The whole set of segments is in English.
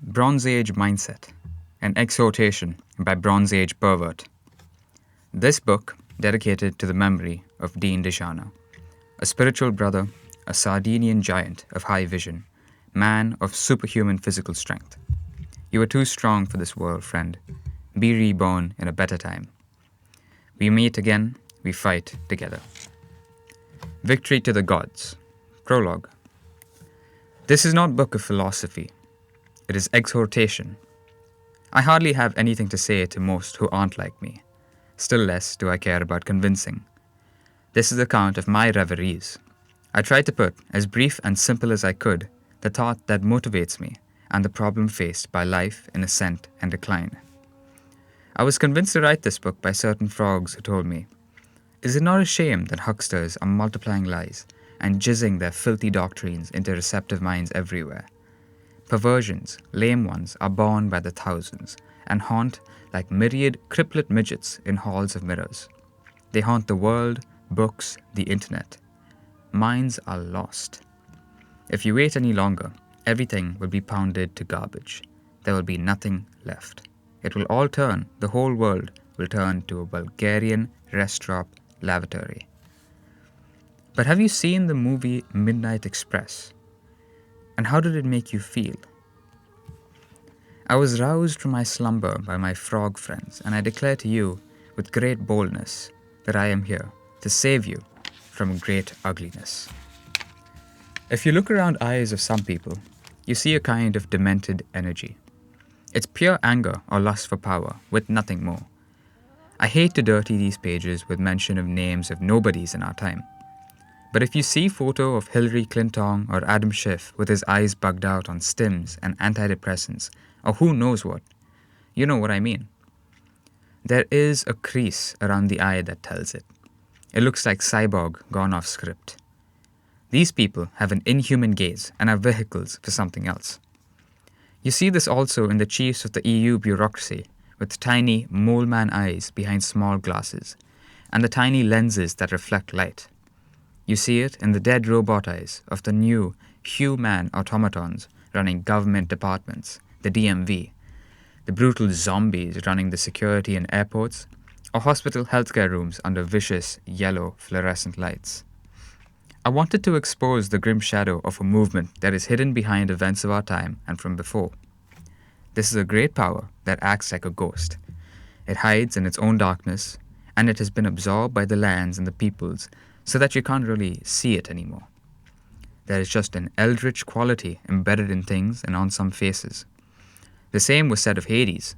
Bronze Age Mindset, an exhortation by Bronze Age pervert. This book dedicated to the memory of Dean DeShana, a spiritual brother, a Sardinian giant of high vision, man of superhuman physical strength. You are too strong for this world, friend. Be reborn in a better time. We meet again, we fight together. Victory to the Gods. Prologue. This is not book of philosophy. It is exhortation. I hardly have anything to say to most who aren't like me. Still less do I care about convincing. This is the account of my reveries. I tried to put, as brief and simple as I could, the thought that motivates me and the problem faced by life in ascent and decline. I was convinced to write this book by certain frogs who told me, "Is it not a shame that hucksters are multiplying lies and jizzing their filthy doctrines into receptive minds everywhere? Perversions, lame ones, are born by the thousands and haunt like myriad crippled midgets in halls of mirrors. They haunt the world, books, the internet. Minds are lost. If you wait any longer, everything will be pounded to garbage. There will be nothing left. It will all turn, the whole world will turn to a Bulgarian restaurant lavatory." But have you seen the movie Midnight Express? And how did it make you feel? I was roused from my slumber by my frog friends, and I declare to you with great boldness that I am here to save you from great ugliness. If you look around eyes of some people, you see a kind of demented energy. It's pure anger or lust for power, with nothing more. I hate to dirty these pages with mention of names of nobodies in our time. But if you see photo of Hillary Clinton or Adam Schiff with his eyes bugged out on stims and antidepressants, or who knows what, you know what I mean. There is a crease around the eye that tells it. It looks like cyborg gone off script. These people have an inhuman gaze and are vehicles for something else. You see this also in the chiefs of the EU bureaucracy, with tiny mole-man eyes behind small glasses, and the tiny lenses that reflect light. You see it in the dead robot eyes of the new human automatons running government departments, the DMV, the brutal zombies running the security in airports, or hospital healthcare rooms under vicious yellow fluorescent lights. I wanted to expose the grim shadow of a movement that is hidden behind events of our time and from before. This is a great power that acts like a ghost. It hides in its own darkness, and it has been absorbed by the lands and the peoples so that you can't really see it anymore. There is just an eldritch quality embedded in things and on some faces. The same was said of Hades.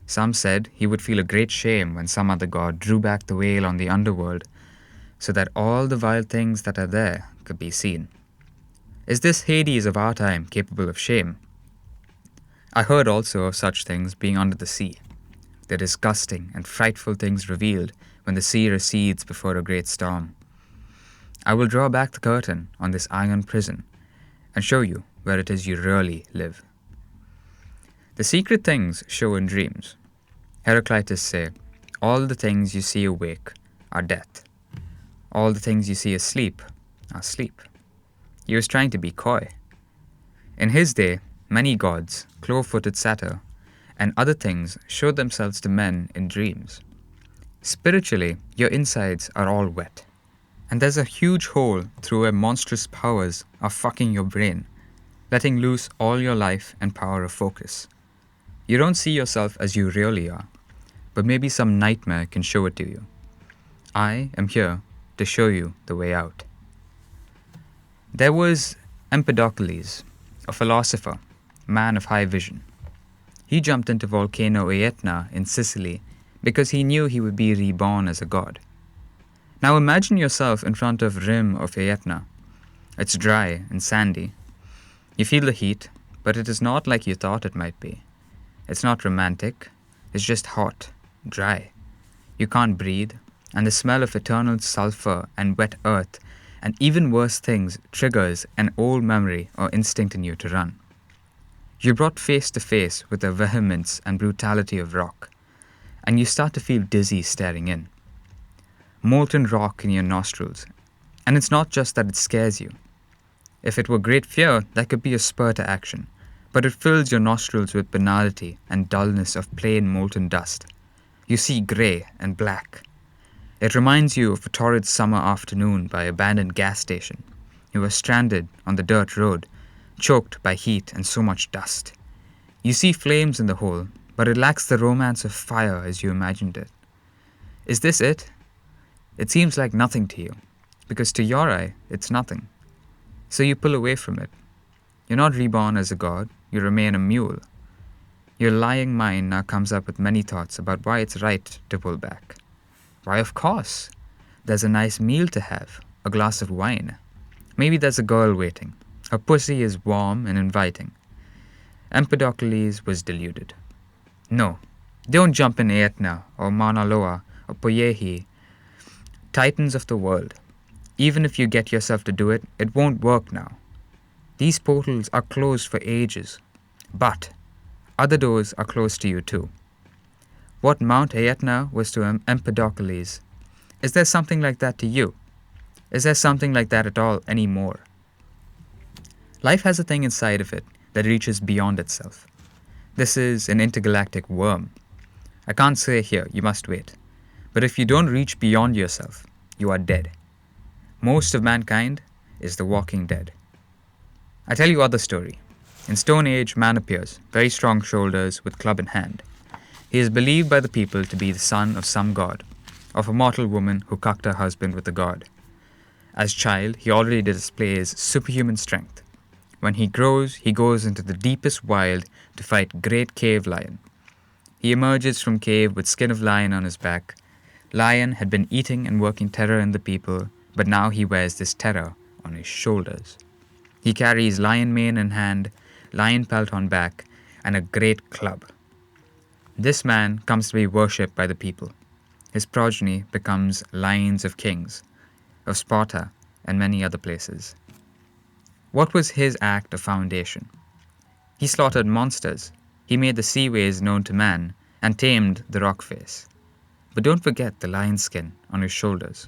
Some said he would feel a great shame when some other god drew back the veil on the underworld so that all the vile things that are there could be seen. Is this Hades of our time capable of shame? I heard also of such things being under the sea, the disgusting and frightful things revealed when the sea recedes before a great storm. I will draw back the curtain on this iron prison and show you where it is you really live. The secret things show in dreams. Heraclitus say, all the things you see awake are death. All the things you see asleep are sleep. He was trying to be coy. In his day, many gods, claw-footed satyr, and other things showed themselves to men in dreams. Spiritually, your insides are all wet. And there's a huge hole through where monstrous powers are fucking your brain, letting loose all your life and power of focus. You don't see yourself as you really are, but maybe some nightmare can show it to you. I am here to show you the way out. There was Empedocles, a philosopher, man of high vision. He jumped into volcano Aetna in Sicily because he knew he would be reborn as a god. Now imagine yourself in front of rim of Aetna. It's dry and sandy. You feel the heat, but it is not like you thought it might be. It's not romantic. It's just hot, dry. You can't breathe, and the smell of eternal sulfur and wet earth and even worse things triggers an old memory or instinct in you to run. You're brought face to face with the vehemence and brutality of rock, and you start to feel dizzy staring in. Molten rock in your nostrils, and it's not just that it scares you. If it were great fear, that could be a spur to action, but it fills your nostrils with banality and dullness of plain molten dust. You see grey and black. It reminds you of a torrid summer afternoon by an abandoned gas station. You are stranded on the dirt road, choked by heat and so much dust. You see flames in the hole, but it lacks the romance of fire as you imagined it. Is this it? It seems like nothing to you, because to your eye, it's nothing. So you pull away from it. You're not reborn as a god, you remain a mule. Your lying mind now comes up with many thoughts about why it's right to pull back. Why, of course. There's a nice meal to have, a glass of wine. Maybe there's a girl waiting. Her pussy is warm and inviting. Empedocles was deluded. No, don't jump in Aetna or Mauna Loa or Poyehi, titans of the world. Even if you get yourself to do it, it won't work now. These portals are closed for ages, but other doors are closed to you too. What Mount Aetna was to Empedocles, is there something like that to you? Is there something like that at all anymore? Life has a thing inside of it that reaches beyond itself. This is an intergalactic worm. I can't say here, you must wait. But if you don't reach beyond yourself, you are dead. Most of mankind is the walking dead. I tell you other story. In Stone Age, man appears, very strong shoulders with club in hand. He is believed by the people to be the son of some god, of a mortal woman who cucked her husband with a god. As child, he already displays superhuman strength. When he grows, he goes into the deepest wild to fight great cave lion. He emerges from cave with skin of lion on his back. Lion had been eating and working terror in the people, but now he wears this terror on his shoulders. He carries lion mane in hand, lion pelt on back, and a great club. This man comes to be worshipped by the people. His progeny becomes lions of kings, of Sparta, and many other places. What was his act of foundation? He slaughtered monsters. He made the seaways known to man and tamed the rock face. But don't forget the lion skin on his shoulders.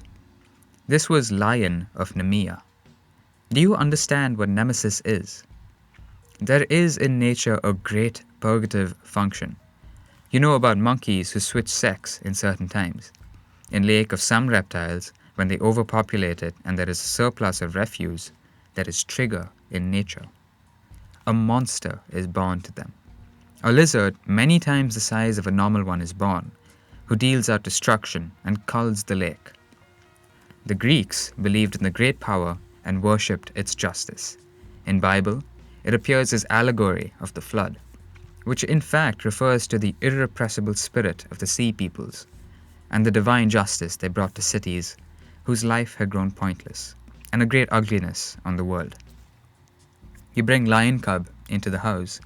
This was Lion of Nemea. Do you understand what Nemesis is? There is in nature a great purgative function. You know about monkeys who switch sex in certain times. In lake of some reptiles, when they overpopulate it and there is a surplus of refuse, there is trigger in nature. A monster is born to them. A lizard, many times the size of a normal one, is born, who deals out destruction and culls the lake. The Greeks believed in the great power and worshipped its justice. In Bible, it appears as allegory of the flood, which in fact refers to the irrepressible spirit of the sea peoples and the divine justice they brought to cities whose life had grown pointless, and a great ugliness on the world. You bring lion cub into the house,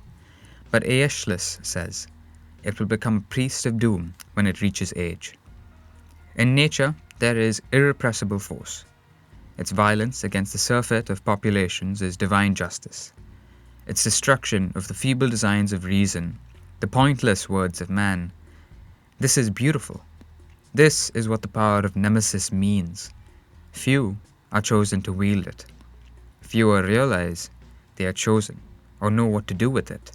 but Aeschylus says it will become a priest of doom when it reaches age. In nature, there is irrepressible force. Its violence against the surfeit of populations is divine justice. Its destruction of the feeble designs of reason, the pointless words of man. This is beautiful. This is what the power of Nemesis means. Few are chosen to wield it. Fewer realize they are chosen or know what to do with it.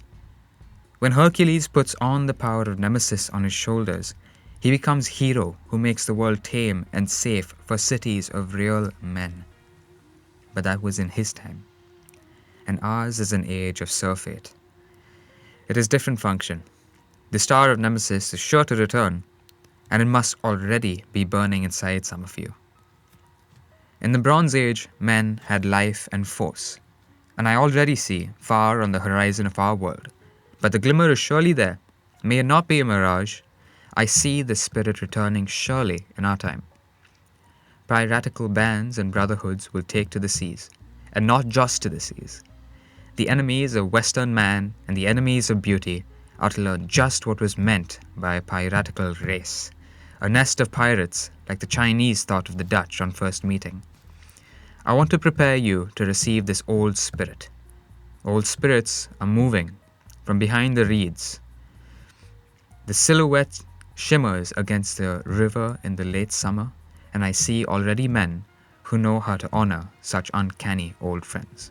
When Hercules puts on the power of Nemesis on his shoulders, he becomes hero who makes the world tame and safe for cities of real men. But that was in his time. And ours is an age of surfeit. It is different function. The star of Nemesis is sure to return, and it must already be burning inside some of you. In the Bronze Age, men had life and force, and I already see far on the horizon of our world, but the glimmer is surely there. May it not be a mirage. I see the spirit returning surely in our time. Piratical bands and brotherhoods will take to the seas, and not just to the seas. The enemies of Western man and the enemies of beauty are to learn just what was meant by a piratical race, a nest of pirates like the Chinese thought of the Dutch on first meeting. I want to prepare you to receive this old spirit. Old spirits are moving from behind the reeds. The silhouette shimmers against the river in the late summer, and I see already men who know how to honor such uncanny old friends.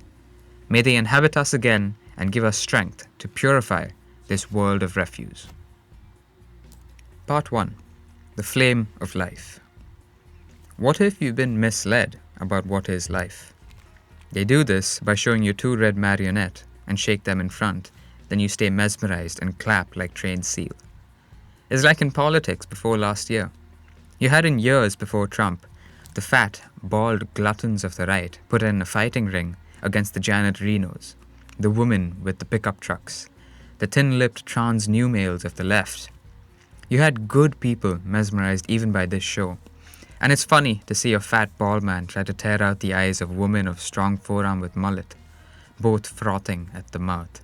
May they inhabit us again and give us strength to purify this world of refuse. Part 1. The Flame of Life. What if you've been misled about what is life? They do this by showing you two red marionettes and shake them in front, then you stay mesmerized and clap like trained seal. It's like in politics before last year. You had in years before Trump, the fat, bald gluttons of the right put in a fighting ring against the Janet Renos, the woman with the pickup trucks, the thin-lipped trans new males of the left. You had good people mesmerized even by this show. And it's funny to see a fat bald man try to tear out the eyes of women of strong forearm with mullet, both frothing at the mouth,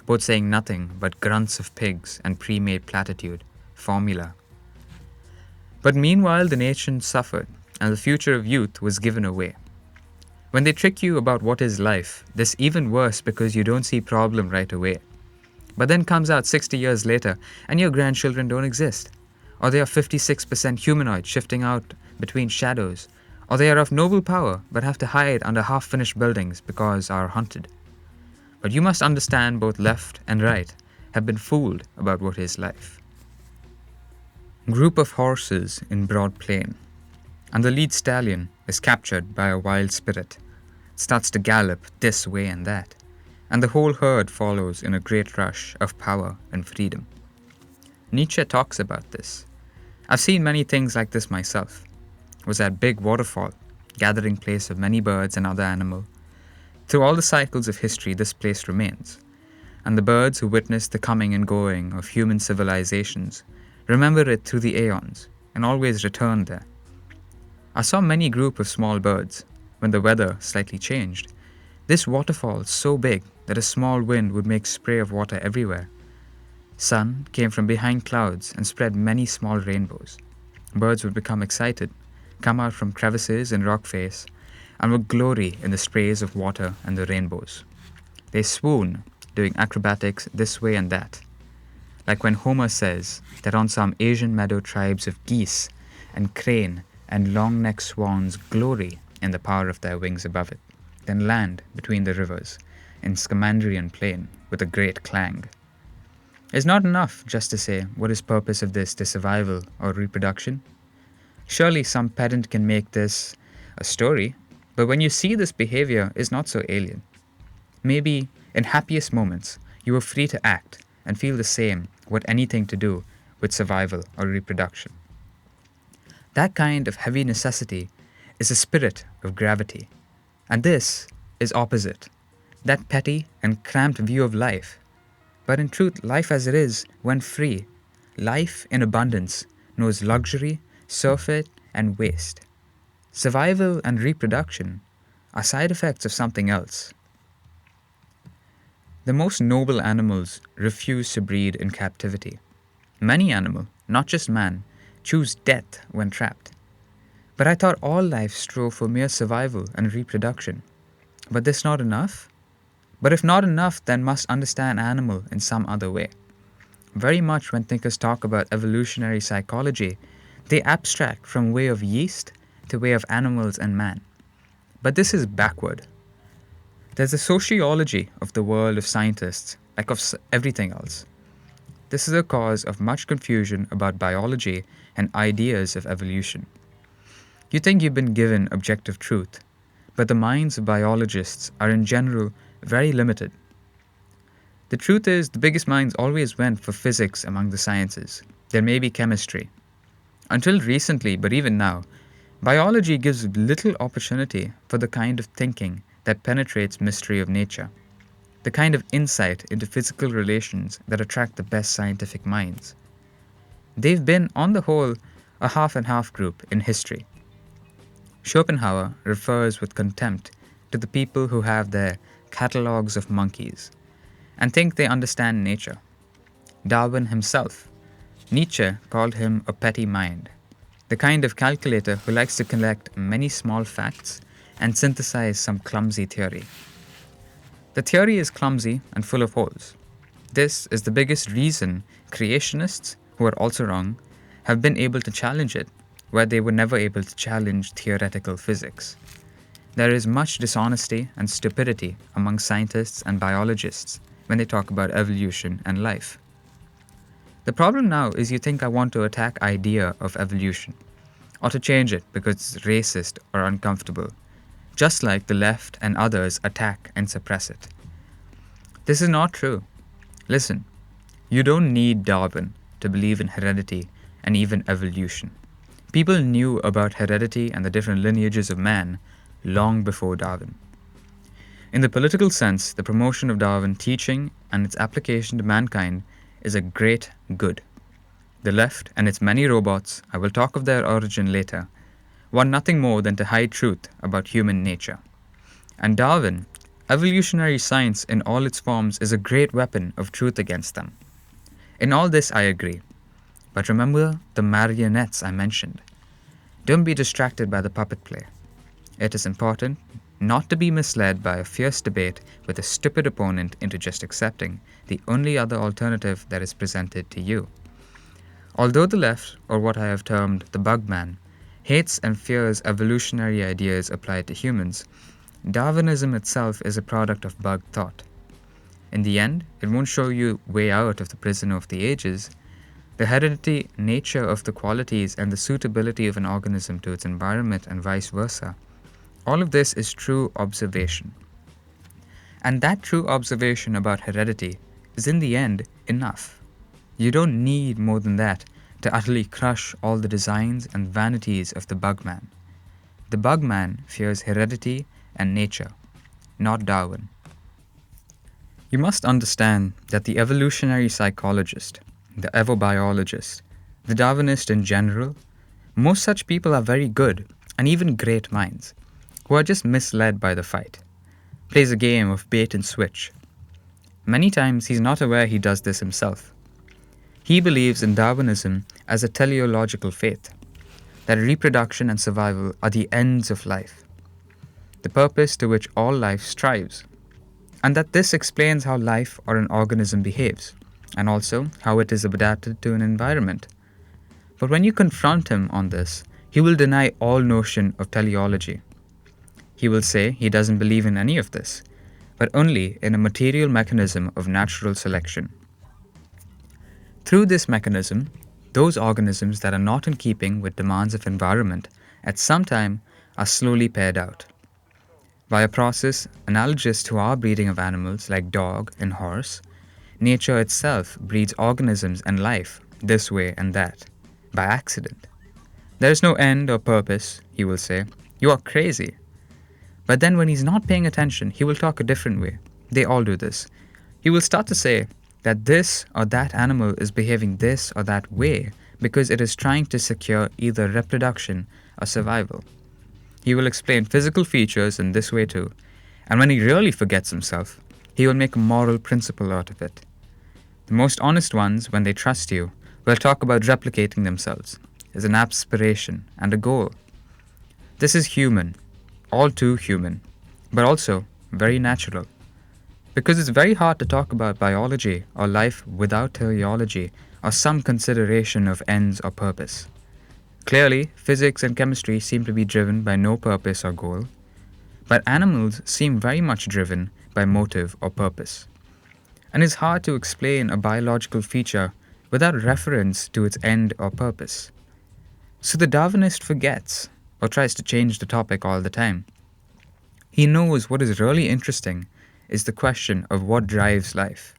both saying nothing but grunts of pigs and pre-made platitude, formula. But meanwhile the nation suffered, and the future of youth was given away. When they trick you about what is life, this even worse because you don't see problem right away. But then comes out 60 years later, and your grandchildren don't exist. Or they are 56% humanoid shifting out between shadows, or they are of noble power but have to hide under half-finished buildings because are hunted. But you must understand both left and right have been fooled about what is life. Group of horses in broad plain, and the lead stallion is captured by a wild spirit. It starts to gallop this way and that, and the whole herd follows in a great rush of power and freedom. Nietzsche talks about this. I've seen many things like this myself. It was that big waterfall, gathering place of many birds and other animals. Through all the cycles of history, this place remains, and the birds who witnessed the coming and going of human civilizations remember it through the aeons and always return there. I saw many group of small birds when the weather slightly changed. This waterfall so big that a small wind would make spray of water everywhere. Sun came from behind clouds and spread many small rainbows. Birds would become excited, come out from crevices in rock face, and would glory in the sprays of water and the rainbows. They swoon, doing acrobatics this way and that. Like when Homer says that on some Asian meadow tribes of geese and crane and long-necked swans glory in the power of their wings above it, then land between the rivers in Scamandrian plain with a great clang. It's not enough just to say what is purpose of this to survival or reproduction. Surely some pedant can make this a story, but when you see this behavior is not so alien. Maybe in happiest moments you were free to act and feel the same without anything to do with survival or reproduction. That kind of heavy necessity is a spirit of gravity, and this is opposite, that petty and cramped view of life. But in truth, life as it is, when free, life in abundance, knows luxury, surfeit, and waste. Survival and reproduction are side effects of something else. The most noble animals refuse to breed in captivity. Many animals, not just man, choose death when trapped. But I thought all life strove for mere survival and reproduction. But this not enough? But if not enough, then must understand animal in some other way. Very much when thinkers talk about evolutionary psychology, they abstract from way of yeast to way of animals and man. But this is backward. There's a sociology of the world of scientists, like of everything else. This is a cause of much confusion about biology and ideas of evolution. You think you've been given objective truth, but the minds of biologists are in general very limited. The truth is, the biggest minds always went for physics among the sciences. There may be chemistry. Until recently, but even now, biology gives little opportunity for the kind of thinking that penetrates mystery of nature, the kind of insight into physical relations that attract the best scientific minds. They've been, on the whole, a half and half group in history. Schopenhauer refers with contempt to the people who have their catalogues of monkeys and think they understand nature. Darwin himself, Nietzsche called him a petty mind, the kind of calculator who likes to collect many small facts and synthesize some clumsy theory. The theory is clumsy and full of holes. This is the biggest reason creationists, who are also wrong, have been able to challenge it, where they were never able to challenge theoretical physics. There is much dishonesty and stupidity among scientists and biologists when they talk about evolution and life. The problem now is you think I want to attack idea of evolution, or to change it because it's racist or uncomfortable, just like the left and others attack and suppress it. This is not true. Listen, you don't need Darwin to believe in heredity and even evolution. People knew about heredity and the different lineages of man long before Darwin. In the political sense, the promotion of Darwin teaching and its application to mankind is a great good. The left and its many robots, I will talk of their origin later, want nothing more than to hide truth about human nature. And Darwin, evolutionary science in all its forms, is a great weapon of truth against them. In all this I agree. But remember the marionettes I mentioned. Don't be distracted by the puppet play. It is important not to be misled by a fierce debate with a stupid opponent into just accepting the only other alternative that is presented to you. Although the left, or what I have termed the bug man, hates and fears evolutionary ideas applied to humans, Darwinism itself is a product of bug thought. In the end, it won't show you way out of the prison of the ages. The hereditary nature of the qualities and the suitability of an organism to its environment and vice versa. All of this is true observation. And that true observation about heredity is in the end enough. You don't need more than that to utterly crush all the designs and vanities of the bugman. The bugman fears heredity and nature, not Darwin. You must understand that the evolutionary psychologist, the evobiologist, the Darwinist in general, most such people are very good and even great minds, who are just misled by the fight, plays a game of bait and switch. Many times he's not aware he does this himself. He believes in Darwinism as a teleological faith, that reproduction and survival are the ends of life, the purpose to which all life strives, and that this explains how life or an organism behaves, and also how it is adapted to an environment. But when you confront him on this, he will deny all notion of teleology. He will say he doesn't believe in any of this, but only in a material mechanism of natural selection. Through this mechanism, those organisms that are not in keeping with demands of environment at some time are slowly paired out. By a process analogous to our breeding of animals like dog and horse, nature itself breeds organisms and life this way and that, by accident. There is no end or purpose, he will say. You are crazy. But then when he's not paying attention, he will talk a different way. They all do this. He will start to say that this or that animal is behaving this or that way because it is trying to secure either reproduction or survival. He will explain physical features in this way too, and when he really forgets himself, he will make a moral principle out of it. The most honest ones, when they trust you, will talk about replicating themselves as an aspiration and a goal. This is human, all too human, but also very natural. Because it's very hard to talk about biology or life without teleology or some consideration of ends or purpose. Clearly, physics and chemistry seem to be driven by no purpose or goal, but animals seem very much driven by motive or purpose. And it's hard to explain a biological feature without reference to its end or purpose. So the Darwinist forgets, or tries to change the topic all the time. He knows what is really interesting is the question of what drives life,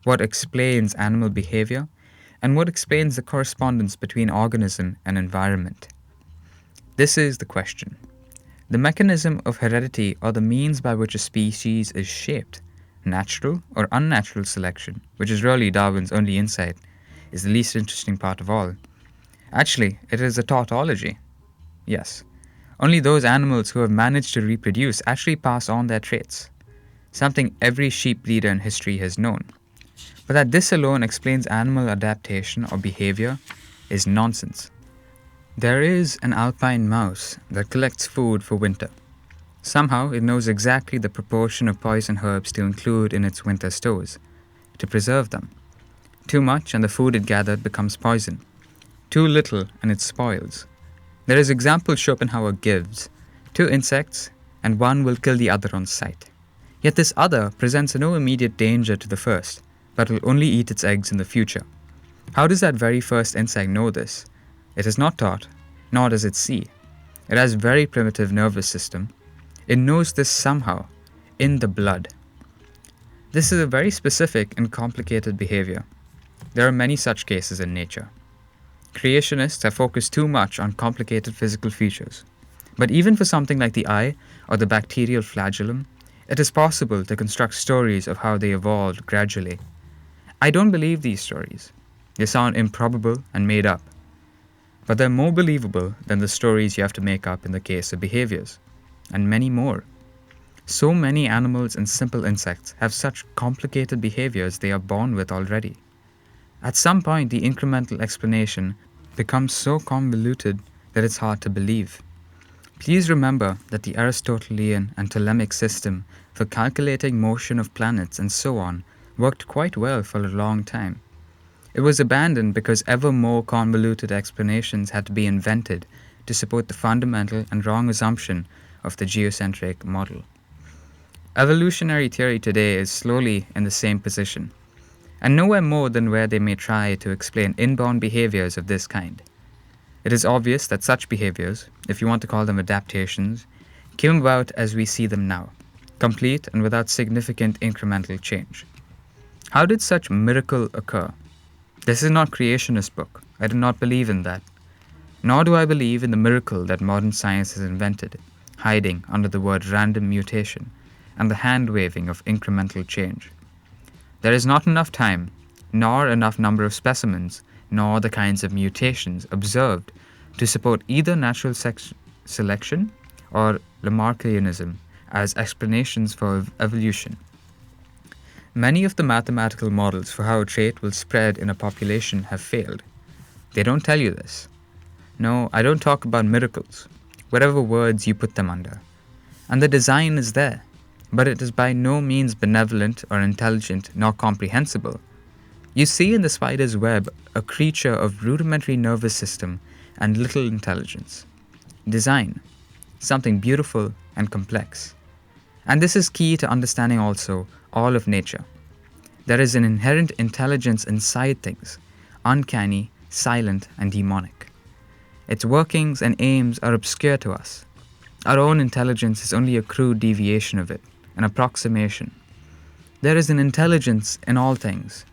what explains animal behavior, and what explains the correspondence between organism and environment. This is the question. The mechanism of heredity or the means by which a species is shaped, natural or unnatural selection, which is really Darwin's only insight, is the least interesting part of all. Actually, it is a tautology. Yes, only those animals who have managed to reproduce actually pass on their traits, something every sheep breeder in history has known. But that this alone explains animal adaptation or behavior is nonsense. There is an alpine mouse that collects food for winter. Somehow it knows exactly the proportion of poison herbs to include in its winter stores, to preserve them. Too much and the food it gathered becomes poison. Too little and it spoils. There is example Schopenhauer gives. 2 insects and one will kill the other on sight. Yet this other presents no immediate danger to the first, but will only eat its eggs in the future. How does that very first insect know this? It is not taught, nor does it see. It has very primitive nervous system. It knows this somehow, in the blood. This is a very specific and complicated behavior. There are many such cases in nature. Creationists have focused too much on complicated physical features. But even for something like the eye or the bacterial flagellum, it is possible to construct stories of how they evolved gradually. I don't believe these stories. They sound improbable and made up. But they're more believable than the stories you have to make up in the case of behaviors, and many more. So many animals and simple insects have such complicated behaviors they are born with already. At some point, the incremental explanation becomes so convoluted that it's hard to believe. Please remember that the Aristotelian and Ptolemaic system for calculating motion of planets and so on worked quite well for a long time. It was abandoned because ever more convoluted explanations had to be invented to support the fundamental and wrong assumption of the geocentric model. Evolutionary theory today is slowly in the same position, and nowhere more than where they may try to explain inborn behaviors of this kind. It is obvious that such behaviors, if you want to call them adaptations, came about as we see them now, complete and without significant incremental change. How did such miracle occur? This is not creationist book. I do not believe in that. Nor do I believe in the miracle that modern science has invented, hiding under the word random mutation and the hand-waving of incremental change. There is not enough time, nor enough number of specimens, nor the kinds of mutations observed to support either natural selection or Lamarckianism as explanations for evolution. Many of the mathematical models for how a trait will spread in a population have failed. They don't tell you this. No, I don't talk about miracles, whatever words you put them under. And the design is there, but it is by no means benevolent or intelligent nor comprehensible. You see in the spider's web a creature of rudimentary nervous system and little intelligence. Design, something beautiful and complex. And this is key to understanding also all of nature. There is an inherent intelligence inside things, uncanny, silent, and demonic. Its workings and aims are obscure to us. Our own intelligence is only a crude deviation of it, an approximation. There is an intelligence in all things,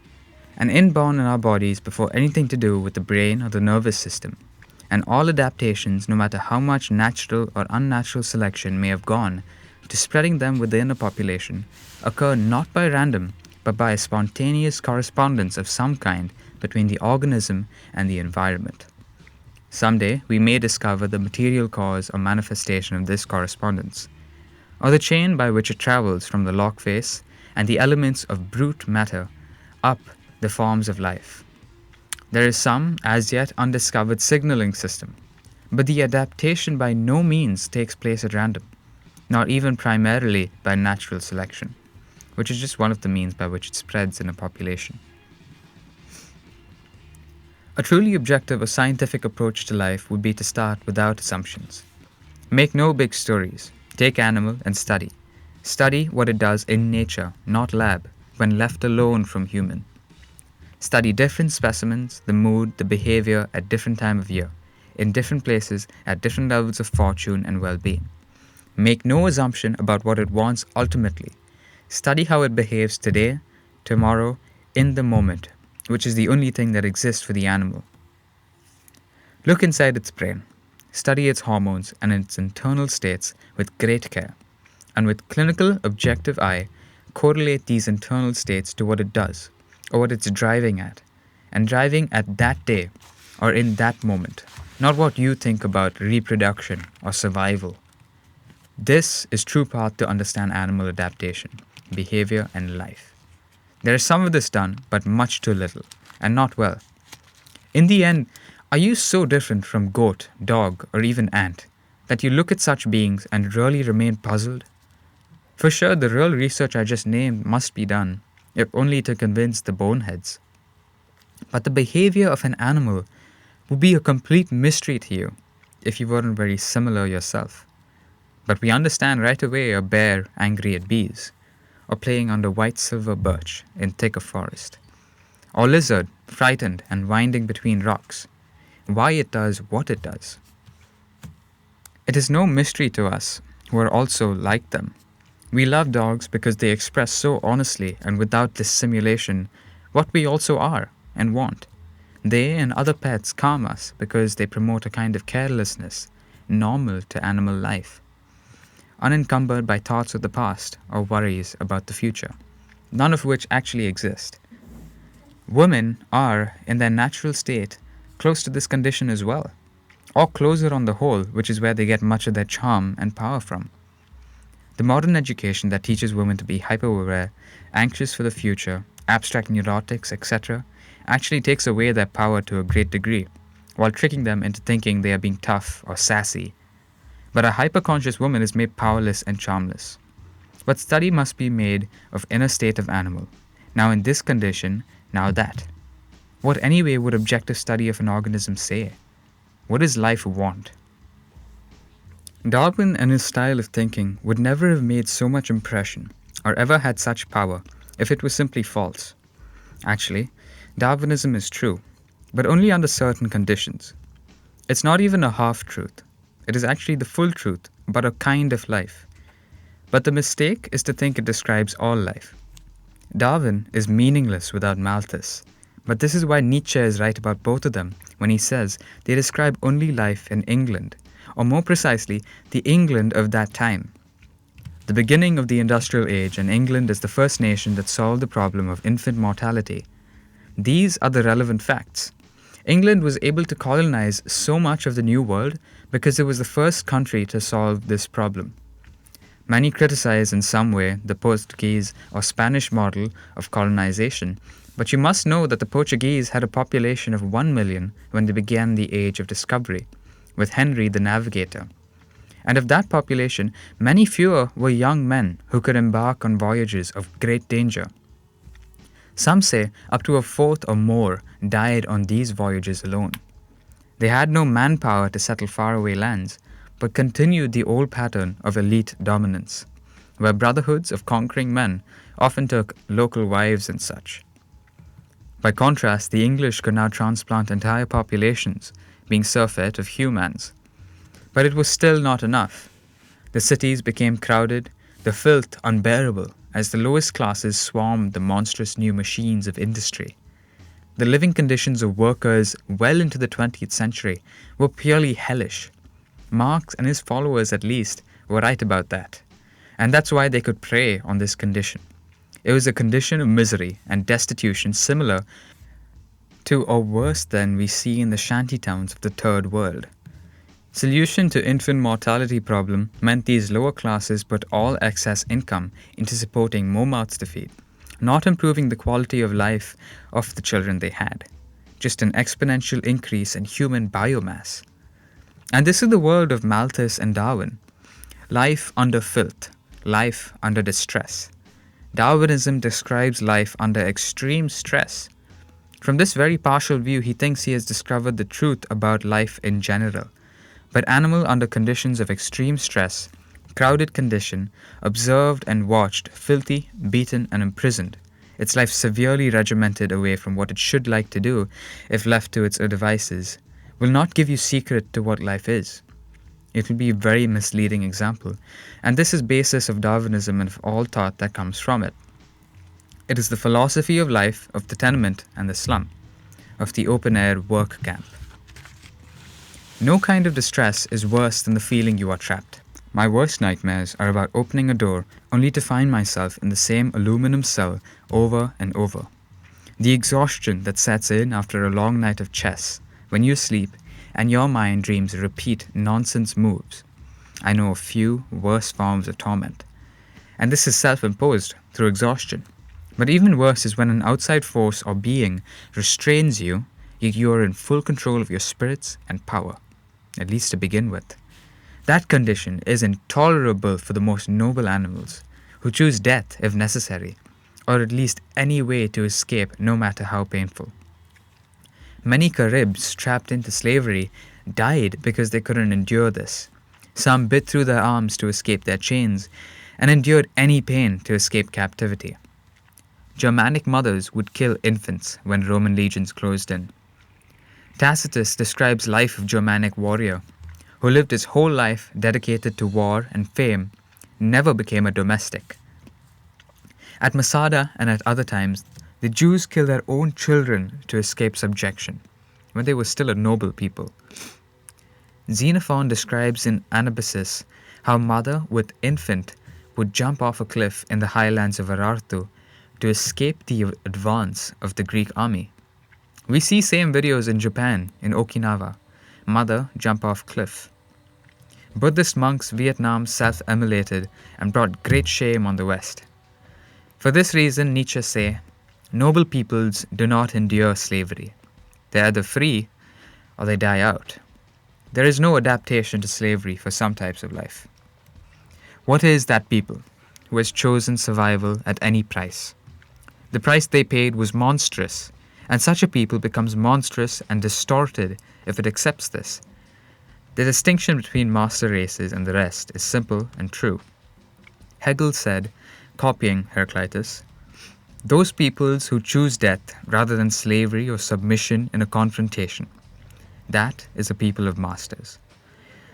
an inborn in our bodies before anything to do with the brain or the nervous system, and all adaptations, no matter how much natural or unnatural selection may have gone to spreading them within a population, occur not by random, but by a spontaneous correspondence of some kind between the organism and the environment. Someday, we may discover the material cause or manifestation of this correspondence, or the chain by which it travels from the lock face and the elements of brute matter up the forms of life. There is some as yet undiscovered signaling system, but the adaptation by no means takes place at random, not even primarily by natural selection, which is just one of the means by which it spreads in a population. A truly objective or scientific approach to life would be to start without assumptions. Make no big stories. Take animal and study. Study what it does in nature, not lab, when left alone from human. Study different specimens, the mood, the behavior at different time of year, in different places, at different levels of fortune and well-being. Make no assumption about what it wants ultimately. Study how it behaves today, tomorrow, in the moment, which is the only thing that exists for the animal. Look inside its brain. Study its hormones and its internal states with great care, and with clinical objective eye, correlate these internal states to what it does, or what it's driving at, and driving at that day, or in that moment, not what you think about reproduction or survival. This is true path to understand animal adaptation, behavior, and life. There is some of this done, but much too little, and not well. In the end, are you so different from goat, dog, or even ant that you look at such beings and really remain puzzled? For sure, the real research I just named must be done, if only to convince the boneheads. But the behavior of an animal would be a complete mystery to you if you weren't very similar yourself. But we understand right away a bear angry at bees, or playing under white silver birch in thick of forest, or lizard frightened and winding between rocks, why it does what it does. It is no mystery to us who are also like them. We love dogs because they express so honestly and without dissimulation what we also are and want. They and other pets calm us because they promote a kind of carelessness normal to animal life, unencumbered by thoughts of the past or worries about the future, none of which actually exist. Women are, in their natural state, close to this condition as well, or closer on the whole, which is where they get much of their charm and power from. The modern education that teaches women to be hyper-aware, anxious for the future, abstract neurotics, etc., actually takes away their power to a great degree, while tricking them into thinking they are being tough or sassy. But a hyper-conscious woman is made powerless and charmless. But study must be made of inner state of animal. Now in this condition, now that. What anyway would objective study of an organism say? What does life want? Darwin and his style of thinking would never have made so much impression or ever had such power if it was simply false. Actually, Darwinism is true, but only under certain conditions. It's not even a half-truth. It is actually the full truth about a kind of life. But the mistake is to think it describes all life. Darwin is meaningless without Malthus, but this is why Nietzsche is right about both of them when he says they describe only life in England, or more precisely, the England of that time. The beginning of the industrial age, and England is the first nation that solved the problem of infant mortality. These are the relevant facts. England was able to colonize so much of the New World because it was the first country to solve this problem. Many criticize in some way the Portuguese or Spanish model of colonization, but you must know that the Portuguese had a population of 1 million when they began the Age of Discovery, with Henry the Navigator. And of that population, many fewer were young men who could embark on voyages of great danger. Some say up to a fourth or more died on these voyages alone. They had no manpower to settle faraway lands, but continued the old pattern of elite dominance, where brotherhoods of conquering men often took local wives and such. By contrast, the English could now transplant entire populations, being surfeit of humans. But it was still not enough. The cities became crowded, the filth unbearable, as the lowest classes swarmed the monstrous new machines of industry. The living conditions of workers well into the 20th century were purely hellish. Marx and his followers, at least, were right about that. And that's why they could prey on this condition. It was a condition of misery and destitution similar to or worse than we see in the shanty towns of the Third World. Solution to infant mortality problem meant these lower classes put all excess income into supporting more mouths to feed, not improving the quality of life of the children they had, just an exponential increase in human biomass. And this is the world of Malthus and Darwin. Life under filth, life under distress. Darwinism describes life under extreme stress. From this very partial view, he thinks he has discovered the truth about life in general. But animal under conditions of extreme stress, crowded condition, observed and watched, filthy, beaten and imprisoned, its life severely regimented away from what it should like to do if left to its devices, will not give you secret to what life is. It will be a very misleading example, and this is basis of Darwinism and of all thought that comes from it. It is the philosophy of life of the tenement and the slum, of the open-air work camp. No kind of distress is worse than the feeling you are trapped. My worst nightmares are about opening a door only to find myself in the same aluminum cell over and over. The exhaustion that sets in after a long night of chess, when you sleep and your mind dreams repeat nonsense moves. I know a few worse forms of torment. And this is self-imposed through exhaustion. But even worse is when an outside force or being restrains you, yet you are in full control of your spirits and power, at least to begin with. That condition is intolerable for the most noble animals, who choose death if necessary, or at least any way to escape no matter how painful. Many Caribs trapped into slavery died because they couldn't endure this. Some bit through their arms to escape their chains and endured any pain to escape captivity. Germanic mothers would kill infants when Roman legions closed in. Tacitus describes life of Germanic warrior who lived his whole life dedicated to war and fame, never became a domestic. At Masada and at other times, the Jews killed their own children to escape subjection, when they were still a noble people. Xenophon describes in Anabasis how mother with infant would jump off a cliff in the highlands of Urartu to escape the advance of the Greek army. We see same videos in Japan, in Okinawa, mother jump off cliff. Buddhist monks Vietnam self-immolated and brought great shame on the West. For this reason, Nietzsche say, noble peoples do not endure slavery. They either free or they die out. There is no adaptation to slavery for some types of life. What is that people who has chosen survival at any price? The price they paid was monstrous, and such a people becomes monstrous and distorted if it accepts this. The distinction between master races and the rest is simple and true. Hegel said, copying Heraclitus, those peoples who choose death rather than slavery or submission in a confrontation, that is a people of masters.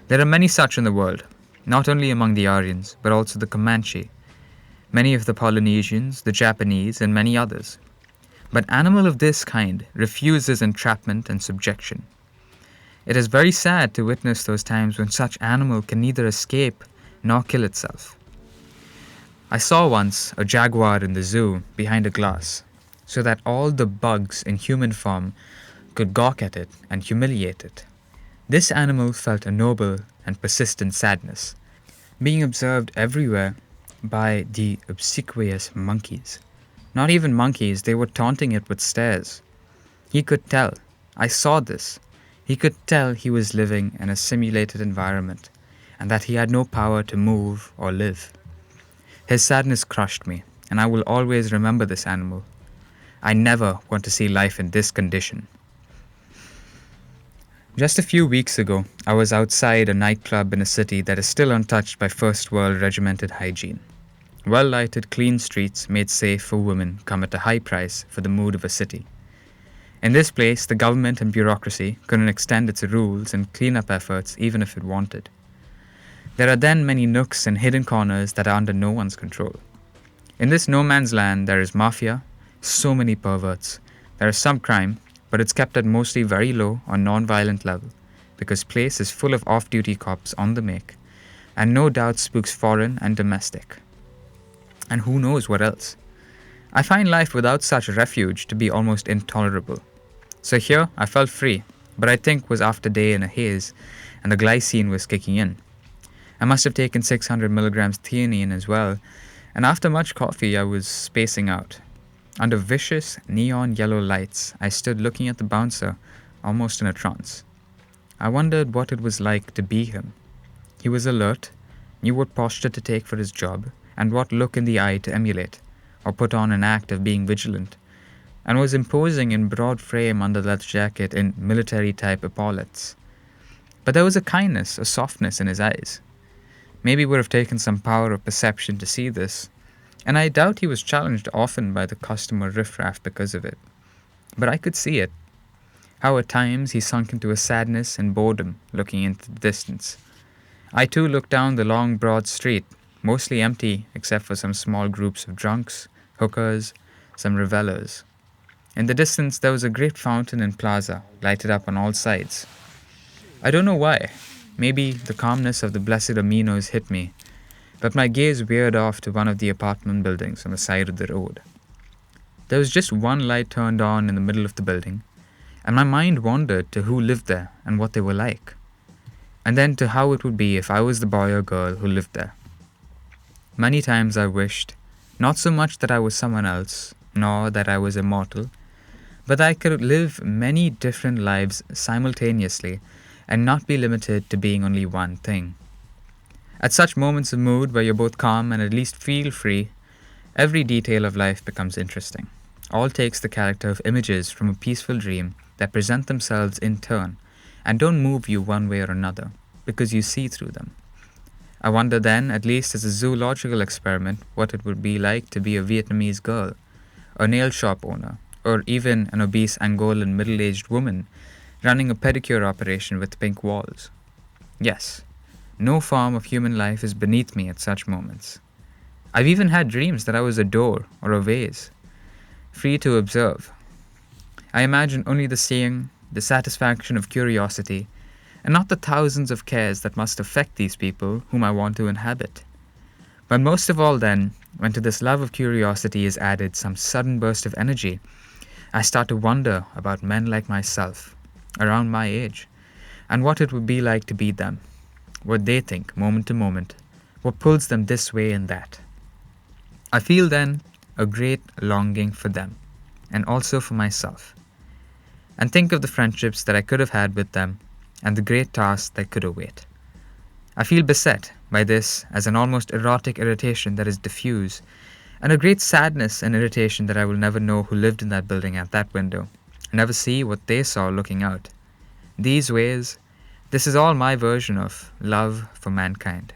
There are many such in the world, not only among the Aryans, but also the Comanche, many of the Polynesians, the Japanese, and many others. But animal of this kind refuses entrapment and subjection. It is very sad to witness those times when such animal can neither escape nor kill itself. I saw once a jaguar in the zoo behind a glass, so that all the bugs in human form could gawk at it and humiliate it. This animal felt a noble and persistent sadness, being observed everywhere by the obsequious monkeys. Not even monkeys, they were taunting it with stares. He could tell. I saw this. He could tell he was living in a simulated environment and that he had no power to move or live. His sadness crushed me, and I will always remember this animal. I never want to see life in this condition. Just a few weeks ago, I was outside a nightclub in a city that is still untouched by first world regimented hygiene. Well-lighted, clean streets made safe for women come at a high price for the mood of a city. In this place, the government and bureaucracy couldn't extend its rules and clean-up efforts even if it wanted. There are then many nooks and hidden corners that are under no one's control. In this no man's land, there is mafia, so many perverts. There is some crime, but it's kept at mostly very low or non-violent level because place is full of off-duty cops on the make, and no doubt spooks foreign and domestic. And who knows what else. I find life without such refuge to be almost intolerable. So here I felt free, but I think was after day in a haze, and the glycine was kicking in. I must have taken 600 milligrams theanine as well, and after much coffee I was spacing out. Under vicious neon yellow lights, I stood looking at the bouncer, almost in a trance. I wondered what it was like to be him. He was alert, knew what posture to take for his job, and what look in the eye to emulate, or put on an act of being vigilant, and was imposing in broad frame under that jacket in military-type epaulets. But there was a kindness, a softness in his eyes. Maybe would have taken some power of perception to see this, and I doubt he was challenged often by the customer riffraff because of it. But I could see it, how at times he sunk into a sadness and boredom looking into the distance. I too looked down the long broad street, mostly empty except for some small groups of drunks, hookers, some revelers. In the distance there was a great fountain and plaza, lighted up on all sides. I don't know why. Maybe the calmness of the blessed aminos hit me, but my gaze veered off to one of the apartment buildings on the side of the road. There was just one light turned on in the middle of the building, and my mind wandered to who lived there and what they were like, and then to how it would be if I was the boy or girl who lived there. Many times I wished, not so much that I was someone else, nor that I was immortal, but that I could live many different lives simultaneously and not be limited to being only one thing. At such moments of mood where you're both calm and at least feel free, every detail of life becomes interesting. All takes the character of images from a peaceful dream that present themselves in turn and don't move you one way or another because you see through them. I wonder then, at least as a zoological experiment, what it would be like to be a Vietnamese girl, a nail shop owner, or even an obese Angolan middle-aged woman running a pedicure operation with pink walls. Yes, no form of human life is beneath me at such moments. I've even had dreams that I was a door or a vase, free to observe. I imagine only the seeing, the satisfaction of curiosity, and not the thousands of cares that must affect these people whom I want to inhabit. But most of all then, when to this love of curiosity is added some sudden burst of energy, I start to wonder about men like myself, around my age, and what it would be like to be them, what they think moment to moment, what pulls them this way and that. I feel then a great longing for them, and also for myself, and think of the friendships that I could have had with them, and the great tasks that could await. I feel beset by this as an almost erotic irritation that is diffuse, and a great sadness and irritation that I will never know who lived in that building at that window, never see what they saw looking out. These ways, this is all my version of love for mankind.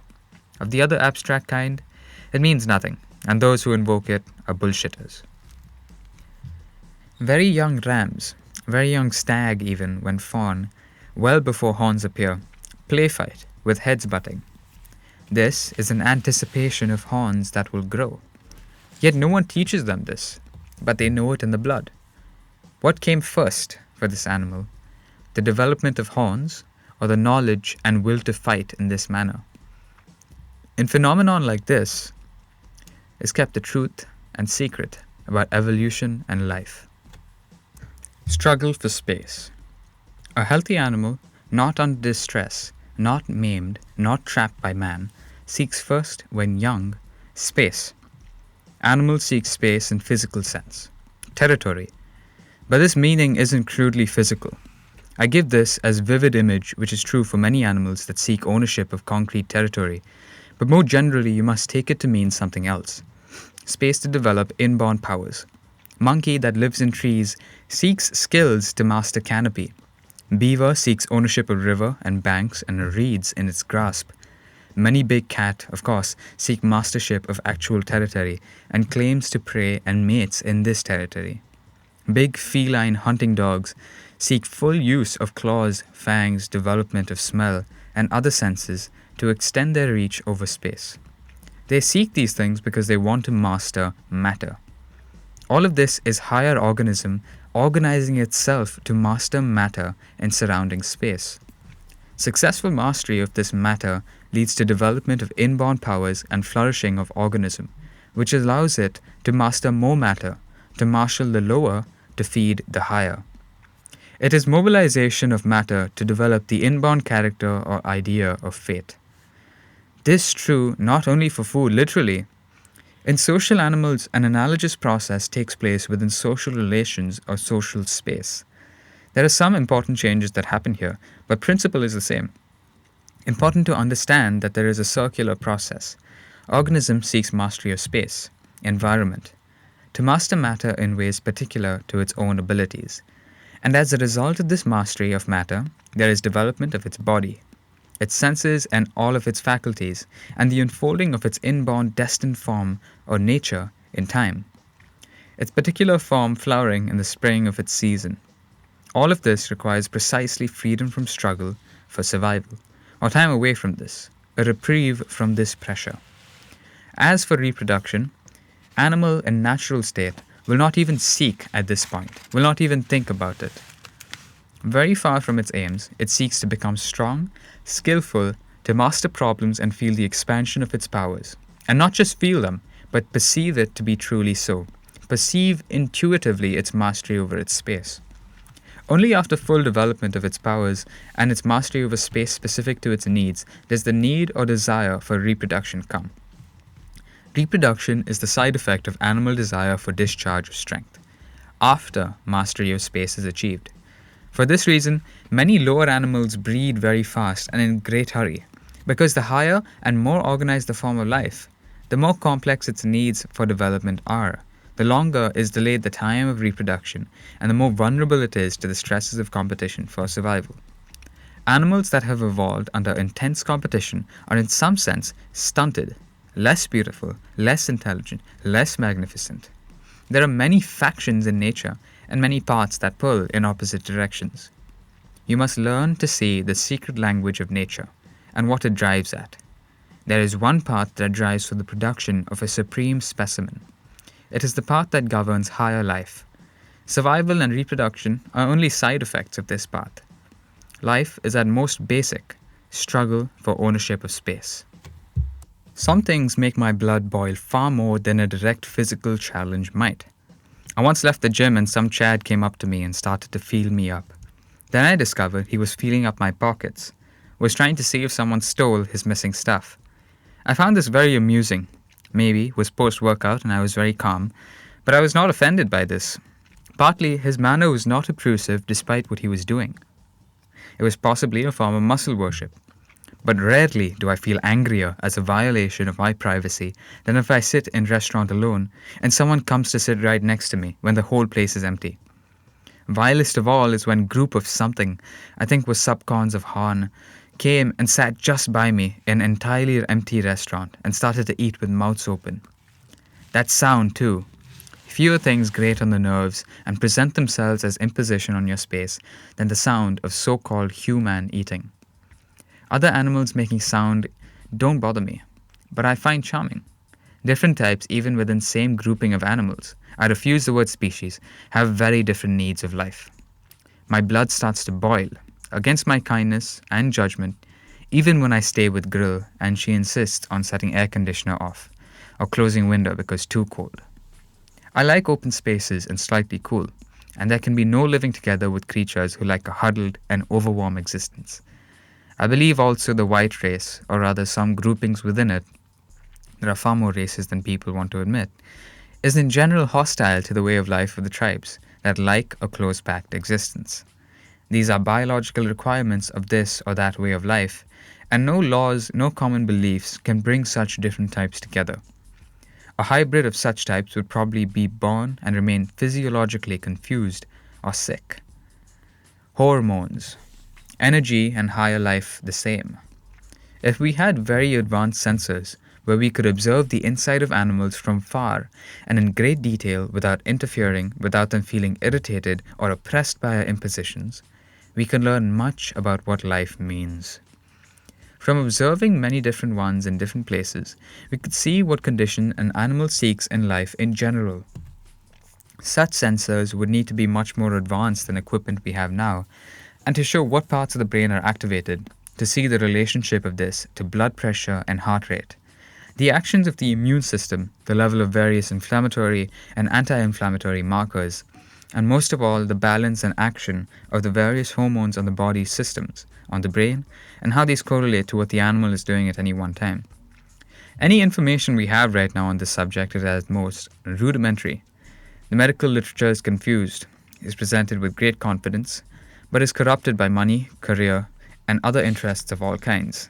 Of the other abstract kind, it means nothing, and those who invoke it are bullshitters. Very young rams, very young stag even when fawn, well before horns appear, play fight with heads butting. This is an anticipation of horns that will grow. Yet no one teaches them this, but they know it in the blood. What came first for this animal, the development of horns, or the knowledge and will to fight in this manner? In phenomenon like this is kept the truth and secret about evolution and life. Struggle for space. A healthy animal, not under distress, not maimed, not trapped by man, seeks first, when young, space. Animals seek space in physical sense, territory. But this meaning isn't crudely physical. I give this as vivid image, which is true for many animals that seek ownership of concrete territory, but more generally you must take it to mean something else. Space to develop inborn powers. Monkey that lives in trees seeks skills to master canopy. Beaver seeks ownership of river and banks and reeds in its grasp. Many big cat, of course, seek mastership of actual territory and claims to prey and mates in this territory. Big feline hunting dogs seek full use of claws, fangs, development of smell, and other senses to extend their reach over space. They seek these things because they want to master matter. All of this is higher organism organizing itself to master matter in surrounding space. Successful mastery of this matter leads to development of inborn powers and flourishing of organism, which allows it to master more matter, to marshal the lower, to feed the higher. It is mobilization of matter to develop the inborn character or idea of fate. This true not only for food literally. In social animals, an analogous process takes place within social relations or social space. There are some important changes that happen here, but principle is the same. Important to understand that there is a circular process. Organism seeks mastery of space, environment, to master matter in ways particular to its own abilities. And as a result of this mastery of matter, there is development of its body, its senses and all of its faculties, and the unfolding of its inborn destined form or nature in time. Its particular form flowering in the spring of its season. All of this requires precisely freedom from struggle for survival, or time away from this, a reprieve from this pressure. As for reproduction, animal in natural state will not even seek at this point, will not even think about it. Very far from its aims, it seeks to become strong, skillful, to master problems and feel the expansion of its powers. And not just feel them, but perceive it to be truly so. Perceive intuitively its mastery over its space. Only after full development of its powers and its mastery over space specific to its needs does the need or desire for reproduction come. Reproduction is the side effect of animal desire for discharge of strength, after mastery of space is achieved. For this reason, many lower animals breed very fast and in great hurry, because the higher and more organized the form of life, the more complex its needs for development are, the longer is delayed the time of reproduction, and the more vulnerable it is to the stresses of competition for survival. Animals that have evolved under intense competition are in some sense stunted, less beautiful, less intelligent, less magnificent. There are many factions in nature and many paths that pull in opposite directions. You must learn to see the secret language of nature and what it drives at. There is one path that drives for the production of a supreme specimen. It is the path that governs higher life. Survival and reproduction are only side effects of this path. Life is at most basic, struggle for ownership of space. Some things make my blood boil far more than a direct physical challenge might. I once left the gym and some Chad came up to me and started to feel me up. Then I discovered he was feeling up my pockets, was trying to see if someone stole his missing stuff. I found this very amusing. Maybe it was post-workout and I was very calm, but I was not offended by this. Partly, his manner was not obtrusive despite what he was doing. It was possibly a form of muscle worship. But rarely do I feel angrier as a violation of my privacy than if I sit in a restaurant alone and someone comes to sit right next to me when the whole place is empty. Vilest of all is when group of something, I think was subcons of Han, came and sat just by me in an entirely empty restaurant and started to eat with mouths open. That sound too. Fewer things grate on the nerves and present themselves as imposition on your space than the sound of so-called human eating. Other animals making sound don't bother me, but I find charming. Different types, even within same grouping of animals, I refuse the word species, have very different needs of life. My blood starts to boil, against my kindness and judgment, even when I stay with Grill and she insists on setting air conditioner off, or closing window because too cold. I like open spaces and slightly cool, and there can be no living together with creatures who like a huddled and overwarm existence. I believe also the white race, or rather some groupings within it, there are far more races than people want to admit, is in general hostile to the way of life of the tribes that like a close-packed existence. These are biological requirements of this or that way of life, and no laws, no common beliefs can bring such different types together. A hybrid of such types would probably be born and remain physiologically confused or sick. Hormones. Energy and higher life the same. If we had very advanced sensors where we could observe the inside of animals from far and in great detail without interfering, without them feeling irritated or oppressed by our impositions, we can learn much about what life means. From observing many different ones in different places, we could see what condition an animal seeks in life in general. Such sensors would need to be much more advanced than equipment we have now, and to show what parts of the brain are activated, to see the relationship of this to blood pressure and heart rate, the actions of the immune system, the level of various inflammatory and anti-inflammatory markers, and most of all the balance and action of the various hormones on the body's systems, on the brain, and how these correlate to what the animal is doing at any one time. Any information we have right now on this subject is at most rudimentary. The medical literature is confused, is presented with great confidence, but is corrupted by money, career, and other interests of all kinds.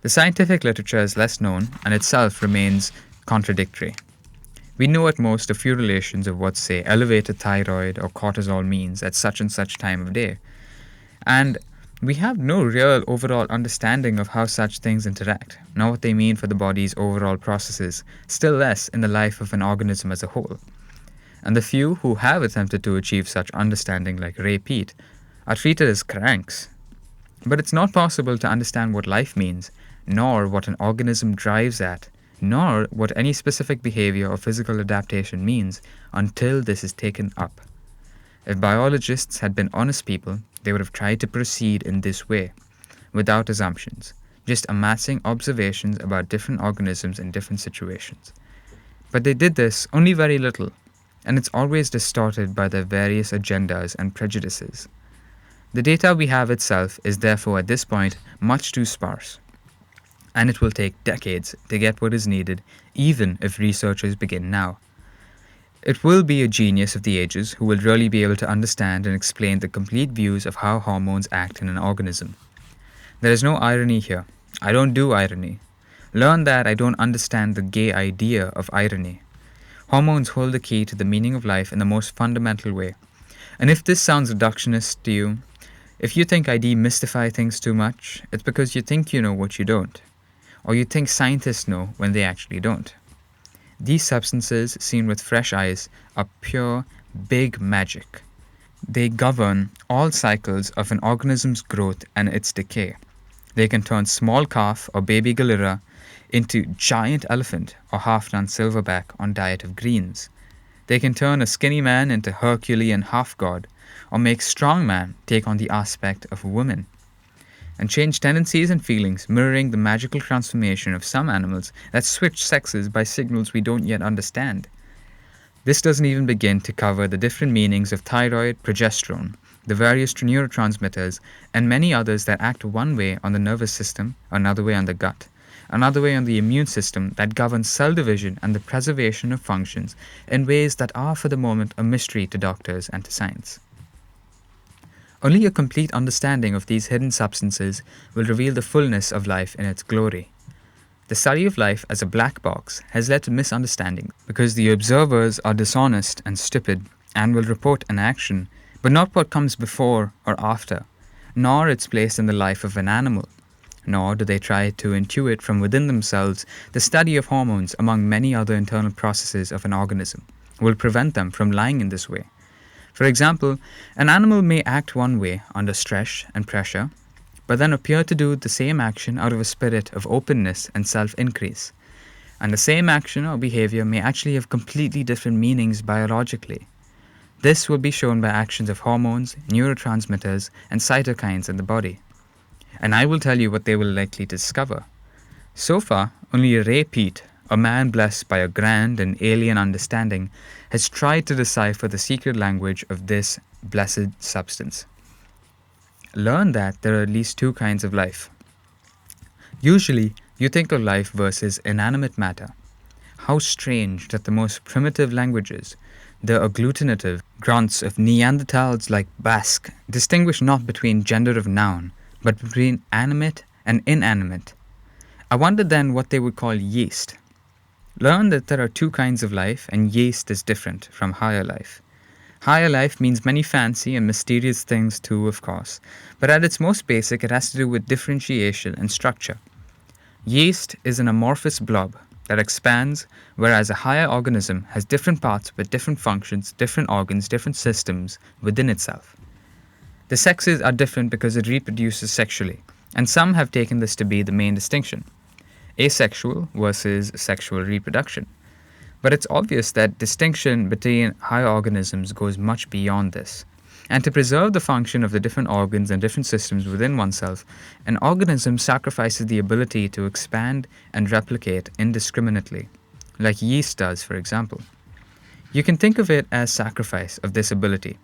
The scientific literature is less known and itself remains contradictory. We know at most a few relations of what, say, elevated thyroid or cortisol means at such and such time of day, and we have no real overall understanding of how such things interact, nor what they mean for the body's overall processes, still less in the life of an organism as a whole. And the few who have attempted to achieve such understanding, like Ray Peat, are treated as cranks. But it's not possible to understand what life means, nor what an organism drives at, nor what any specific behavior or physical adaptation means until this is taken up. If biologists had been honest people, they would have tried to proceed in this way, without assumptions, just amassing observations about different organisms in different situations. But they did this only very little, and it's always distorted by their various agendas and prejudices. The data we have itself is therefore at this point much too sparse, and it will take decades to get what is needed, even if researchers begin now. It will be a genius of the ages who will really be able to understand and explain the complete views of how hormones act in an organism. There is no irony here. I don't do irony. Learn that I don't understand the gay idea of irony. Hormones hold the key to the meaning of life in the most fundamental way. And if this sounds reductionist to you, If you think I demystify things too much, it's because you think you know what you don't, or you think scientists know when they actually don't. These substances, seen with fresh eyes, are pure, big magic. They govern all cycles of an organism's growth and its decay. They can turn small calf or baby gorilla into giant elephant or half-done silverback on diet of greens. They can turn a skinny man into Herculean half-god, or make strong man take on the aspect of a woman, and change tendencies and feelings, mirroring the magical transformation of some animals that switch sexes by signals we don't yet understand. This doesn't even begin to cover the different meanings of thyroid, progesterone, the various neurotransmitters, and many others that act one way on the nervous system, another way on the gut, another way on the immune system that governs cell division and the preservation of functions in ways that are for the moment a mystery to doctors and to science. Only a complete understanding of these hidden substances will reveal the fullness of life in its glory. The study of life as a black box has led to misunderstanding because the observers are dishonest and stupid and will report an action, but not what comes before or after, nor its place in the life of an animal, nor do they try to intuit from within themselves the study of hormones among many other internal processes of an organism, will prevent them from lying in this way. For example, an animal may act one way under stress and pressure, but then appear to do the same action out of a spirit of openness and self-increase. And the same action or behavior may actually have completely different meanings biologically. This will be shown by actions of hormones, neurotransmitters, and cytokines in the body. And I will tell you what they will likely discover. So far, only Ray Peat, a man blessed by a grand and alien understanding, has tried to decipher the secret language of this blessed substance. Learn that there are at least two kinds of life. Usually, you think of life versus inanimate matter. How strange that the most primitive languages, the agglutinative grunts of Neanderthals like Basque, distinguish not between gender of noun, but between animate and inanimate. I wonder then what they would call yeast. Learn that there are two kinds of life, and yeast is different from higher life. Higher life means many fancy and mysterious things too, of course, but at its most basic, it has to do with differentiation and structure. Yeast is an amorphous blob that expands, whereas a higher organism has different parts with different functions, different organs, different systems within itself. The sexes are different because it reproduces sexually, and some have taken this to be the main distinction: asexual versus sexual reproduction. But it's obvious that distinction between higher organisms goes much beyond this. And to preserve the function of the different organs and different systems within oneself, an organism sacrifices the ability to expand and replicate indiscriminately, like yeast does, for example. You can think of it as sacrifice of this ability,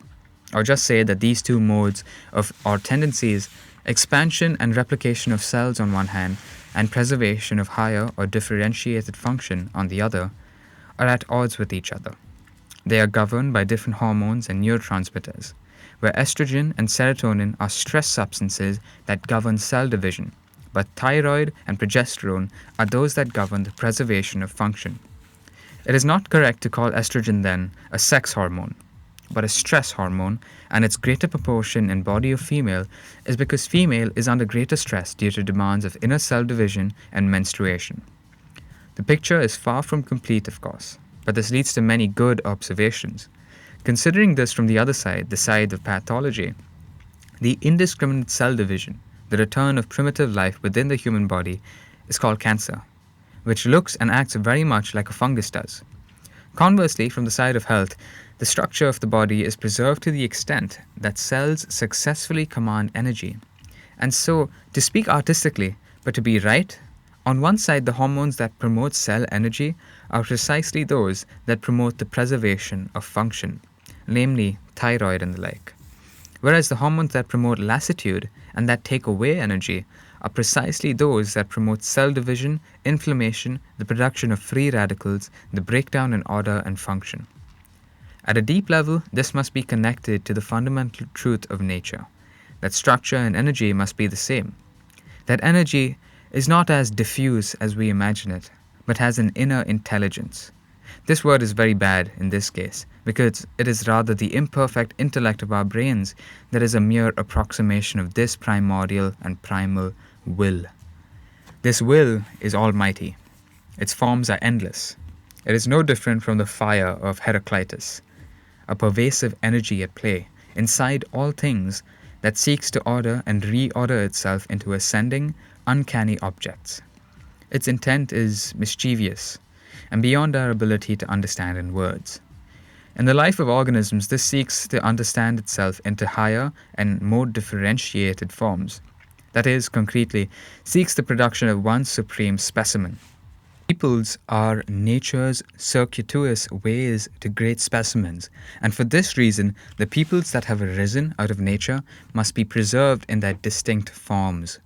or just say that these two modes of or tendencies, expansion and replication of cells on one hand, and preservation of higher or differentiated function on the other, are at odds with each other. They are governed by different hormones and neurotransmitters, where estrogen and serotonin are stress substances that govern cell division, but thyroid and progesterone are those that govern the preservation of function. It is not correct to call estrogen then a sex hormone, but a stress hormone, and its greater proportion in body of female is because female is under greater stress due to demands of inner cell division and menstruation. The picture is far from complete, of course, but this leads to many good observations. Considering this from the other side, the side of pathology, the indiscriminate cell division, the return of primitive life within the human body, is called cancer, which looks and acts very much like a fungus does. Conversely, from the side of health, the structure of the body is preserved to the extent that cells successfully command energy. And so, to speak artistically, but to be right, on one side, the hormones that promote cell energy are precisely those that promote the preservation of function, namely thyroid and the like. Whereas the hormones that promote lassitude and that take away energy are precisely those that promote cell division, inflammation, the production of free radicals, the breakdown in order and function. At a deep level, this must be connected to the fundamental truth of nature, that structure and energy must be the same, that energy is not as diffuse as we imagine it, but has an inner intelligence. This word is very bad in this case, because it is rather the imperfect intellect of our brains that is a mere approximation of this primordial and primal will. This will is almighty. Its forms are endless. It is no different from the fire of Heraclitus, a pervasive energy at play inside all things that seeks to order and reorder itself into ascending, uncanny objects. Its intent is mischievous and beyond our ability to understand in words. In the life of organisms, this seeks to understand itself into higher and more differentiated forms. That is, concretely, seeks the production of one supreme specimen. Peoples are nature's circuitous ways to great specimens, and for this reason, the peoples that have arisen out of nature must be preserved in their distinct forms.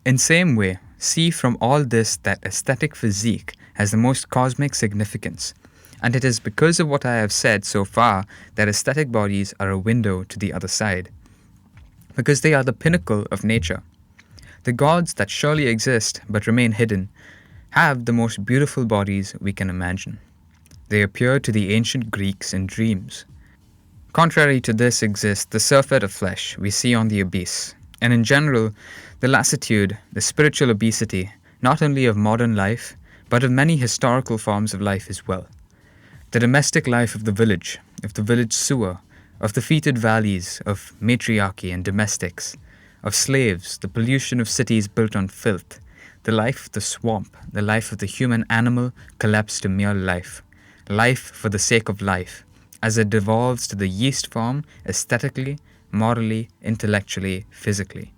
In same way, see from all this that aesthetic physique has the most cosmic significance, and it is because of what I have said so far that aesthetic bodies are a window to the other side, because they are the pinnacle of nature. The gods that surely exist but remain hidden have the most beautiful bodies we can imagine. They appear to the ancient Greeks in dreams. Contrary to this exists the surfeit of flesh we see on the abyss, and in general, the lassitude, the spiritual obesity, not only of modern life, but of many historical forms of life as well. The domestic life of the village sewer, of the fetid valleys, of matriarchy and domestics, of slaves, the pollution of cities built on filth, the life of the swamp, the life of the human animal collapsed to mere life. Life for the sake of life, as it devolves to the yeast form aesthetically, morally, intellectually, physically.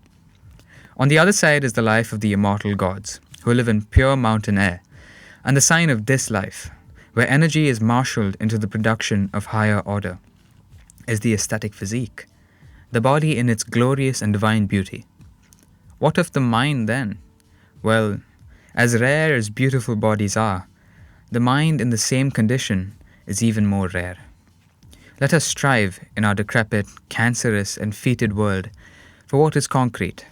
On the other side is the life of the immortal gods, who live in pure mountain air, and the sign of this life, where energy is marshaled into the production of higher order, is the aesthetic physique, the body in its glorious and divine beauty. What of the mind then? Well, as rare as beautiful bodies are, the mind in the same condition is even more rare. Let us strive in our decrepit, cancerous, and fetid world for what is concrete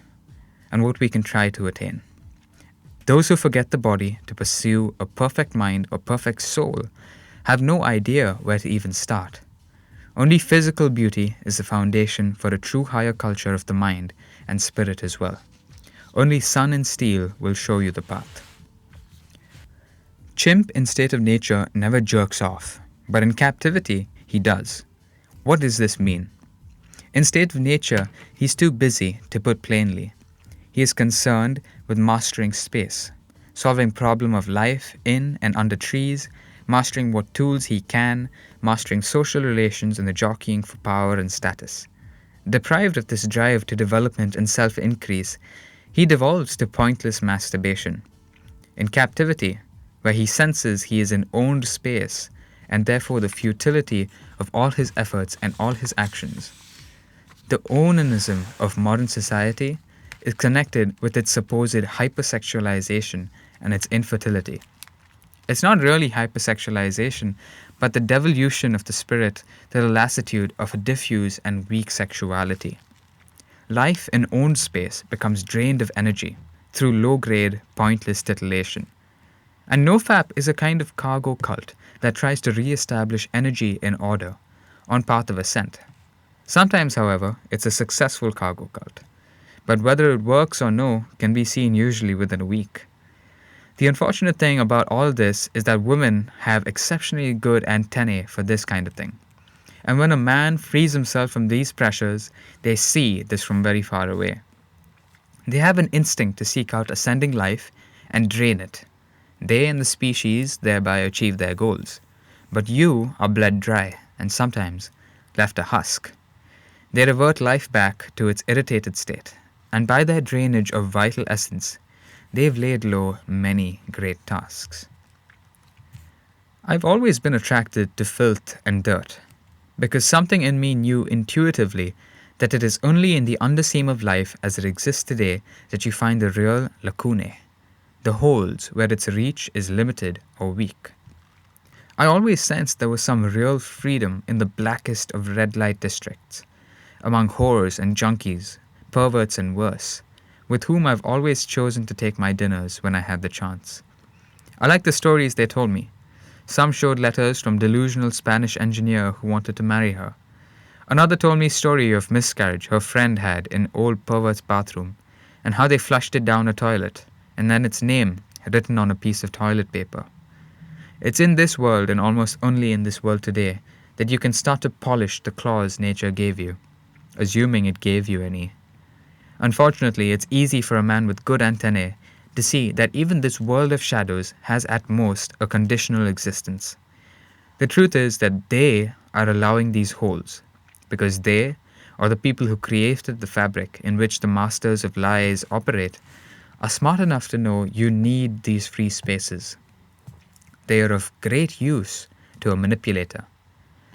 and what we can try to attain. Those who forget the body to pursue a perfect mind or perfect soul have no idea where to even start. Only physical beauty is the foundation for a true higher culture of the mind and spirit as well. Only sun and steel will show you the path. Chimp in state of nature never jerks off, but in captivity he does. What does this mean? In state of nature, he's too busy, to put plainly. He is concerned with mastering space, solving problem of life in and under trees, mastering what tools he can, mastering social relations and the jockeying for power and status. Deprived of this drive to development and self-increase, he devolves to pointless masturbation. In captivity, where he senses he is in owned space, and therefore the futility of all his efforts and all his actions. The onanism of modern society is connected with its supposed hypersexualization and its infertility. It's not really hypersexualization, but the devolution of the spirit to the lassitude of a diffuse and weak sexuality. Life in owned space becomes drained of energy through low-grade, pointless titillation. And nofap is a kind of cargo cult that tries to re-establish energy in order on path of ascent. Sometimes, however, it's a successful cargo cult. But whether it works or no can be seen usually within a week. The unfortunate thing about all this is that women have exceptionally good antennae for this kind of thing. And when a man frees himself from these pressures, they see this from very far away. They have an instinct to seek out ascending life and drain it. They and the species thereby achieve their goals. But you are bled dry and sometimes left a husk. They revert life back to its irritated state, and by their drainage of vital essence, they've laid low many great tasks. I've always been attracted to filth and dirt, because something in me knew intuitively that it is only in the underseam of life as it exists today that you find the real lacunae, the holes where its reach is limited or weak. I always sensed there was some real freedom in the blackest of red light districts, among whores and junkies, perverts and worse, with whom I've always chosen to take my dinners when I had the chance. I liked the stories they told me, Some showed letters from delusional Spanish engineer who wanted to marry her. Another told me a story of miscarriage her friend had in old pervert's bathroom, and how they flushed it down a toilet, and then its name written on a piece of toilet paper. It's in this world, and almost only in this world today, that you can start to polish the claws nature gave you, assuming it gave you any. Unfortunately, it's easy for a man with good antennae to see that even this world of shadows has at most a conditional existence. The truth is that they are allowing these holes, because they, or the people who created the fabric in which the masters of lies operate, are smart enough to know you need these free spaces. They are of great use to a manipulator.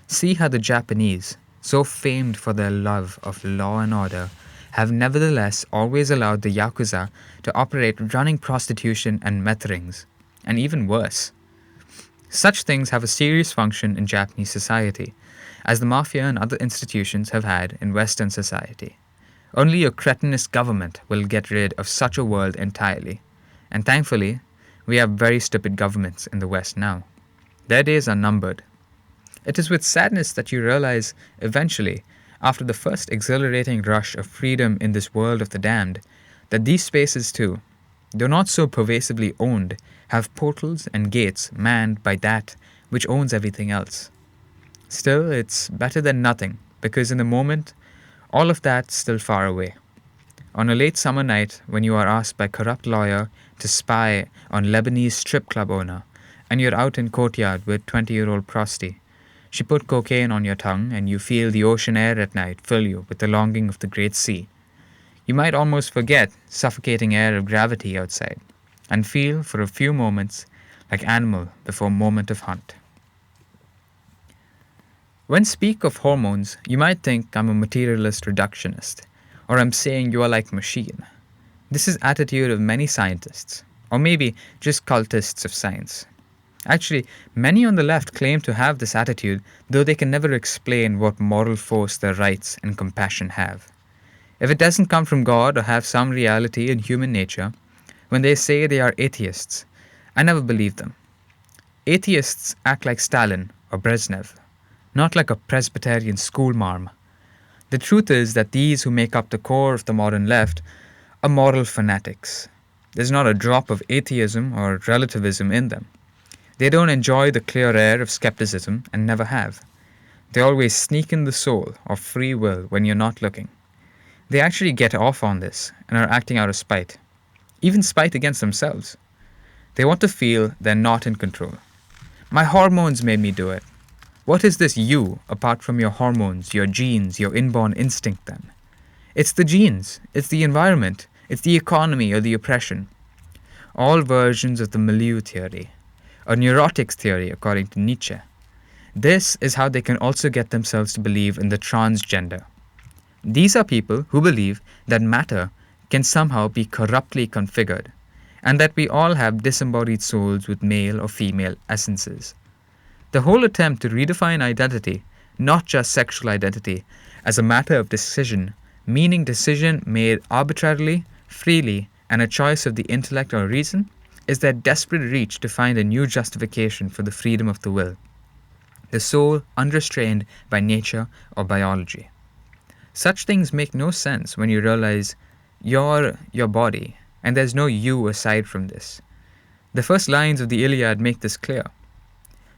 See how the Japanese, so famed for their love of law and order, have nevertheless always allowed the Yakuza to operate running prostitution and meth rings, and even worse. Such things have a serious function in Japanese society, as the mafia and other institutions have had in Western society. Only a cretinous government will get rid of such a world entirely, and thankfully, we have very stupid governments in the West now. Their days are numbered. It is with sadness that you realize, eventually, after the first exhilarating rush of freedom in this world of the damned, that these spaces too, though not so pervasively owned, have portals and gates manned by that which owns everything else. Still, it's better than nothing, because in the moment, all of that's still far away. On a late summer night, when you are asked by a corrupt lawyer to spy on Lebanese strip club owner, and you're out in courtyard with 20-year-old prosty, she put cocaine on your tongue, and you feel the ocean air at night fill you with the longing of the great sea. You might almost forget suffocating air of gravity outside, and feel for a few moments like animal before moment of hunt. When speak of hormones, you might think I'm a materialist reductionist, or I'm saying you are like machine. This is attitude of many scientists, or maybe just cultists of science. Actually, many on the left claim to have this attitude, though they can never explain what moral force their rights and compassion have. If it doesn't come from God or have some reality in human nature, when they say they are atheists, I never believe them. Atheists act like Stalin or Brezhnev, not like a Presbyterian schoolmarm. The truth is that these who make up the core of the modern left are moral fanatics. There's not a drop of atheism or relativism in them. They don't enjoy the clear air of skepticism and never have. They always sneak in the soul of free will when you're not looking. They actually get off on this and are acting out of spite, even spite against themselves. They want to feel they're not in control. My hormones made me do it. What is this you apart from your hormones, your genes, your inborn instinct then? It's the genes, it's the environment, it's the economy or the oppression. All versions of the milieu theory, or neurotics theory according to Nietzsche. This is how they can also get themselves to believe in the transgender. These are people who believe that matter can somehow be corruptly configured, and that we all have disembodied souls with male or female essences. The whole attempt to redefine identity, not just sexual identity, as a matter of decision, meaning decision made arbitrarily, freely, and a choice of the intellect or reason, is their desperate reach to find a new justification for the freedom of the will, the soul unrestrained by nature or biology. Such things make no sense when you realize you're your body, and there's no you aside from this. The first lines of the Iliad make this clear.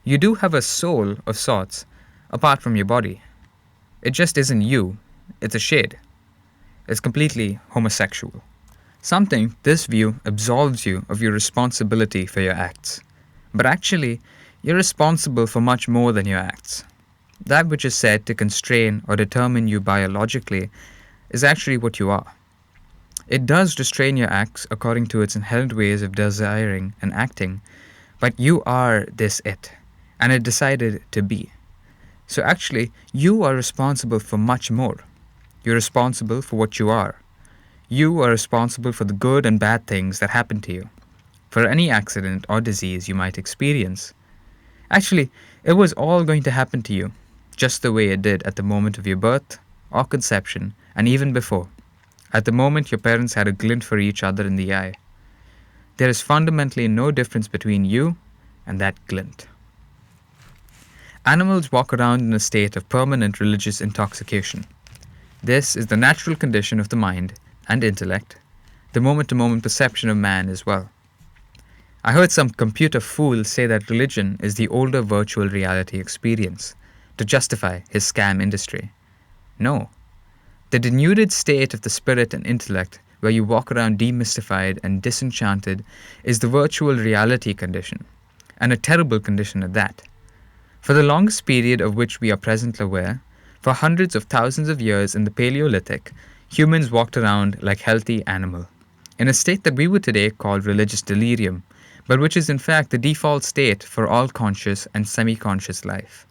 You do have a soul of sorts, apart from your body. It just isn't you, it's a shade. It's completely homosexual. Some think this view absolves you of your responsibility for your acts. But actually, you're responsible for much more than your acts. That which is said to constrain or determine you biologically is actually what you are. It does restrain your acts according to its inherent ways of desiring and acting, but you are this it, and it decided to be. So actually, you are responsible for much more. You're responsible for what you are. You are responsible for the good and bad things that happen to you, for any accident or disease you might experience. Actually, it was all going to happen to you, just the way it did at the moment of your birth or conception, and even before, at the moment your parents had a glint for each other in the eye. There is fundamentally no difference between you and that glint. Animals walk around in a state of permanent religious intoxication. This is the natural condition of the mind and intellect, the moment-to-moment perception of man as well. I heard some computer fool say that religion is the older virtual reality experience to justify his scam industry. No. The denuded state of the spirit and intellect, where you walk around demystified and disenchanted, is the virtual reality condition, and a terrible condition at that. For the longest period of which we are presently aware, for hundreds of thousands of years in the Paleolithic, humans walked around like healthy animal, in a state that we would today call religious delirium, but which is in fact the default state for all conscious and semi-conscious life.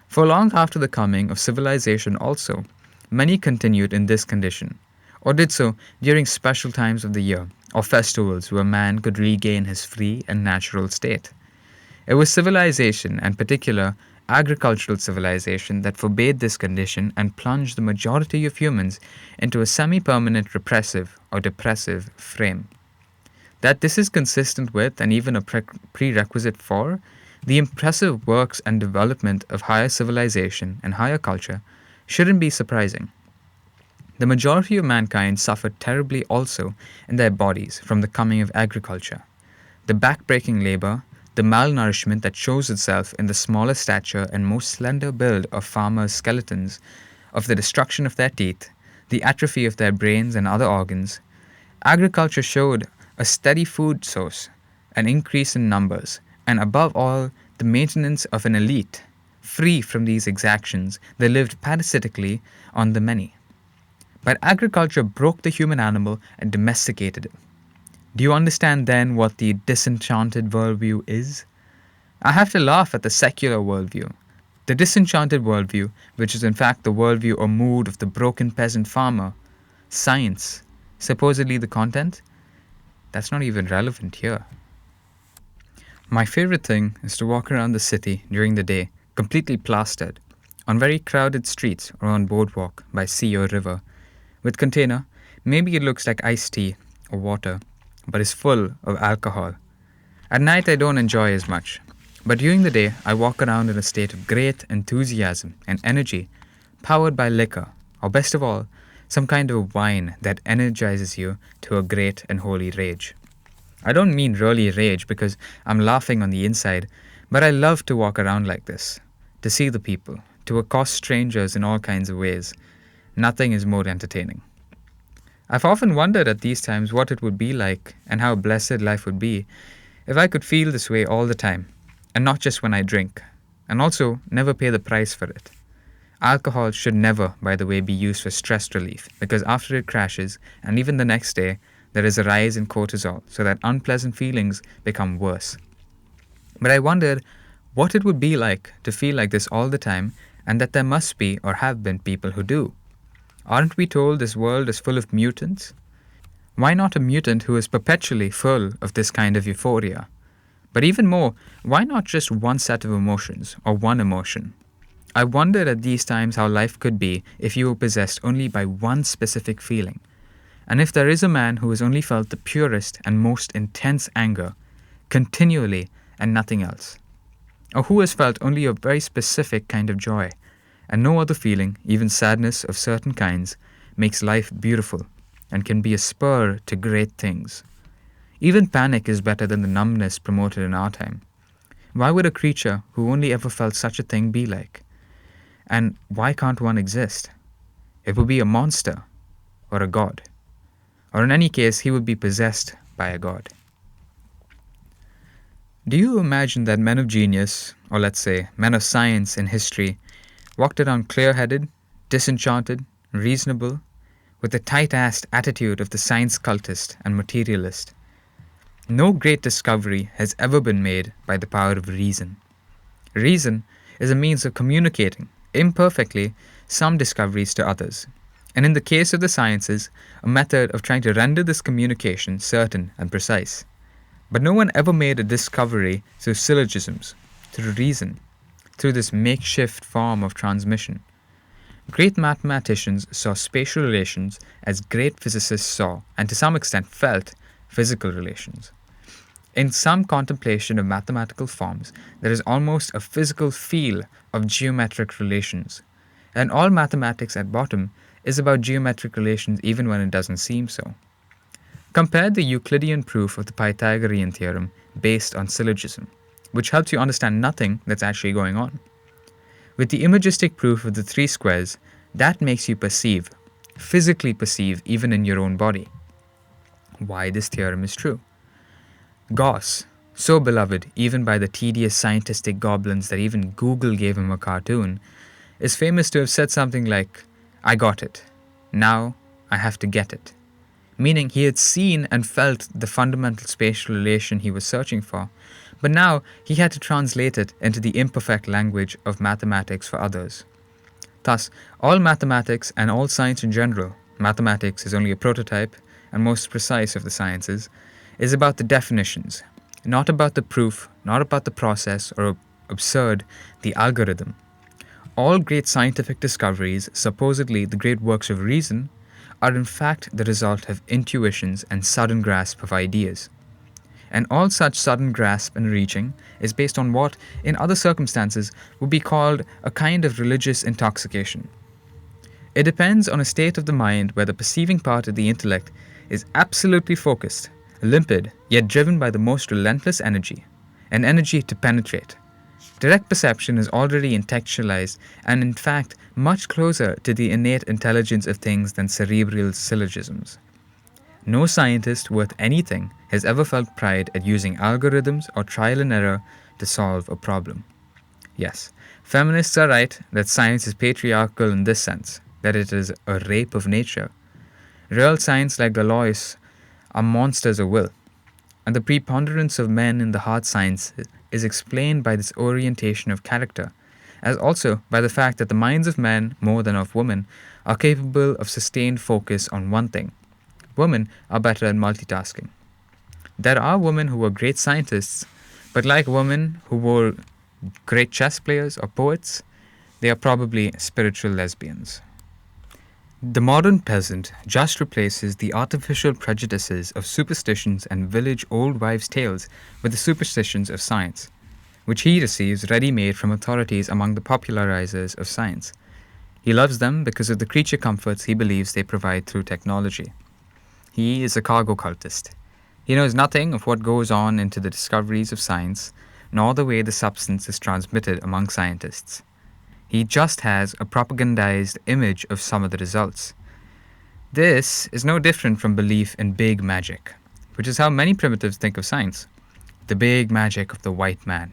For long after the coming of civilization also, many continued in this condition, or did so during special times of the year, or festivals where man could regain his free and natural state. It was civilization, and particular agricultural civilization, that forbade this condition and plunged the majority of humans into a semi-permanent repressive or depressive frame. That this is consistent with, and even a prerequisite for, the impressive works and development of higher civilization and higher culture shouldn't be surprising. The majority of mankind suffered terribly also in their bodies from the coming of agriculture. The back-breaking labor, the malnourishment that shows itself in the smaller stature and most slender build of farmers' skeletons, of the destruction of their teeth, the atrophy of their brains and other organs. Agriculture showed a steady food source, an increase in numbers, and above all, the maintenance of an elite, free from these exactions that lived parasitically on the many. But agriculture broke the human animal and domesticated it. Do you understand then what the disenchanted worldview is? I have to laugh at the secular worldview. The disenchanted worldview, which is in fact the worldview or mood of the broken peasant farmer. Science, supposedly the content? That's not even relevant here. My favorite thing is to walk around the city during the day, completely plastered, on very crowded streets or on boardwalk by sea or river. With container, maybe it looks like iced tea or water, but is full of alcohol. At night I don't enjoy as much, but during the day I walk around in a state of great enthusiasm and energy, powered by liquor, or best of all, some kind of wine that energizes you to a great and holy rage. I don't mean really rage because I'm laughing on the inside, but I love to walk around like this, to see the people, to accost strangers in all kinds of ways. Nothing is more entertaining. I've often wondered at these times what it would be like and how blessed life would be if I could feel this way all the time, and not just when I drink, and also never pay the price for it. Alcohol should never, by the way, be used for stress relief, because after it crashes, and even the next day, there is a rise in cortisol, so that unpleasant feelings become worse. But I wondered what it would be like to feel like this all the time, and that there must be or have been people who do. Aren't we told this world is full of mutants? Why not a mutant who is perpetually full of this kind of euphoria? But even more, why not just one set of emotions or one emotion? I wondered at these times how life could be if you were possessed only by one specific feeling. And if there is a man who has only felt the purest and most intense anger, continually and nothing else. Or who has felt only a very specific kind of joy, and no other feeling, even sadness of certain kinds, makes life beautiful and can be a spur to great things. Even panic is better than the numbness promoted in our time. Why would a creature who only ever felt such a thing be like? And why can't one exist? It would be a monster or a god. Or in any case, he would be possessed by a god. Do you imagine that men of genius, or let's say men of science in history, walked around clear-headed, disenchanted, reasonable, with the tight-assed attitude of the science cultist and materialist? No great discovery has ever been made by the power of reason. Reason is a means of communicating, imperfectly, some discoveries to others, and in the case of the sciences, a method of trying to render this communication certain and precise. But no one ever made a discovery through syllogisms, through reason, through this makeshift form of transmission. Great mathematicians saw spatial relations as great physicists saw, and to some extent felt, physical relations. In some contemplation of mathematical forms, there is almost a physical feel of geometric relations. And all mathematics at bottom is about geometric relations even when it doesn't seem so. Compare the Euclidean proof of the Pythagorean theorem based on syllogism, which helps you understand nothing that's actually going on, with the imagistic proof of the three squares that makes you perceive, physically perceive even in your own body, why this theorem is true. Gauss, so beloved even by the tedious scientific goblins that even Google gave him a cartoon, is famous to have said something like, "I got it. Now I have to get it." Meaning he had seen and felt the fundamental spatial relation he was searching for, but now he had to translate it into the imperfect language of mathematics for others. Thus, all mathematics and all science in general, mathematics is only a prototype and most precise of the sciences, is about the definitions, not about the proof, not about the process, or absurd, the algorithm. All great scientific discoveries, supposedly the great works of reason, are in fact the result of intuitions and sudden grasp of ideas. And all such sudden grasp and reaching is based on what, in other circumstances, would be called a kind of religious intoxication. It depends on a state of the mind where the perceiving part of the intellect is absolutely focused, limpid, yet driven by the most relentless energy, an energy to penetrate. Direct perception is already intellectualized and in fact much closer to the innate intelligence of things than cerebral syllogisms. No scientist worth anything has ever felt pride at using algorithms or trial and error to solve a problem. Yes, feminists are right that science is patriarchal in this sense, that it is a rape of nature. Real science like Galois are monsters of will, and the preponderance of men in the hard sciences is explained by this orientation of character, as also by the fact that the minds of men, more than of women, are capable of sustained focus on one thing. Women are better at multitasking. There are women who are great scientists, but like women who were great chess players or poets, they are probably spiritual lesbians. The modern peasant just replaces the artificial prejudices of superstitions and village old wives' tales with the superstitions of science, which he receives ready-made from authorities among the popularizers of science. He loves them because of the creature comforts he believes they provide through technology. He is a cargo cultist. He knows nothing of what goes on into the discoveries of science, nor the way the substance is transmitted among scientists. He just has a propagandized image of some of the results. This is no different from belief in big magic, which is how many primitives think of science, the big magic of the white man.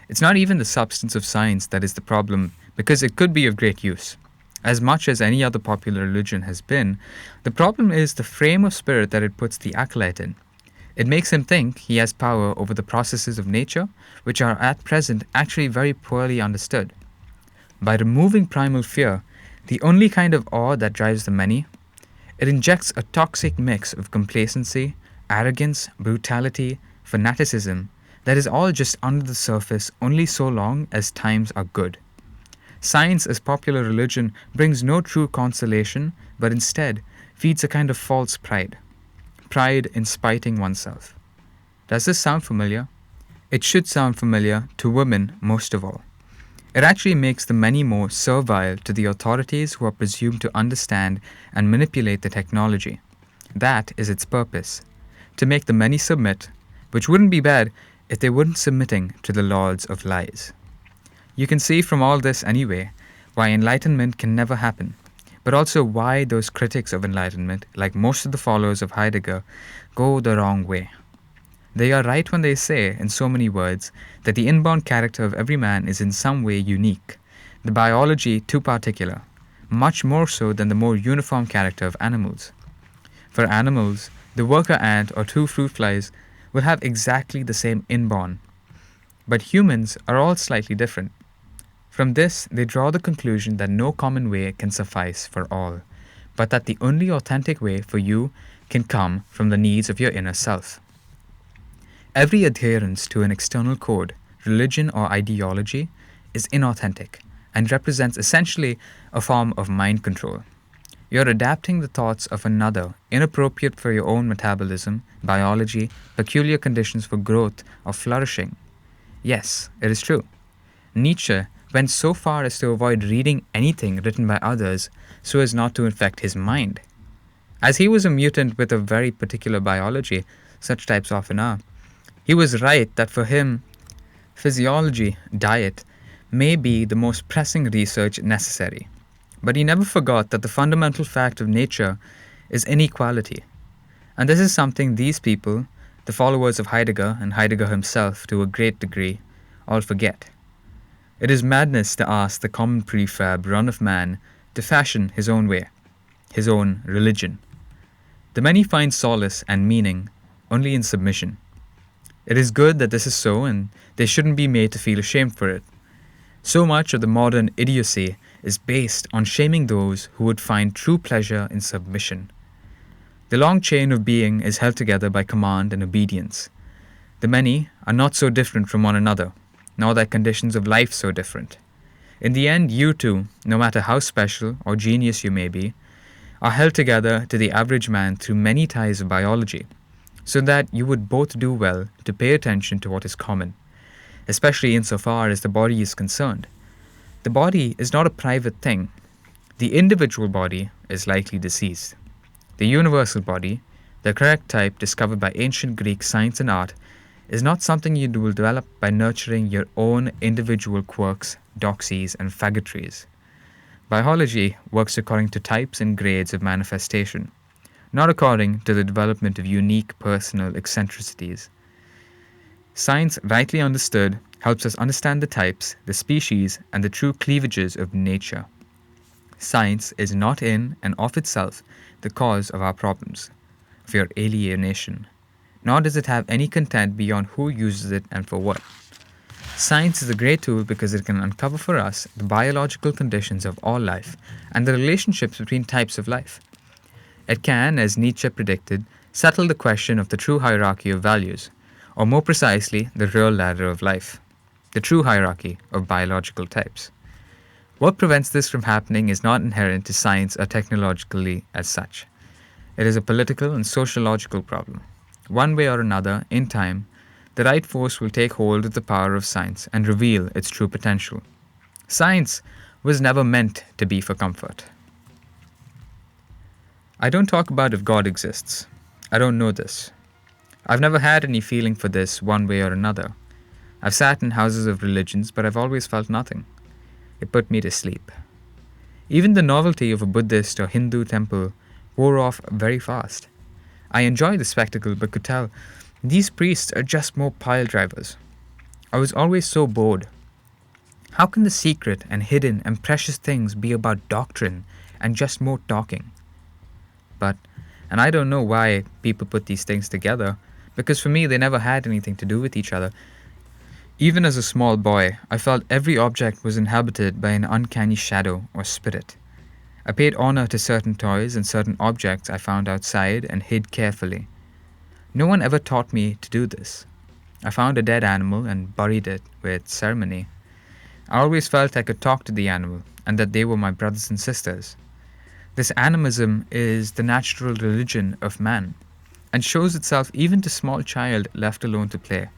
It's not even the substance of science that is the problem, because it could be of great use. As much as any other popular religion has been, the problem is the frame of spirit that it puts the acolyte in. It makes him think he has power over the processes of nature, which are at present actually very poorly understood. By removing primal fear, the only kind of awe that drives the many, it injects a toxic mix of complacency, arrogance, brutality, fanaticism that is all just under the surface only so long as times are good. Science as popular religion brings no true consolation, but instead feeds a kind of false pride. Pride in spiting oneself. Does this sound familiar? It should sound familiar to women most of all. It actually makes the many more servile to the authorities who are presumed to understand and manipulate the technology. That is its purpose, to make the many submit, which wouldn't be bad if they weren't submitting to the lords of lies. You can see from all this anyway why enlightenment can never happen, but also why those critics of enlightenment, like most of the followers of Heidegger, go the wrong way. They are right when they say, in so many words, that the inborn character of every man is in some way unique, the biology too particular, much more so than the more uniform character of animals. For animals, the worker ant or two fruit flies will have exactly the same inborn, but humans are all slightly different. From this, they draw the conclusion that no common way can suffice for all, but that the only authentic way for you can come from the needs of your inner self. Every adherence to an external code, religion or ideology is inauthentic and represents essentially a form of mind control. You're adapting the thoughts of another, inappropriate for your own metabolism, biology, peculiar conditions for growth or flourishing. Yes, it is true. Nietzsche went so far as to avoid reading anything written by others so as not to infect his mind. As he was a mutant with a very particular biology, such types often are, he was right that for him, physiology, diet, may be the most pressing research necessary. But he never forgot that the fundamental fact of nature is inequality. And this is something these people, the followers of Heidegger and Heidegger himself to a great degree, all forget. It is madness to ask the common prefab run of man to fashion his own way, his own religion. The many find solace and meaning only in submission. It is good that this is so, and they shouldn't be made to feel ashamed for it. So much of the modern idiocy is based on shaming those who would find true pleasure in submission. The long chain of being is held together by command and obedience. The many are not so different from one another, nor their conditions of life so different. In the end, you too, no matter how special or genius you may be, are held together to the average man through many ties of biology, so that you would both do well to pay attention to what is common, especially insofar as the body is concerned. The body is not a private thing. The individual body is likely deceased. The universal body, the correct type discovered by ancient Greek science and art, is not something you will develop by nurturing your own individual quirks, doxies, and faggotries. Biology works according to types and grades of manifestation, not according to the development of unique personal eccentricities. Science, rightly understood, helps us understand the types, the species, and the true cleavages of nature. Science is not in and of itself the cause of our problems, of your alienation, nor does it have any content beyond who uses it and for what. Science is a great tool because it can uncover for us the biological conditions of all life and the relationships between types of life. It can, as Nietzsche predicted, settle the question of the true hierarchy of values, or more precisely, the real ladder of life, the true hierarchy of biological types. What prevents this from happening is not inherent to science or technologically as such. It is a political and sociological problem. One way or another, in time, the right force will take hold of the power of science and reveal its true potential. Science was never meant to be for comfort. I don't talk about if God exists. I don't know this. I've never had any feeling for this one way or another. I've sat in houses of religions, but I've always felt nothing. It put me to sleep. Even the novelty of a Buddhist or Hindu temple wore off very fast. I enjoyed the spectacle, but could tell these priests are just more pile drivers. I was always so bored. How can the secret and hidden and precious things be about doctrine and just more talking? And I don't know why people put these things together, because for me they never had anything to do with each other. Even as a small boy, I felt every object was inhabited by an uncanny shadow or spirit. I paid honor to certain toys and certain objects I found outside and hid carefully. No one ever taught me to do this. I found a dead animal and buried it with ceremony. I always felt I could talk to the animal and that they were my brothers and sisters. This animism is the natural religion of man and shows itself even to small child left alone to play.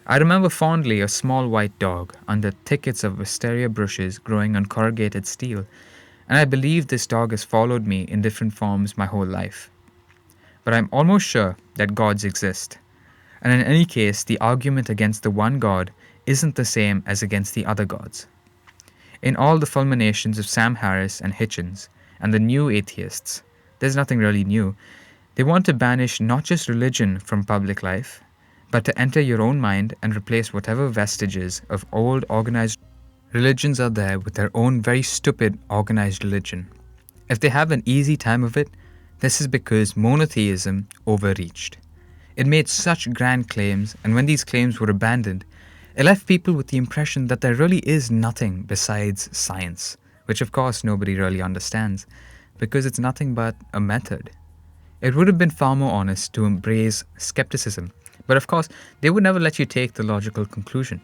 I remember fondly a small white dog under thickets of wisteria bushes growing on corrugated steel, and I believe this dog has followed me in different forms my whole life. But I'm almost sure that gods exist, and in any case the argument against the one God isn't the same as against the other gods. In all the fulminations of Sam Harris and Hitchens, and the new atheists, there's nothing really new. They want to banish not just religion from public life, but to enter your own mind and replace whatever vestiges of old organized religions are there with their own very stupid organized religion. If they have an easy time of it, this is because monotheism overreached. It made such grand claims, and when these claims were abandoned, it left people with the impression that there really is nothing besides science, which of course nobody really understands, because it's nothing but a method. It would have been far more honest to embrace skepticism, but of course they would never let you take the logical conclusion.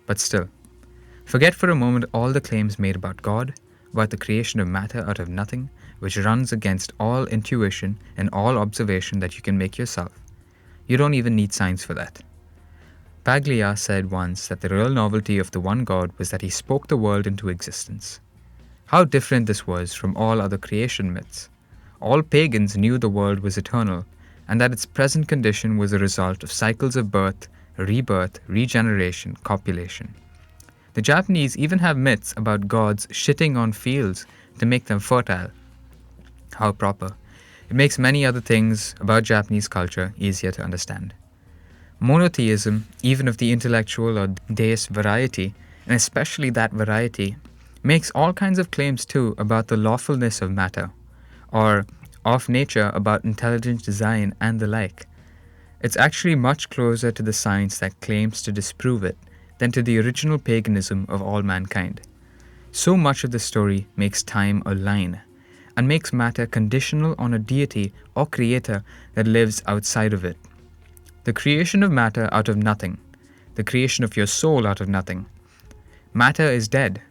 But still, forget for a moment all the claims made about God, about the creation of matter out of nothing, which runs against all intuition and all observation that you can make yourself. You don't even need science for that. Paglia said once that the real novelty of the one God was that he spoke the world into existence. How different this was from all other creation myths. All pagans knew the world was eternal, and that its present condition was a result of cycles of birth, rebirth, regeneration, copulation. The Japanese even have myths about gods shitting on fields to make them fertile. How proper. It makes many other things about Japanese culture easier to understand. Monotheism, even of the intellectual or deist variety, and especially that variety, makes all kinds of claims too about the lawfulness of matter, or of nature about intelligent design and the like. It's actually much closer to the science that claims to disprove it than to the original paganism of all mankind. So much of the story makes time a line, and makes matter conditional on a deity or creator that lives outside of it. The creation of matter out of nothing, the creation of your soul out of nothing. Matter is dead,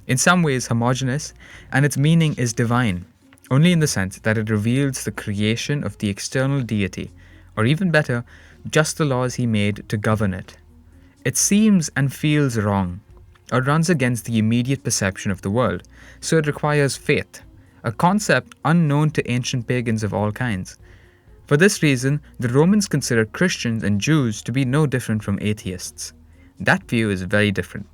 in some ways homogeneous, and its meaning is divine, only in the sense that it reveals the creation of the external deity, or even better, just the laws he made to govern it. It seems and feels wrong, or runs against the immediate perception of the world, so it requires faith, a concept unknown to ancient pagans of all kinds. For this reason, the Romans considered Christians and Jews to be no different from atheists. That view is very different.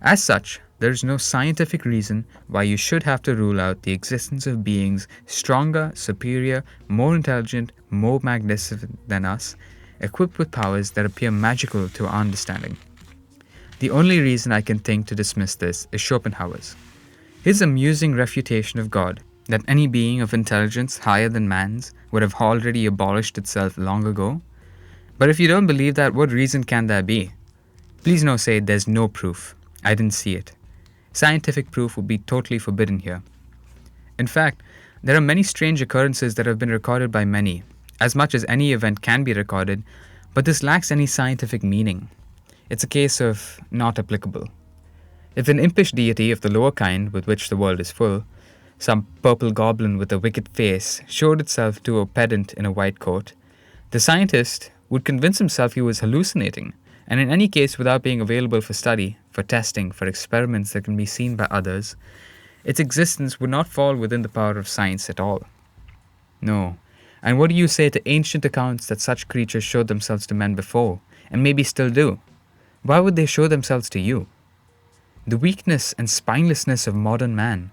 As such, there is no scientific reason why you should have to rule out the existence of beings stronger, superior, more intelligent, more magnificent than us, equipped with powers that appear magical to our understanding. The only reason I can think to dismiss this is Schopenhauer's. His amusing refutation of God, that any being of intelligence higher than man's would have already abolished itself long ago. But if you don't believe that, what reason can there be? Please no say there's no proof. I didn't see it. Scientific proof would be totally forbidden here. In fact, there are many strange occurrences that have been recorded by many, as much as any event can be recorded, but this lacks any scientific meaning. It's a case of not applicable. If an impish deity of the lower kind with which the world is full, some purple goblin with a wicked face, showed itself to a pedant in a white coat, the scientist would convince himself he was hallucinating, and in any case without being available for study, for testing, for experiments that can be seen by others, its existence would not fall within the power of science at all. No. And what do you say to ancient accounts that such creatures showed themselves to men before, and maybe still do? Why would they show themselves to you? The weakness and spinelessness of modern man.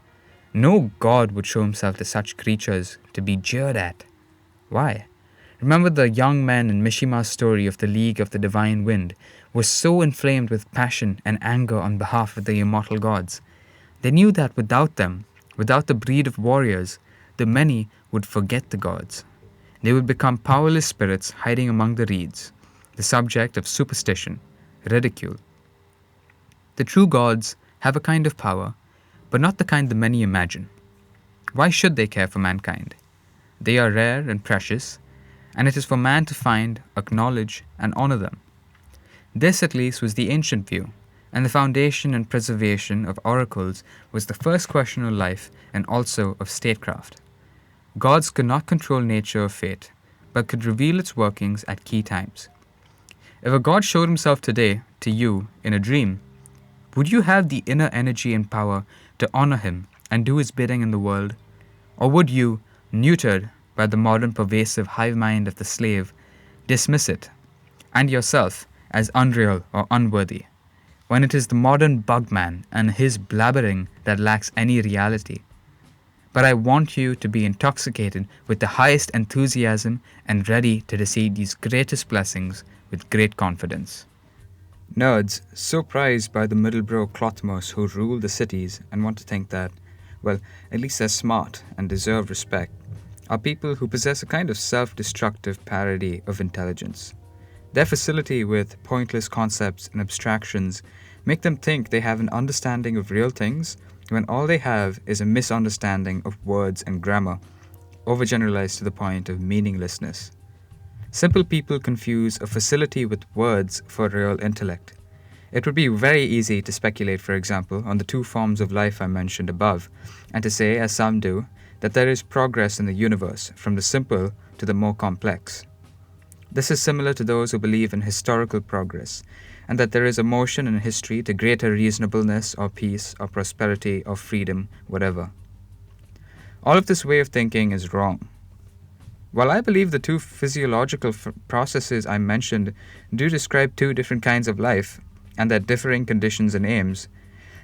No god would show himself to such creatures to be jeered at. Why? Remember the young men in Mishima's story of the League of the Divine Wind were so inflamed with passion and anger on behalf of the immortal gods. They knew that without them, without the breed of warriors, the many would forget the gods. They would become powerless spirits hiding among the reeds, the subject of superstition, ridicule. The true gods have a kind of power, but not the kind the many imagine. Why should they care for mankind? They are rare and precious, and it is for man to find, acknowledge, and honor them. This at least was the ancient view, and the foundation and preservation of oracles was the first question of life and also of statecraft. Gods could not control nature or fate, but could reveal its workings at key times. If a god showed himself today to you in a dream, would you have the inner energy and power to honor him and do his bidding in the world? Or would you, neutered by the modern pervasive hive mind of the slave, dismiss it, and yourself, as unreal or unworthy, when it is the modern bugman and his blabbering that lacks any reality? But I want you to be intoxicated with the highest enthusiasm and ready to receive these greatest blessings with great confidence. Nerds, so prized by the Middleborough clothmos who rule the cities and want to think that, well, at least they're smart and deserve respect, are people who possess a kind of self-destructive parody of intelligence. Their facility with pointless concepts and abstractions make them think they have an understanding of real things when all they have is a misunderstanding of words and grammar, overgeneralized to the point of meaninglessness. Simple people confuse a facility with words for real intellect. It would be very easy to speculate, for example, on the two forms of life I mentioned above, and to say, as some do, that there is progress in the universe from the simple to the more complex. This is similar to those who believe in historical progress, and that there is a motion in history to greater reasonableness or peace or prosperity or freedom, whatever. All of this way of thinking is wrong. While I believe the two physiological processes I mentioned do describe two different kinds of life, and their differing conditions and aims,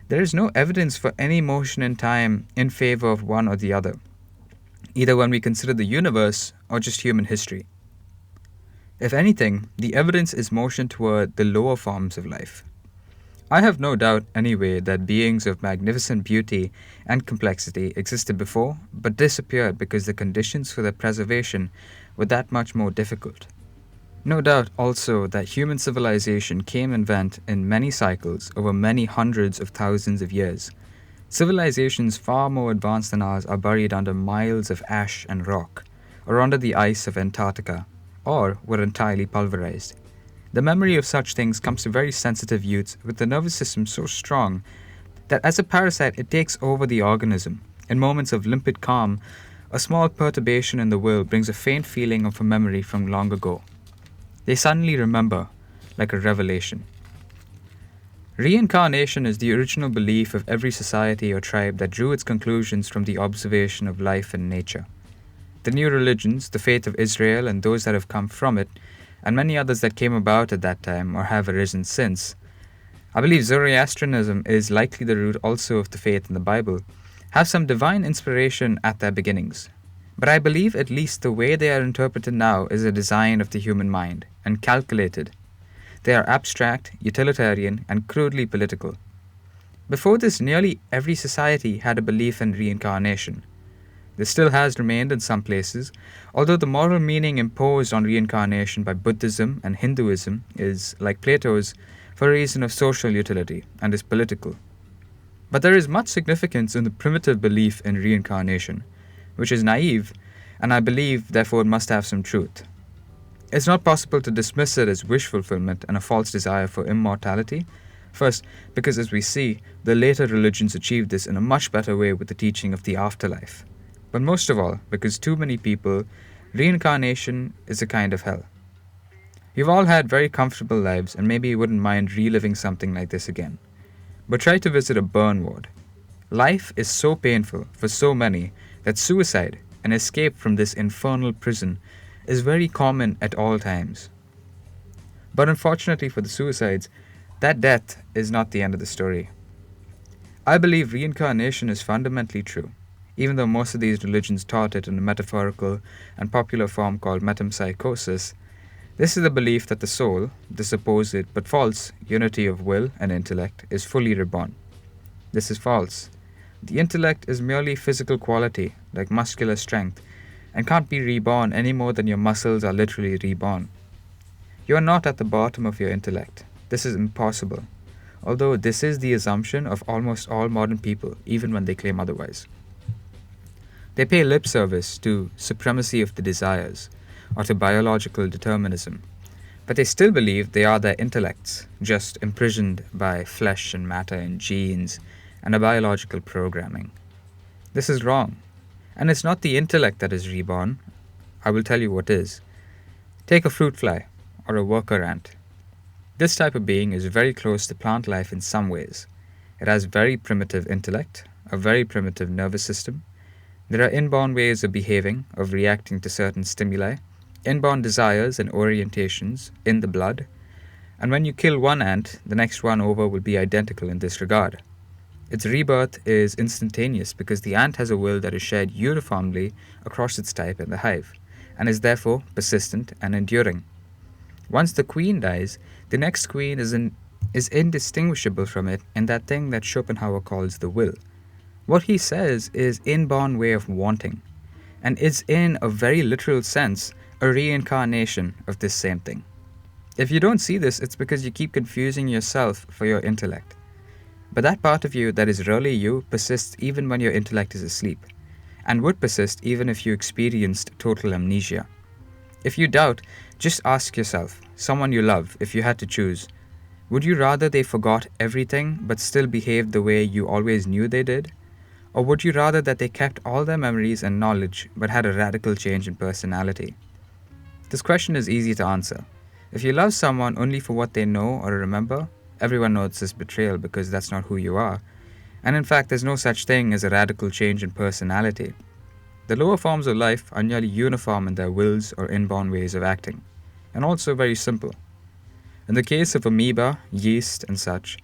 there is no evidence for any motion in time in favor of one or the other, either when we consider the universe or just human history. If anything, the evidence is motion toward the lower forms of life. I have no doubt, anyway, that beings of magnificent beauty and complexity existed before, but disappeared because the conditions for their preservation were that much more difficult. No doubt also that human civilization came and went in many cycles over many hundreds of thousands of years. Civilizations far more advanced than ours are buried under miles of ash and rock, or under the ice of Antarctica, or were entirely pulverized. The memory of such things comes to very sensitive youths with the nervous system so strong that as a parasite it takes over the organism. In moments of limpid calm, a small perturbation in the will brings a faint feeling of a memory from long ago. They suddenly remember, like a revelation. Reincarnation is the original belief of every society or tribe that drew its conclusions from the observation of life and nature. The new religions, the faith of Israel and those that have come from it, and many others that came about at that time or have arisen since, I believe Zoroastrianism is likely the root also of the faith in the Bible, have some divine inspiration at their beginnings. But I believe at least the way they are interpreted now is a design of the human mind, and calculated. They are abstract, utilitarian, and crudely political. Before this, nearly every society had a belief in reincarnation. This still has remained in some places, although the moral meaning imposed on reincarnation by Buddhism and Hinduism is, like Plato's, for a reason of social utility and is political. But there is much significance in the primitive belief in reincarnation, which is naive, and I believe therefore it must have some truth. It's not possible to dismiss it as wish fulfillment and a false desire for immortality. First, because as we see, the later religions achieved this in a much better way with the teaching of the afterlife. But most of all, because too many people, reincarnation is a kind of hell. You've all had very comfortable lives and maybe you wouldn't mind reliving something like this again. But try to visit a burn ward. Life is so painful for so many that suicide, an escape from this infernal prison, is very common at all times. But unfortunately for the suicides, that death is not the end of the story. I believe reincarnation is fundamentally true, even though most of these religions taught it in a metaphorical and popular form called metempsychosis. This is the belief that the soul, the supposed but false unity of will and intellect, is fully reborn. This is false. The intellect is merely physical quality, like muscular strength, and can't be reborn any more than your muscles are literally reborn. You are not at the bottom of your intellect. This is impossible, although this is the assumption of almost all modern people, even when they claim otherwise. They pay lip service to supremacy of the desires, or to biological determinism, but they still believe they are their intellects, just imprisoned by flesh and matter and genes and a biological programming. This is wrong, and it's not the intellect that is reborn. I will tell you what is. Take a fruit fly, or a worker ant. This type of being is very close to plant life in some ways. It has very primitive intellect, a very primitive nervous system. There are inborn ways of behaving, of reacting to certain stimuli, inborn desires and orientations in the blood, and when you kill one ant, the next one over will be identical in this regard. Its rebirth is instantaneous because the ant has a will that is shared uniformly across its type in the hive, and is therefore persistent and enduring. Once the queen dies, the next queen is indistinguishable from it in that thing that Schopenhauer calls the will. What he says is inborn way of wanting, and is in a very literal sense a reincarnation of this same thing. If you don't see this, it's because you keep confusing yourself for your intellect. But that part of you that is really you persists even when your intellect is asleep, and would persist even if you experienced total amnesia. If you doubt, just ask yourself, someone you love, if you had to choose, Would you rather they forgot everything but still behaved the way you always knew they did? Or would you rather that they kept all their memories and knowledge but had a radical change in personality? This question is easy to answer. If you love someone only for what they know or remember, everyone knows this betrayal because that's not who you are. And in fact, there's no such thing as a radical change in personality. The lower forms of life are nearly uniform in their wills or inborn ways of acting, and also very simple. In the case of amoeba, yeast, and such,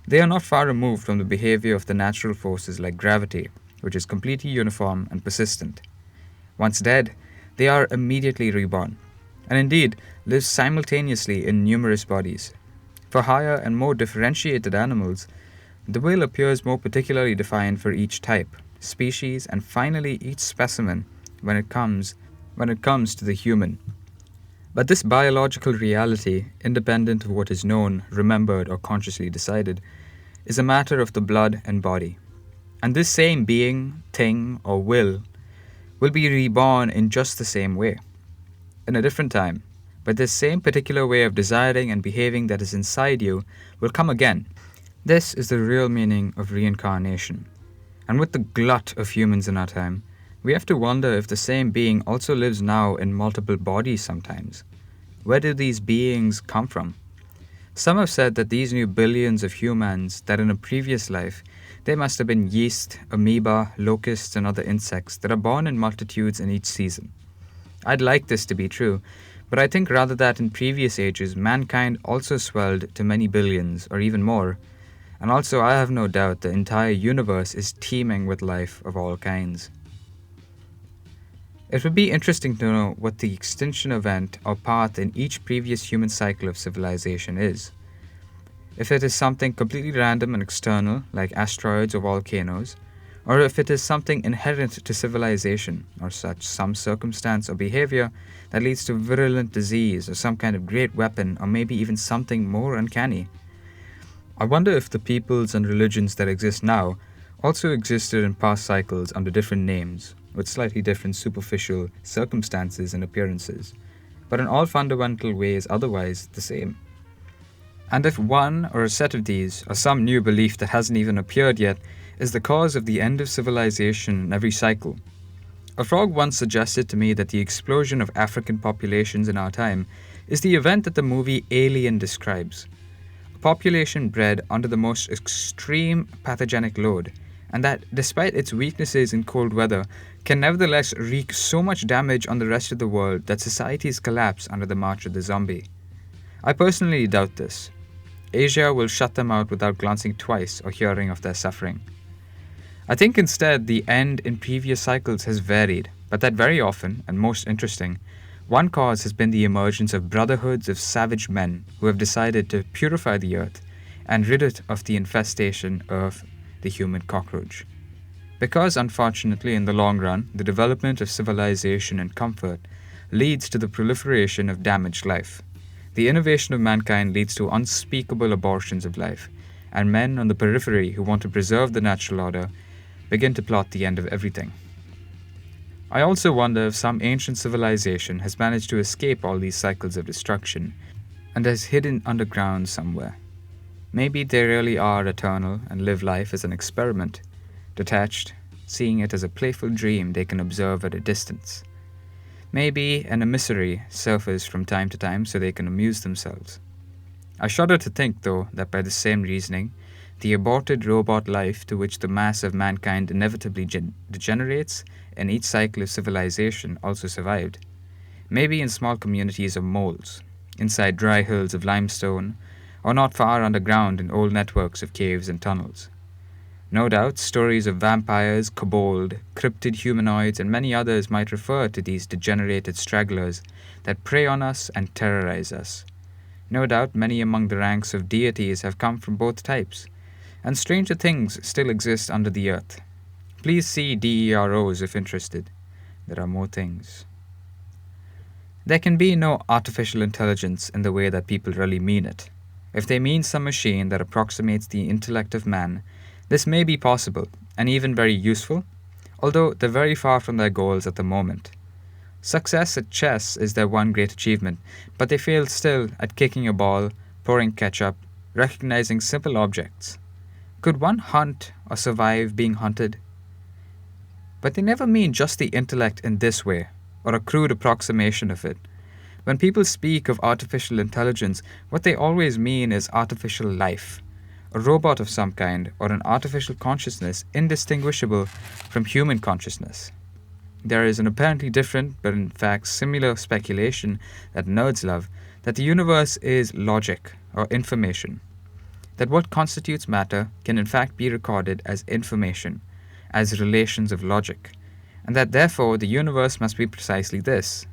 they are not far removed from the behavior of the natural forces like gravity, which is completely uniform and persistent. Once dead, they are immediately reborn, and indeed live simultaneously in numerous bodies. For higher and more differentiated animals, the will appears more particularly defined for each type, species, and finally each specimen when it comes to the human. But this biological reality, independent of what is known, remembered, or consciously decided, is a matter of the blood and body. And this same being, thing, or will be reborn in just the same way, in a different time, but this same particular way of desiring and behaving that is inside you will come again. This is the real meaning of reincarnation. And with the glut of humans in our time, we have to wonder if the same being also lives now in multiple bodies sometimes. Where do these beings come from? Some have said that these new billions of humans, that in a previous life, they must have been yeast, amoeba, locusts, and other insects that are born in multitudes in each season. I'd like this to be true, but I think rather that in previous ages, mankind also swelled to many billions, or even more. And also, I have no doubt the entire universe is teeming with life of all kinds. It would be interesting to know what the extinction event or path in each previous human cycle of civilization is. If it is something completely random and external, like asteroids or volcanoes, or if it is something inherent to civilization, or some circumstance or behavior that leads to virulent disease or some kind of great weapon, or maybe even something more uncanny. I wonder if the peoples and religions that exist now also existed in past cycles under different names, with slightly different superficial circumstances and appearances, but in all fundamental ways otherwise the same. And if one or a set of these, or some new belief that hasn't even appeared yet, is the cause of the end of civilization in every cycle. A frog once suggested to me that the explosion of African populations in our time is the event that the movie Alien describes. A population bred under the most extreme pathogenic load, and that, despite its weaknesses in cold weather, can nevertheless wreak so much damage on the rest of the world that societies collapse under the march of the zombie. I personally doubt this. Asia will shut them out without glancing twice or hearing of their suffering. I think instead the end in previous cycles has varied, but that very often, and most interesting, one cause has been the emergence of brotherhoods of savage men who have decided to purify the earth and rid it of the infestation of the human cockroach. Because, unfortunately, in the long run, the development of civilization and comfort leads to the proliferation of damaged life. The innovation of mankind leads to unspeakable abortions of life, and men on the periphery who want to preserve the natural order begin to plot the end of everything. I also wonder if some ancient civilization has managed to escape all these cycles of destruction and has hidden underground somewhere. Maybe they really are eternal and live life as an experiment, detached, seeing it as a playful dream they can observe at a distance. Maybe an emissary surfaces from time to time so they can amuse themselves. I shudder to think, though, that by the same reasoning, the aborted robot life to which the mass of mankind inevitably degenerates in each cycle of civilization also survived. Maybe in small communities of moles, inside dry hills of limestone, or not far underground in old networks of caves and tunnels. No doubt, stories of vampires, kobold, cryptid humanoids, and many others might refer to these degenerated stragglers that prey on us and terrorize us. No doubt, many among the ranks of deities have come from both types, and stranger things still exist under the earth. Please see DEROs if interested. There are more things. There can be no artificial intelligence in the way that people really mean it. If they mean some machine that approximates the intellect of man, this may be possible, and even very useful, although they're very far from their goals at the moment. Success at chess is their one great achievement, but they fail still at kicking a ball, pouring ketchup, recognizing simple objects. Could one hunt or survive being hunted? But they never mean just the intellect in this way, or a crude approximation of it. When people speak of artificial intelligence, what they always mean is artificial life, a robot of some kind, or an artificial consciousness indistinguishable from human consciousness. There is an apparently different, but in fact similar speculation that nerds love, that the universe is logic, or information. That what constitutes matter can in fact be recorded as information, as relations of logic, and that therefore the universe must be precisely this.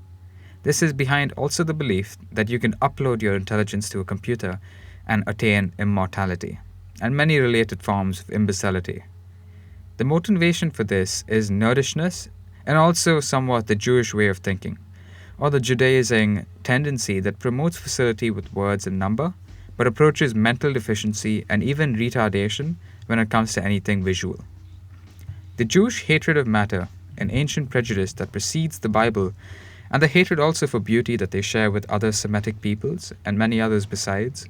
This is behind also the belief that you can upload your intelligence to a computer and attain immortality, and many related forms of imbecility. The motivation for this is nerdishness and also somewhat the Jewish way of thinking, or the Judaizing tendency that promotes facility with words and number, but approaches mental deficiency and even retardation when it comes to anything visual. The Jewish hatred of matter, an ancient prejudice that precedes the Bible, and the hatred also for beauty that they share with other Semitic peoples and many others besides,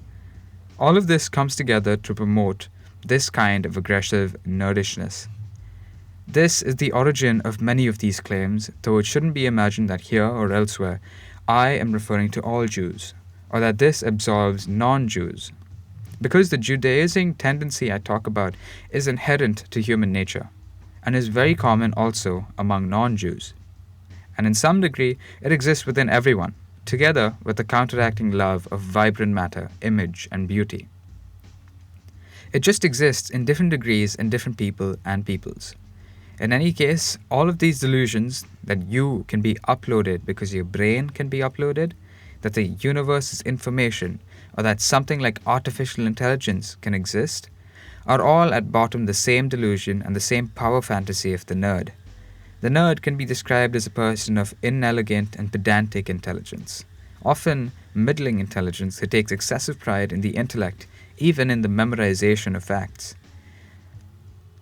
all of this comes together to promote this kind of aggressive nerdishness. This is the origin of many of these claims, though it shouldn't be imagined that here or elsewhere I am referring to all Jews, or that this absolves non-Jews, because the Judaizing tendency I talk about is inherent to human nature, and is very common also among non-Jews. And in some degree, it exists within everyone, together with the counteracting love of vibrant matter, image, and beauty. It just exists in different degrees in different people and peoples. In any case, all of these delusions that you can be uploaded because your brain can be uploaded, that the universe is information, or that something like artificial intelligence can exist, are all at bottom the same delusion and the same power fantasy of the nerd. The nerd can be described as a person of inelegant and pedantic intelligence, often middling intelligence who takes excessive pride in the intellect, even in the memorization of facts.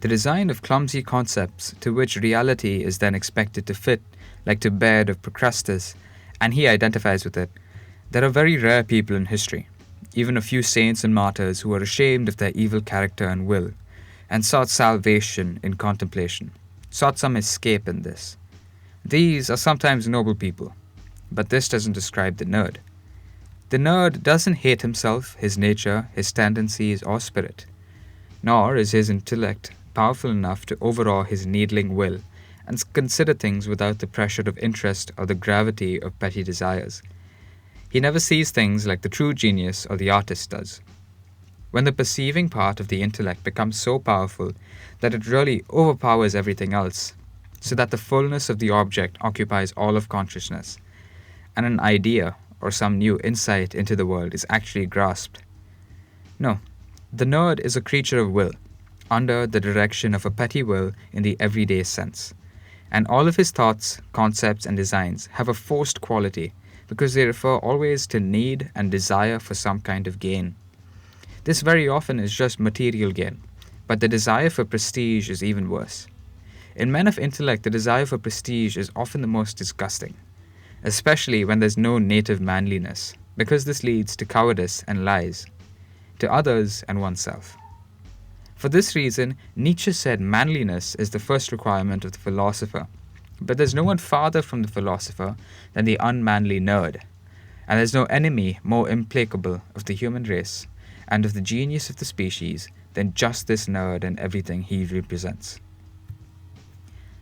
The design of clumsy concepts to which reality is then expected to fit, like to bed of Procrustes, and he identifies with it. There are very rare people in history, even a few saints and martyrs who are ashamed of their evil character and will, and sought salvation in contemplation, sought some escape in this. These are sometimes noble people, but this doesn't describe the nerd. The nerd doesn't hate himself, his nature, his tendencies, or spirit, nor is his intellect powerful enough to overawe his needling will and consider things without the pressure of interest or the gravity of petty desires. He never sees things like the true genius or the artist does. When the perceiving part of the intellect becomes so powerful that it really overpowers everything else, so that the fullness of the object occupies all of consciousness, and an idea or some new insight into the world is actually grasped. No, the nerd is a creature of will, under the direction of a petty will in the everyday sense, and all of his thoughts, concepts, and designs have a forced quality because they refer always to need and desire for some kind of gain. This very often is just material gain, but the desire for prestige is even worse. In men of intellect, the desire for prestige is often the most disgusting, especially when there's no native manliness, because this leads to cowardice and lies, to others and oneself. For this reason, Nietzsche said manliness is the first requirement of the philosopher, but there's no one farther from the philosopher than the unmanly nerd, and there's no enemy more implacable of the human race and of the genius of the species than just this nerd and everything he represents.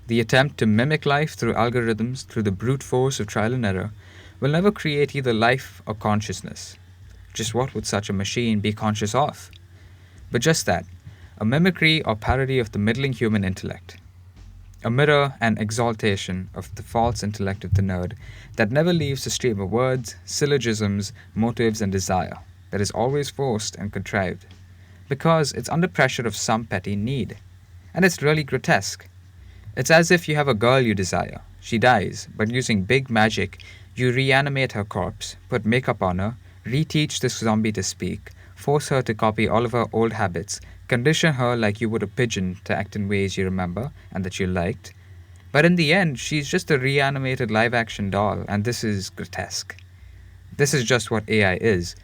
The attempt to mimic life through algorithms, through the brute force of trial and error, will never create either life or consciousness. Just what would such a machine be conscious of? But just that, a mimicry or parody of the middling human intellect. A mirror and exaltation of the false intellect of the nerd that never leaves a stream of words, syllogisms, motives, and desire, that is always forced and contrived, because it's under pressure of some petty need. And it's really grotesque. It's as if you have a girl you desire. She dies, but using big magic, you reanimate her corpse, put makeup on her, reteach this zombie to speak, force her to copy all of her old habits, condition her like you would a pigeon to act in ways you remember and that you liked. But in the end, she's just a reanimated live-action doll, and this is grotesque. This is just what AI is.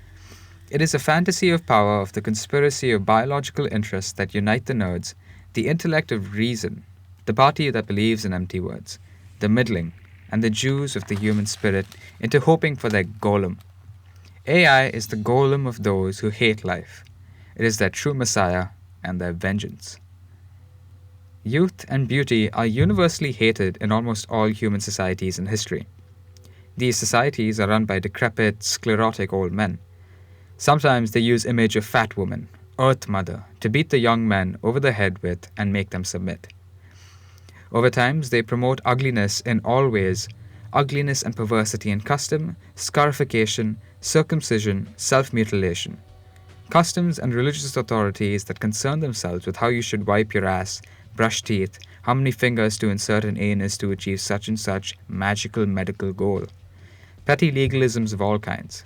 It is a fantasy of power of the conspiracy of biological interests that unite the nerds, the intellect of reason, the party that believes in empty words, the middling, and the Jews of the human spirit into hoping for their golem. AI is the golem of those who hate life. It is their true messiah and their vengeance. Youth and beauty are universally hated in almost all human societies in history. These societies are run by decrepit, sclerotic old men. Sometimes they use image of fat woman, Earth Mother, to beat the young men over the head with and make them submit. Over times, they promote ugliness in all ways, ugliness and perversity in custom, scarification, circumcision, self-mutilation. Customs and religious authorities that concern themselves with how you should wipe your ass, brush teeth, how many fingers to insert an anus to achieve such and such magical medical goal. Petty legalisms of all kinds.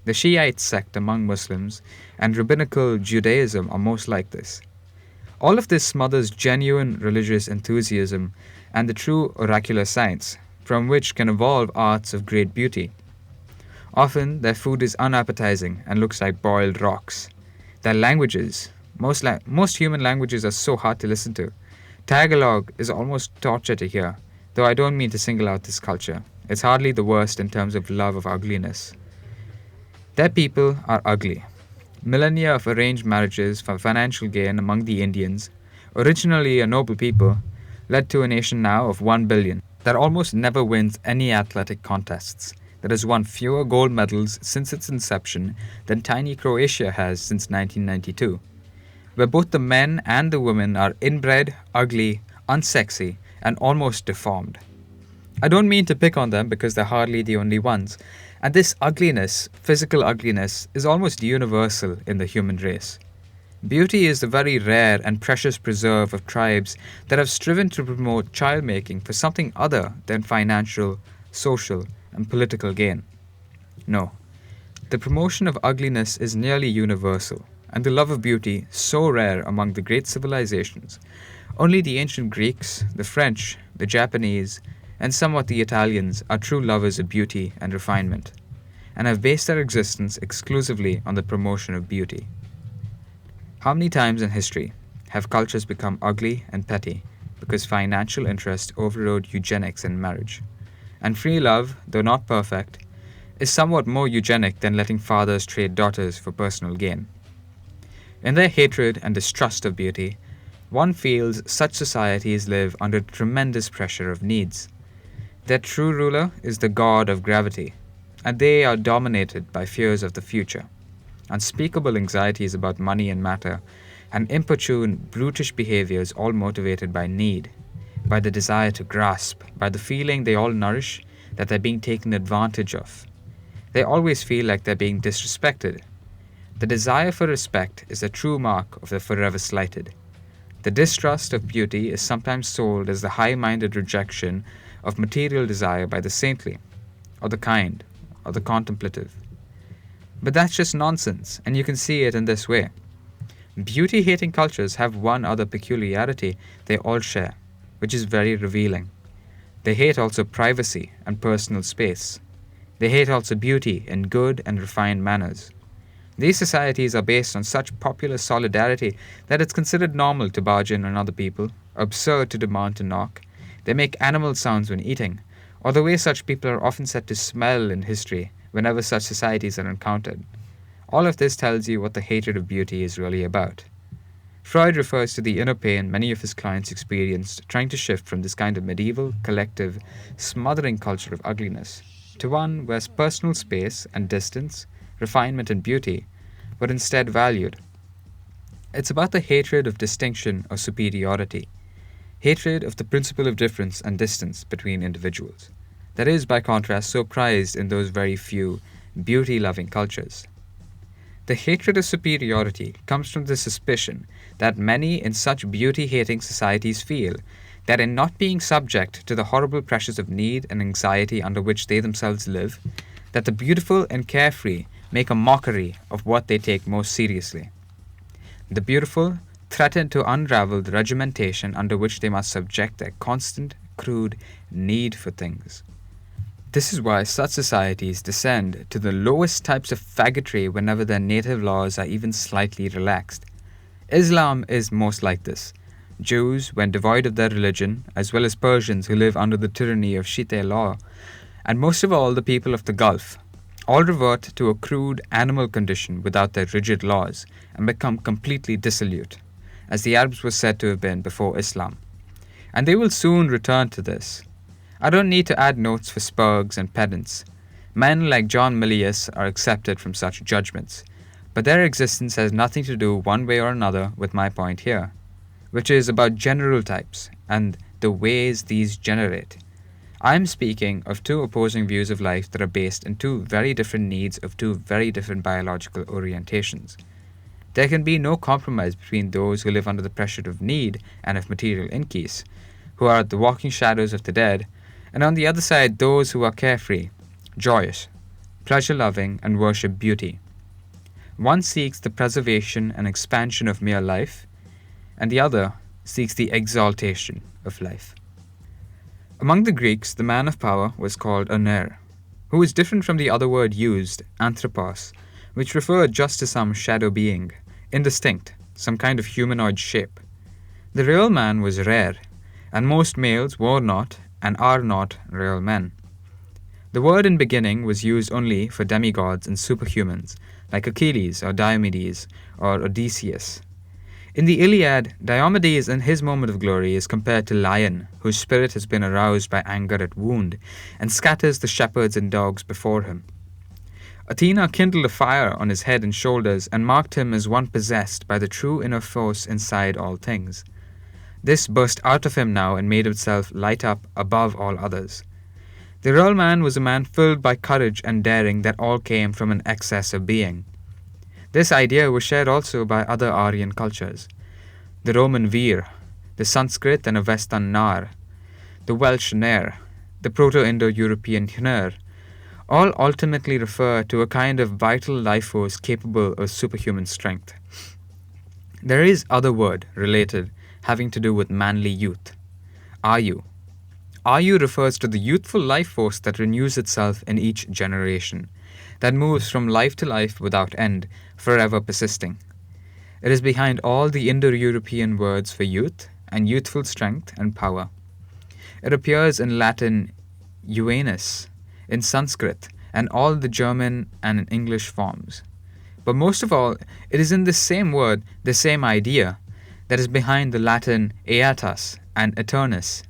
The Shiite sect among Muslims and rabbinical Judaism are most like this. All of this smothers genuine religious enthusiasm and the true oracular science, from which can evolve arts of great beauty. Often, their food is unappetizing and looks like boiled rocks. Their languages, most human languages are so hard to listen to. Tagalog is almost torture to hear, though I don't mean to single out this culture. It's hardly the worst in terms of love of ugliness. Their people are ugly. Millennia of arranged marriages for financial gain among the Indians, originally a noble people, led to a nation now of 1 billion that almost never wins any athletic contests, that has won fewer gold medals since its inception than tiny Croatia has since 1992, where both the men and the women are inbred, ugly, unsexy, and almost deformed. I don't mean to pick on them because they're hardly the only ones, and this ugliness, physical ugliness, is almost universal in the human race. Beauty is the very rare and precious preserve of tribes that have striven to promote child-making for something other than financial, social, and political gain. No, the promotion of ugliness is nearly universal, and the love of beauty so rare among the great civilizations. Only the ancient Greeks, the French, the Japanese, and somewhat the Italians are true lovers of beauty and refinement, and have based their existence exclusively on the promotion of beauty. How many times in history have cultures become ugly and petty because financial interest overrode eugenics in marriage? And free love, though not perfect, is somewhat more eugenic than letting fathers trade daughters for personal gain. In their hatred and distrust of beauty, one feels such societies live under tremendous pressure of needs. Their true ruler is the god of gravity, and they are dominated by fears of the future, unspeakable anxieties about money and matter, and importune, brutish behaviors all motivated by need, by the desire to grasp, by the feeling they all nourish that they're being taken advantage of. They always feel like they're being disrespected. The desire for respect is a true mark of the forever slighted. The distrust of beauty is sometimes sold as the high-minded rejection of material desire by the saintly, or the kind, or the contemplative. But that's just nonsense, and you can see it in this way. Beauty-hating cultures have one other peculiarity they all share, which is very revealing. They hate also privacy and personal space. They hate also beauty in good and refined manners. These societies are based on such popular solidarity that it's considered normal to barge in on other people, absurd to demand to knock. They make animal sounds when eating, or the way such people are often said to smell in history whenever such societies are encountered. All of this tells you what the hatred of beauty is really about. Freud refers to the inner pain many of his clients experienced trying to shift from this kind of medieval, collective, smothering culture of ugliness to one where personal space and distance, refinement and beauty were instead valued. It's about the hatred of distinction or superiority, hatred of the principle of difference and distance between individuals, that is, by contrast, so prized in those very few beauty-loving cultures. The hatred of superiority comes from the suspicion that many in such beauty-hating societies feel that in not being subject to the horrible pressures of need and anxiety under which they themselves live, that the beautiful and carefree make a mockery of what they take most seriously. The beautiful threaten to unravel the regimentation under which they must subject their constant, crude need for things. This is why such societies descend to the lowest types of faggotry whenever their native laws are even slightly relaxed. Islam is most like this. Jews, when devoid of their religion, as well as Persians who live under the tyranny of Shiite law, and most of all the people of the Gulf, all revert to a crude animal condition without their rigid laws and become completely dissolute, as the Arabs were said to have been before Islam. And they will soon return to this. I don't need to add notes for spurgs and pedants. Men like John Milius are accepted from such judgments, but their existence has nothing to do one way or another with my point here, which is about general types and the ways these generate. I am speaking of two opposing views of life that are based in two very different needs of two very different biological orientations. There can be no compromise between those who live under the pressure of need and of material increase, who are the walking shadows of the dead, and on the other side those who are carefree, joyous, pleasure-loving, and worship beauty. One seeks the preservation and expansion of mere life, and the other seeks the exaltation of life. Among the Greeks, the man of power was called a ner, who was different from the other word used, anthropos, which referred just to some shadow being, indistinct, some kind of humanoid shape. The real man was rare, and most males were not and are not real men. The word in beginning was used only for demigods and superhumans, like Achilles or Diomedes or Odysseus. In the Iliad, Diomedes in his moment of glory is compared to lion, whose spirit has been aroused by anger at wound, and scatters the shepherds and dogs before him. Athena kindled a fire on his head and shoulders and marked him as one possessed by the true inner force inside all things. This burst out of him now and made itself light up above all others. The real man was a man filled by courage and daring that all came from an excess of being. This idea was shared also by other Aryan cultures. The Roman vir, the Sanskrit and Avestan nar, the Welsh ner, the Proto-Indo-European hner, all ultimately refer to a kind of vital life force capable of superhuman strength. There is other word related having to do with manly youth, Ayu. Ayu refers to the youthful life force that renews itself in each generation, that moves from life to life without end, forever persisting. It is behind all the Indo-European words for youth and youthful strength and power. It appears in Latin Juvenus, in Sanskrit, and all the German and English forms. But most of all, it is in this same word, the same idea, that is behind the Latin aetas and eternus,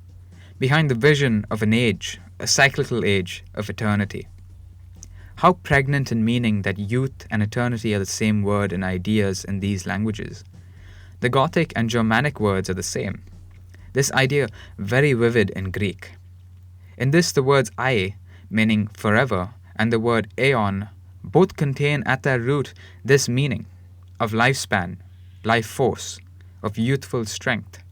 behind the vision of an age, a cyclical age of eternity. How pregnant in meaning that youth and eternity are the same word and ideas in these languages. The Gothic and Germanic words are the same. This idea very vivid in Greek. In this, the words ae, meaning forever, and the word aeon both contain at their root this meaning of lifespan, life force, of youthful strength.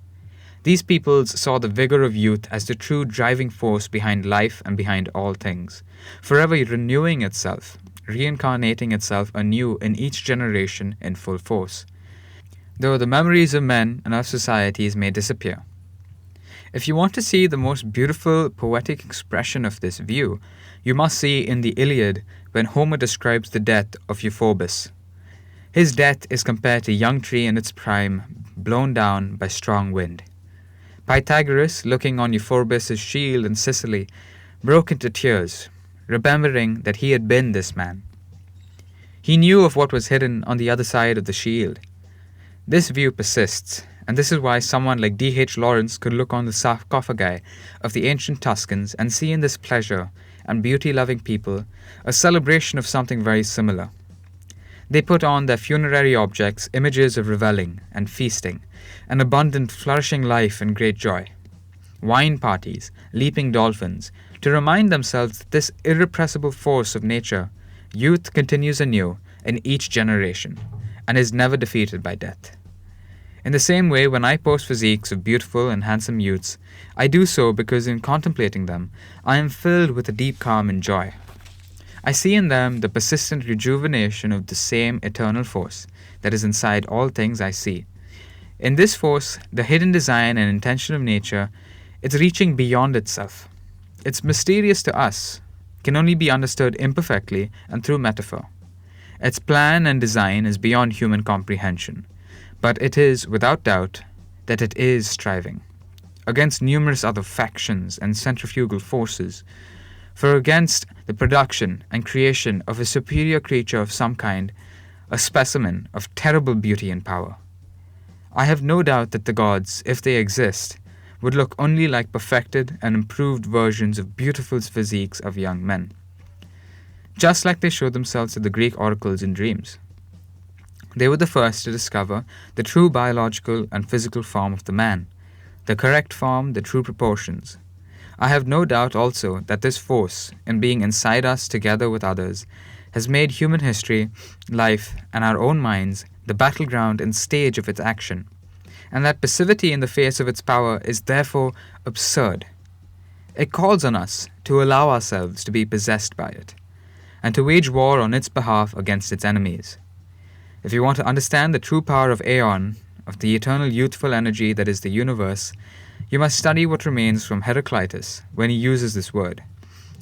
These peoples saw the vigor of youth as the true driving force behind life and behind all things, forever renewing itself, reincarnating itself anew in each generation in full force, though the memories of men and of societies may disappear. If you want to see the most beautiful poetic expression of this view, you must see in the Iliad when Homer describes the death of Euphorbus. His death is compared to a young tree in its prime, blown down by strong wind. Pythagoras, looking on Euphorbus' shield in Sicily, broke into tears, remembering that he had been this man. He knew of what was hidden on the other side of the shield. This view persists, and this is why someone like D.H. Lawrence could look on the sarcophagi of the ancient Tuscans and see in this pleasure and beauty-loving people a celebration of something very similar. They put on their funerary objects images of revelling and feasting, an abundant, flourishing life and great joy, wine parties, leaping dolphins, to remind themselves that this irrepressible force of nature, youth, continues anew in each generation and is never defeated by death. In the same way, when I post physiques of beautiful and handsome youths, I do so because in contemplating them, I am filled with a deep calm and joy. I see in them the persistent rejuvenation of the same eternal force that is inside all things I see. In this force, the hidden design and intention of nature, it's reaching beyond itself. It's mysterious to us, can only be understood imperfectly and through metaphor. Its plan and design is beyond human comprehension, but it is, without doubt, that it is striving against numerous other factions and centrifugal forces, for against the production and creation of a superior creature of some kind, a specimen of terrible beauty and power. I have no doubt that the gods, if they exist, would look only like perfected and improved versions of beautiful physiques of young men, just like they show themselves to the Greek oracles in dreams. They were the first to discover the true biological and physical form of the man, the correct form, the true proportions. I have no doubt also that this force, in being inside us together with others, has made human history, life, and our own minds the battleground and stage of its action, and that passivity in the face of its power is therefore absurd. It calls on us to allow ourselves to be possessed by it, and to wage war on its behalf against its enemies. If you want to understand the true power of Aeon, of the eternal youthful energy that is the universe, you must study what remains from Heraclitus when he uses this word,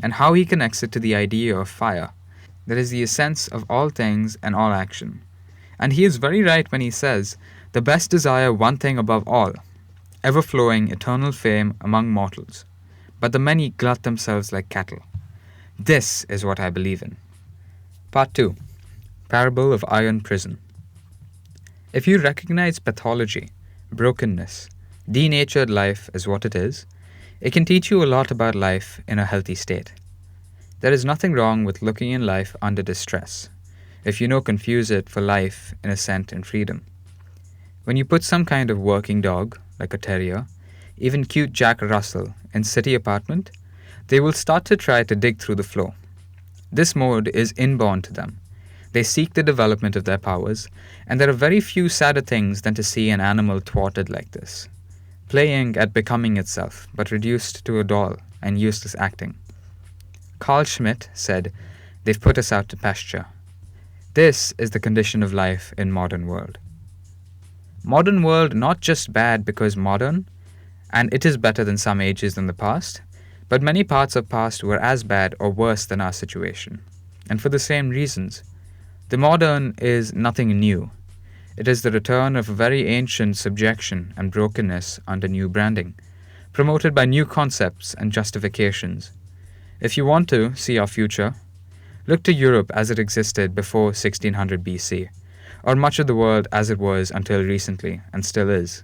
and how he connects it to the idea of fire, that is the essence of all things and all action. And he is very right when he says, "The best desire one thing above all, ever-flowing eternal fame among mortals, but the many glut themselves like cattle." This is what I believe in. Part 2. Parable of Iron Prison. If you recognize pathology, brokenness, denatured life as what it is, it can teach you a lot about life in a healthy state. There is nothing wrong with looking in life under distress, if you confuse it for life in Ascent and freedom. When you put some kind of working dog, like a terrier, even cute Jack Russell, in city apartment, they will start to try to dig through the floor. This mode is inborn to them. They seek the development of their powers, and there are very few sadder things than to see an animal thwarted like this, playing at becoming itself, but reduced to a doll and useless acting. Carl Schmitt said, "They've put us out to pasture." This is the condition of life in modern world. Modern world not just bad because modern, and it is better than some ages in the past, but many parts of past were as bad or worse than our situation, and for the same reasons. The modern is nothing new. It is the return of a very ancient subjection and brokenness under new branding, promoted by new concepts and justifications. If you want to see our future, look to Europe as it existed before 1600 BC, or much of the world as it was until recently, and still is.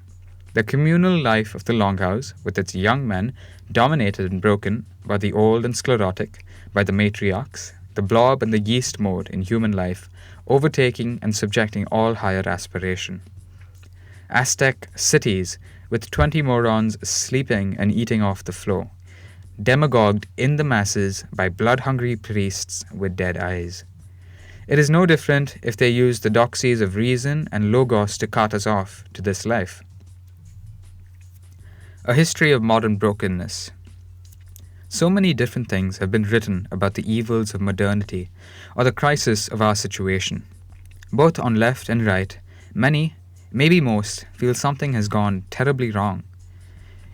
The communal life of the Longhouse, with its young men, dominated and broken by the old and sclerotic, by the matriarchs, the blob and the yeast mode in human life, overtaking and subjecting all higher aspiration. Aztec cities, with 20 morons sleeping and eating off the floor, demagogued in the masses by blood-hungry priests with dead eyes. It is no different if they use the doxies of reason and logos to cart us off to this life. A history of modern brokenness. So many different things have been written about the evils of modernity or the crisis of our situation. Both on left and right, many, maybe most, feel something has gone terribly wrong.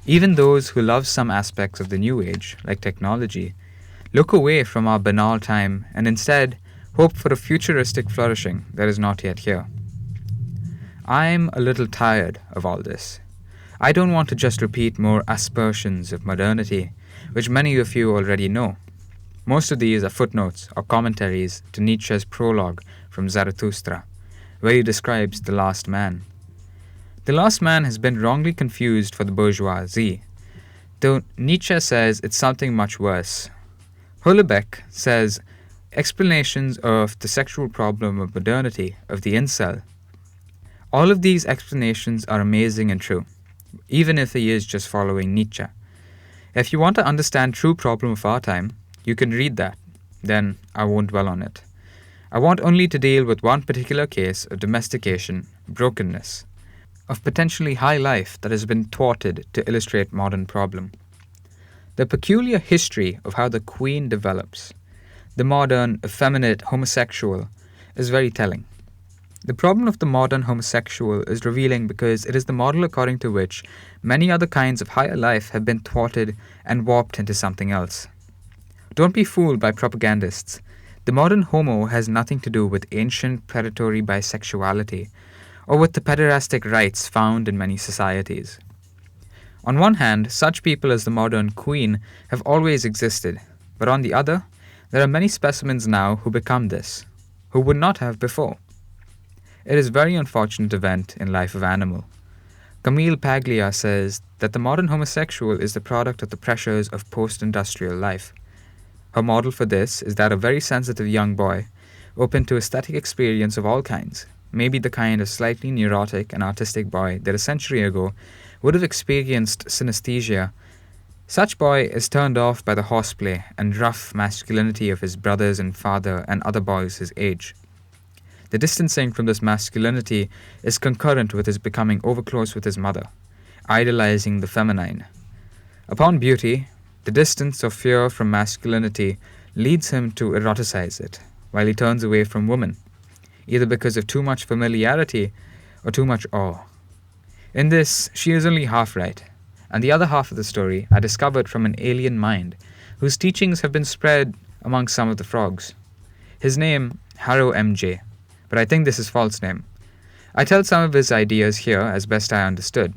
Even those who love some aspects of the new age, like technology, look away from our banal time and instead hope for a futuristic flourishing that is not yet here. I'm a little tired of all this. I don't want to just repeat more aspersions of modernity, which many of you already know. Most of these are footnotes or commentaries to Nietzsche's prologue from Zarathustra, where he describes the last man. The last man has been wrongly confused for the bourgeoisie, though Nietzsche says it's something much worse. Houellebecq says explanations of the sexual problem of modernity, of the incel. All of these explanations are amazing and true, even if he is just following Nietzsche. If you want to understand true problem of our time, you can read that. Then I won't dwell on it. I want only to deal with one particular case of domestication, brokenness, of potentially high life that has been thwarted to illustrate modern problem. The peculiar history of how the queen develops, the modern, effeminate homosexual, is very telling. The problem of the modern homosexual is revealing because it is the model according to which many other kinds of higher life have been thwarted and warped into something else. Don't be fooled by propagandists. The modern homo has nothing to do with ancient predatory bisexuality or with the pederastic rights found in many societies. On one hand, such people as the modern queen have always existed, but on the other, there are many specimens now who become this, who would not have before. It is a very unfortunate event in life of animal. Camille Paglia says that the modern homosexual is the product of the pressures of post-industrial life. Her model for this is that a very sensitive young boy, open to aesthetic experience of all kinds, maybe the kind of slightly neurotic and artistic boy that a century ago would have experienced synesthesia. Such boy is turned off by the horseplay and rough masculinity of his brothers and father and other boys his age. The distancing from this masculinity is concurrent with his becoming overclose with his mother, idolizing the feminine. Upon beauty, the distance or fear from masculinity leads him to eroticize it, while he turns away from woman, either because of too much familiarity or too much awe. In this, she is only half right, and the other half of the story I discovered from an alien mind, whose teachings have been spread among some of the frogs. His name, Harrow MJ, but I think this is false name. I tell some of his ideas here as best I understood.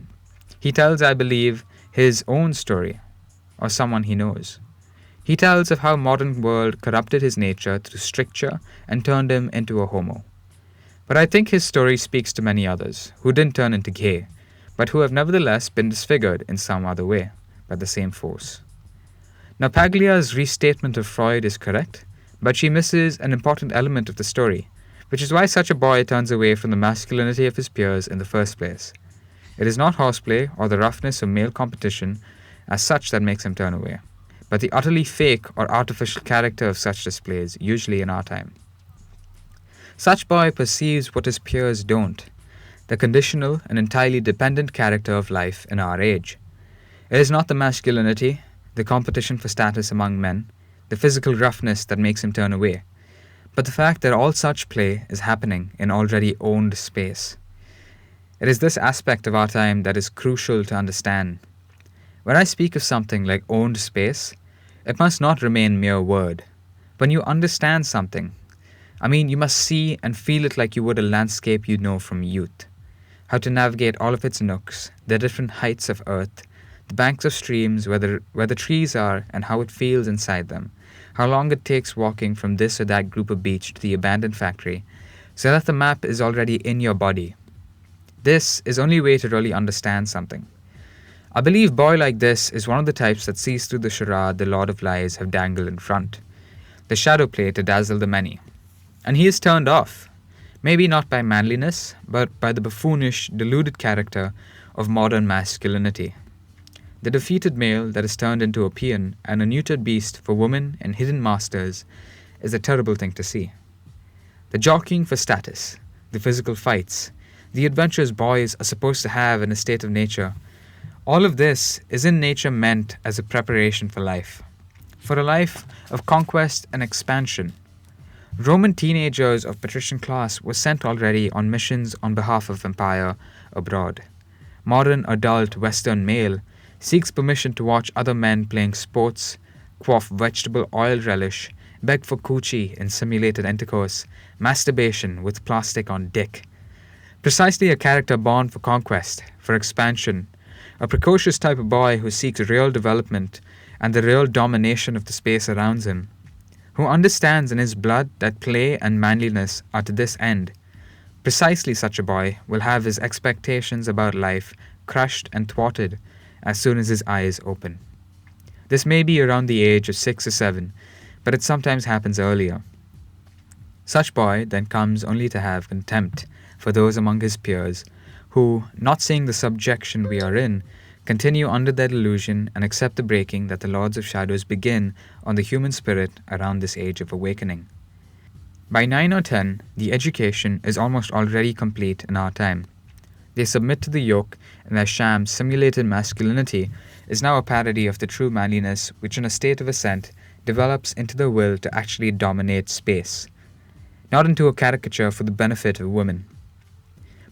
He tells, I believe, his own story, or someone he knows. He tells of how modern world corrupted his nature through stricture and turned him into a homo. But I think his story speaks to many others, who didn't turn into gay, but who have nevertheless been disfigured in some other way by the same force. Now Paglia's restatement of Freud is correct, but she misses an important element of the story, which is why such a boy turns away from the masculinity of his peers in the first place. It is not horseplay or the roughness of male competition as such that makes him turn away, but the utterly fake or artificial character of such displays, usually in our time. Such boy perceives what his peers don't, the conditional and entirely dependent character of life in our age. It is not the masculinity, the competition for status among men, the physical roughness that makes him turn away, but the fact that all such play is happening in already owned space. It is this aspect of our time that is crucial to understand. When I speak of something like owned space, it must not remain mere word. When you understand something, I mean you must see and feel it like you would a landscape you know from youth. How to navigate all of its nooks, the different heights of earth, the banks of streams where the trees are and how it feels inside them, how long it takes walking from this or that group of beach to the abandoned factory, so that the map is already in your body. This is only way to really understand something. I believe boy like this is one of the types that sees through the charade the Lord of Lies have dangled in front, the shadow play to dazzle the many. And he is turned off, maybe not by manliness, but by the buffoonish, deluded character of modern masculinity. The defeated male that is turned into a peon and a neutered beast for women and hidden masters is a terrible thing to see. The jockeying for status, the physical fights, the adventures boys are supposed to have in a state of nature, all of this is in nature meant as a preparation for a life of conquest and expansion. Roman teenagers of patrician class were sent already on missions on behalf of empire abroad. Modern adult Western male seeks permission to watch other men playing sports, quaff vegetable oil relish, beg for coochie in simulated intercourse, masturbation with plastic on dick. Precisely a character born for conquest, for expansion, a precocious type of boy who seeks real development and the real domination of the space around him, who understands in his blood that play and manliness are to this end. Precisely such a boy will have his expectations about life crushed and thwarted as soon as his eyes open. This may be around the age of 6 or 7, but it sometimes happens earlier. Such boy then comes only to have contempt for those among his peers who, not seeing the subjection we are in, continue under their delusion and accept the breaking that the Lords of Shadows begin on the human spirit around this age of awakening. By 9 or 10, the education is almost already complete in our time. They submit to the yoke, and their sham simulated masculinity is now a parody of the true manliness which in a state of ascent develops into the will to actually dominate space, not into a caricature for the benefit of women.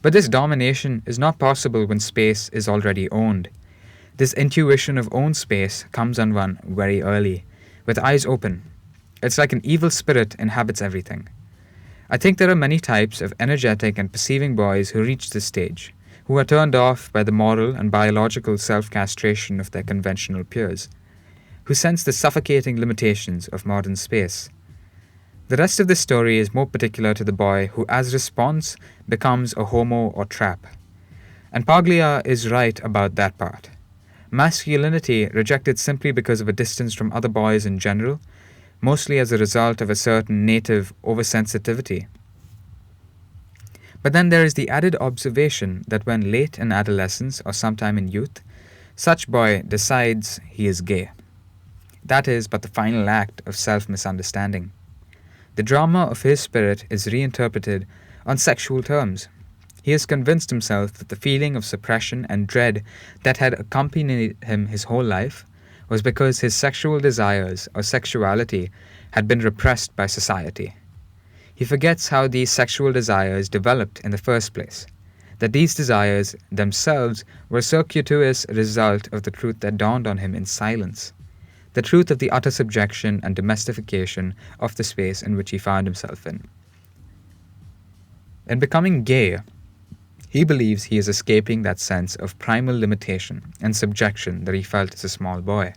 But this domination is not possible when space is already owned. This intuition of owned space comes on one very early, with eyes open. It's like an evil spirit inhabits everything. I think there are many types of energetic and perceiving boys who reach this stage, who are turned off by the moral and biological self-castration of their conventional peers, who sense the suffocating limitations of modern space. The rest of the story is more particular to the boy who, as response, becomes a homo or trap. And Paglia is right about that part. Masculinity rejected simply because of a distance from other boys in general, mostly as a result of a certain native oversensitivity. But then there is the added observation that when late in adolescence or sometime in youth, such boy decides he is gay. That is but the final act of self-misunderstanding. The drama of his spirit is reinterpreted on sexual terms. He has convinced himself that the feeling of suppression and dread that had accompanied him his whole life was because his sexual desires or sexuality had been repressed by society. He forgets how these sexual desires developed in the first place, that these desires themselves were a circuitous result of the truth that dawned on him in silence, the truth of the utter subjection and domestication of the space in which he found himself in. In becoming gay, he believes he is escaping that sense of primal limitation and subjection that he felt as a small boy.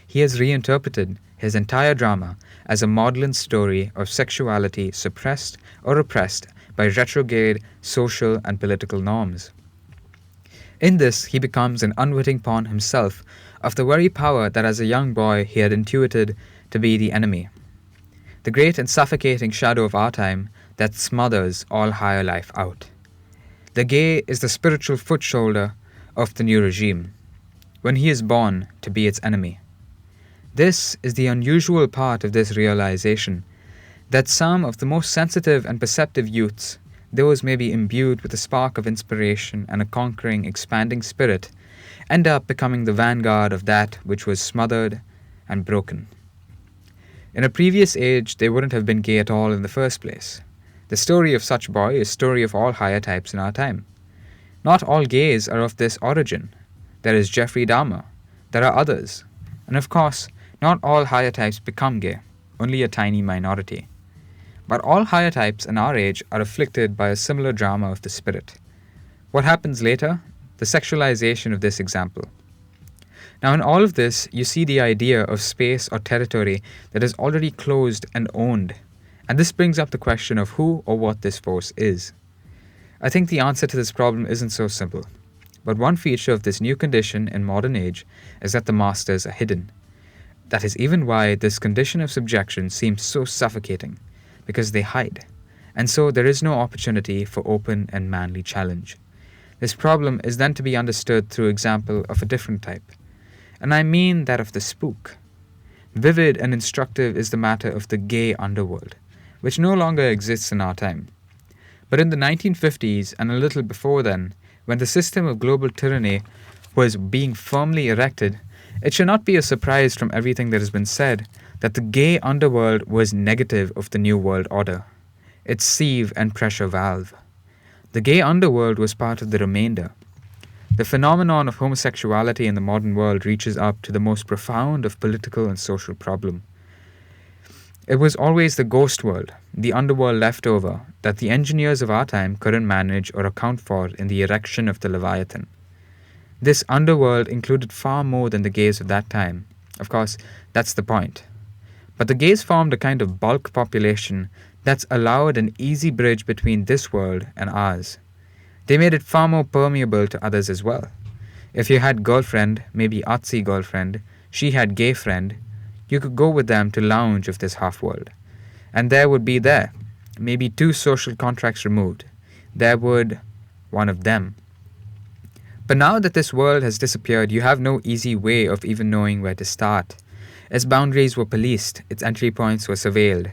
He has reinterpreted his entire drama as a maudlin story of sexuality suppressed or repressed by retrograde social and political norms. In this, he becomes an unwitting pawn himself of the very power that as a young boy he had intuited to be the enemy, the great and suffocating shadow of our time that smothers all higher life out. The gay is the spiritual foot shoulder of the new regime, when he is born to be its enemy. This is the unusual part of this realization, that some of the most sensitive and perceptive youths, those may be imbued with a spark of inspiration and a conquering, expanding spirit, end up becoming the vanguard of that which was smothered and broken. In a previous age, they wouldn't have been gay at all in the first place. The story of such boy is story of all higher types in our time. Not all gays are of this origin. There is Jeffrey Dahmer. There are others. And of course, not all higher types become gay, only a tiny minority. But all higher types in our age are afflicted by a similar drama of the spirit. What happens later? The sexualization of this example. Now in all of this, you see the idea of space or territory that is already closed and owned. And this brings up the question of who or what this force is. I think the answer to this problem isn't so simple. But one feature of this new condition in modern age is that the masters are hidden. That is even why this condition of subjection seems so suffocating, because they hide. And so there is no opportunity for open and manly challenge. This problem is then to be understood through example of a different type. And I mean that of the spook. Vivid and instructive is the matter of the gay underworld, which no longer exists in our time. But in the 1950s and a little before then, when the system of global tyranny was being firmly erected, it should not be a surprise from everything that has been said that the gay underworld was negative of the New World Order, its sieve and pressure valve. The gay underworld was part of the remainder. The phenomenon of homosexuality in the modern world reaches up to the most profound of political and social problems. It was always the ghost world, the underworld left over, that the engineers of our time couldn't manage or account for in the erection of the Leviathan. This underworld included far more than the gays of that time. Of course, that's the point. But the gays formed a kind of bulk population that's allowed an easy bridge between this world and ours. They made it far more permeable to others as well. If you had girlfriend, maybe artsy girlfriend, she had gay friend, you could go with them to lounge of this half-world. And there would be maybe 2 social contracts removed. There would one of them. But now that this world has disappeared, you have no easy way of even knowing where to start. Its boundaries were policed, its entry points were surveilled.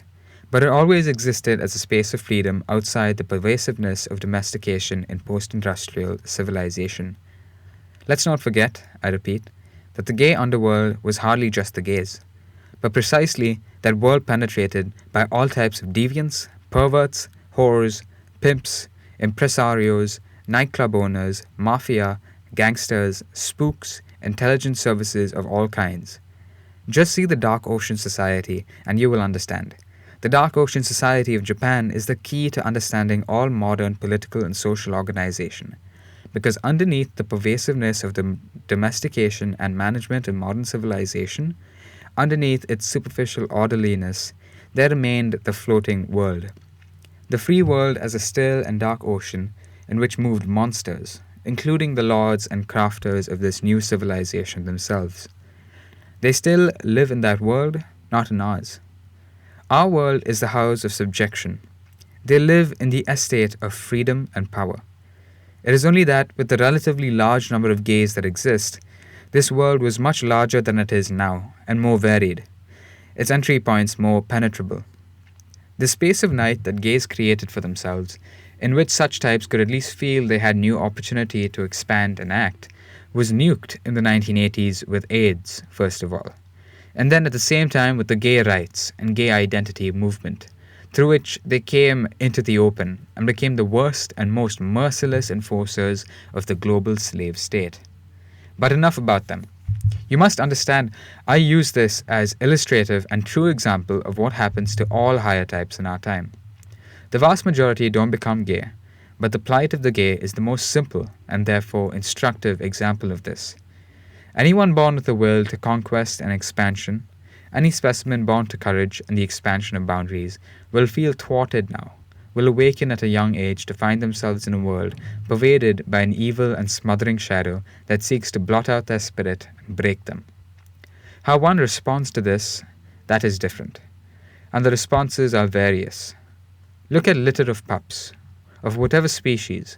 But it always existed as a space of freedom outside the pervasiveness of domestication in post-industrial civilization. Let's not forget, I repeat, that the gay underworld was hardly just the gays, but precisely that world penetrated by all types of deviants, perverts, whores, pimps, impresarios, nightclub owners, mafia, gangsters, spooks, intelligence services of all kinds. Just see the Dark Ocean Society and you will understand. The Dark Ocean Society of Japan is the key to understanding all modern political and social organization. Because underneath the pervasiveness of the domestication and management of modern civilization, underneath its superficial orderliness, there remained the floating world. The free world as a still and dark ocean in which moved monsters, including the lords and crafters of this new civilization themselves. They still live in that world, not in ours. Our world is the house of subjection. They live in the estate of freedom and power. It is only that, with the relatively large number of gays that exist, this world was much larger than it is now, and more varied, its entry points more penetrable. The space of night that gays created for themselves, in which such types could at least feel they had new opportunity to expand and act, was nuked in the 1980s with AIDS, first of all, and then at the same time with the gay rights and gay identity movement, through which they came into the open and became the worst and most merciless enforcers of the global slave state. But enough about them. You must understand, I use this as illustrative and true example of what happens to all higher types in our time. The vast majority don't become gay, but the plight of the gay is the most simple and therefore instructive example of this. Anyone born with a will to conquest and expansion, any specimen born to courage and the expansion of boundaries, will feel thwarted now, will awaken at a young age to find themselves in a world pervaded by an evil and smothering shadow that seeks to blot out their spirit and break them. How one responds to this, that is different. And the responses are various. Look at a litter of pups, of whatever species.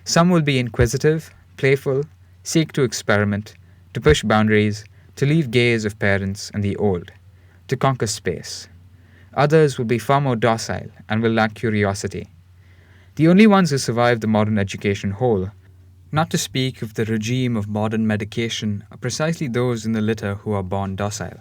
Some will be inquisitive, playful, seek to experiment, to push boundaries, to leave gaze of parents and the old, to conquer space. Others will be far more docile and will lack curiosity. The only ones who survive the modern education whole, not to speak of the regime of modern medication, are precisely those in the litter who are born docile.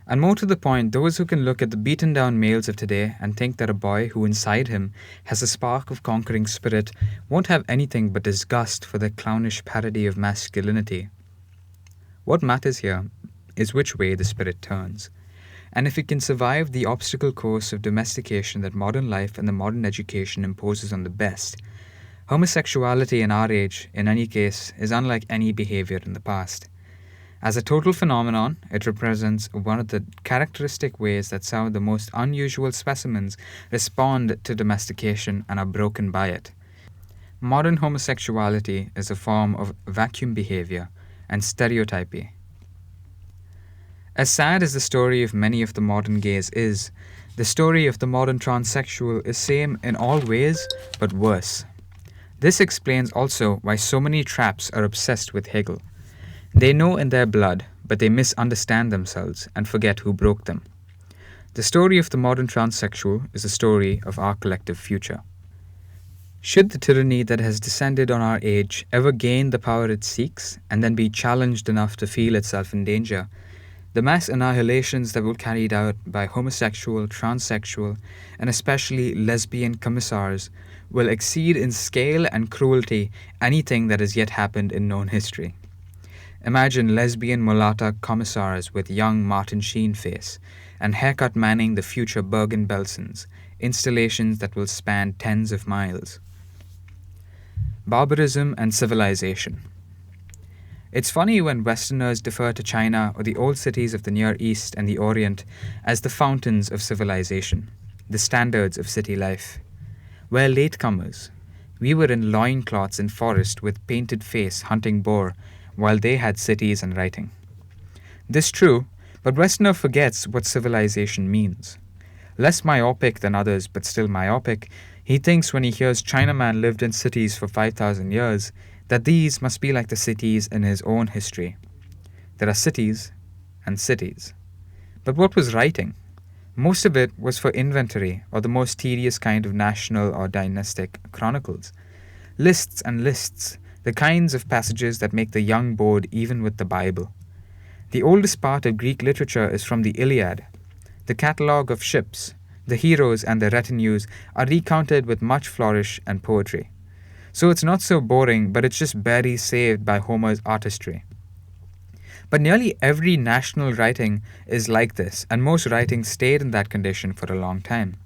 And more to the point, those who can look at the beaten-down males of today and think that a boy who inside him has a spark of conquering spirit won't have anything but disgust for their clownish parody of masculinity. What matters here is which way the spirit turns, and if it can survive the obstacle course of domestication that modern life and the modern education imposes on the best. Homosexuality in our age, in any case, is unlike any behavior in the past. As a total phenomenon, it represents one of the characteristic ways that some of the most unusual specimens respond to domestication and are broken by it. Modern homosexuality is a form of vacuum behavior and stereotypy. As sad as the story of many of the modern gays is, the story of the modern transsexual is same in all ways, but worse. This explains also why so many traps are obsessed with Hegel. They know in their blood, but they misunderstand themselves and forget who broke them. The story of the modern transsexual is the story of our collective future. Should the tyranny that has descended on our age ever gain the power it seeks, and then be challenged enough to feel itself in danger, the mass annihilations that will be carried out by homosexual, transsexual, and especially lesbian commissars will exceed in scale and cruelty anything that has yet happened in known history. Imagine lesbian mulatta commissars with young Martin Sheen face, and haircut manning the future Bergen-Belsens, installations that will span tens of miles. Barbarism and civilization. It's funny when Westerners defer to China or the old cities of the Near East and the Orient as the fountains of civilization, the standards of city life. We're latecomers. We were in loincloths in forest with painted face hunting boar, while they had cities and writing. This true, but Westerner forgets what civilization means. Less myopic than others, but still myopic, he thinks when he hears Chinaman lived in cities for 5,000 years, that these must be like the cities in his own history. There are cities and cities. But what was writing? Most of it was for inventory or the most tedious kind of national or dynastic chronicles. Lists and lists, the kinds of passages that make the young bored even with the Bible. The oldest part of Greek literature is from the Iliad. The catalogue of ships, the heroes and their retinues are recounted with much flourish and poetry. So it's not so boring, but it's just barely saved by Homer's artistry. But nearly every national writing is like this, and most writings stayed in that condition for a long time.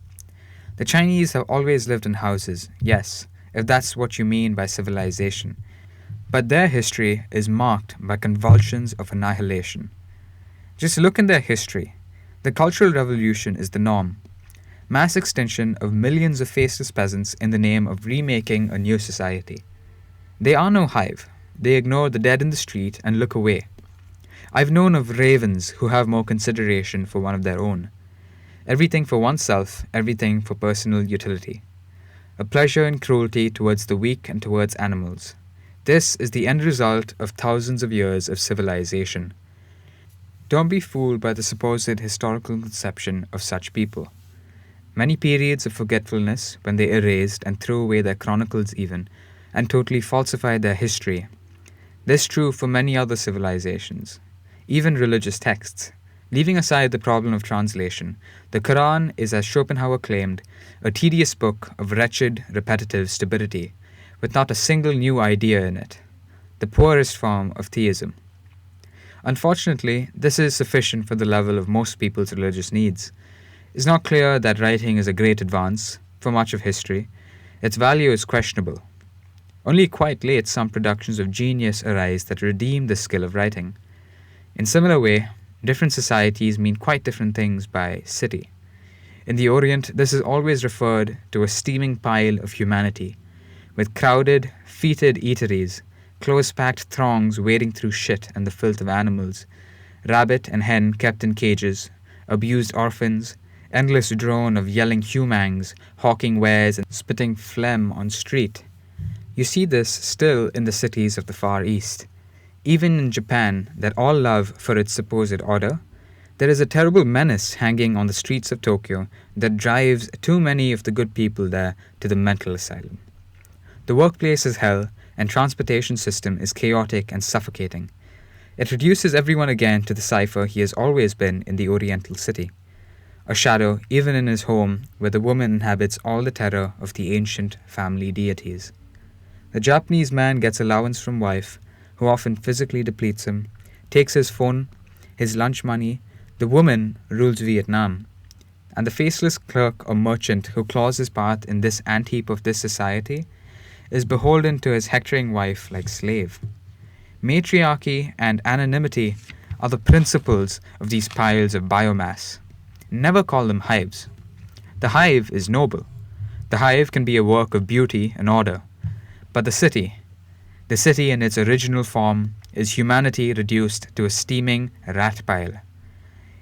The Chinese have always lived in houses, yes, if that's what you mean by civilization. But their history is marked by convulsions of annihilation. Just look in their history. The Cultural Revolution is the norm. Mass extinction of millions of faceless peasants in the name of remaking a new society. They are no hive. They ignore the dead in the street and look away. I've known of ravens who have more consideration for one of their own. Everything for oneself, everything for personal utility. A pleasure in cruelty towards the weak and towards animals. This is the end result of thousands of years of civilization. Don't be fooled by the supposed historical conception of such people. Many periods of forgetfulness when they erased and threw away their chronicles even, and totally falsified their history. This is true for many other civilizations, even religious texts. Leaving aside the problem of translation, the Quran is, as Schopenhauer claimed, a tedious book of wretched, repetitive stupidity, with not a single new idea in it, the poorest form of theism. Unfortunately, this is sufficient for the level of most people's religious needs. It's not clear that writing is a great advance for much of history. Its value is questionable. Only quite late some productions of genius arise that redeem the skill of writing. In similar way, different societies mean quite different things by city. In the Orient, this is always referred to a steaming pile of humanity, with crowded, fetid eateries, close-packed throngs wading through shit and the filth of animals, rabbit and hen kept in cages, abused orphans, endless drone of yelling humangs, hawking wares and spitting phlegm on street. You see this still in the cities of the Far East. Even in Japan, that all love for its supposed order, there is a terrible menace hanging on the streets of Tokyo that drives too many of the good people there to the mental asylum. The workplace is hell, and transportation system is chaotic and suffocating. It reduces everyone again to the cipher he has always been in the Oriental city. A shadow even in his home, where the woman inhabits all the terror of the ancient family deities. The Japanese man gets allowance from wife, who often physically depletes him, takes his phone, his lunch money. The woman rules Vietnam. And the faceless clerk or merchant who claws his path in this ant-heap of this society is beholden to his hectoring wife like slave. Matriarchy and anonymity are the principles of these piles of biomass. Never call them hives. The hive is noble. The hive can be a work of beauty and order. But the city in its original form, is humanity reduced to a steaming rat pile.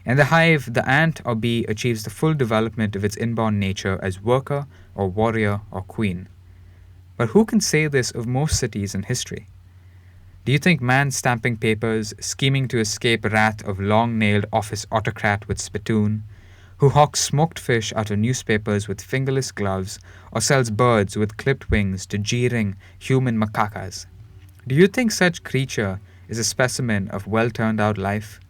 In the hive, the ant or bee achieves the full development of its inborn nature as worker or warrior or queen. But who can say this of most cities in history? Do you think man stamping papers, scheming to escape wrath of long-nailed office autocrat with spittoon, who hawks smoked fish out of newspapers with fingerless gloves, or sells birds with clipped wings to jeering human macacas? Do you think such creature is a specimen of well-turned-out life?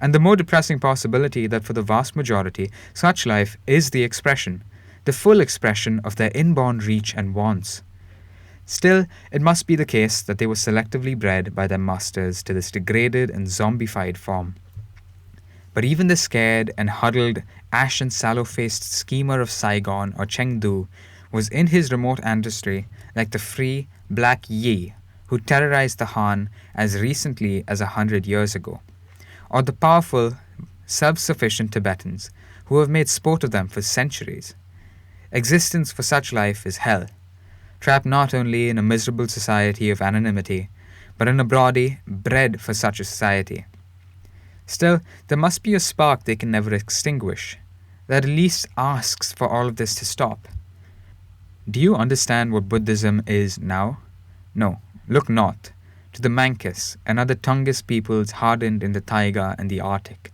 And the more depressing possibility that for the vast majority, such life is the expression, the full expression of their inborn reach and wants. Still, it must be the case that they were selectively bred by their masters to this degraded and zombified form. But even the scared and huddled, ash and sallow-faced schemer of Saigon or Chengdu was in his remote ancestry like the free, black Yi who terrorized the Han as recently as 100 years ago, or the powerful, self-sufficient Tibetans who have made sport of them for centuries. Existence for such life is hell, trapped not only in a miserable society of anonymity, but in a body bred for such a society. Still, there must be a spark they can never extinguish, that at least asks for all of this to stop. Do you understand what Buddhism is now? No, look not. To the Manchus and other Tungus peoples hardened in the taiga and the Arctic,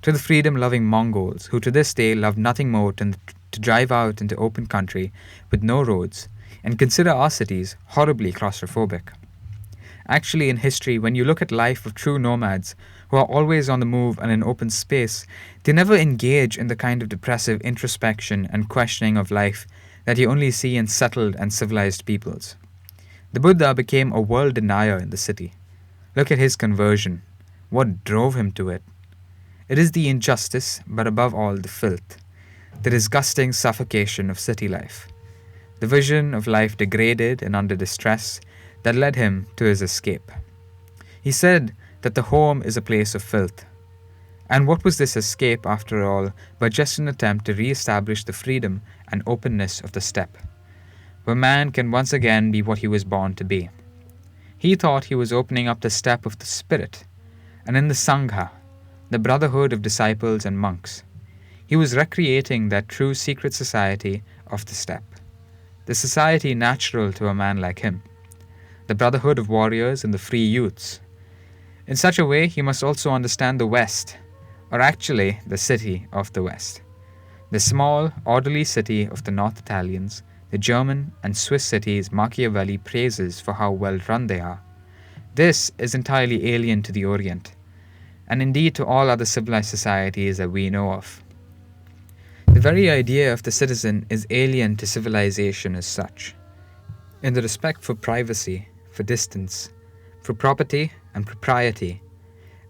to the freedom-loving Mongols who to this day love nothing more than to drive out into open country with no roads, and consider our cities horribly claustrophobic. Actually, in history, when you look at life of true nomads who are always on the move and in open space, they never engage in the kind of depressive introspection and questioning of life that you only see in settled and civilized peoples. The Buddha became a world denier in the city. Look at his conversion. What drove him to it? It is the injustice, but above all the filth, the disgusting suffocation of city life, the vision of life degraded and under distress that led him to his escape. He said that the home is a place of filth. And what was this escape, after all, but just an attempt to re-establish the freedom and openness of the steppe, where man can once again be what he was born to be? He thought he was opening up the steppe of the spirit, and in the Sangha, the brotherhood of disciples and monks, he was recreating that true secret society of the steppe, the society natural to a man like him, the brotherhood of warriors and the free youths. In such a way, he must also understand the West, or actually the city of the West, the small, orderly city of the North Italians, the German and Swiss cities Machiavelli praises for how well run they are. This is entirely alien to the Orient, and indeed to all other civilized societies that we know of. The very idea of the citizen is alien to civilization as such, in the respect for privacy, for distance, for property and propriety,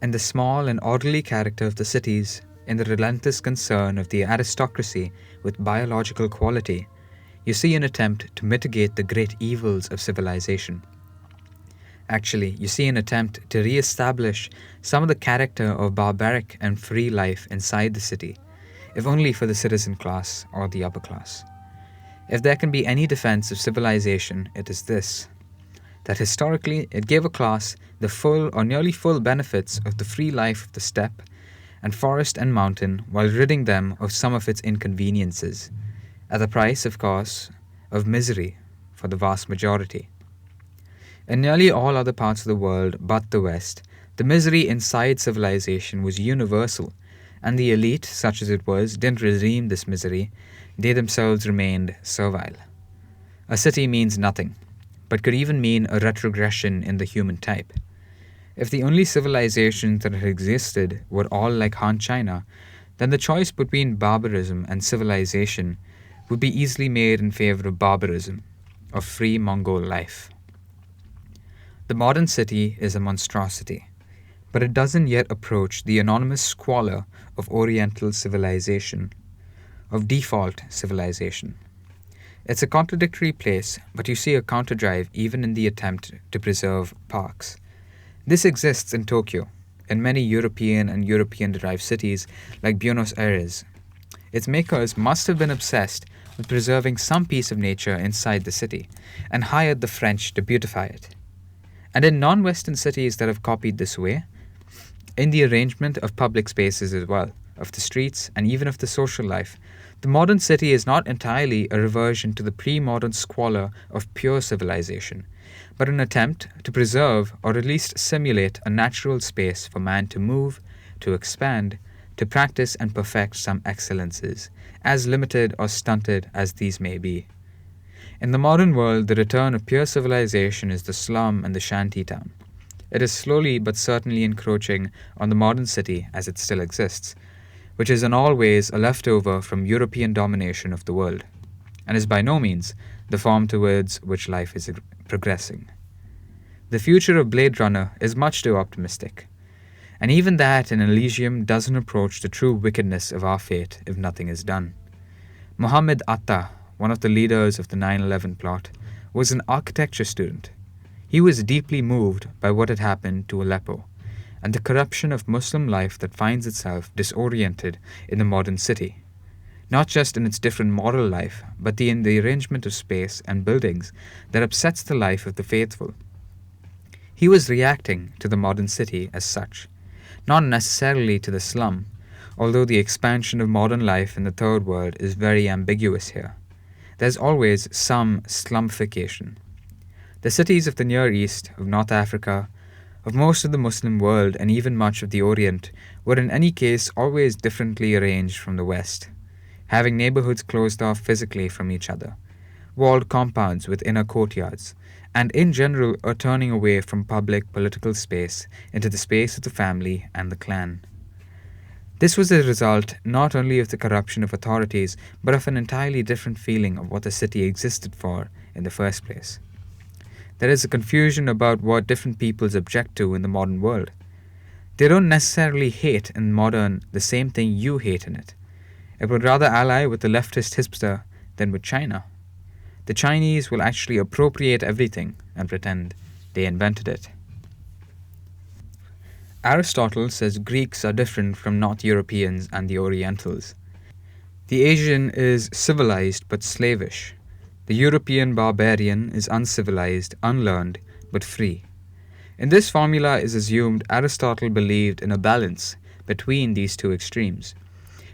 and the small and orderly character of the cities, in the relentless concern of the aristocracy with biological quality, you see an attempt to mitigate the great evils of civilization. Actually, you see an attempt to re-establish some of the character of barbaric and free life inside the city, if only for the citizen class or the upper class. If there can be any defense of civilization, it is this: that historically it gave a class the full or nearly full benefits of the free life of the steppe and forest and mountain, while ridding them of some of its inconveniences, at the price, of course, of misery for the vast majority. In nearly all other parts of the world but the West, the misery inside civilization was universal, and the elite, such as it was, didn't redeem this misery. They themselves remained servile. A city means nothing, but could even mean a retrogression in the human type. If the only civilizations that had existed were all like Han China, then the choice between barbarism and civilization would be easily made in favor of barbarism, of free Mongol life. The modern city is a monstrosity, but it doesn't yet approach the anonymous squalor of Oriental civilization, of default civilization. It's a contradictory place, but you see a counterdrive even in the attempt to preserve parks. This exists in Tokyo, in many European and European-derived cities like Buenos Aires. Its makers must have been obsessed with preserving some piece of nature inside the city, and hired the French to beautify it. And in non-Western cities that have copied this way, in the arrangement of public spaces as well, of the streets and even of the social life, the modern city is not entirely a reversion to the pre-modern squalor of pure civilization, but an attempt to preserve or at least simulate a natural space for man to move, to expand, to practice and perfect some excellences, as limited or stunted as these may be. In the modern world, the return of pure civilization is the slum and the shanty town. It is slowly but certainly encroaching on the modern city as it still exists, which is in all ways a leftover from European domination of the world, and is by no means the form towards which life is progressing. The future of Blade Runner is much too optimistic, and even that in Elysium doesn't approach the true wickedness of our fate if nothing is done. Mohammed Atta, one of the leaders of the 9/11 plot, was an architecture student. He was deeply moved by what had happened to Aleppo, and the corruption of Muslim life that finds itself disoriented in the modern city, not just in its different moral life, but in the arrangement of space and buildings that upsets the life of the faithful. He was reacting to the modern city as such, not necessarily to the slum, although the expansion of modern life in the third world is very ambiguous here. There's always some slumfication. The cities of the Near East, of North Africa, of most of the Muslim world and even much of the Orient were in any case always differently arranged from the West, having neighborhoods closed off physically from each other, walled compounds with inner courtyards, and in general a turning away from public political space into the space of the family and the clan. This was the result not only of the corruption of authorities, but of an entirely different feeling of what the city existed for in the first place. There is a confusion about what different peoples object to in the modern world. They don't necessarily hate in modern the same thing you hate in it. It would rather ally with the leftist hipster than with China. The Chinese will actually appropriate everything and pretend they invented it. Aristotle says Greeks are different from North Europeans and the Orientals. The Asian is civilized but slavish. The European barbarian is uncivilized, unlearned, but free. In this formula is assumed Aristotle believed in a balance between these two extremes,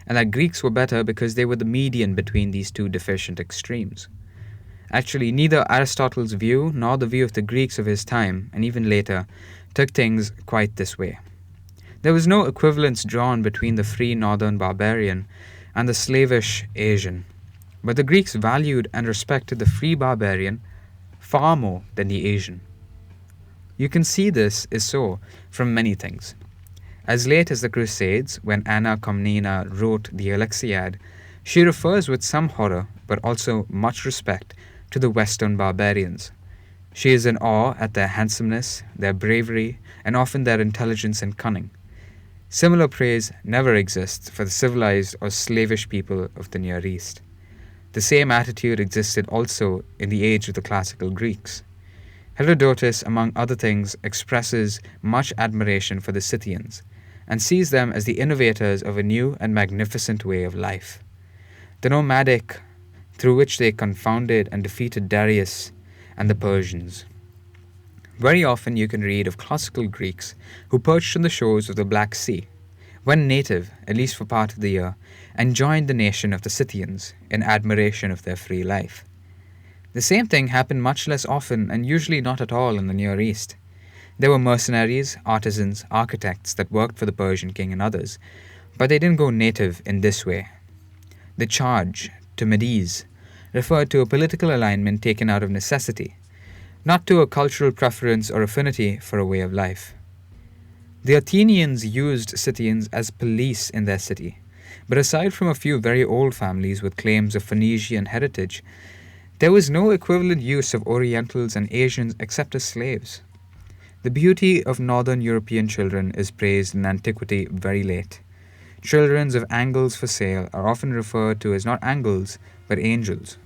and that Greeks were better because they were the median between these two deficient extremes. Actually, neither Aristotle's view nor the view of the Greeks of his time, and even later, took things quite this way. There was no equivalence drawn between the free northern barbarian and the slavish Asian, but the Greeks valued and respected the free barbarian far more than the Asian. You can see this is so from many things. As late as the Crusades, when Anna Komnena wrote the Alexiad, she refers with some horror, but also much respect, to the Western barbarians. She is in awe at their handsomeness, their bravery, and often their intelligence and cunning. Similar praise never exists for the civilized or slavish people of the Near East. The same attitude existed also in the age of the classical Greeks. Herodotus, among other things, expresses much admiration for the Scythians and sees them as the innovators of a new and magnificent way of life. The nomadic through which they confounded and defeated Darius and the Persians. Very often you can read of classical Greeks who perched on the shores of the Black Sea, went native, at least for part of the year, and joined the nation of the Scythians in admiration of their free life. The same thing happened much less often and usually not at all in the Near East. There were mercenaries, artisans, architects that worked for the Persian king and others, but they didn't go native in this way. The charge, to Medes, referred to a political alignment taken out of necessity, not to a cultural preference or affinity for a way of life. The Athenians used Scythians as police in their city, but aside from a few very old families with claims of Phoenician heritage, there was no equivalent use of Orientals and Asians except as slaves. The beauty of northern European children is praised in antiquity very late. Children of angles for sale are often referred to as not angles, but angels.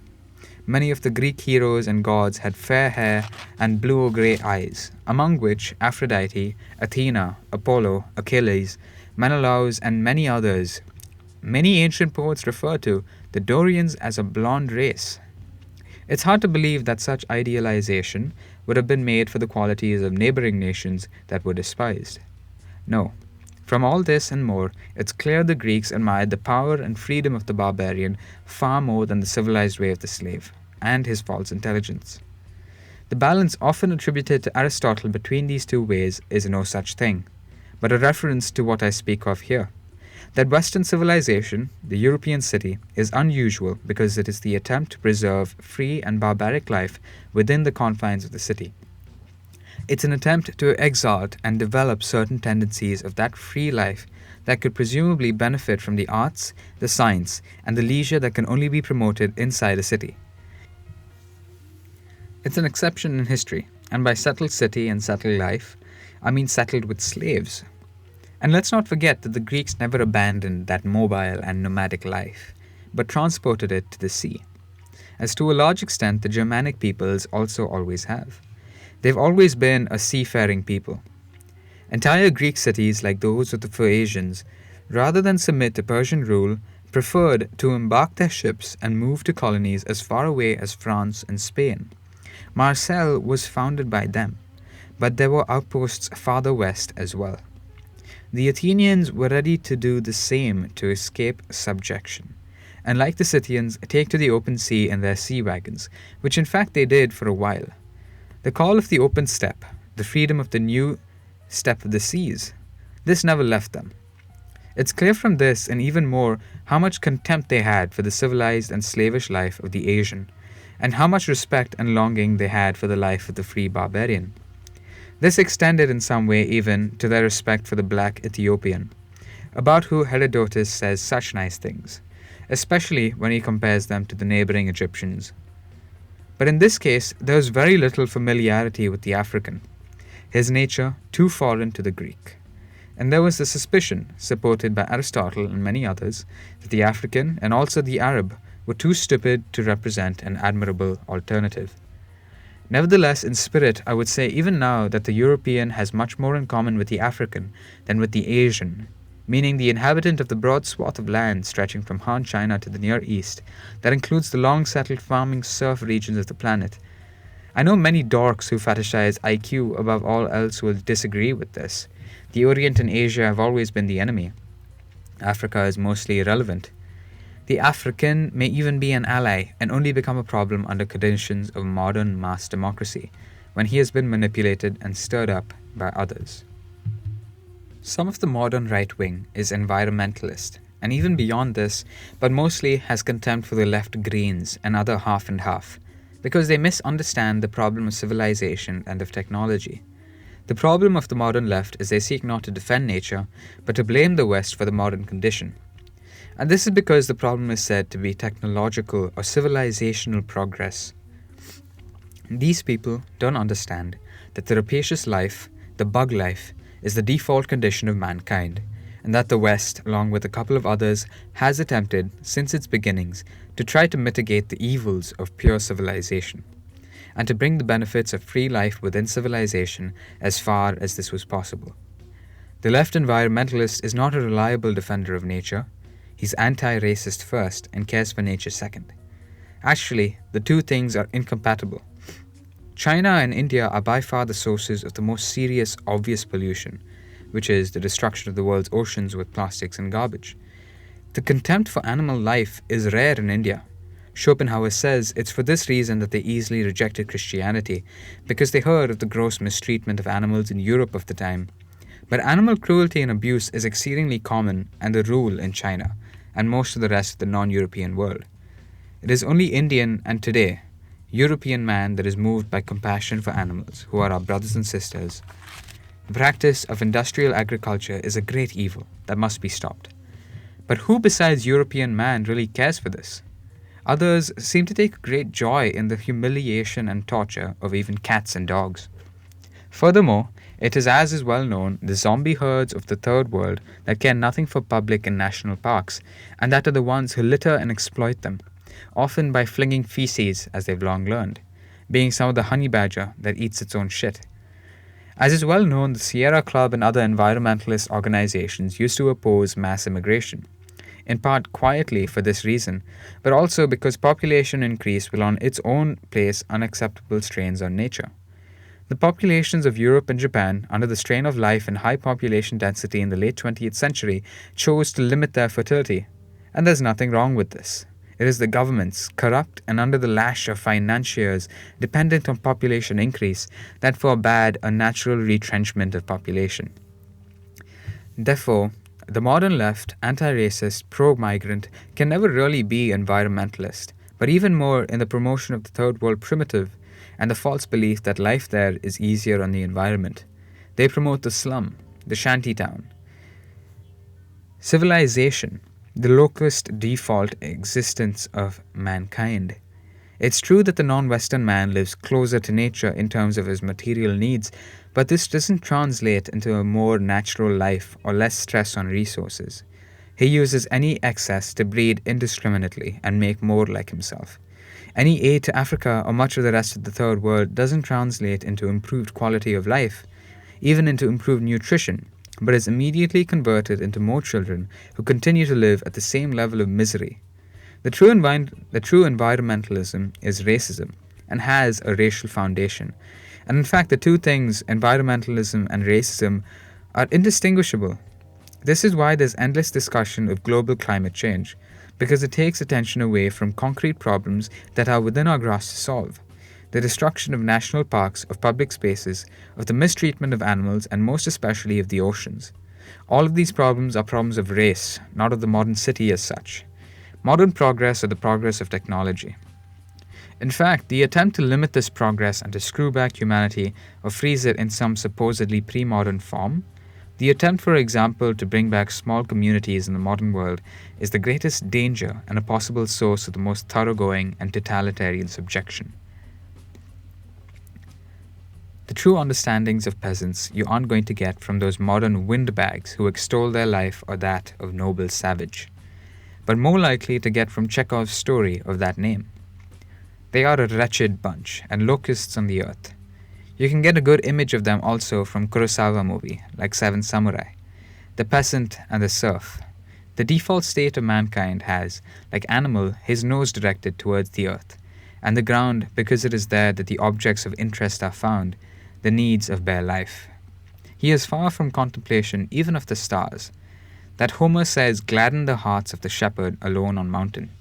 Many of the Greek heroes and gods had fair hair and blue or grey eyes, among which Aphrodite, Athena, Apollo, Achilles, Menelaus, and many others. Many ancient poets refer to the Dorians as a blonde race. It's hard to believe that such idealization would have been made for the qualities of neighboring nations that were despised. No. From all this and more, it's clear the Greeks admired the power and freedom of the barbarian far more than the civilized way of the slave, and his false intelligence. The balance often attributed to Aristotle between these two ways is no such thing, but a reference to what I speak of here. That Western civilization, the European city, is unusual because it is the attempt to preserve free and barbaric life within the confines of the city. It's an attempt to exalt and develop certain tendencies of that free life that could presumably benefit from the arts, the science, and the leisure that can only be promoted inside a city. It's an exception in history, and by settled city and settled life, I mean settled with slaves. And let's not forget that the Greeks never abandoned that mobile and nomadic life, but transported it to the sea, as to a large extent the Germanic peoples also always have. They've always been a seafaring people. Entire Greek cities like those of the Phaeacians, rather than submit to Persian rule, preferred to embark their ships and move to colonies as far away as France and Spain. Marseille was founded by them, but there were outposts farther west as well. The Athenians were ready to do the same to escape subjection, and like the Scythians, take to the open sea in their sea wagons, which in fact they did for a while. The call of the open steppe, the freedom of the new steppe of the seas, this never left them. It's clear from this, and even more, how much contempt they had for the civilized and slavish life of the Asian, and how much respect and longing they had for the life of the free barbarian. This extended in some way even to their respect for the black Ethiopian, about who Herodotus says such nice things, especially when he compares them to the neighboring Egyptians. But in this case, there was very little familiarity with the African, his nature too foreign to the Greek. And there was the suspicion, supported by Aristotle and many others, that the African and also the Arab were too stupid to represent an admirable alternative. Nevertheless, in spirit, I would say even now that the European has much more in common with the African than with the Asian, meaning the inhabitant of the broad swath of land stretching from Han China to the Near East, that includes the long-settled farming serf regions of the planet. I know many dorks who fetishize IQ above all else will disagree with this. The Orient and Asia have always been the enemy. Africa is mostly irrelevant. The African may even be an ally and only become a problem under conditions of modern mass democracy, when he has been manipulated and stirred up by others. Some of the modern right wing is environmentalist, and even beyond this, but mostly has contempt for the left Greens and other half and half, because they misunderstand the problem of civilization and of technology. The problem of the modern left is they seek not to defend nature, but to blame the West for the modern condition. And this is because the problem is said to be technological or civilizational progress. These people don't understand that the rapacious life, the bug life, is the default condition of mankind, and that the West, along with a couple of others, has attempted, since its beginnings, to try to mitigate the evils of pure civilization, and to bring the benefits of free life within civilization as far as this was possible. The left environmentalist is not a reliable defender of nature. He's anti-racist first and cares for nature second. Actually, the two things are incompatible. China and India are by far the sources of the most serious, obvious pollution, which is the destruction of the world's oceans with plastics and garbage. The contempt for animal life is rare in India. Schopenhauer says it's for this reason that they easily rejected Christianity, because they heard of the gross mistreatment of animals in Europe of the time. But animal cruelty and abuse is exceedingly common and the rule in China, and most of the rest of the non-European world. It is only Indian and today, European man that is moved by compassion for animals, who are our brothers and sisters. The practice of industrial agriculture is a great evil that must be stopped. But who besides European man really cares for this? Others seem to take great joy in the humiliation and torture of even cats and dogs. Furthermore, it is, as is well known, the zombie herds of the third world that care nothing for public and national parks, and that are the ones who litter and exploit them, often by flinging feces, as they've long learned, being some of the honey badger that eats its own shit. As is well known, the Sierra Club and other environmentalist organizations used to oppose mass immigration, in part quietly for this reason, but also because population increase will on its own place unacceptable strains on nature. The populations of Europe and Japan, under the strain of life and high population density in the late 20th century, chose to limit their fertility. And there's nothing wrong with this. It is the governments, corrupt and under the lash of financiers, dependent on population increase, that forbade a natural retrenchment of population. Therefore, the modern left, anti-racist, pro-migrant, can never really be environmentalist, but even more in the promotion of the third world primitive, and the false belief that life there is easier on the environment. They promote the slum, the shantytown. Civilization, the lowest default existence of mankind. It's true that the non-Western man lives closer to nature in terms of his material needs, but this doesn't translate into a more natural life or less stress on resources. He uses any excess to breed indiscriminately and make more like himself. Any aid to Africa or much of the rest of the third world doesn't translate into improved quality of life, even into improved nutrition, but is immediately converted into more children who continue to live at the same level of misery. The true environmentalism is racism and has a racial foundation. And in fact, the two things, environmentalism and racism, are indistinguishable. This is why there's endless discussion of global climate change, because it takes attention away from concrete problems that are within our grasp to solve. The destruction of national parks, of public spaces, of the mistreatment of animals, and most especially of the oceans. All of these problems are problems of race, not of the modern city as such. Modern progress or the progress of technology. In fact, the attempt to limit this progress and to screw back humanity or freeze it in some supposedly pre-modern form, the attempt, for example, to bring back small communities in the modern world is the greatest danger and a possible source of the most thoroughgoing and totalitarian subjection. The true understandings of peasants you aren't going to get from those modern windbags who extol their life or that of noble savage, but more likely to get from Chekhov's story of that name. They are a wretched bunch and locusts on the earth. You can get a good image of them also from Kurosawa movie like Seven Samurai, the peasant and the serf. The default state of mankind has, like animal, his nose directed towards the earth, and the ground because it is there that the objects of interest are found, the needs of bare life. He is far from contemplation even of the stars, that Homer says gladden the hearts of the shepherd alone on mountain.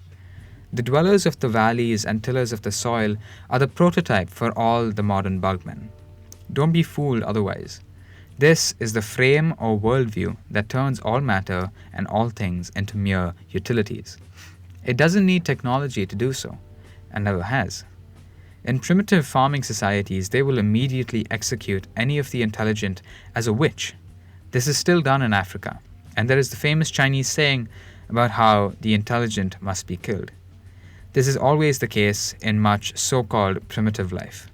The dwellers of the valleys and tillers of the soil are the prototype for all the modern bugmen. Don't be fooled otherwise. This is the frame or worldview that turns all matter and all things into mere utilities. It doesn't need technology to do so, and never has. In primitive farming societies, they will immediately execute any of the intelligent as a witch. This is still done in Africa, and there is the famous Chinese saying about how the intelligent must be killed. This is always the case in much so-called primitive life.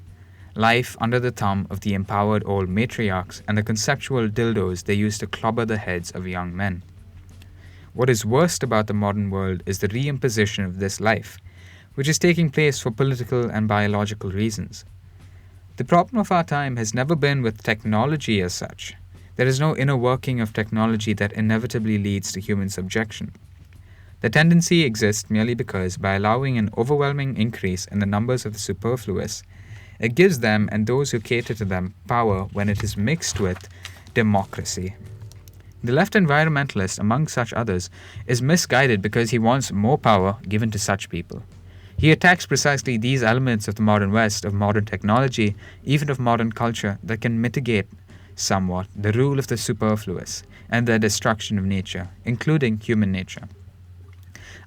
Life under the thumb of the empowered old matriarchs and the conceptual dildos they use to clobber the heads of young men. What is worst about the modern world is the reimposition of this life, which is taking place for political and biological reasons. The problem of our time has never been with technology as such. There is no inner working of technology that inevitably leads to human subjection. The tendency exists merely because, by allowing an overwhelming increase in the numbers of the superfluous, it gives them and those who cater to them power when it is mixed with democracy. The left environmentalist, among such others, is misguided because he wants more power given to such people. He attacks precisely these elements of the modern West, of modern technology, even of modern culture, that can mitigate somewhat the rule of the superfluous and the destruction of nature, including human nature.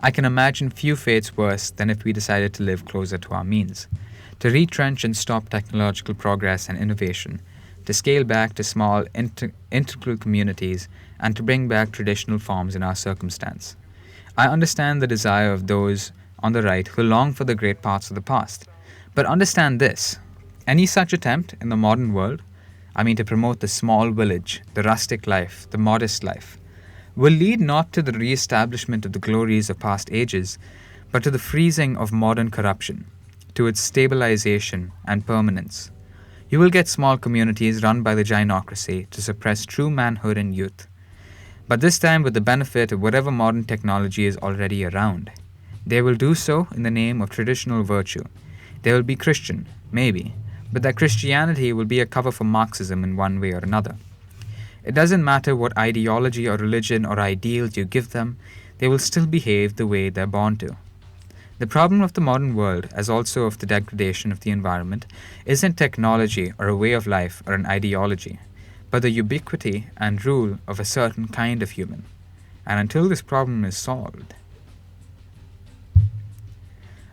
I can imagine few fates worse than if we decided to live closer to our means, to retrench and stop technological progress and innovation, to scale back to small integral communities, and to bring back traditional forms in our circumstance. I understand the desire of those on the right who long for the great parts of the past. But understand this, any such attempt in the modern world, to promote the small village, the rustic life, the modest life, will lead not to the re-establishment of the glories of past ages, but to the freezing of modern corruption, to its stabilization and permanence. You will get small communities run by the gynocracy to suppress true manhood and youth, but this time with the benefit of whatever modern technology is already around. They will do so in the name of traditional virtue. They will be Christian, maybe, but that Christianity will be a cover for Marxism in one way or another. It doesn't matter what ideology or religion or ideals you give them, they will still behave the way they're born to. The problem of the modern world, as also of the degradation of the environment, isn't technology or a way of life or an ideology, but the ubiquity and rule of a certain kind of human. And until this problem is solved,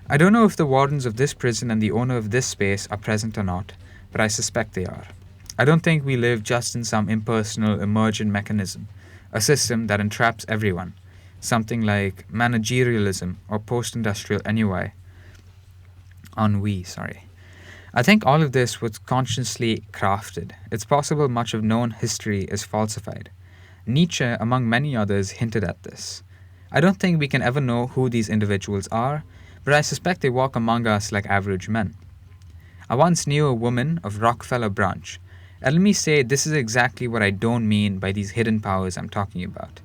I don't know if the wardens of this prison and the owner of this space are present or not, but I suspect they are. I don't think we live just in some impersonal emergent mechanism, a system that entraps everyone, something like managerialism or post-industrial ennui. I think all of this was consciously crafted. It's possible much of known history is falsified. Nietzsche, among many others, hinted at this. I don't think we can ever know who these individuals are, but I suspect they walk among us like average men. I once knew a woman of Rockefeller Branch, and let me say this is exactly what I don't mean by these hidden powers I'm talking about.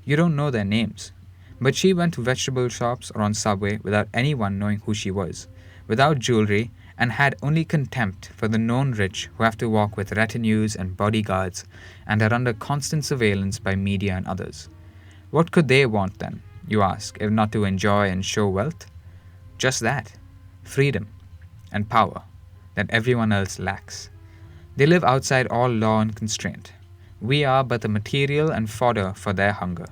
You don't know their names, but she went to vegetable shops or on Subway without anyone knowing who she was, without jewelry, and had only contempt for the known rich who have to walk with retinues and bodyguards and are under constant surveillance by media and others. What could they want then, you ask, if not to enjoy and show wealth? Just that, freedom and power that everyone else lacks. They live outside all law and constraint. We are but the material and fodder for their hunger.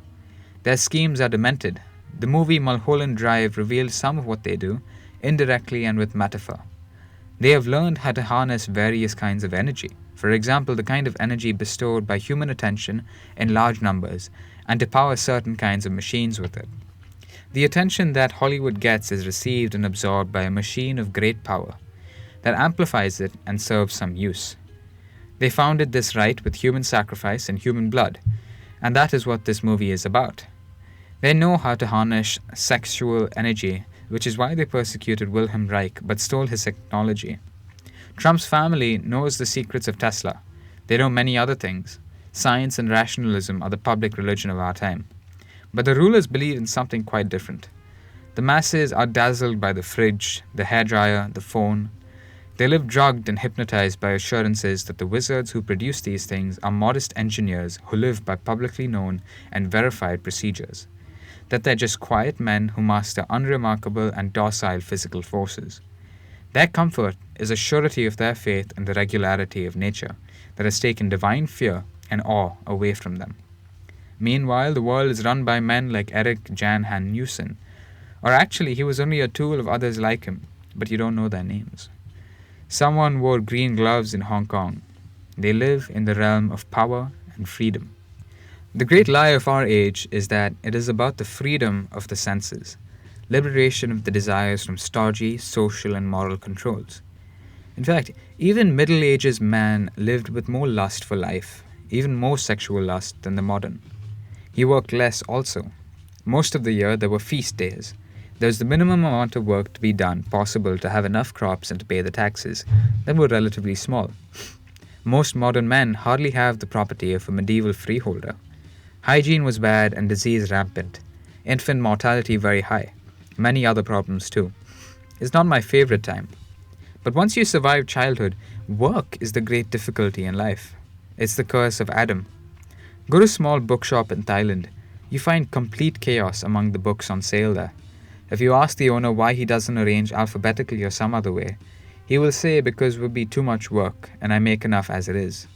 Their schemes are demented. The movie Mulholland Drive reveals some of what they do, indirectly and with metaphor. They have learned how to harness various kinds of energy, for example, the kind of energy bestowed by human attention in large numbers, and to power certain kinds of machines with it. The attention that Hollywood gets is received and absorbed by a machine of great power. that amplifies it and serves some use. They founded this right with human sacrifice and human blood, and that is what this movie is about. They know how to harness sexual energy, which is why they persecuted Wilhelm Reich but stole his technology. Trump's family knows the secrets of Tesla. They know many other things. Science and rationalism are the public religion of our time. But the rulers believe in something quite different. The masses are dazzled by the fridge, the hairdryer, the phone. They live drugged and hypnotized by assurances that the wizards who produce these things are modest engineers who live by publicly known and verified procedures. That they're just quiet men who master unremarkable and docile physical forces. Their comfort is a surety of their faith in the regularity of nature that has taken divine fear and awe away from them. Meanwhile, the world is run by men like Eric Jan Hanussen, or actually he was only a tool of others like him, but you don't know their names. Someone wore green gloves in Hong Kong. They live in the realm of power and freedom. The great lie of our age is that it is about the freedom of the senses, liberation of the desires from stodgy social and moral controls. In fact, even Middle Ages man lived with more lust for life, even more sexual lust than the modern. He worked less also. Most of the year there were feast days. There was the minimum amount of work to be done possible to have enough crops and to pay the taxes that were relatively small. Most modern men hardly have the property of a medieval freeholder. Hygiene was bad and disease rampant. Infant mortality very high. Many other problems too. It's not my favorite time. But once you survive childhood, work is the great difficulty in life. It's the curse of Adam. Go to a small bookshop in Thailand. You find complete chaos among the books on sale there. If you ask the owner why he doesn't arrange alphabetically or some other way, he will say because it would be too much work and I make enough as it is.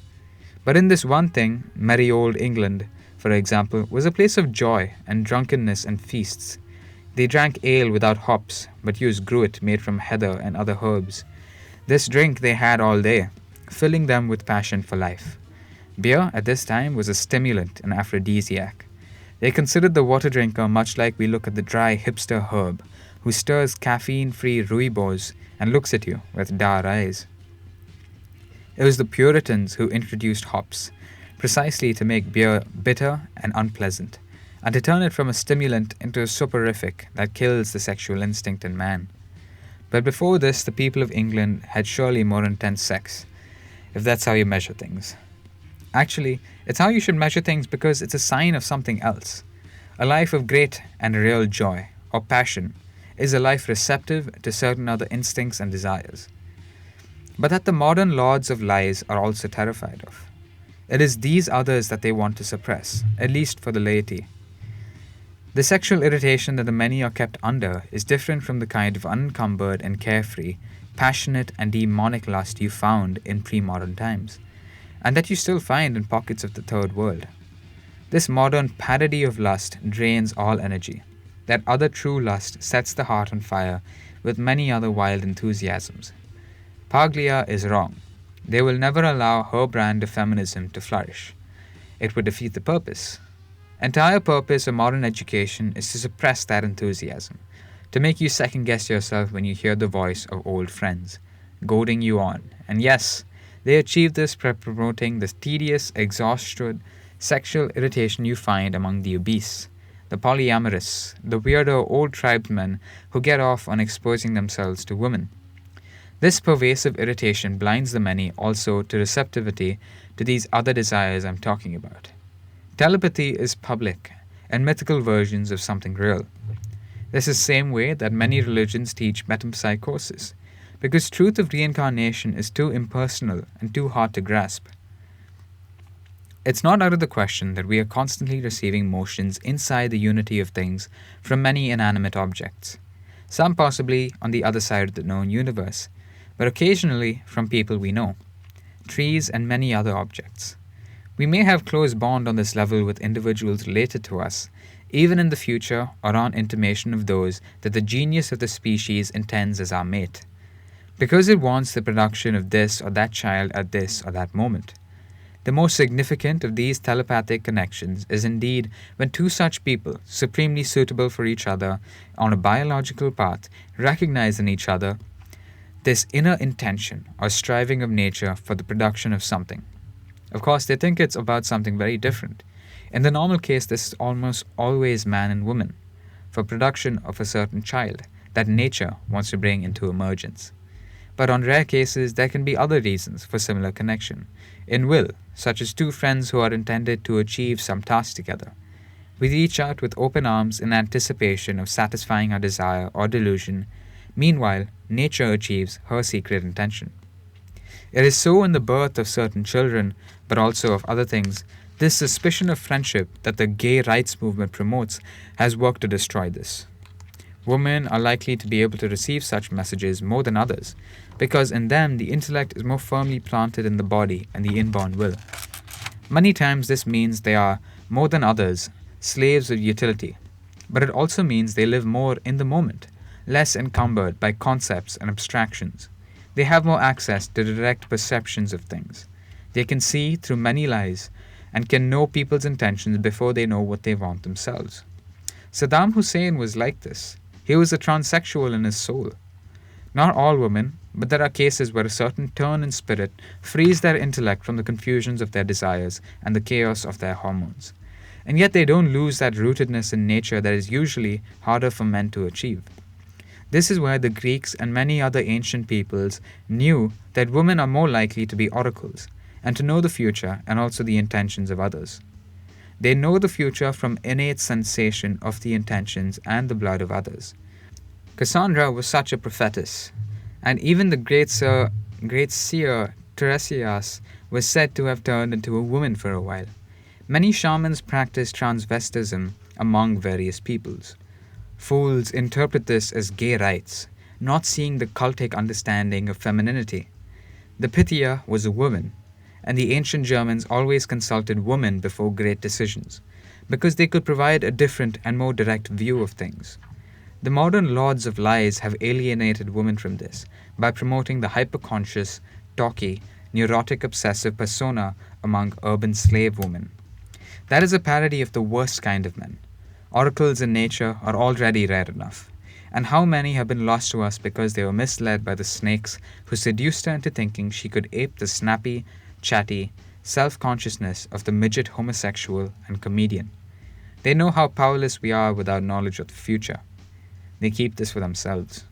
But in this one thing, merry old England, for example, was a place of joy and drunkenness and feasts. They drank ale without hops, but used gruit made from heather and other herbs. This drink they had all day, filling them with passion for life. Beer at this time was a stimulant and aphrodisiac. They considered the water drinker much like we look at the dry hipster herb, who stirs caffeine-free rooibos and looks at you with dour eyes. It was the Puritans who introduced hops, precisely to make beer bitter and unpleasant, and to turn it from a stimulant into a soporific that kills the sexual instinct in man. But before this, the people of England had surely more intense sex, if that's how you measure things. Actually, it's how you should measure things because it's a sign of something else. A life of great and real joy, or passion, is a life receptive to certain other instincts and desires. But that the modern lords of lies are also terrified of. It is these others that they want to suppress, at least for the laity. The sexual irritation that the many are kept under is different from the kind of unencumbered and carefree, passionate and demonic lust you found in pre-modern times, and that you still find in pockets of the third world. This modern parody of lust drains all energy. That other true lust sets the heart on fire with many other wild enthusiasms. Paglia is wrong. They will never allow her brand of feminism to flourish. It would defeat the purpose. Entire purpose of modern education is to suppress that enthusiasm, to make you second-guess yourself when you hear the voice of old friends, goading you on. And yes, they achieve this by promoting the tedious, exhausted sexual irritation you find among the obese, the polyamorous, the weirdo old tribesmen who get off on exposing themselves to women. This pervasive irritation blinds the many also to receptivity to these other desires I'm talking about. Telepathy is public and mythical versions of something real. This is the same way that many religions teach metempsychosis, because truth of reincarnation is too impersonal and too hard to grasp. It's not out of the question that we are constantly receiving motions inside the unity of things from many inanimate objects, some possibly on the other side of the known universe, but occasionally from people we know, trees and many other objects. We may have close bond on this level with individuals related to us, even in the future or on intimation of those that the genius of the species intends as our mate, because it wants the production of this or that child at this or that moment. The most significant of these telepathic connections is indeed when two such people, supremely suitable for each other on a biological path, recognize in each other this inner intention or striving of nature for the production of something. Of course, they think it's about something very different. In the normal case, this is almost always man and woman, for production of a certain child that nature wants to bring into emergence. But on rare cases, there can be other reasons for similar connection, in will, such as two friends who are intended to achieve some task together. We reach out with open arms in anticipation of satisfying our desire or delusion. Meanwhile, nature achieves her secret intention. It is so in the birth of certain children, but also of other things. This suspicion of friendship that the gay rights movement promotes has worked to destroy this. Women are likely to be able to receive such messages more than others, because in them the intellect is more firmly planted in the body and the inborn will. Many times this means they are, more than others, slaves of utility, but it also means they live more in the moment, less encumbered by concepts and abstractions. They have more access to direct perceptions of things. They can see through many lies and can know people's intentions before they know what they want themselves. Saddam Hussein was like this. He was a transsexual in his soul. Not all women, but there are cases where a certain turn in spirit frees their intellect from the confusions of their desires and the chaos of their hormones. And yet they don't lose that rootedness in nature that is usually harder for men to achieve. This is where the Greeks and many other ancient peoples knew that women are more likely to be oracles and to know the future and also the intentions of others. They know the future from innate sensation of the intentions and the blood of others. Cassandra was such a prophetess, and even the great seer Tiresias was said to have turned into a woman for a while. Many shamans practice transvestism among various peoples. Fools interpret this as gay rights, not seeing the cultic understanding of femininity. The Pythia was a woman, and the ancient Germans always consulted women before great decisions, because they could provide a different and more direct view of things. The modern lords of lies have alienated women from this by promoting the hyperconscious, talky, neurotic obsessive persona among urban slave women. That is a parody of the worst kind of men. Oracles in nature are already rare enough, and how many have been lost to us because they were misled by the snakes who seduced her into thinking she could ape the snappy, chatty self-consciousness of the midget homosexual and comedian. They know how powerless we are without knowledge of the future. They keep this for themselves.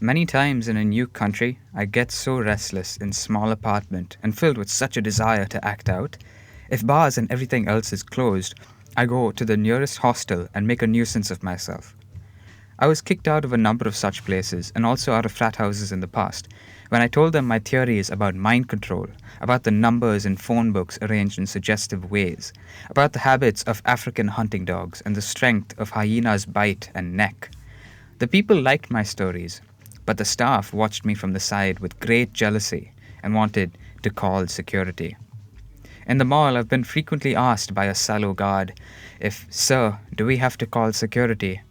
Many times in a new country, I get so restless in small apartment and filled with such a desire to act out. If bars and everything else is closed, I go to the nearest hostel and make a nuisance of myself. I was kicked out of a number of such places and also out of frat houses in the past, when I told them my theories about mind control, about the numbers in phone books arranged in suggestive ways, about the habits of African hunting dogs and the strength of hyenas' bite and neck. The people liked my stories, but the staff watched me from the side with great jealousy and wanted to call security. In the mall, I've been frequently asked by a sallow guard if, "Sir, do we have to call security?"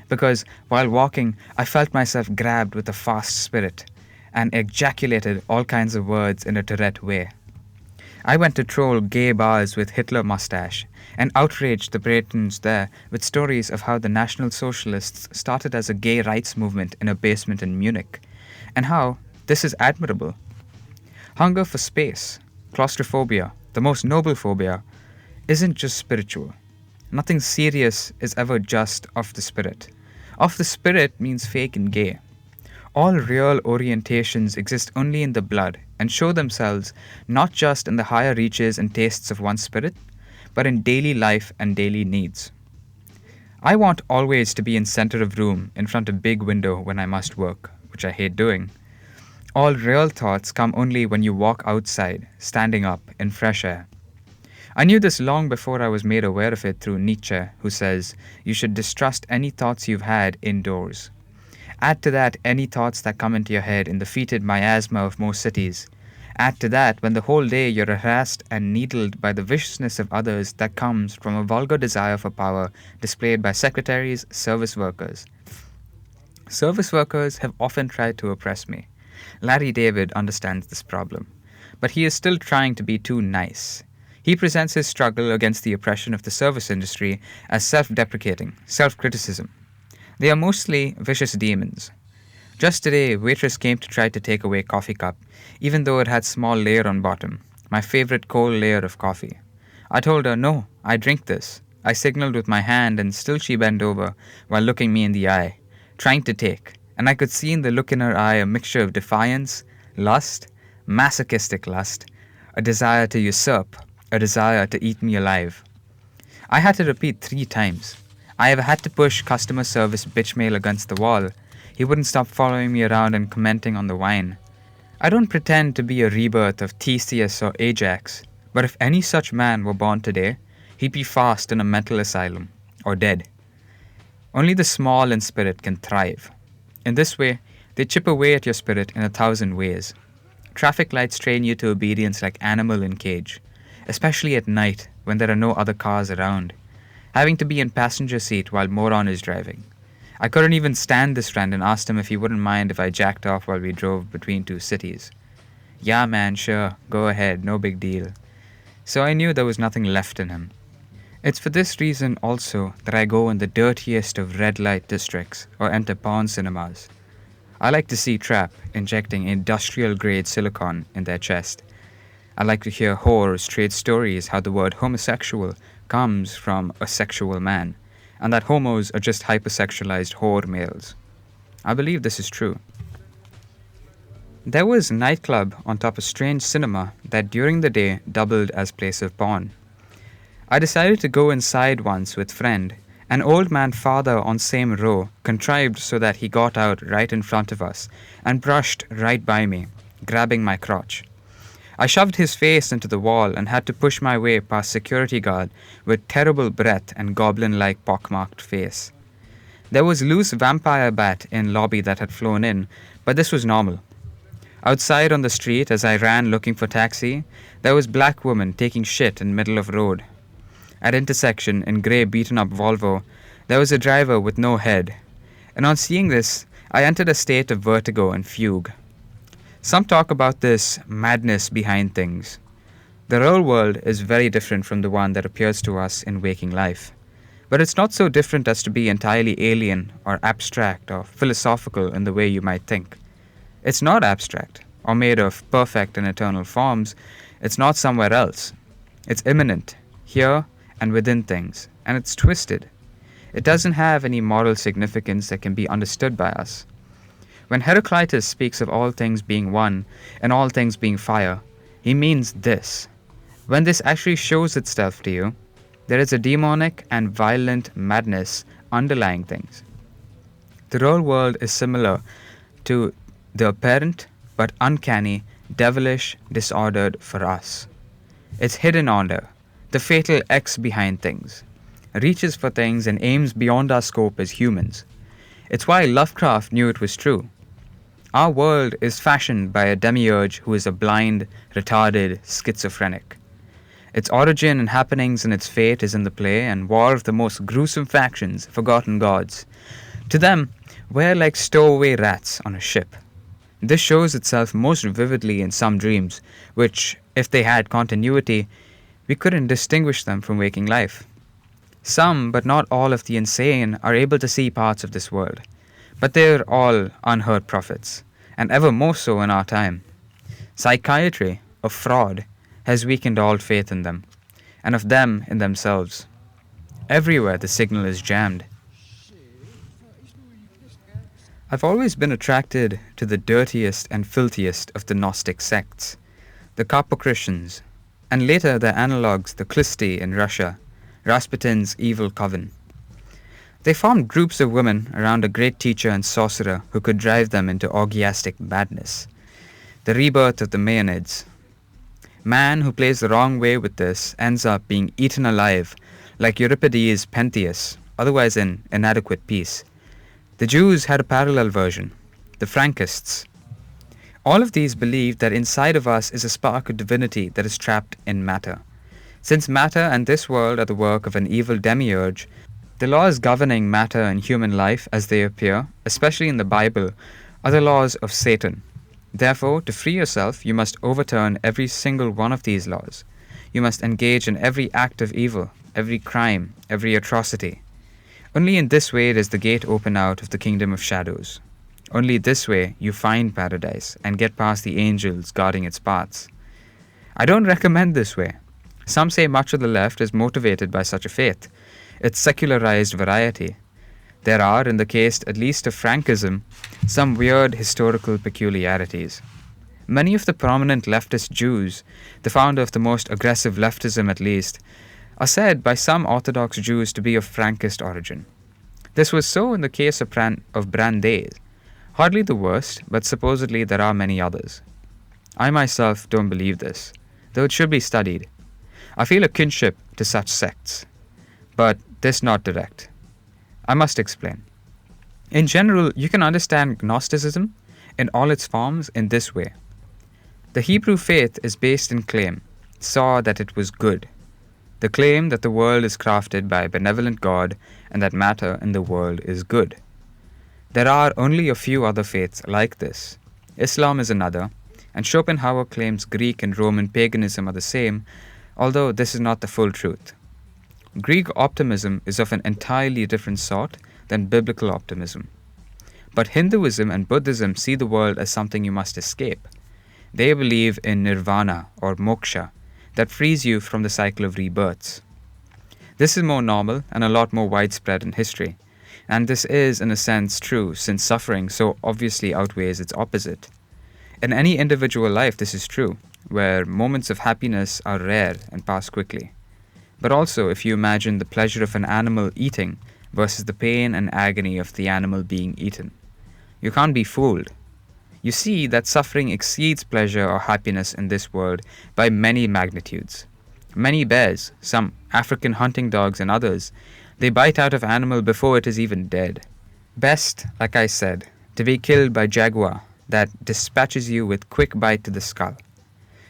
Because while walking, I felt myself grabbed with a fast spirit and ejaculated all kinds of words in a Tourette way. I went to troll gay bars with Hitler mustache and outraged the patrons there with stories of how the National Socialists started as a gay rights movement in a basement in Munich, and how this is admirable. Hunger for space, claustrophobia, the most noble phobia, isn't just spiritual. Nothing serious is ever just of the spirit. Of the spirit means fake and gay. All real orientations exist only in the blood and show themselves not just in the higher reaches and tastes of one's spirit, but in daily life and daily needs. I want always to be in center of room in front of big window when I must work, which I hate doing. All real thoughts come only when you walk outside, standing up in fresh air. I knew this long before I was made aware of it through Nietzsche, who says you should distrust any thoughts you've had indoors. Add to that any thoughts that come into your head in the fetid miasma of most cities. Add to that when the whole day you're harassed and needled by the viciousness of others that comes from a vulgar desire for power displayed by secretaries, service workers. Service workers have often tried to oppress me. Larry David understands this problem, but he is still trying to be too nice. He presents his struggle against the oppression of the service industry as self-deprecating, self-criticism. They are mostly vicious demons. Just today, waitress came to try to take away coffee cup, even though it had small layer on bottom, my favorite cold layer of coffee. I told her, no, I drink this. I signaled with my hand and still she bent over while looking me in the eye, trying to take, and I could see in the look in her eye a mixture of defiance, lust, masochistic lust, a desire to usurp, a desire to eat me alive. I had to repeat 3 times. I have had to push customer service bitch mail against the wall. He wouldn't stop following me around and commenting on the wine. I don't pretend to be a rebirth of Theseus or Ajax, but if any such man were born today, he'd be fast in a mental asylum, or dead. Only the small in spirit can thrive. In this way, they chip away at your spirit in 1,000 ways. Traffic lights train you to obedience like animal in cage, especially at night when there are no other cars around. Having to be in passenger seat while moron is driving. I couldn't even stand this friend and asked him if he wouldn't mind if I jacked off while we drove between 2 cities. Yeah man, sure, go ahead, no big deal. So I knew there was nothing left in him. It's for this reason also that I go in the dirtiest of red light districts or enter porn cinemas. I like to see Trap injecting industrial-grade silicone in their chest. I like to hear whores trade stories how the word homosexual comes from a sexual man, and that homos are just hypersexualized whore males. I believe this is true. There was a nightclub on top of strange cinema that during the day doubled as place of porn. I decided to go inside once with friend. An old man father on same row contrived so that he got out right in front of us and brushed right by me, grabbing my crotch. I shoved his face into the wall and had to push my way past security guard with terrible breath and goblin-like pockmarked face. There was loose vampire bat in lobby that had flown in, but this was normal. Outside on the street, as I ran looking for taxi, there was black woman taking shit in middle of road. At intersection, in grey beaten-up Volvo, there was a driver with no head. And on seeing this, I entered a state of vertigo and fugue. Some talk about this madness behind things. The real world is very different from the one that appears to us in waking life. But it's not so different as to be entirely alien or abstract or philosophical in the way you might think. It's not abstract or made of perfect and eternal forms. It's not somewhere else. It's immanent, here and within things, and it's twisted. It doesn't have any moral significance that can be understood by us. When Heraclitus speaks of all things being one and all things being fire, he means this. When this actually shows itself to you, there is a demonic and violent madness underlying things. The real world is similar to the apparent but uncanny, devilish, disordered for us. Its hidden order, the fatal X behind things, reaches for things and aims beyond our scope as humans. It's why Lovecraft knew it was true. Our world is fashioned by a demiurge who is a blind, retarded, schizophrenic. Its origin and happenings and its fate is in the play and war of the most gruesome factions, forgotten gods. To them, we're like stowaway rats on a ship. This shows itself most vividly in some dreams, which, if they had continuity, we couldn't distinguish them from waking life. Some, but not all of the insane, are able to see parts of this world. But they're all unheard prophets, and ever more so in our time. Psychiatry, a fraud, has weakened all faith in them, and of them in themselves. Everywhere the signal is jammed. I've always been attracted to the dirtiest and filthiest of the Gnostic sects, the Carpo-Christians, and later their analogues, the Klisti in Russia, Rasputin's evil coven. They formed groups of women around a great teacher and sorcerer who could drive them into orgiastic madness. The rebirth of the Maeonids. Man who plays the wrong way with this ends up being eaten alive, like Euripides' Pentheus, otherwise in inadequate peace. The Jews had a parallel version, the Frankists. All of these believe that inside of us is a spark of divinity that is trapped in matter. Since matter and this world are the work of an evil demiurge, the laws governing matter and human life as they appear, especially in the Bible, are the laws of Satan. Therefore, to free yourself, you must overturn every single one of these laws. You must engage in every act of evil, every crime, every atrocity. Only in this way does the gate open out of the kingdom of shadows. Only this way you find paradise and get past the angels guarding its paths. I don't recommend this way. Some say much of the left is motivated by such a faith, its secularized variety. There are, in the case at least of Frankism, some weird historical peculiarities. Many of the prominent leftist Jews, the founder of the most aggressive leftism at least, are said by some Orthodox Jews to be of Frankist origin. This was so in the case of Brandeis, hardly the worst, but supposedly there are many others. I myself don't believe this, though it should be studied. I feel a kinship to such sects, but this not direct. I must explain. In general, you can understand Gnosticism in all its forms in this way. The Hebrew faith is based in claim, saw that it was good. The claim that the world is crafted by a benevolent God and that matter in the world is good. There are only a few other faiths like this. Islam is another, and Schopenhauer claims Greek and Roman paganism are the same, although this is not the full truth. Greek optimism is of an entirely different sort than biblical optimism. But Hinduism and Buddhism see the world as something you must escape. They believe in nirvana or moksha that frees you from the cycle of rebirths. This is more normal and a lot more widespread in history, and this is in a sense true since suffering so obviously outweighs its opposite. In any individual life this is true, where moments of happiness are rare and pass quickly. But also if you imagine the pleasure of an animal eating versus the pain and agony of the animal being eaten. You can't be fooled. You see that suffering exceeds pleasure or happiness in this world by many magnitudes. Many bears, some African hunting dogs and others, they bite out of animal before it is even dead. Best, like I said, to be killed by jaguar that dispatches you with quick bite to the skull.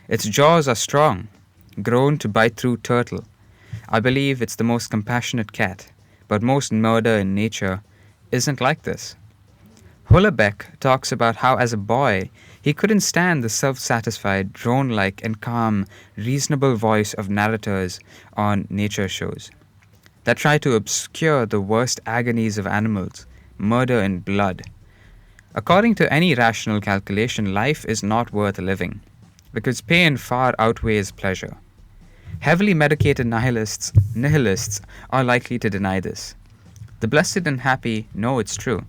Its jaws are strong, grown to bite through turtle. I believe it's the most compassionate cat, but most murder in nature isn't like this. Houellebecq talks about how as a boy he couldn't stand the self-satisfied, drone-like and calm, reasonable voice of narrators on nature shows that try to obscure the worst agonies of animals, murder and blood. According to any rational calculation, life is not worth living, because pain far outweighs pleasure. Heavily medicated nihilists are likely to deny this. The blessed and happy know it's true,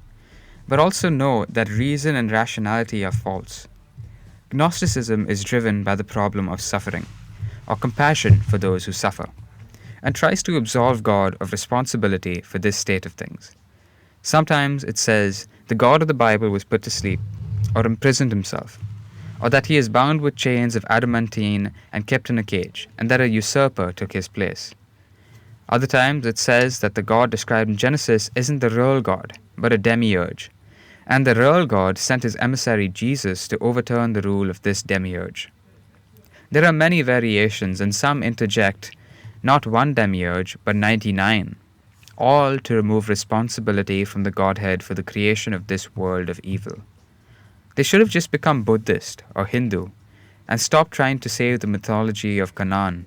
but also know that reason and rationality are false. Gnosticism is driven by the problem of suffering, or compassion for those who suffer, and tries to absolve God of responsibility for this state of things. Sometimes it says the God of the Bible was put to sleep, or imprisoned himself, or that he is bound with chains of adamantine and kept in a cage, and that a usurper took his place. Other times it says that the God described in Genesis isn't the real God, but a demiurge, and the real God sent his emissary Jesus to overturn the rule of this demiurge. There are many variations, and some interject not one demiurge, but 99, all to remove responsibility from the Godhead for the creation of this world of evil. They should have just become Buddhist or Hindu and stopped trying to save the mythology of Canaan.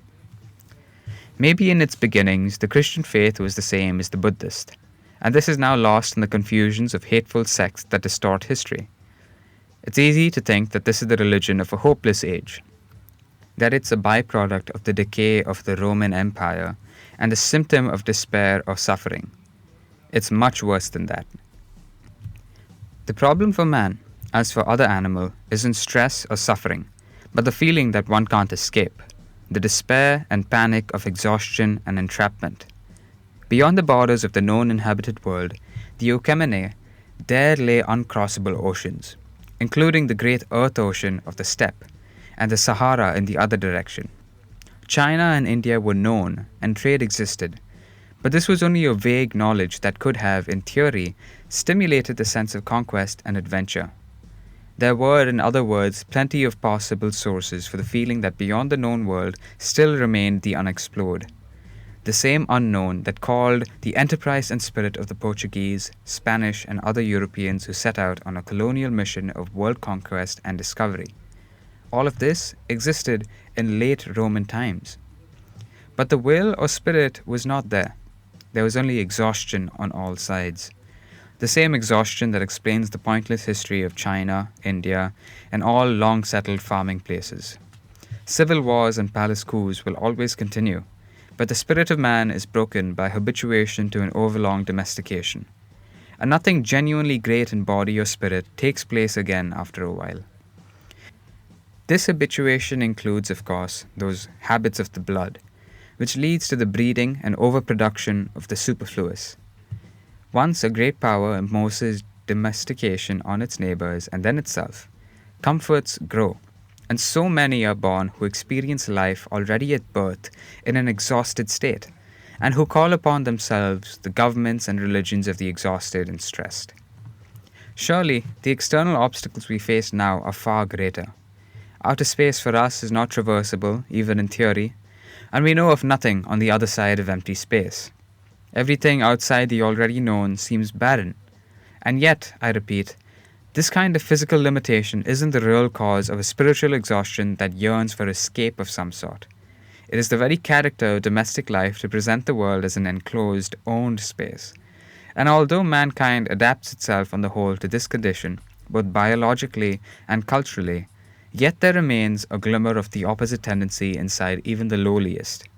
Maybe in its beginnings, the Christian faith was the same as the Buddhist, and this is now lost in the confusions of hateful sects that distort history. It's easy to think that this is the religion of a hopeless age, that it's a byproduct of the decay of the Roman Empire and a symptom of despair or suffering. It's much worse than that. The problem for man, as for other animal, isn't stress or suffering, but the feeling that one can't escape, the despair and panic of exhaustion and entrapment. Beyond the borders of the known inhabited world, the Eucamene, there lay uncrossable oceans, including the great earth ocean of the steppe, and the Sahara in the other direction. China and India were known, and trade existed, but this was only a vague knowledge that could have, in theory, stimulated the sense of conquest and adventure. There were, in other words, plenty of possible sources for the feeling that beyond the known world still remained the unexplored. The same unknown that called the enterprise and spirit of the Portuguese, Spanish, and other Europeans who set out on a colonial mission of world conquest and discovery. All of this existed in late Roman times. But the will or spirit was not there. There was only exhaustion on all sides. The same exhaustion that explains the pointless history of China, India, and all long-settled farming places. Civil wars and palace coups will always continue, but the spirit of man is broken by habituation to an overlong domestication, and nothing genuinely great in body or spirit takes place again after a while. This habituation includes, of course, those habits of the blood, which leads to the breeding and overproduction of the superfluous. Once a great power imposes domestication on its neighbors and then itself, comforts grow, and so many are born who experience life already at birth in an exhausted state, and who call upon themselves the governments and religions of the exhausted and stressed. Surely, the external obstacles we face now are far greater. Outer space for us is not traversable, even in theory, and we know of nothing on the other side of empty space. Everything outside the already known seems barren. And yet, I repeat, this kind of physical limitation isn't the real cause of a spiritual exhaustion that yearns for escape of some sort. It is the very character of domestic life to present the world as an enclosed, owned space. And although mankind adapts itself on the whole to this condition, both biologically and culturally, yet there remains a glimmer of the opposite tendency inside even the lowliest.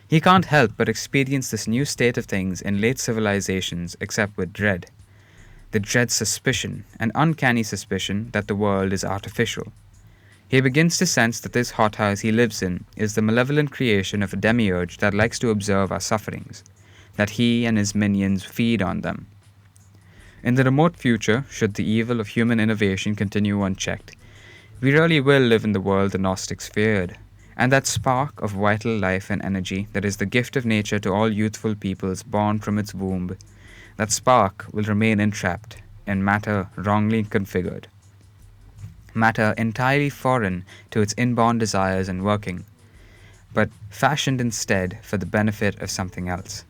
He can't help but experience this new state of things in late civilizations except with dread. The dread suspicion, an uncanny suspicion that the world is artificial. He begins to sense that this hothouse he lives in is the malevolent creation of a demiurge that likes to observe our sufferings, that he and his minions feed on them. In the remote future, should the evil of human innovation continue unchecked, we really will live in the world the Gnostics feared, and that spark of vital life and energy that is the gift of nature to all youthful peoples born from its womb, that spark will remain entrapped in matter wrongly configured, matter entirely foreign to its inborn desires and working, but fashioned instead for the benefit of something else.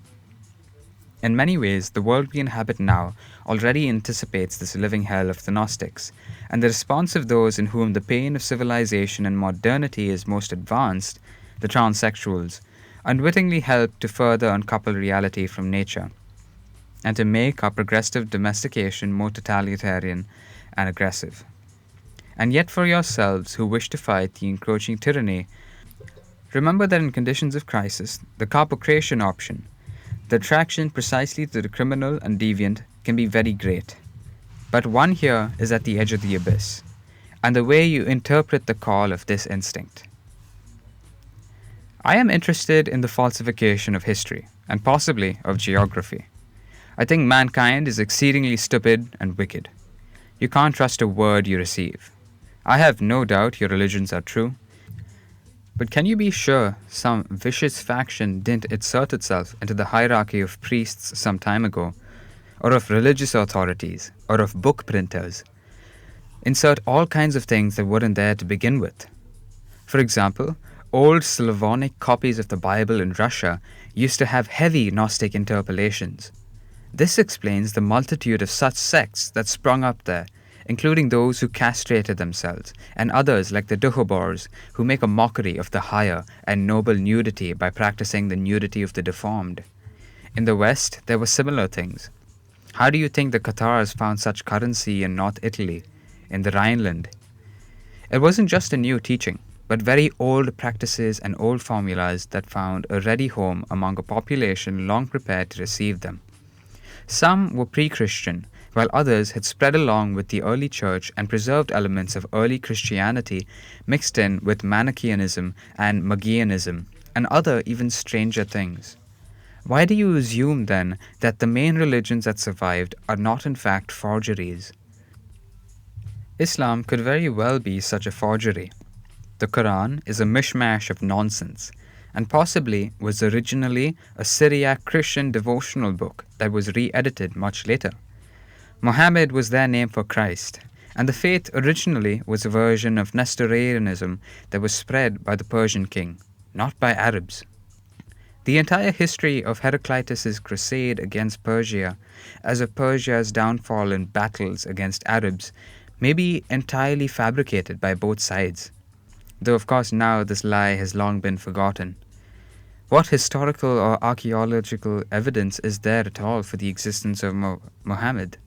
In many ways, the world we inhabit now already anticipates this living hell of the Gnostics, and the response of those in whom the pain of civilization and modernity is most advanced, the transsexuals, unwittingly help to further uncouple reality from nature, and to make our progressive domestication more totalitarian and aggressive. And yet for yourselves who wish to fight the encroaching tyranny, remember that in conditions of crisis, the carpocration option, the attraction precisely to the criminal and deviant, can be very great. But one here is at the edge of the abyss, and the way you interpret the call of this instinct. I am interested in the falsification of history, and possibly of geography. I think mankind is exceedingly stupid and wicked. You can't trust a word you receive. I have no doubt your religions are true, but can you be sure some vicious faction didn't insert itself into the hierarchy of priests some time ago, or of religious authorities, or of book printers? Insert all kinds of things that weren't there to begin with. For example, old Slavonic copies of the Bible in Russia used to have heavy Gnostic interpolations. This explains the multitude of such sects that sprung up there, including those who castrated themselves, and others like the Dukhobors, who make a mockery of the higher and noble nudity by practicing the nudity of the deformed. In the West, there were similar things. How do you think the Cathars found such currency in North Italy, in the Rhineland? It wasn't just a new teaching, but very old practices and old formulas that found a ready home among a population long prepared to receive them. Some were pre-Christian, while others had spread along with the early church and preserved elements of early Christianity mixed in with Manichaeanism and Magianism, and other even stranger things. Why do you assume then that the main religions that survived are not in fact forgeries? Islam could very well be such a forgery. The Quran is a mishmash of nonsense, and possibly was originally a Syriac Christian devotional book that was re-edited much later. Muhammad was their name for Christ, and the faith originally was a version of Nestorianism that was spread by the Persian king, not by Arabs. The entire history of Heraclitus' crusade against Persia, as of Persia's downfall in battles against Arabs, may be entirely fabricated by both sides, though of course now this lie has long been forgotten. What historical or archaeological evidence is there at all for the existence of Muhammad?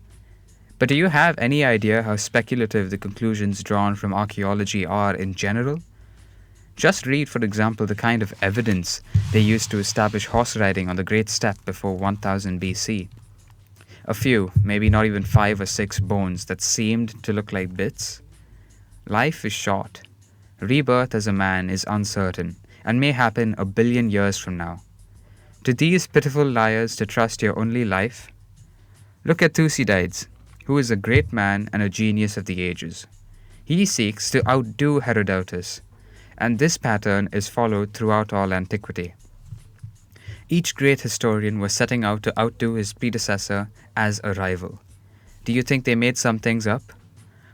But do you have any idea how speculative the conclusions drawn from archaeology are in general? Just read, for example, the kind of evidence they used to establish horse riding on the Great Steppe before 1000 BC. A few, maybe not even 5 or 6 bones that seemed to look like bits. Life is short. Rebirth as a man is uncertain and may happen a billion years from now. To these pitiful liars to trust your only life? Look at Thucydides, who is a great man and a genius of the ages. He seeks to outdo Herodotus, and this pattern is followed throughout all antiquity. Each great historian was setting out to outdo his predecessor as a rival. Do you think they made some things up?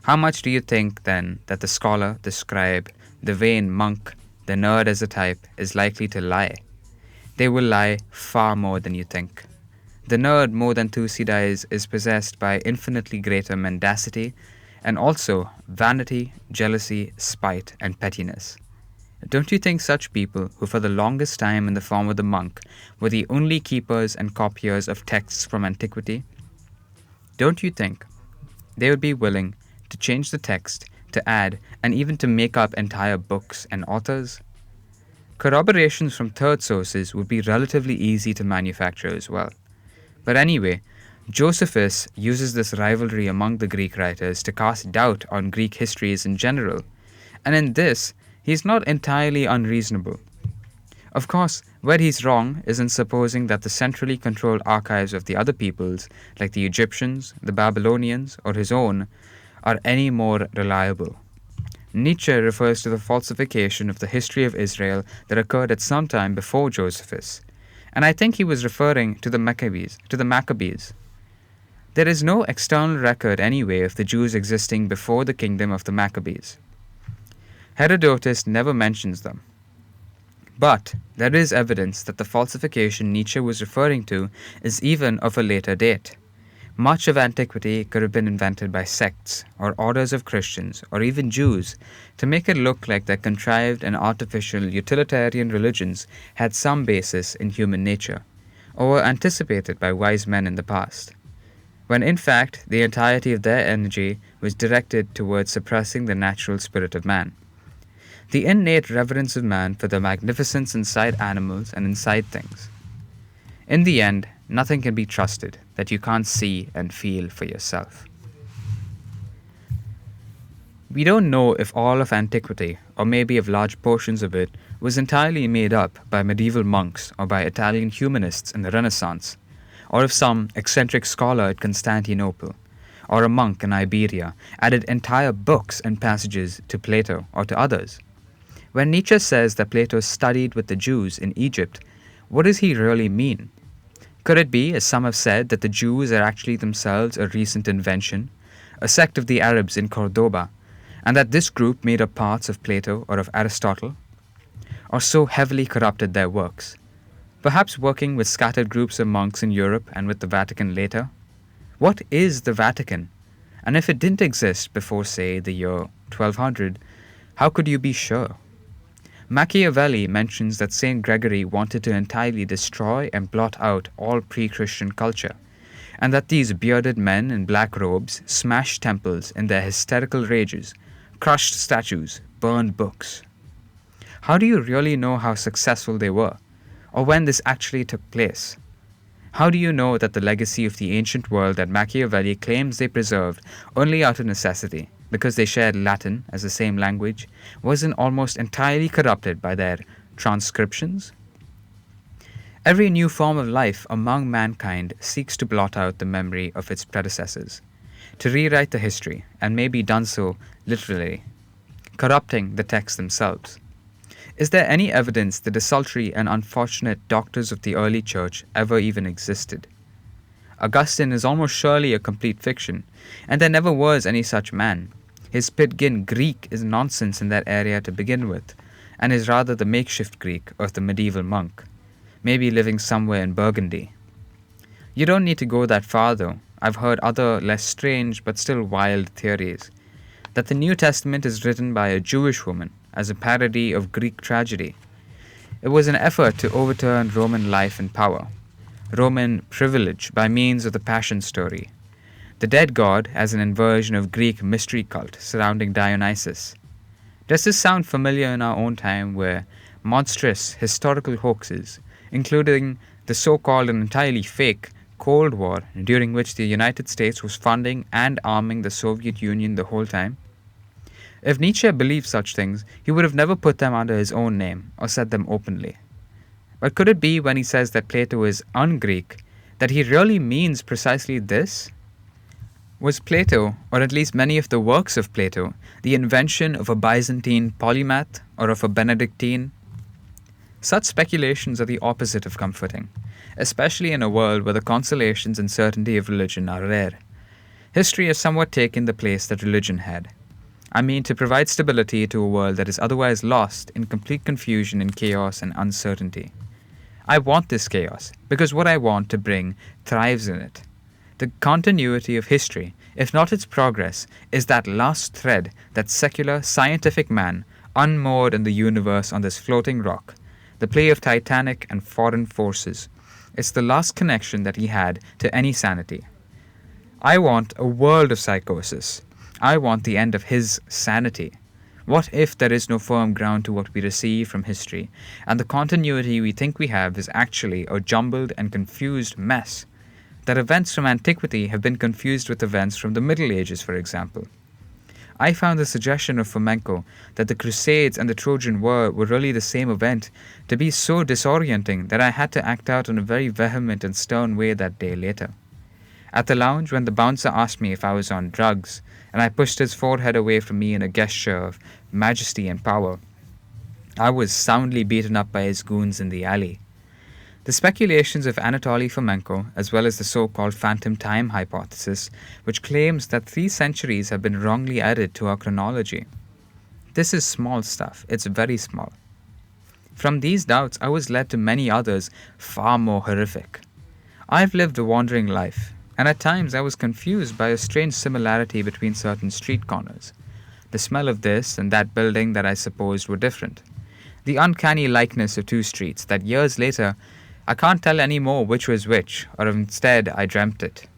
How much do you think, then, that the scholar, the scribe, the vain monk, the nerd as a type, is likely to lie? They will lie far more than you think. The nerd, more than Thucydides, is possessed by infinitely greater mendacity and also vanity, jealousy, spite, and pettiness. Don't you think such people, who for the longest time in the form of the monk were the only keepers and copiers of texts from antiquity, don't you think they would be willing to change the text, to add, and even to make up entire books and authors? Corroborations from third sources would be relatively easy to manufacture as well. But anyway, Josephus uses this rivalry among the Greek writers to cast doubt on Greek histories in general, and in this, he's not entirely unreasonable. Of course, where he's wrong is in supposing that the centrally controlled archives of the other peoples, like the Egyptians, the Babylonians, or his own, are any more reliable. Nietzsche refers to the falsification of the history of Israel that occurred at some time before Josephus, and I think he was referring to the Maccabees. There is no external record anyway of the Jews existing before the kingdom of the Maccabees. Herodotus never mentions them. But there is evidence that the falsification Nietzsche was referring to is even of a later date. Much of antiquity could have been invented by sects, or orders of Christians, or even Jews, to make it look like their contrived and artificial utilitarian religions had some basis in human nature, or were anticipated by wise men in the past, when in fact the entirety of their energy was directed towards suppressing the natural spirit of man. The innate reverence of man for the magnificence inside animals and inside things. In the end, nothing can be trusted that you can't see and feel for yourself. We don't know if all of antiquity, or maybe if large portions of it, was entirely made up by medieval monks or by Italian humanists in the Renaissance, or if some eccentric scholar at Constantinople, or a monk in Iberia, added entire books and passages to Plato or to others. When Nietzsche says that Plato studied with the Jews in Egypt, what does he really mean? Could it be, as some have said, that the Jews are actually themselves a recent invention, a sect of the Arabs in Cordoba, and that this group made up parts of Plato or of Aristotle? Or so heavily corrupted their works? Perhaps working with scattered groups of monks in Europe and with the Vatican later? What is the Vatican? And if it didn't exist before, say, the year 1200, how could you be sure? Machiavelli mentions that Saint Gregory wanted to entirely destroy and blot out all pre-Christian culture, and that these bearded men in black robes smashed temples in their hysterical rages, crushed statues, burned books. How do you really know how successful they were, or when this actually took place? How do you know that the legacy of the ancient world that Machiavelli claims they preserved only out of necessity, because they shared Latin as the same language, wasn't almost entirely corrupted by their transcriptions? Every new form of life among mankind seeks to blot out the memory of its predecessors, to rewrite the history, and may be done so literally, corrupting the texts themselves. Is there any evidence the desultory and unfortunate doctors of the early church ever even existed? Augustine is almost surely a complete fiction, and there never was any such man. His Pidgin Greek is nonsense in that area to begin with, and is rather the makeshift Greek of the medieval monk, maybe living somewhere in Burgundy. You don't need to go that far though. I've heard other less strange but still wild theories, that the New Testament is written by a Jewish woman as a parody of Greek tragedy. It was an effort to overturn Roman life and power, Roman privilege by means of the Passion story, the dead god as an inversion of Greek mystery cult surrounding Dionysus. Does this sound familiar in our own time where monstrous historical hoaxes, including the so-called and entirely fake Cold War, during which the United States was funding and arming the Soviet Union the whole time? If Nietzsche believed such things, he would have never put them under his own name or said them openly. But could it be when he says that Plato is un-Greek, that he really means precisely this? Was Plato, or at least many of the works of Plato, the invention of a Byzantine polymath or of a Benedictine? Such speculations are the opposite of comforting, especially in a world where the consolations and certainty of religion are rare. History has somewhat taken the place that religion had. I mean, to provide stability to a world that is otherwise lost in complete confusion and chaos and uncertainty. I want this chaos, because what I want to bring thrives in it. The continuity of history, if not its progress, is that last thread that secular, scientific man unmoored in the universe on this floating rock, the play of titanic and foreign forces. It's the last connection that he had to any sanity. I want a world of psychosis. I want the end of his sanity. What if there is no firm ground to what we receive from history, and the continuity we think we have is actually a jumbled and confused mess? That events from antiquity have been confused with events from the Middle Ages, for example. I found the suggestion of Fomenko that the Crusades and the Trojan War were really the same event to be so disorienting that I had to act out in a very vehement and stern way that day later. At the lounge, when the bouncer asked me if I was on drugs, and I pushed his forehead away from me in a gesture of majesty and power, I was soundly beaten up by his goons in the alley. The speculations of Anatoly Fomenko, as well as the so-called phantom time hypothesis, which claims that 3 centuries have been wrongly added to our chronology. This is small stuff. It's very small. From these doubts, I was led to many others far more horrific. I've lived a wandering life, and at times I was confused by a strange similarity between certain street corners. The smell of this and that building that I supposed were different. The uncanny likeness of 2 streets that years later I can't tell anymore which was which, or instead I dreamt it.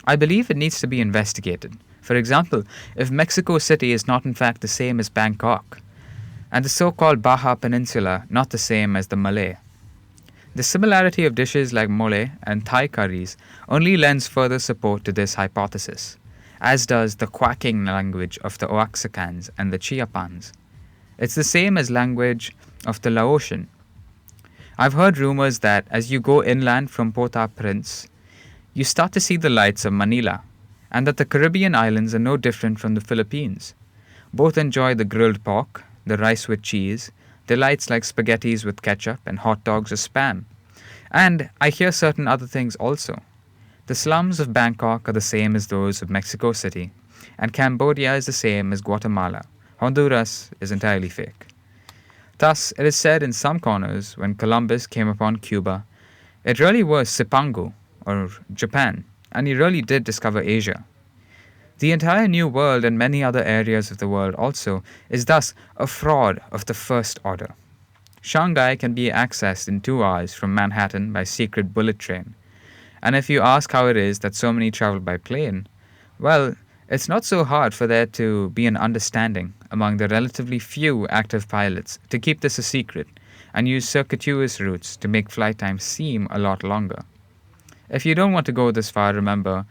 I believe it needs to be investigated. For example, if Mexico City is not in fact the same as Bangkok, and the so-called Baja Peninsula not the same as the Malay. The similarity of dishes like mole and Thai curries only lends further support to this hypothesis, as does the quacking language of the Oaxacans and the Chiapans. It's the same as language of the Laotian. I've heard rumors that as you go inland from Port-au-Prince, you start to see the lights of Manila, and that the Caribbean islands are no different from the Philippines. Both enjoy the grilled pork, the rice with cheese, delights like spaghettis with ketchup and hot dogs or spam. And I hear certain other things also. The slums of Bangkok are the same as those of Mexico City, and Cambodia is the same as Guatemala. Honduras is entirely fake. Thus, it is said in some corners, when Columbus came upon Cuba, it really was Cipangu, or Japan, and he really did discover Asia. The entire New World and many other areas of the world also is thus a fraud of the first order. Shanghai can be accessed in 2 hours from Manhattan by secret bullet train. And if you ask how it is that so many travel by plane, well, it's not so hard for there to be an understanding among the relatively few active pilots to keep this a secret and use circuitous routes to make flight times seem a lot longer. If you don't want to go this far, remember,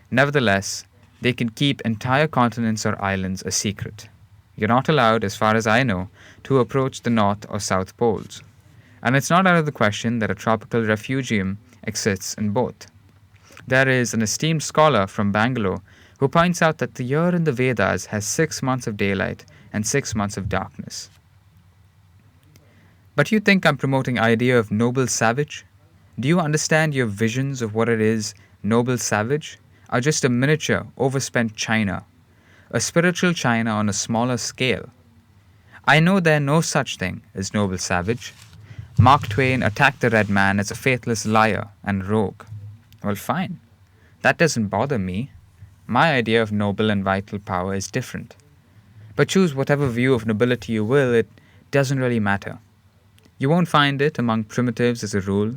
nevertheless, they can keep entire continents or islands a secret. You're not allowed, as far as I know, to approach the North or South Poles. And it's not out of the question that a tropical refugium exists in both. There is an esteemed scholar from Bangalore who points out that the year in the Vedas has 6 months of daylight and 6 months of darkness. But you think I'm promoting idea of noble savage? Do you understand your visions of what it is, noble savage, are just a miniature, overspent China, a spiritual China on a smaller scale? I know there no such thing as noble savage. Mark Twain attacked the red man as a faithless liar and rogue. Well, fine. That doesn't bother me. My idea of noble and vital power is different. But choose whatever view of nobility you will, it doesn't really matter. You won't find it among primitives as a rule.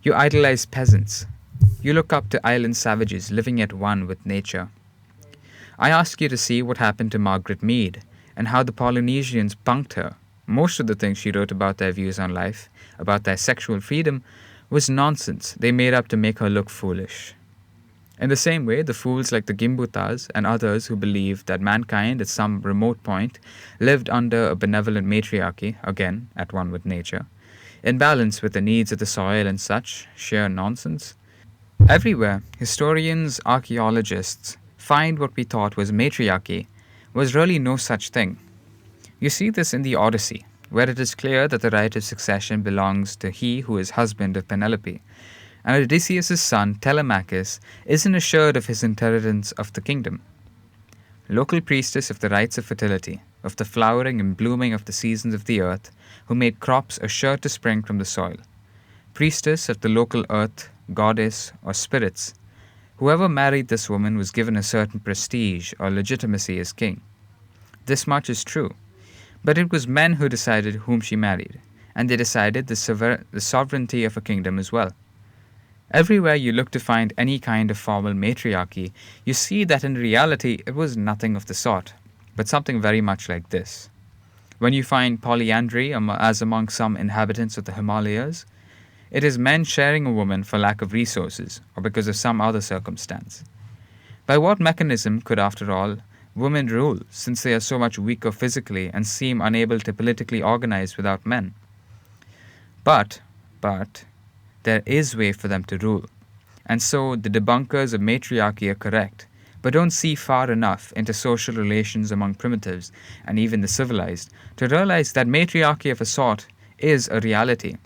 You idolize peasants. You look up to island savages living at one with nature. I ask you to see what happened to Margaret Mead and how the Polynesians punked her. Most of the things she wrote about their views on life, about their sexual freedom, was nonsense they made up to make her look foolish. In the same way, the fools like the Gimbutas and others who believed that mankind at some remote point lived under a benevolent matriarchy, again, at one with nature, in balance with the needs of the soil and such, sheer nonsense. Everywhere, historians, archaeologists find what we thought was matriarchy was really no such thing. You see this in the Odyssey, where it is clear that the right of succession belongs to he who is husband of Penelope, and Odysseus' son Telemachus isn't assured of his inheritance of the kingdom. Local priestess of the rites of fertility, of the flowering and blooming of the seasons of the earth, who made crops sure to spring from the soil. Priestess of the local earth, goddess, or spirits. Whoever married this woman was given a certain prestige or legitimacy as king. This much is true, but it was men who decided whom she married, and they decided the sovereignty of a kingdom as well. Everywhere you look to find any kind of formal matriarchy, you see that in reality it was nothing of the sort, but something very much like this. When you find polyandry as among some inhabitants of the Himalayas, it is men sharing a woman for lack of resources or because of some other circumstance. By what mechanism could, after all, women rule, since they are so much weaker physically and seem unable to politically organize without men? But, there is way for them to rule. And so the debunkers of matriarchy are correct, but don't see far enough into social relations among primitives and even the civilized to realize that matriarchy of a sort is a reality.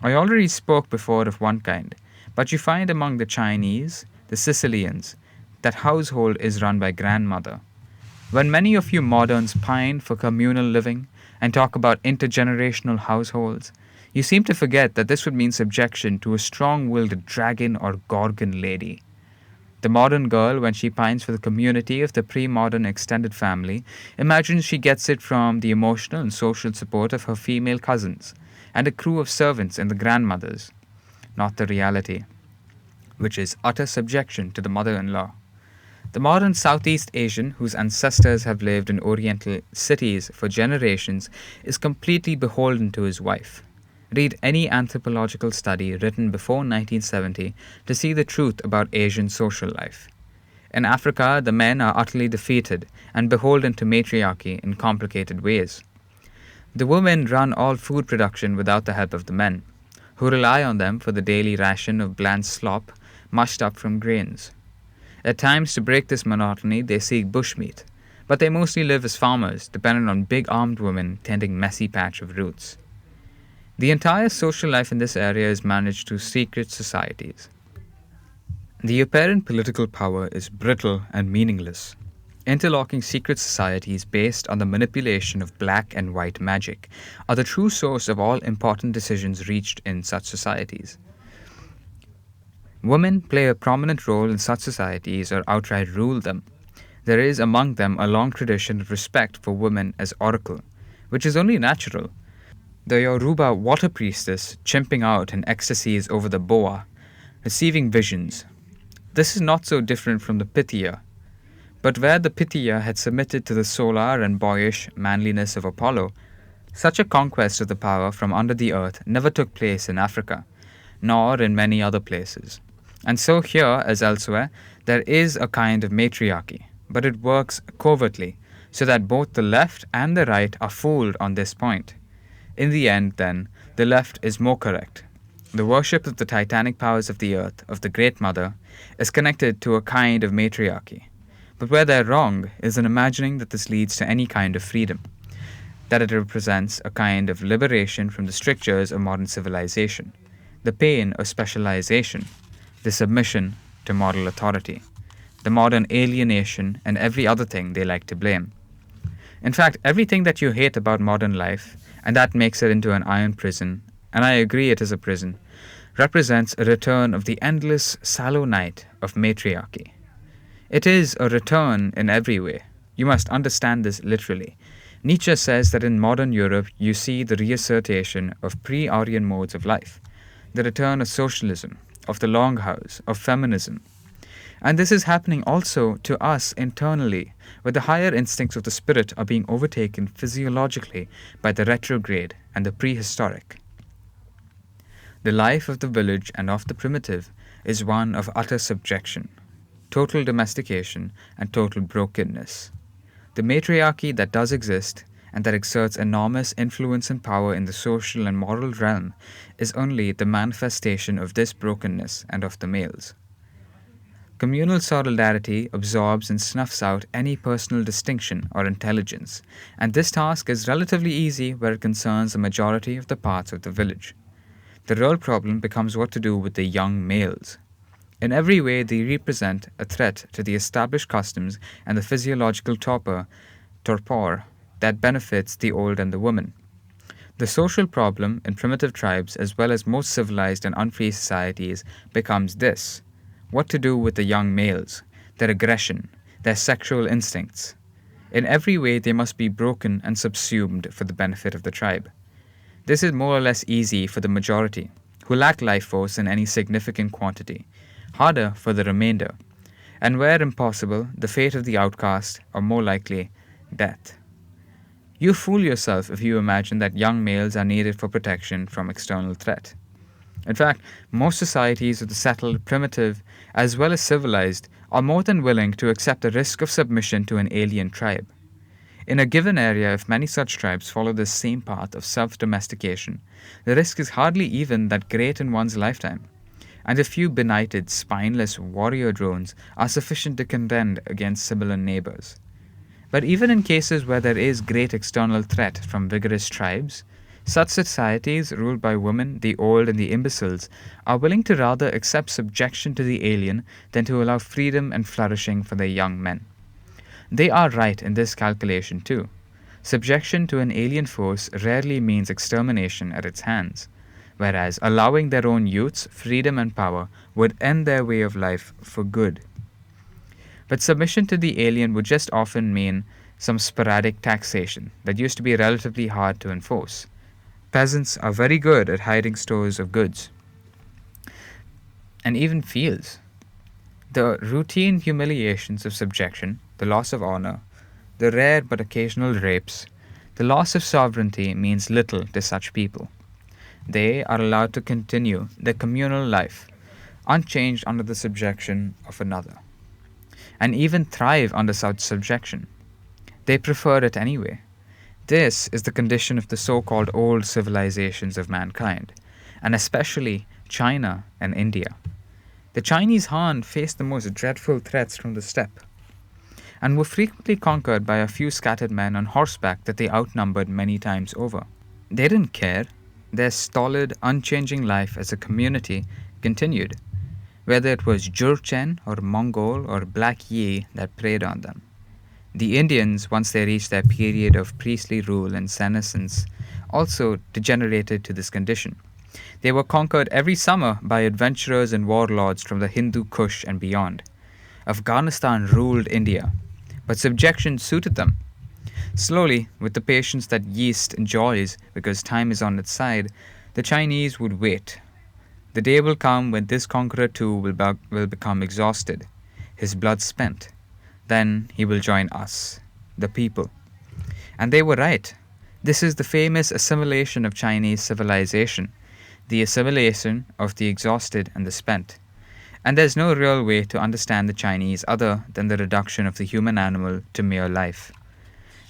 I already spoke before of one kind, but you find among the Chinese, the Sicilians, that household is run by grandmother. When many of you moderns pine for communal living and talk about intergenerational households, you seem to forget that this would mean subjection to a strong-willed dragon or Gorgon lady. The modern girl, when she pines for the community of the pre-modern extended family, imagines she gets it from the emotional and social support of her female cousins and a crew of servants and the grandmothers, not the reality, which is utter subjection to the mother-in-law. The modern Southeast Asian, whose ancestors have lived in Oriental cities for generations, is completely beholden to his wife. Read any anthropological study written before 1970 to see the truth about Asian social life. In Africa, the men are utterly defeated and beholden to matriarchy in complicated ways. The women run all food production without the help of the men, who rely on them for the daily ration of bland slop mushed up from grains. At times, to break this monotony, they seek bushmeat, but they mostly live as farmers, dependent on big-armed women tending messy patch of roots. The entire social life in this area is managed through secret societies. The apparent political power is brittle and meaningless. Interlocking secret societies based on the manipulation of black and white magic are the true source of all important decisions reached in such societies. Women play a prominent role in such societies or outright rule them. There is among them a long tradition of respect for women as oracle, which is only natural. The Yoruba water priestess chimping out in ecstasies over the boa, receiving visions. This is not so different from the Pythia. But where the Pythia had submitted to the solar and boyish manliness of Apollo, such a conquest of the power from under the earth never took place in Africa, nor in many other places. And so here, as elsewhere, there is a kind of matriarchy, but it works covertly, so that both the left and the right are fooled on this point. In the end, then, the left is more correct. The worship of the titanic powers of the earth, of the Great Mother, is connected to a kind of matriarchy. But where they're wrong is in imagining that this leads to any kind of freedom, that it represents a kind of liberation from the strictures of modern civilization, the pain of specialization, the submission to moral authority, the modern alienation, and every other thing they like to blame. In fact, everything that you hate about modern life, and that makes it into an iron prison, and I agree it is a prison, represents a return of the endless, sallow night of matriarchy. It is a return in every way. You must understand this literally. Nietzsche says that in modern Europe you see the reassertion of pre-Aryan modes of life, the return of socialism, of the longhouse, of feminism. And this is happening also to us internally, where the higher instincts of the spirit are being overtaken physiologically by the retrograde and the prehistoric. The life of the village and of the primitive is one of utter subjection, total domestication, and total brokenness. The matriarchy that does exist, and that exerts enormous influence and power in the social and moral realm, is only the manifestation of this brokenness and of the males. Communal solidarity absorbs and snuffs out any personal distinction or intelligence, and this task is relatively easy where it concerns the majority of the parts of the village. The real problem becomes what to do with the young males. In every way, they represent a threat to the established customs and the physiological torpor that benefits the old and the woman. The social problem in primitive tribes, as well as most civilized and unfree societies, becomes this: what to do with the young males, their aggression, their sexual instincts. In every way, they must be broken and subsumed for the benefit of the tribe. This is more or less easy for the majority, who lack life force in any significant quantity, harder for the remainder, and where impossible, the fate of the outcast, or more likely, death. You fool yourself if you imagine that young males are needed for protection from external threat. In fact, most societies of the settled, primitive, as well as civilized, are more than willing to accept the risk of submission to an alien tribe. In a given area, if many such tribes follow the same path of self-domestication, the risk is hardly even that great in one's lifetime, and a few benighted, spineless warrior drones are sufficient to contend against similar neighbors. But even in cases where there is great external threat from vigorous tribes, such societies, ruled by women, the old and the imbeciles, are willing to rather accept subjection to the alien than to allow freedom and flourishing for their young men. They are right in this calculation too. Subjection to an alien force rarely means extermination at its hands, whereas allowing their own youths freedom and power would end their way of life for good. But submission to the alien would just often mean some sporadic taxation that used to be relatively hard to enforce. Peasants are very good at hiding stores of goods, and even fields. The routine humiliations of subjection, the loss of honor, the rare but occasional rapes, the loss of sovereignty means little to such people. They are allowed to continue their communal life, unchanged under the subjection of another, and even thrive under such subjection. They prefer it anyway. This is the condition of the so-called old civilizations of mankind, and especially China and India. The Chinese Han faced the most dreadful threats from the steppe, and were frequently conquered by a few scattered men on horseback that they outnumbered many times over. They didn't care. Their stolid, unchanging life as a community continued, whether it was Jurchen or Mongol or Black Yi that preyed on them. The Indians, once they reached their period of priestly rule and senescence, also degenerated to this condition. They were conquered every summer by adventurers and warlords from the Hindu Kush and beyond. Afghanistan ruled India, but subjection suited them. Slowly, with the patience that yeast enjoys because time is on its side, the Chinese would wait. The day will come when this conqueror too will become exhausted, his blood spent. Then he will join us, the people. And they were right. This is the famous assimilation of Chinese civilization, the assimilation of the exhausted and the spent. And there's no real way to understand the Chinese other than the reduction of the human animal to mere life.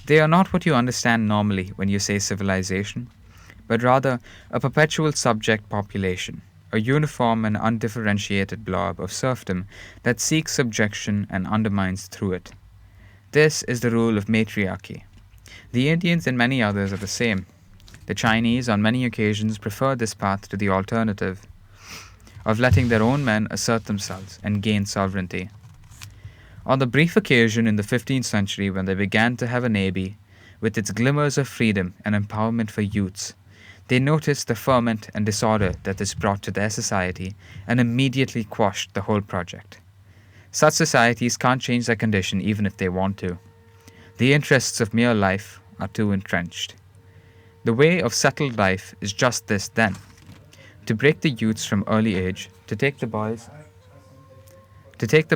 They are not what you understand normally when you say civilization, but rather a perpetual subject population, a uniform and undifferentiated blob of serfdom that seeks subjection and undermines through it. This is the rule of matriarchy. The Indians and many others are the same. The Chinese on many occasions prefer this path to the alternative of letting their own men assert themselves and gain sovereignty. On the brief occasion in the 15th century when they began to have a navy, with its glimmers of freedom and empowerment for youths, they noticed the ferment and disorder that this brought to their society and immediately quashed the whole project. Such societies can't change their condition even if they want to. The interests of mere life, are too entrenched. The way of settled life is just this then: to break the youths from early age, to take the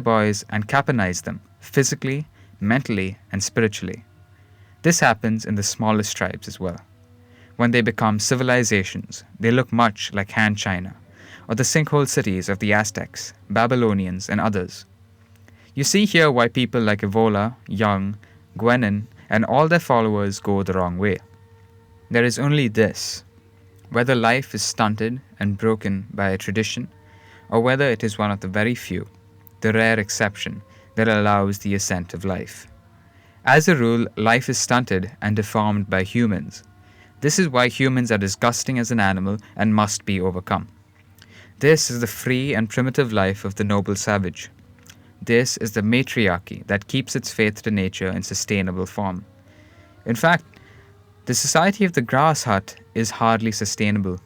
boys and caponize them physically, mentally, and spiritually. This happens in the smallest tribes as well. When they become civilizations, they look much like Han China, or the sinkhole cities of the Aztecs, Babylonians, and others. You see here why people like Evola, Young, Gwenin, and all their followers go the wrong way. There is only this: whether life is stunted and broken by a tradition, or whether it is one of the very few, the rare exception, that allows the ascent of life. As a rule, life is stunted and deformed by humans. This is why humans are disgusting as an animal and must be overcome. This is the free and primitive life of the noble savage. This is the matriarchy that keeps its faith to nature in sustainable form. In fact, the society of the grass hut is hardly sustainable.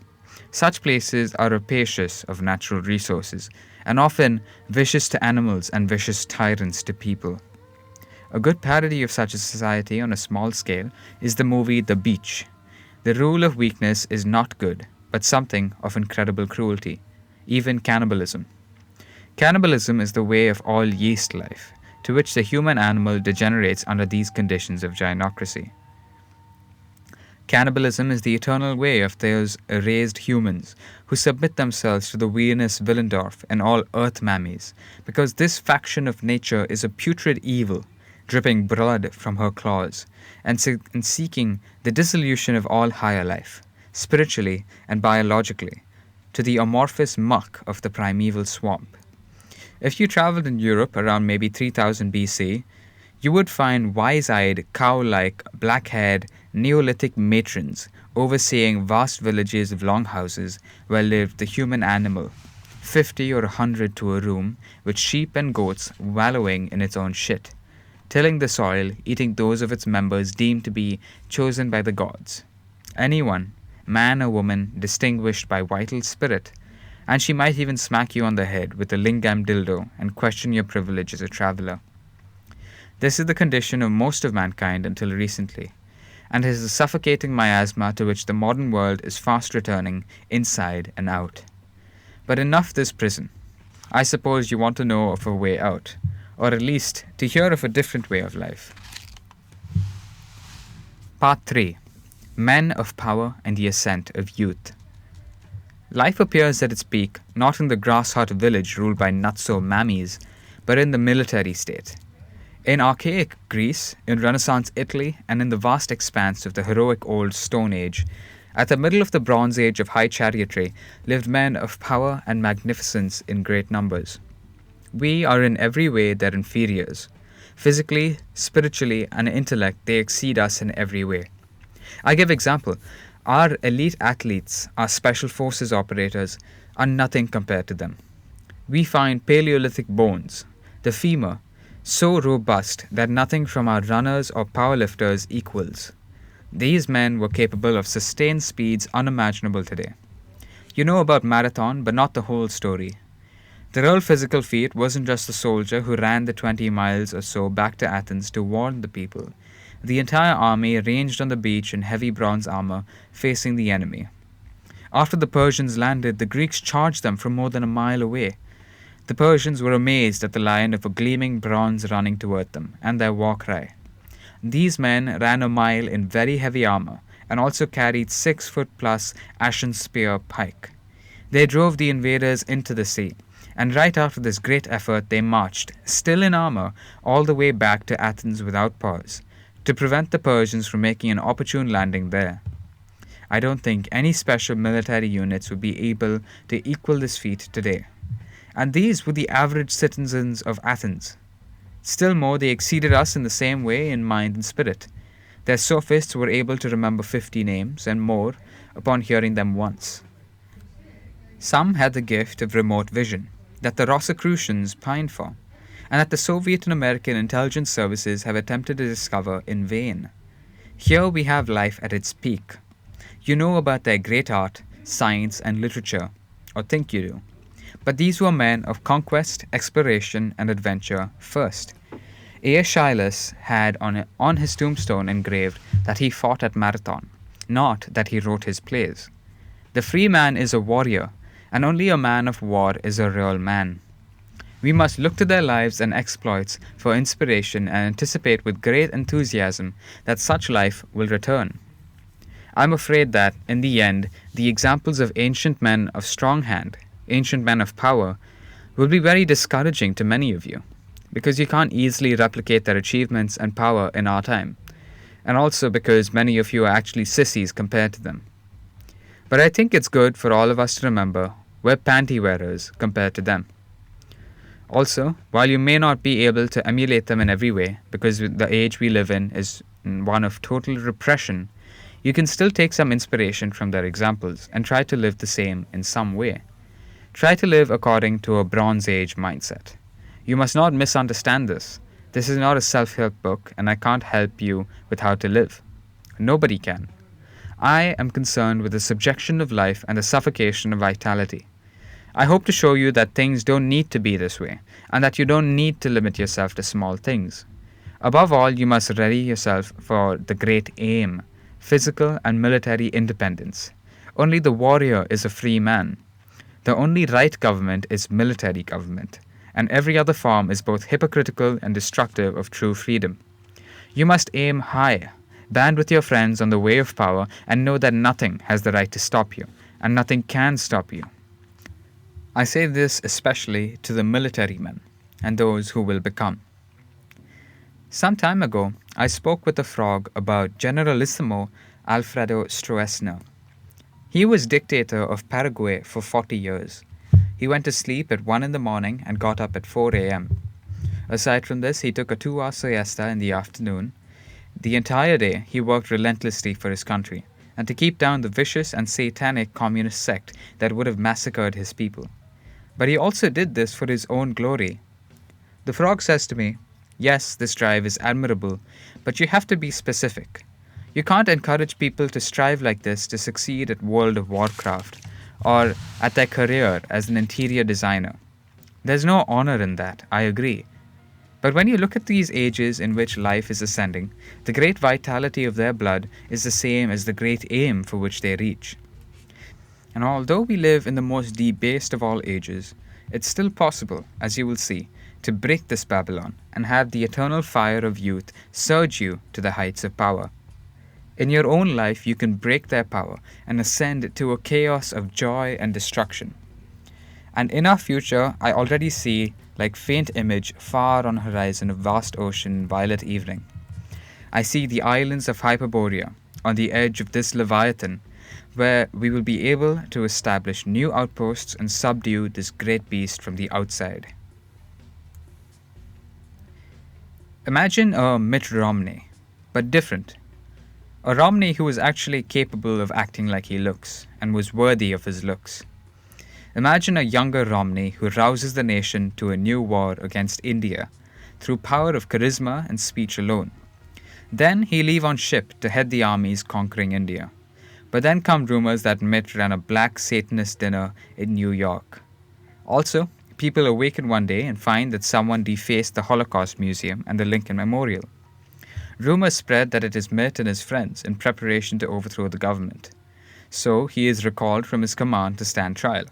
Such places are rapacious of natural resources, and often vicious to animals and vicious tyrants to people. A good parody of such a society on a small scale is the movie The Beach. The rule of weakness is not good, but something of incredible cruelty, even cannibalism. Cannibalism is the way of all yeast life, to which the human animal degenerates under these conditions of gynocracy. Cannibalism is the eternal way of those erased humans who submit themselves to the Venus Willendorf and all earth mammies, because this faction of nature is a putrid evil, dripping blood from her claws, and seeking the dissolution of all higher life, spiritually and biologically, to the amorphous muck of the primeval swamp. If you traveled in Europe around maybe 3000 BC, you would find wise-eyed, cow-like, black-haired, Neolithic matrons overseeing vast villages of longhouses where lived the human animal, 50 or 100 to a room, with sheep and goats wallowing in its own shit, tilling the soil, eating those of its members deemed to be chosen by the gods. Anyone, man or woman, distinguished by vital spirit, and she might even smack you on the head with a lingam dildo and question your privilege as a traveler. This is the condition of most of mankind until recently, and is a suffocating miasma to which the modern world is fast returning inside and out. But enough this prison. I suppose you want to know of a way out, or at least to hear of a different way of life. Part 3. Men of Power and the Ascent of Youth. Life appears at its peak not in the grass hut village ruled by nutso mammies, but in the military state. In archaic Greece, in Renaissance Italy, and in the vast expanse of the heroic old Stone Age, at the middle of the Bronze Age of high chariotry, lived men of power and magnificence in great numbers. We are in every way their inferiors. Physically, spiritually, and in intellect, they exceed us in every way. I give example. Our elite athletes, our special forces operators, are nothing compared to them. We find Paleolithic bones, the femur, so robust that nothing from our runners or powerlifters equals. These men were capable of sustained speeds unimaginable today. You know about marathon, but not the whole story. The real physical feat wasn't just the soldier who ran the 20 miles or so back to Athens to warn the people. The entire army ranged on the beach in heavy bronze armor, facing the enemy. After the Persians landed, the Greeks charged them from more than a mile away. The Persians were amazed at the line of a gleaming bronze running toward them, and their war cry. These men ran a mile in very heavy armor, and also carried 6-foot-plus ashen spear pike. They drove the invaders into the sea, and right after this great effort they marched, still in armor, all the way back to Athens without pause, to prevent the Persians from making an opportune landing there. I don't think any special military units would be able to equal this feat today. And these were the average citizens of Athens. Still more, they exceeded us in the same way in mind and spirit. Their sophists were able to remember 50 names and more upon hearing them once. Some had the gift of remote vision that the Rosicrucians pined for, and that the Soviet and American intelligence services have attempted to discover in vain. Here we have life at its peak. You know about their great art, science, and literature, or think you do. But these were men of conquest, exploration, and adventure first. Aeschylus had on his tombstone engraved that he fought at Marathon, not that he wrote his plays. The free man is a warrior, and only a man of war is a real man. We must look to their lives and exploits for inspiration and anticipate with great enthusiasm that such life will return. I'm afraid that, in the end, the examples of ancient men of strong hand, ancient men of power, will be very discouraging to many of you, because you can't easily replicate their achievements and power in our time, and also because many of you are actually sissies compared to them. But I think it's good for all of us to remember we're panty wearers compared to them. Also, while you may not be able to emulate them in every way, because the age we live in is one of total repression, you can still take some inspiration from their examples and try to live the same in some way. Try to live according to a Bronze Age mindset. You must not misunderstand this. This is not a self-help book, and I can't help you with how to live. Nobody can. I am concerned with the subjection of life and the suffocation of vitality. I hope to show you that things don't need to be this way, and that you don't need to limit yourself to small things. Above all, you must ready yourself for the great aim, physical and military independence. Only the warrior is a free man. The only right government is military government, and every other form is both hypocritical and destructive of true freedom. You must aim high, band with your friends on the way of power, and know that nothing has the right to stop you, and nothing can stop you. I say this especially to the military men, and those who will become. Some time ago, I spoke with a frog about Generalissimo Alfredo Stroessner. He was dictator of Paraguay for 40 years. He went to sleep at 1 in the morning and got up at 4 a.m. Aside from this, he took a 2-hour siesta in the afternoon. The entire day, he worked relentlessly for his country, and to keep down the vicious and satanic communist sect that would have massacred his people. But he also did this for his own glory. The frog says to me, "Yes, this drive is admirable, but you have to be specific. You can't encourage people to strive like this to succeed at World of Warcraft or at their career as an interior designer. There's no honor in that, I agree. But when you look at these ages in which life is ascending, the great vitality of their blood is the same as the great aim for which they reach. And although we live in the most debased of all ages, it's still possible, as you will see, to break this Babylon and have the eternal fire of youth surge you to the heights of power. In your own life, you can break their power and ascend to a chaos of joy and destruction. And in our future, I already see, like faint image far on horizon of vast ocean violet evening. I see the islands of Hyperborea on the edge of this Leviathan, where we will be able to establish new outposts and subdue this great beast from the outside. Imagine a Mitt Romney, but different. A Romney who was actually capable of acting like he looks, and was worthy of his looks. Imagine a younger Romney who rouses the nation to a new war against India through power of charisma and speech alone. Then he leave on ship to head the armies conquering India. But then come rumors that Mitt ran a black Satanist dinner in New York. Also, people awaken one day and find that someone defaced the Holocaust Museum and the Lincoln Memorial. Rumors spread that it is Mitt and his friends in preparation to overthrow the government. So he is recalled from his command to stand trial.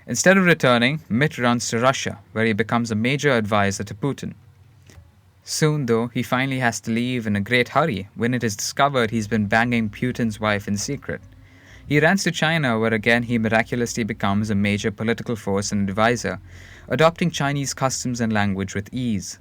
Instead of returning, Mitt runs to Russia, where he becomes a major advisor to Putin. Soon, though, he finally has to leave in a great hurry when it is discovered he's been banging Putin's wife in secret. He runs to China, where again he miraculously becomes a major political force and advisor, adopting Chinese customs and language with ease.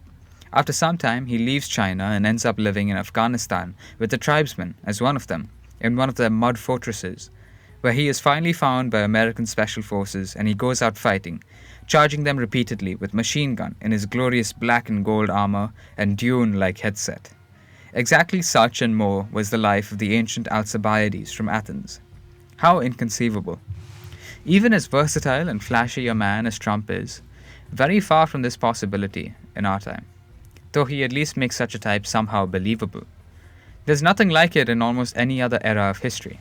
After some time, he leaves China and ends up living in Afghanistan with the tribesmen as one of them, in one of their mud fortresses, where he is finally found by American Special Forces and he goes out fighting, charging them repeatedly with machine gun in his glorious black and gold armor and Dune-like headset. Exactly such and more was the life of the ancient Alcibiades from Athens. How inconceivable. Even as versatile and flashy a man as Trump is, very far from this possibility in our time, though he at least makes such a type somehow believable. There's nothing like it in almost any other era of history.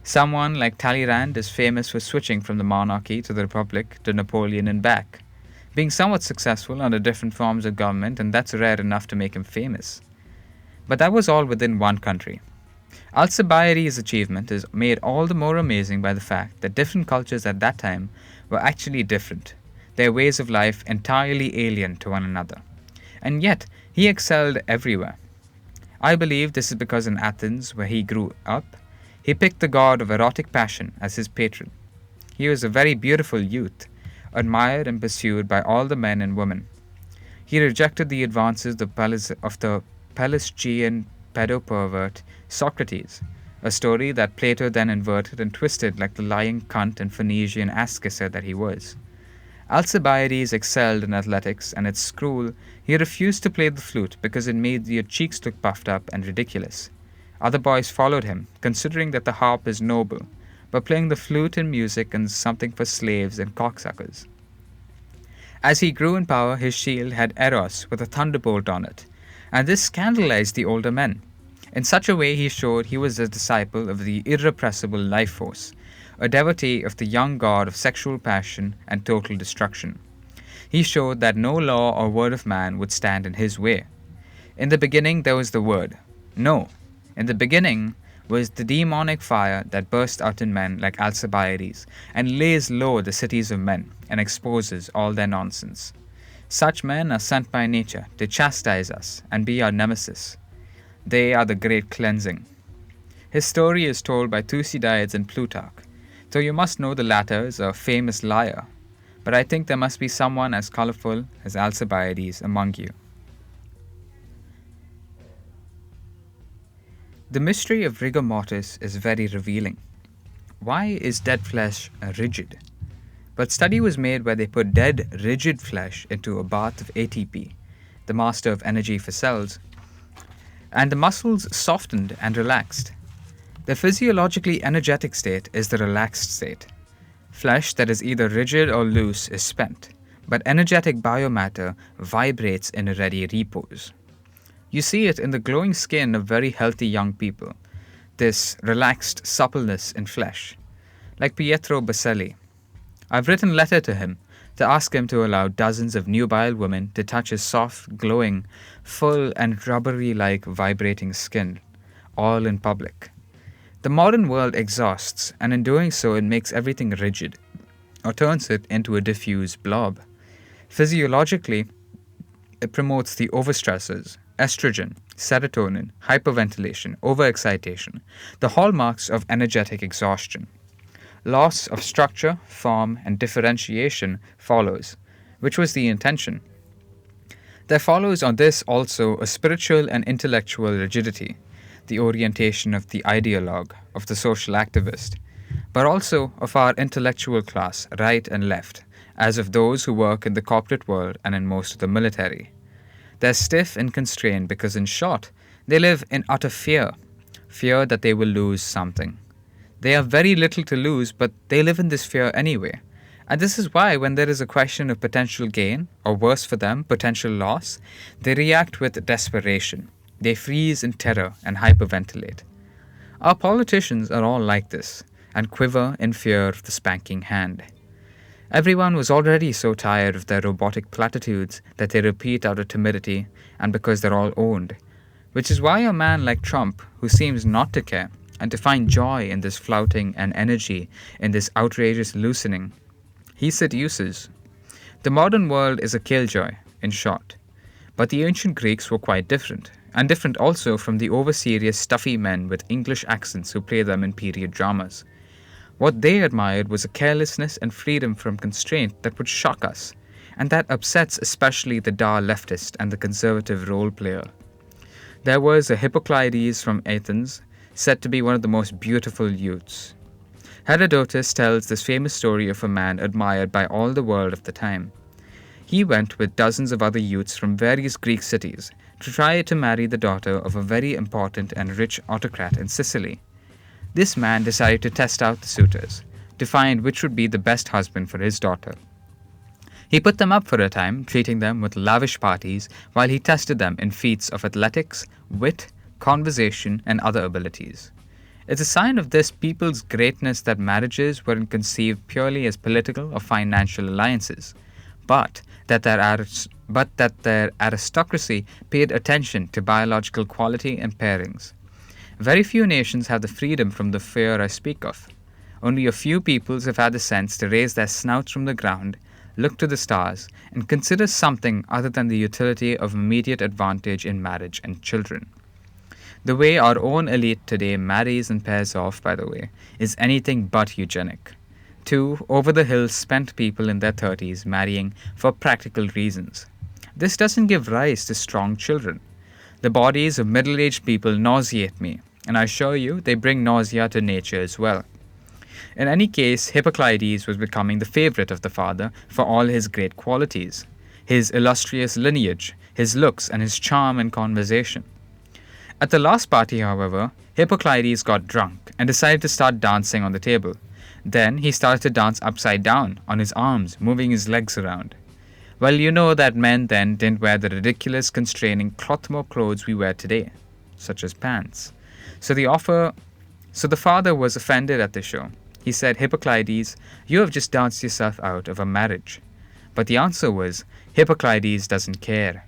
Someone like Talleyrand is famous for switching from the monarchy to the republic to Napoleon and back. being somewhat successful under different forms of government, and that's rare enough to make him famous. But that was all within one country. Alcibiades' achievement is made all the more amazing by the fact that different cultures at that time were actually different, their ways of life entirely alien to one another. And yet, he excelled everywhere. I believe this is because in Athens, where he grew up, he picked the god of erotic passion as his patron. He was a very beautiful youth, admired and pursued by all the men and women. He rejected the advances of the Pelasgian pedo-pervert Socrates, a story that Plato then inverted and twisted like the lying cunt and Phoenician ass-kisser that he was. Alcibiades excelled in athletics, and at school he refused to play the flute because it made your cheeks look puffed up and ridiculous. Other boys followed him, considering that the harp is noble, but playing the flute in music is something for slaves and cocksuckers. As he grew in power, his shield had Eros with a thunderbolt on it, and this scandalized the older men. In such a way he showed he was a disciple of the irrepressible life force, a devotee of the young god of sexual passion and total destruction. He showed that no law or word of man would stand in his way. In the beginning there was the word. No, in the beginning was the demonic fire that burst out in men like Alcibiades and lays low the cities of men and exposes all their nonsense. Such men are sent by nature to chastise us and be our nemesis. They are the great cleansing. His story is told by Thucydides and Plutarch, though you must know the latter is a famous liar, but I think there must be someone as colorful as Alcibiades among you. The mystery of rigor mortis is very revealing. Why is dead flesh rigid? But study was made where they put dead, rigid flesh into a bath of ATP, the master of energy for cells, and the muscles softened and relaxed. The physiologically energetic state is the relaxed state. Flesh that is either rigid or loose is spent, but energetic biomatter vibrates in a ready repose. You see it in the glowing skin of very healthy young people, this relaxed suppleness in flesh, like Pietro Baselli. I've written a letter to him to ask him to allow dozens of nubile women to touch his soft, glowing, full and rubbery-like vibrating skin, all in public. The modern world exhausts, and in doing so it makes everything rigid, or turns it into a diffuse blob. Physiologically, it promotes the overstressors, estrogen, serotonin, hyperventilation, overexcitation, the hallmarks of energetic exhaustion. Loss of structure, form, and differentiation follows, which was the intention. There follows on this also a spiritual and intellectual rigidity, the orientation of the ideologue, of the social activist, but also of our intellectual class, right and left, as of those who work in the corporate world and in most of the military. They're stiff and constrained because, in short, they live in utter fear that they will lose something. They have very little to lose, but they live in this fear anyway. And this is why when there is a question of potential gain, or worse for them, potential loss, they react with desperation. They freeze in terror and hyperventilate. Our politicians are all like this, and quiver in fear of the spanking hand. Everyone was already so tired of their robotic platitudes that they repeat out of timidity and because they're all owned, which is why a man like Trump, who seems not to care, and to find joy in this flouting and energy in this outrageous loosening, he seduces. The modern world is a killjoy, in short. But the ancient Greeks were quite different, and different also from the over-serious stuffy men with English accents who play them in period dramas. What they admired was a carelessness and freedom from constraint that would shock us, and that upsets especially the dour leftist and the conservative role player. There was a Hippocleides from Athens, said to be one of the most beautiful youths. Herodotus tells this famous story of a man admired by all the world of the time. He went with dozens of other youths from various Greek cities to try to marry the daughter of a very important and rich autocrat in Sicily. This man decided to test out the suitors, to find which would be the best husband for his daughter. He put them up for a time, treating them with lavish parties while he tested them in feats of athletics, wit, conversation, and other abilities. It's a sign of this people's greatness that marriages weren't conceived purely as political or financial alliances, but that their aristocracy paid attention to biological quality and pairings. Very few nations have the freedom from the fear I speak of. Only a few peoples have had the sense to raise their snouts from the ground, look to the stars, and consider something other than the utility of immediate advantage in marriage and children. The way our own elite today marries and pairs off, by the way, is anything but eugenic. Two over-the-hill spent people in their 30s marrying for practical reasons. This doesn't give rise to strong children. The bodies of middle-aged people nauseate me, and I assure you they bring nausea to nature as well. In any case, Hippocleides was becoming the favorite of the father for all his great qualities, his illustrious lineage, his looks, and his charm and conversation. At the last party, however, Hippocleides got drunk and decided to start dancing on the table. Then he started to dance upside down, on his arms, moving his legs around. Well, you know that men then didn't wear the ridiculous, constraining cloth-more clothes we wear today, such as pants. So the father was offended at the show. He said, "Hippocleides, you have just danced yourself out of a marriage." But the answer was, Hippocleides doesn't care.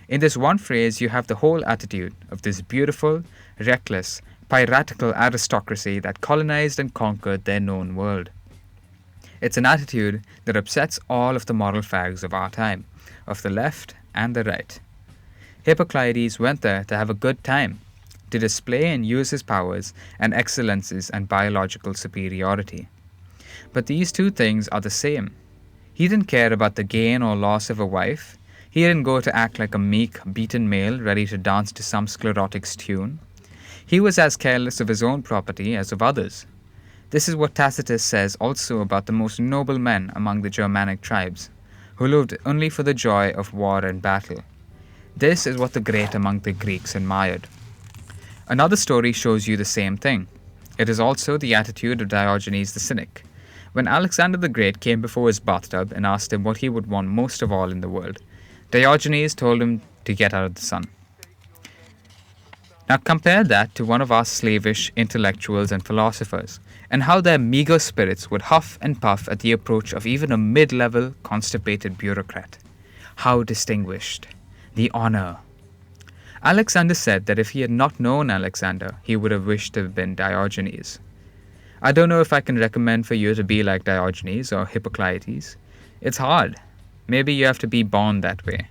In this one phrase, you have the whole attitude of this beautiful, reckless, piratical aristocracy that colonized and conquered their known world. It's an attitude that upsets all of the moral fags of our time, of the left and the right. Hippocleides went there to have a good time, to display and use his powers and excellences and biological superiority. But these two things are the same. He didn't care about the gain or loss of a wife. He didn't go to act like a meek, beaten male ready to dance to some sclerotic's tune. He was as careless of his own property as of others. This is what Tacitus says also about the most noble men among the Germanic tribes, who lived only for the joy of war and battle. This is what the great among the Greeks admired. Another story shows you the same thing. It is also the attitude of Diogenes the Cynic. When Alexander the Great came before his bathtub and asked him what he would want most of all in the world, Diogenes told him to get out of the sun. Now compare that to one of our slavish intellectuals and philosophers, and how their meager spirits would huff and puff at the approach of even a mid-level, constipated bureaucrat. How distinguished. The honor. Alexander said that if he had not known Alexander, he would have wished to have been Diogenes. I don't know if I can recommend for you to be like Diogenes or Hippocleides. It's hard. Maybe you have to be born that way.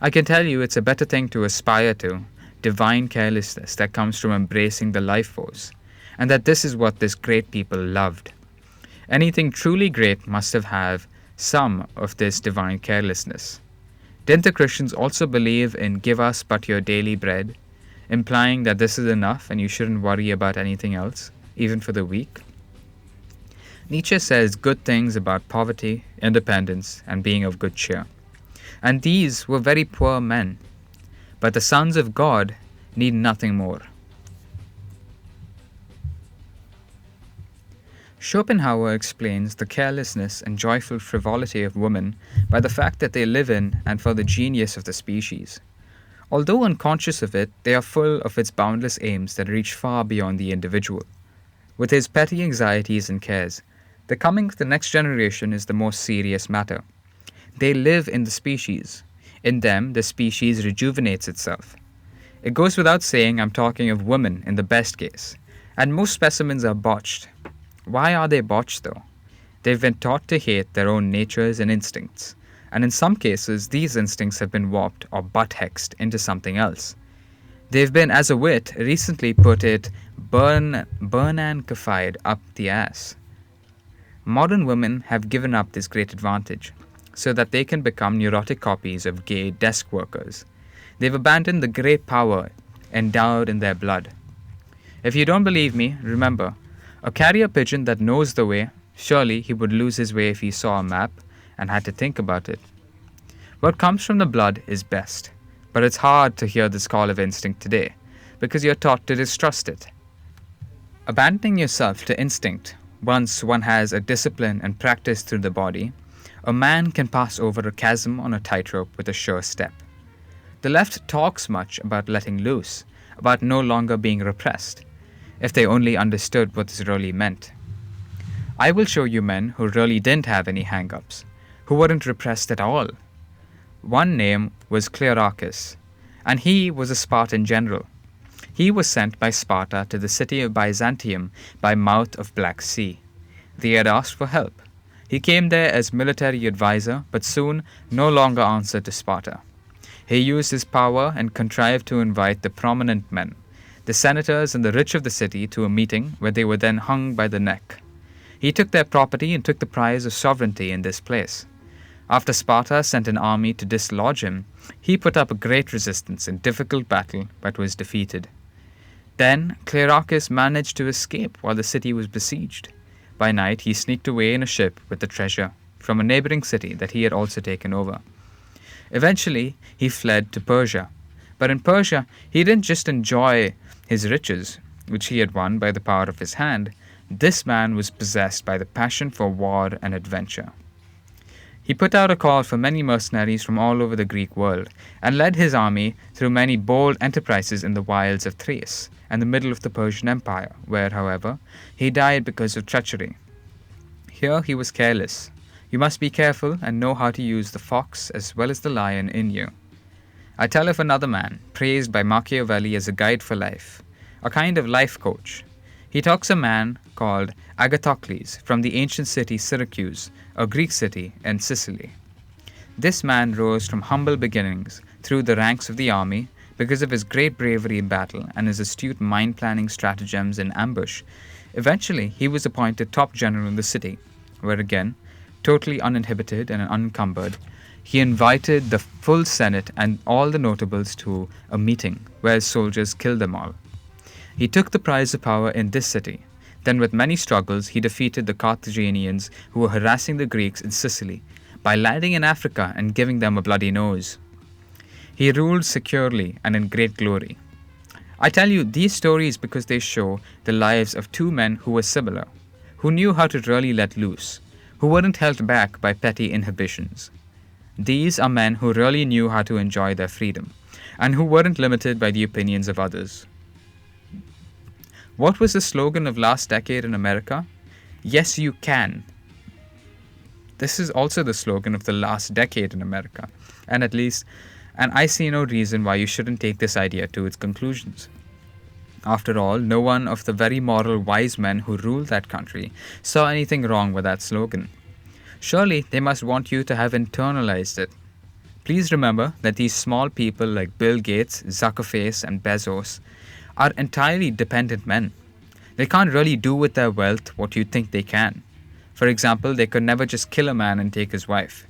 I can tell you it's a better thing to aspire to, divine carelessness that comes from embracing the life force, and that this is what this great people loved. Anything truly great must have some of this divine carelessness. Didn't the Christians also believe in give us but your daily bread, implying that this is enough and you shouldn't worry about anything else, even for the weak? Nietzsche says good things about poverty, independence, and being of good cheer. And these were very poor men. But the sons of God need nothing more. Schopenhauer explains the carelessness and joyful frivolity of women by the fact that they live in and for the genius of the species. Although unconscious of it, they are full of its boundless aims that reach far beyond the individual. With his petty anxieties and cares, the coming of the next generation is the most serious matter. They live in the species. In them, the species rejuvenates itself. It goes without saying I'm talking of women in the best case, and most specimens are botched. Why are they botched though? They've been taught to hate their own natures and instincts, and in some cases these instincts have been warped or butt-hexed into something else. They've been, as a wit recently put it, Bernankified up the ass. Modern women have given up this great advantage, so that they can become neurotic copies of gay desk workers. They've abandoned the great power endowed in their blood. If you don't believe me, remember, a carrier pigeon that knows the way, surely he would lose his way if he saw a map and had to think about it. What comes from the blood is best, but it's hard to hear this call of instinct today, because you're taught to distrust it. Abandoning yourself to instinct, once one has a discipline and practice through the body, a man can pass over a chasm on a tightrope with a sure step. The left talks much about letting loose, about no longer being repressed, if they only understood what this really meant. I will show you men who really didn't have any hang-ups, who weren't repressed at all. One name was Clearchus, and he was a Spartan general. He was sent by Sparta to the city of Byzantium by mouth of Black Sea. They had asked for help. He came there as military advisor, but soon no longer answered to Sparta. He used his power and contrived to invite the prominent men, the senators and the rich of the city, to a meeting where they were then hung by the neck. He took their property and took the prize of sovereignty in this place. After Sparta sent an army to dislodge him, he put up a great resistance in difficult battle but was defeated. Then Clearchus managed to escape while the city was besieged. By night he sneaked away in a ship with the treasure from a neighboring city that he had also taken over. Eventually he fled to Persia. But in Persia he didn't just enjoy his riches, which he had won by the power of his hand. This man was possessed by the passion for war and adventure. He put out a call for many mercenaries from all over the Greek world and led his army through many bold enterprises in the wilds of Thrace and the middle of the Persian Empire, where, however, he died because of treachery. Here he was careless. You must be careful and know how to use the fox as well as the lion in you. I tell of another man, praised by Machiavelli as a guide for life, a kind of life coach. He talks a man called Agathocles from the ancient city Syracuse, a Greek city in Sicily. This man rose from humble beginnings through the ranks of the army because of his great bravery in battle and his astute mind-planning stratagems in ambush. Eventually, he was appointed top general in the city, where again, totally uninhibited and unencumbered, he invited the full Senate and all the notables to a meeting where his soldiers killed them all. He took the prize of power in this city. Then with many struggles, he defeated the Carthaginians who were harassing the Greeks in Sicily by landing in Africa and giving them a bloody nose. He ruled securely and in great glory. I tell you these stories because they show the lives of two men who were similar, who knew how to really let loose, who weren't held back by petty inhibitions. These are men who really knew how to enjoy their freedom, and who weren't limited by the opinions of others. What was the slogan of last decade in America? Yes, you can. This is also the slogan of the last decade in America, and I see no reason why you shouldn't take this idea to its conclusions. After all, no one of the very moral wise men who ruled that country saw anything wrong with that slogan. Surely they must want you to have internalized it. Please remember that these small people like Bill Gates, Zuckerface, and Bezos are entirely dependent men. They can't really do with their wealth what you think they can. For example, they could never just kill a man and take his wife.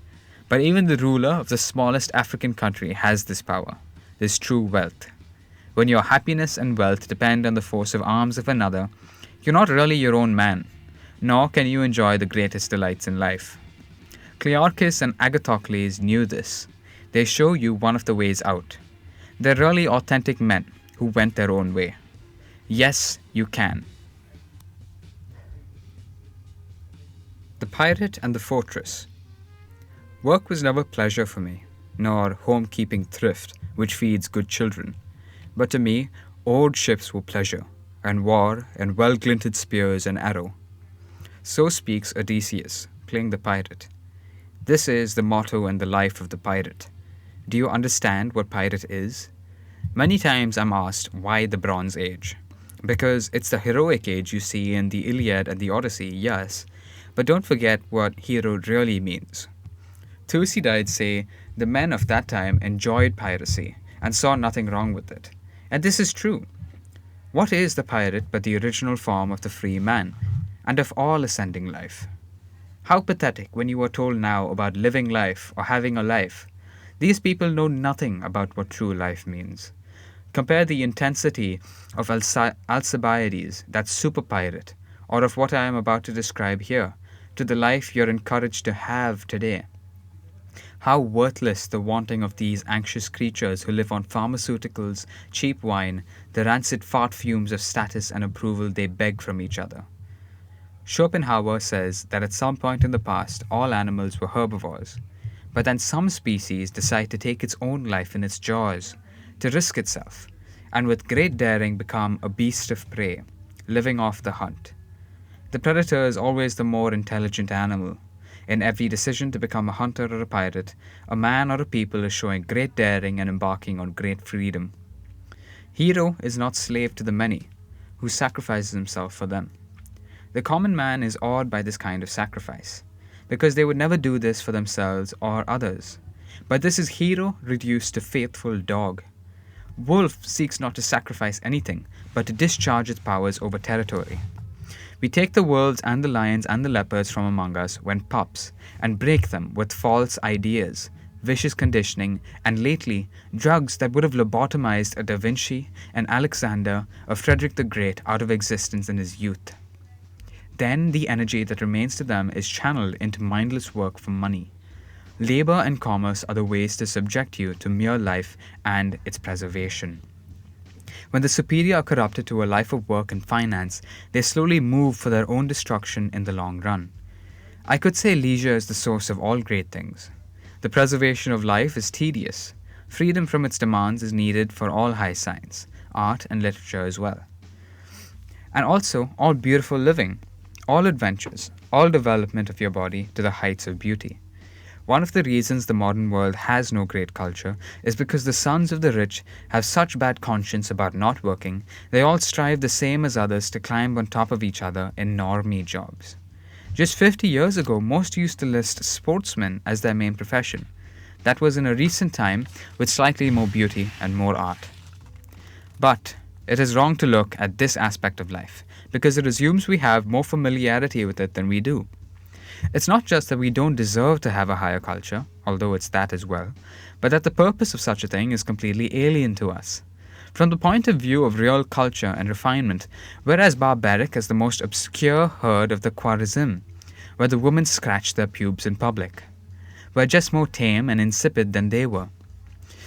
But even the ruler of the smallest African country has this power, this true wealth. When your happiness and wealth depend on the force of arms of another, you're not really your own man, nor can you enjoy the greatest delights in life. Clearchus and Agathocles knew this. They show you one of the ways out. They're really authentic men who went their own way. Yes, you can. The Pirate and the Fortress. Work was never pleasure for me, nor home-keeping thrift, which feeds good children. But to me, oared ships were pleasure, and war, and well-glinted spears and arrow. So speaks Odysseus, playing the pirate. This is the motto and the life of the pirate. Do you understand what pirate is? Many times I'm asked why the Bronze Age. Because it's the heroic age you see in the Iliad and the Odyssey, yes, but don't forget what hero really means. Thucydides say the men of that time enjoyed piracy and saw nothing wrong with it. And this is true. What is the pirate but the original form of the free man, and of all ascending life? How pathetic when you are told now about living life or having a life. These people know nothing about what true life means. Compare the intensity of Alcibiades, that super pirate, or of what I am about to describe here, to the life you're encouraged to have today. How worthless the wanting of these anxious creatures who live on pharmaceuticals, cheap wine, the rancid fart fumes of status and approval they beg from each other. Schopenhauer says that at some point in the past all animals were herbivores, but then some species decide to take its own life in its jaws, to risk itself, and with great daring become a beast of prey, living off the hunt. The predator is always the more intelligent animal. In every decision to become a hunter or a pirate, a man or a people is showing great daring and embarking on great freedom. Hero is not slave to the many, who sacrifices himself for them. The common man is awed by this kind of sacrifice, because they would never do this for themselves or others. But this is hero reduced to faithful dog. Wolf seeks not to sacrifice anything, but to discharge its powers over territory. We take the wolves and the lions and the leopards from among us when pups, and break them with false ideas, vicious conditioning, and lately, drugs that would have lobotomized a Da Vinci, an Alexander, a Frederick the Great out of existence in his youth. Then the energy that remains to them is channeled into mindless work for money. Labor and commerce are the ways to subject you to mere life and its preservation. When the superior are corrupted to a life of work and finance, they slowly move for their own destruction in the long run. I could say leisure is the source of all great things. The preservation of life is tedious. Freedom from its demands is needed for all high science, art and literature as well. And also all beautiful living, all adventures, all development of your body to the heights of beauty. One of the reasons the modern world has no great culture is because the sons of the rich have such bad conscience about not working, they all strive the same as others to climb on top of each other in normie jobs. Just 50 years ago, most used to list sportsmen as their main profession. That was in a recent time with slightly more beauty and more art. But it is wrong to look at this aspect of life, because it assumes we have more familiarity with it than we do. It's not just that we don't deserve to have a higher culture, although it's that as well, but that the purpose of such a thing is completely alien to us. From the point of view of real culture and refinement, we're as barbaric as the most obscure herd of the Khwarizm, where the women scratch their pubes in public. We're just more tame and insipid than they were.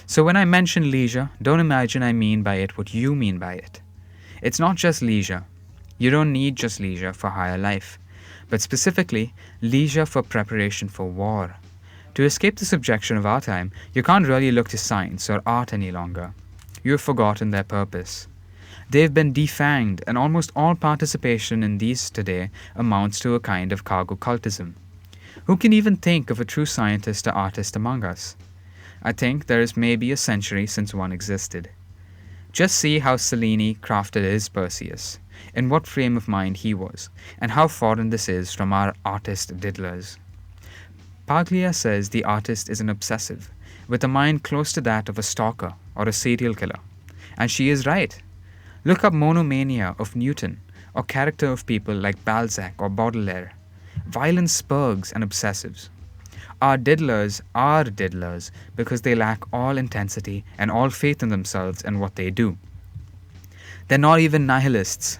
So when I mention leisure, don't imagine I mean by it what you mean by it. It's not just leisure. You don't need just leisure for higher life, but specifically leisure for preparation for war. To escape the subjection of our time, you can't really look to science or art any longer. You have forgotten their purpose. They've been defanged, and almost all participation in these today amounts to a kind of cargo cultism. Who can even think of a true scientist or artist among us? I think there is maybe a century since one existed. Just see how Cellini crafted his Perseus, in what frame of mind he was, and how foreign this is from our artist diddlers. Paglia says the artist is an obsessive, with a mind close to that of a stalker or a serial killer. And she is right. Look up monomania of Newton, or character of people like Balzac or Baudelaire. Violent spurgs and obsessives. Our diddlers are diddlers because they lack all intensity and all faith in themselves and what they do. They're not even nihilists.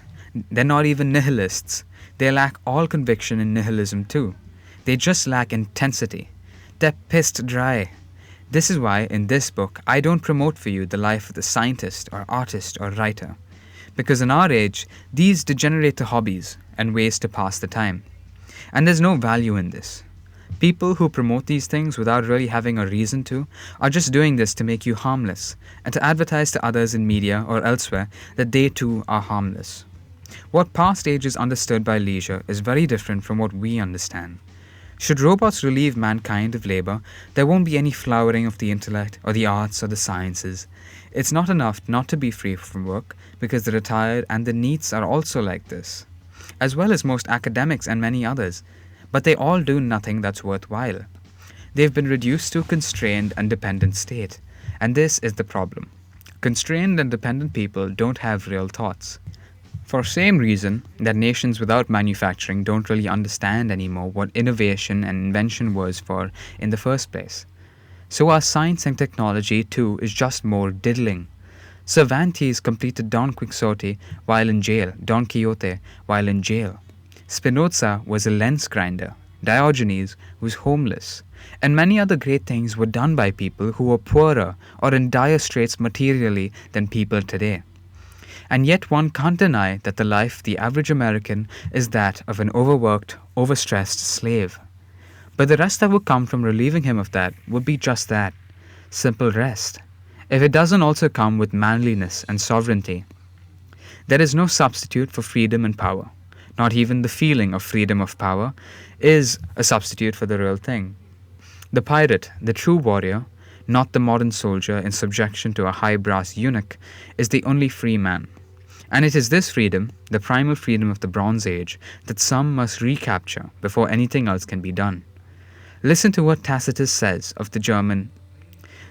They lack all conviction in nihilism too. They just lack intensity. They're pissed dry. This is why in this book I don't promote for you the life of the scientist or artist or writer. Because in our age, these degenerate to hobbies and ways to pass the time. And there's no value in this. People who promote these things without really having a reason to are just doing this to make you harmless and to advertise to others in media or elsewhere that they too are harmless. What past ages understood by leisure is very different from what we understand. Should robots relieve mankind of labor, there won't be any flowering of the intellect or the arts or the sciences. It's not enough not to be free from work, because the retired and the NEETs are also like this, as well as most academics and many others, but they all do nothing that's worthwhile. They've been reduced to a constrained and dependent state, and this is the problem. Constrained and dependent people don't have real thoughts. For same reason that nations without manufacturing don't really understand anymore what innovation and invention was for in the first place. So our science and technology too is just more diddling. Cervantes completed Don Quixote while in jail, Don Quixote while in jail. Spinoza was a lens grinder, Diogenes was homeless, and many other great things were done by people who were poorer or in dire straits materially than people today. And yet one can't deny that the life of the average American is that of an overworked, overstressed slave. But the rest that would come from relieving him of that would be just that, simple rest. If it doesn't also come with manliness and sovereignty, there is no substitute for freedom and power, not even the feeling of freedom of power, is a substitute for the real thing. The pirate, the true warrior, not the modern soldier in subjection to a high brass eunuch, is the only free man. And it is this freedom, the primal freedom of the Bronze Age, that some must recapture before anything else can be done. Listen to what Tacitus says of the German.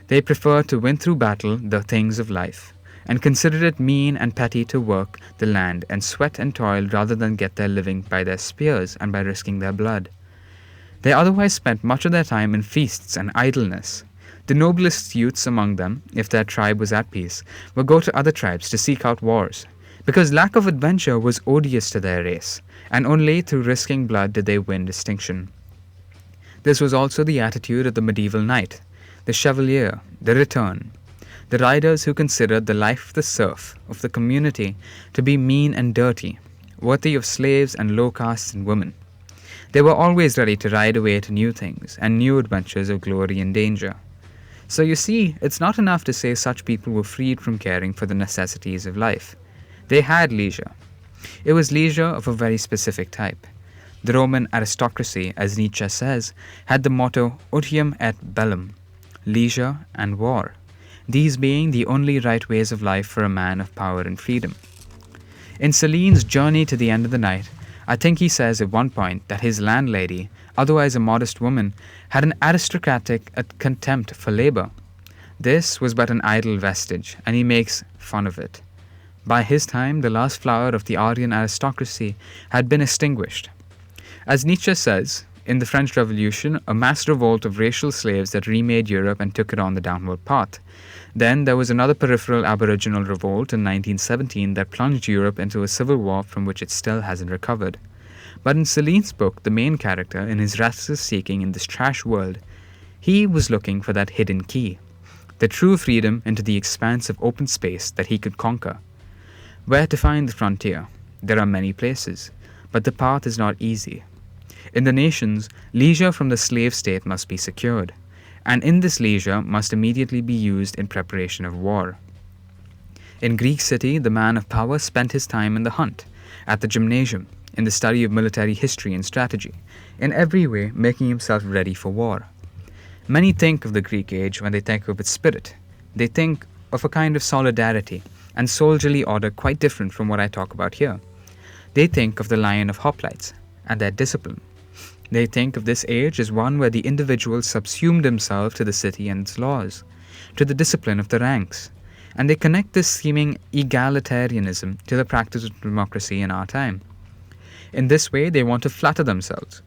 They prefer to win through battle the things of life, and consider it mean and petty to work the land and sweat and toil rather than get their living by their spears and by risking their blood. They otherwise spent much of their time in feasts and idleness. The noblest youths among them, if their tribe was at peace, would go to other tribes to seek out wars, because lack of adventure was odious to their race, and only through risking blood did they win distinction. This was also the attitude of the medieval knight, the chevalier, the return, the riders who considered the life of the serf of the community to be mean and dirty, worthy of slaves and low castes and women. They were always ready to ride away to new things and new adventures of glory and danger. So you see, it's not enough to say such people were freed from caring for the necessities of life. They had leisure. It was leisure of a very specific type. The Roman aristocracy, as Nietzsche says, had the motto otium et bellum, leisure and war, these being the only right ways of life for a man of power and freedom. In Celine's Journey to the End of the Night, I think he says at one point that his landlady, otherwise a modest woman, had an aristocratic contempt for labour. This was but an idle vestige, and he makes fun of it. By his time, the last flower of the Aryan aristocracy had been extinguished. As Nietzsche says, in the French Revolution, a mass revolt of racial slaves that remade Europe and took it on the downward path. Then there was another peripheral aboriginal revolt in 1917 that plunged Europe into a civil war from which it still hasn't recovered. But in Celine's book, the main character, in his restless seeking in this trash world, he was looking for that hidden key, the true freedom into the expanse of open space that he could conquer. Where to find the frontier? There are many places, but the path is not easy. In the nations, leisure from the slave state must be secured, and in this leisure must immediately be used in preparation of war. In Greek city, the man of power spent his time in the hunt, at the gymnasium, in the study of military history and strategy, in every way making himself ready for war. Many think of the Greek age when they think of its spirit. They think of a kind of solidarity and soldierly order quite different from what I talk about here. They think of the Lion of Hoplites and their discipline. They think of this age as one where the individual subsumed himself to the city and its laws, to the discipline of the ranks, and they connect this seeming egalitarianism to the practice of democracy in our time. In this way, they want to flatter themselves.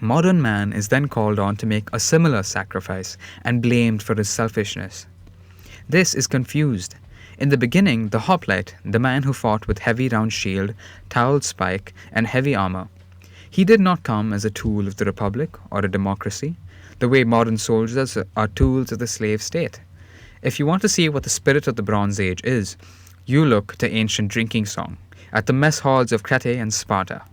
Modern man is then called on to make a similar sacrifice and blamed for his selfishness. This is confused. In the beginning, the hoplite, the man who fought with heavy round shield, towelled spike, and heavy armor, he did not come as a tool of the republic or a democracy, the way modern soldiers are tools of the slave state. If you want to see what the spirit of the Bronze Age is, you look to ancient drinking song, at the mess halls of Crete and Sparta.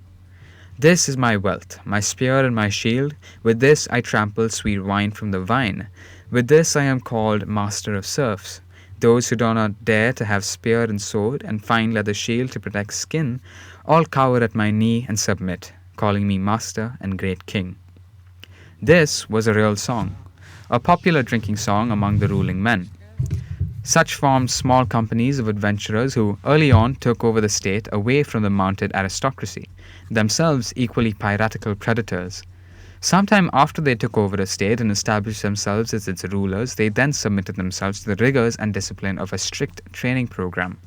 This is my wealth, my spear and my shield. With this I trample sweet wine from the vine. With this I am called master of serfs. Those who do not dare to have spear and sword and fine leather shield to protect skin, all cower at my knee and submit, calling me master and great king. This was a real song, a popular drinking song among the ruling men. Such formed small companies of adventurers who early on took over the state away from the mounted aristocracy, themselves equally piratical predators. Sometime after they took over the state and established themselves as its rulers, they then submitted themselves to the rigors and discipline of a strict training program,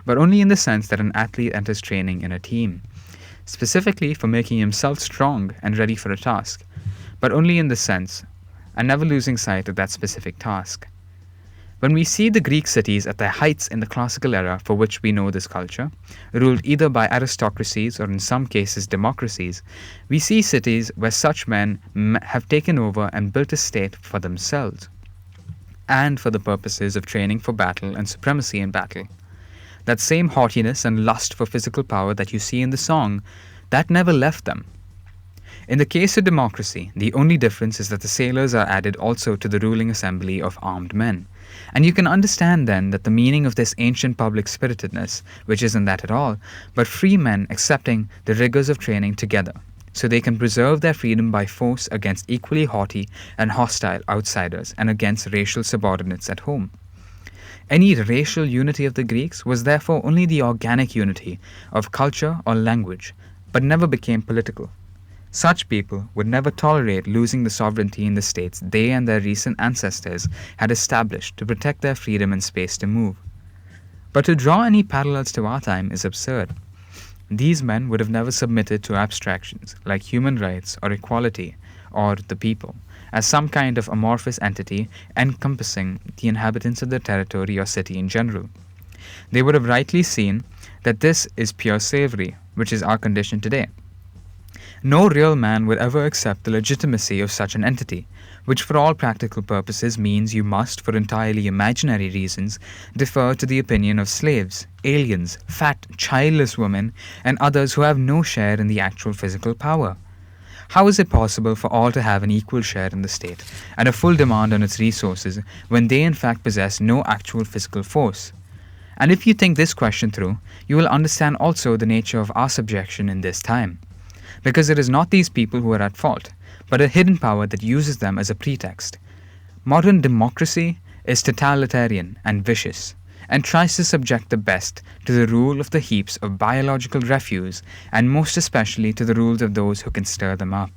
but only in the sense that an athlete enters training in a team, specifically for making himself strong and ready for a task, but only in the sense, and never losing sight of that specific task. When we see the Greek cities at their heights in the classical era for which we know this culture, ruled either by aristocracies or in some cases democracies, we see cities where such men have taken over and built a state for themselves, and for the purposes of training for battle and supremacy in battle. That same haughtiness and lust for physical power that you see in the song, that never left them. In the case of democracy, the only difference is that the sailors are added also to the ruling assembly of armed men, And you can understand then that the meaning of this ancient public spiritedness, which isn't that at all, but free men accepting the rigors of training together, so they can preserve their freedom by force against equally haughty and hostile outsiders and against racial subordinates at home. Any racial unity of the Greeks was therefore only the organic unity of culture or language, but never became political. Such people would never tolerate losing the sovereignty in the states they and their recent ancestors had established to protect their freedom and space to move. But to draw any parallels to our time is absurd. These men would have never submitted to abstractions like human rights or equality or the people as some kind of amorphous entity encompassing the inhabitants of the territory or city in general. They would have rightly seen that this is pure slavery, which is our condition today. No real man would ever accept the legitimacy of such an entity, which for all practical purposes means you must, for entirely imaginary reasons, defer to the opinion of slaves, aliens, fat, childless women, and others who have no share in the actual physical power. How is it possible for all to have an equal share in the state and a full demand on its resources when they in fact possess no actual physical force? And if you think this question through, you will understand also the nature of our subjection in this time. Because it is not these people who are at fault, but a hidden power that uses them as a pretext. Modern democracy is totalitarian and vicious, and tries to subject the best to the rule of the heaps of biological refuse, and most especially to the rules of those who can stir them up.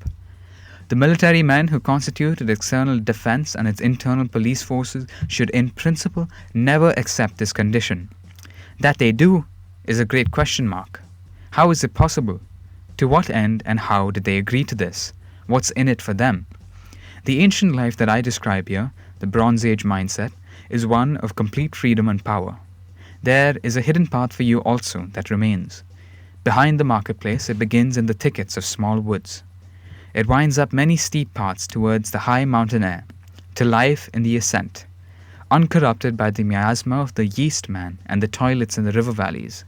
The military men who constitute its external defense and its internal police forces should in principle never accept this condition. That they do is a great question mark. How is it possible? To what end and how did they agree to this? What's in it for them? The ancient life that I describe here, the Bronze Age mindset, is one of complete freedom and power. There is a hidden path for you also that remains. Behind the marketplace, it begins in the thickets of small woods. It winds up many steep paths towards the high mountain air, to life in the Ascent, uncorrupted by the miasma of the yeast man and the toilets in the river valleys.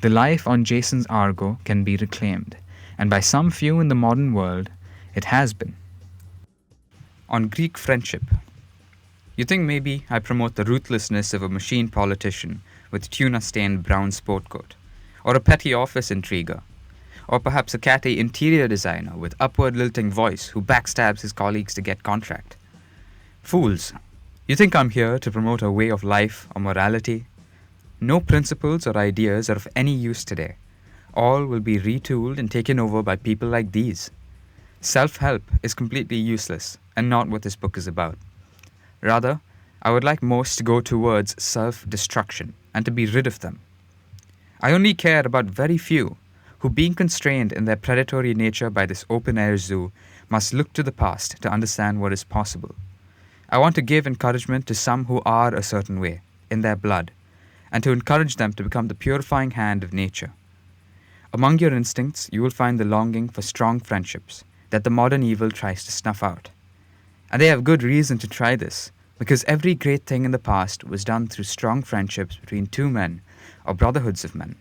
The life on Jason's Argo can be reclaimed, and by some few in the modern world, it has been. On Greek friendship. You think maybe I promote the ruthlessness of a machine politician with tuna-stained brown sport coat, or a petty office intriguer, or perhaps a catty interior designer with upward lilting voice who backstabs his colleagues to get contract. Fools, you think I'm here to promote a way of life or morality? No principles or ideas are of any use today. All will be retooled and taken over by people like these. Self-help is completely useless and not what this book is about. Rather, I would like most to go towards self-destruction and to be rid of them. I only care about very few who, being constrained in their predatory nature by this open-air zoo, must look to the past to understand what is possible. I want to give encouragement to some who are a certain way, in their blood, and to encourage them to become the purifying hand of nature. Among your instincts, you will find the longing for strong friendships that the modern evil tries to snuff out. And they have good reason to try this, because every great thing in the past was done through strong friendships between two men, or brotherhoods of men.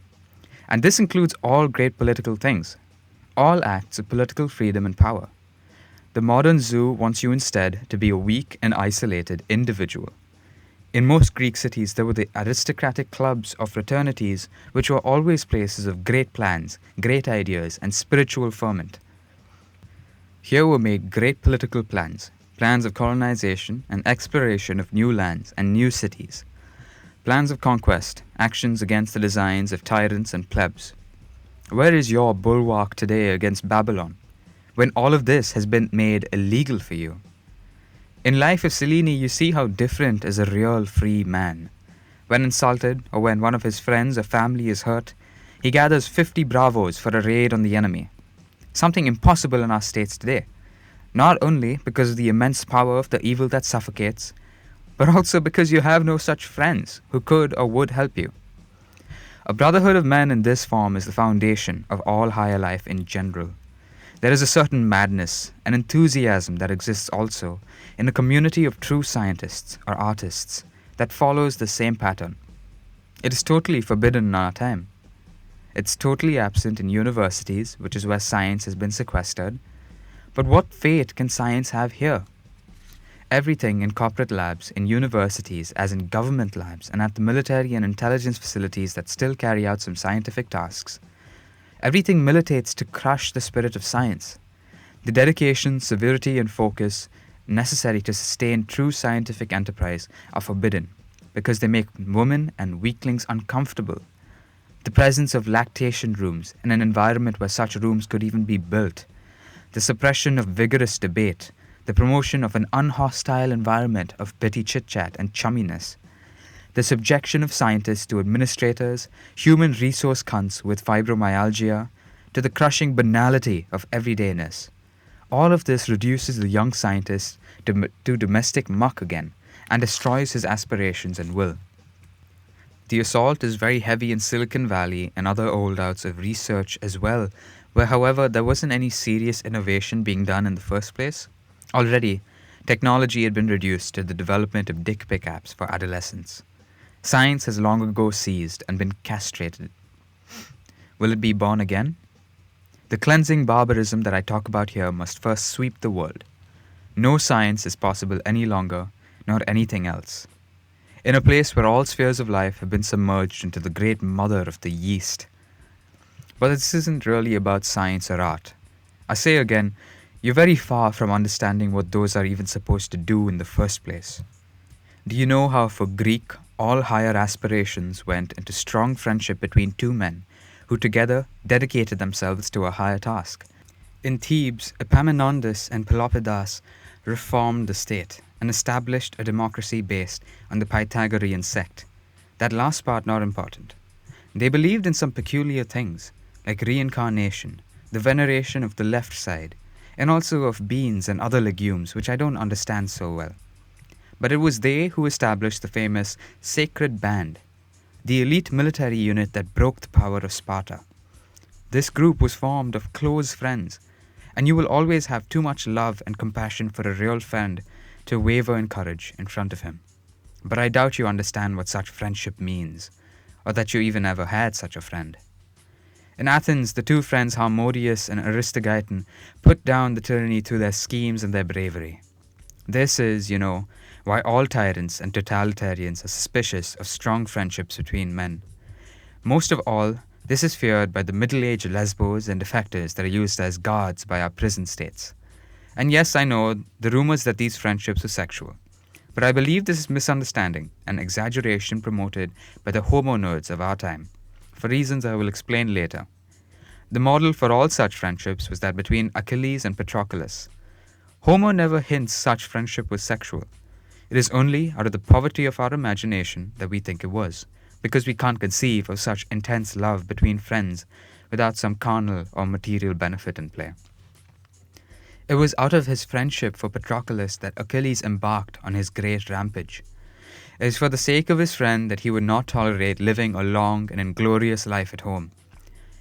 And this includes all great political things, all acts of political freedom and power. The modern zoo wants you instead to be a weak and isolated individual. In most Greek cities, there were the aristocratic clubs or fraternities, which were always places of great plans, great ideas, and spiritual ferment. Here were made great political plans, plans of colonization and exploration of new lands and new cities, plans of conquest, actions against the designs of tyrants and plebs. Where is your bulwark today against Babylon, when all of this has been made illegal for you? In Life of Cellini, you see how different is a real free man. When insulted, or when one of his friends or family is hurt, he gathers 50 bravos for a raid on the enemy. Something impossible in our states today. Not only because of the immense power of the evil that suffocates, but also because you have no such friends who could or would help you. A brotherhood of men in this form is the foundation of all higher life in general. There is a certain madness and enthusiasm that exists also in a community of true scientists or artists that follows the same pattern. It is totally forbidden in our time. It's totally absent in universities, which is where science has been sequestered. But what fate can science have here? Everything in corporate labs, in universities, as in government labs, and at the military and intelligence facilities that still carry out some scientific tasks. Everything militates to crush the spirit of science. The dedication, severity, and focus necessary to sustain true scientific enterprise are forbidden because they make women and weaklings uncomfortable. The presence of lactation rooms in an environment where such rooms could even be built. The suppression of vigorous debate. The promotion of an unhostile environment of petty chit-chat and chumminess. The subjection of scientists to administrators, human resource cunts with fibromyalgia, to the crushing banality of everydayness. All of this reduces the young scientist to domestic muck again and destroys his aspirations and will. The assault is very heavy in Silicon Valley and other holdouts of research as well, where, however, there wasn't any serious innovation being done in the first place. Already, technology had been reduced to the development of dick pic apps for adolescents. Science has long ago ceased and been castrated. Will it be born again? The cleansing barbarism that I talk about here must first sweep the world. No science is possible any longer, nor anything else. In a place where all spheres of life have been submerged into the great mother of the yeast. But this isn't really about science or art. I say again, you're very far from understanding what those are even supposed to do in the first place. Do you know how for Greek, all higher aspirations went into strong friendship between two men who together dedicated themselves to a higher task? In Thebes, Epaminondas and Pelopidas reformed the state and established a democracy based on the Pythagorean sect. That last part not important. They believed in some peculiar things, like reincarnation, the veneration of the left side, and also of beans and other legumes, which I don't understand so well. But it was they who established the famous Sacred Band, the elite military unit that broke the power of Sparta. This group was formed of close friends, and you will always have too much love and compassion for a real friend to waver in courage in front of him. But I doubt you understand what such friendship means, or that you even ever had such a friend. In Athens, the two friends Harmodius and Aristogeiton put down the tyranny through their schemes and their bravery. This is, why all tyrants and totalitarians are suspicious of strong friendships between men. Most of all, this is feared by the middle-aged lesbos and defectors that are used as guards by our prison states. And yes, I know the rumors that these friendships are sexual, but I believe this is misunderstanding and exaggeration promoted by the homo nerds of our time, for reasons I will explain later. The model for all such friendships was that between Achilles and Patroclus. Homer never hints such friendship was sexual. It is only out of the poverty of our imagination that we think it was, because we can't conceive of such intense love between friends without some carnal or material benefit in play. It was out of his friendship for Patroclus that Achilles embarked on his great rampage. It is for the sake of his friend that he would not tolerate living a long and inglorious life at home.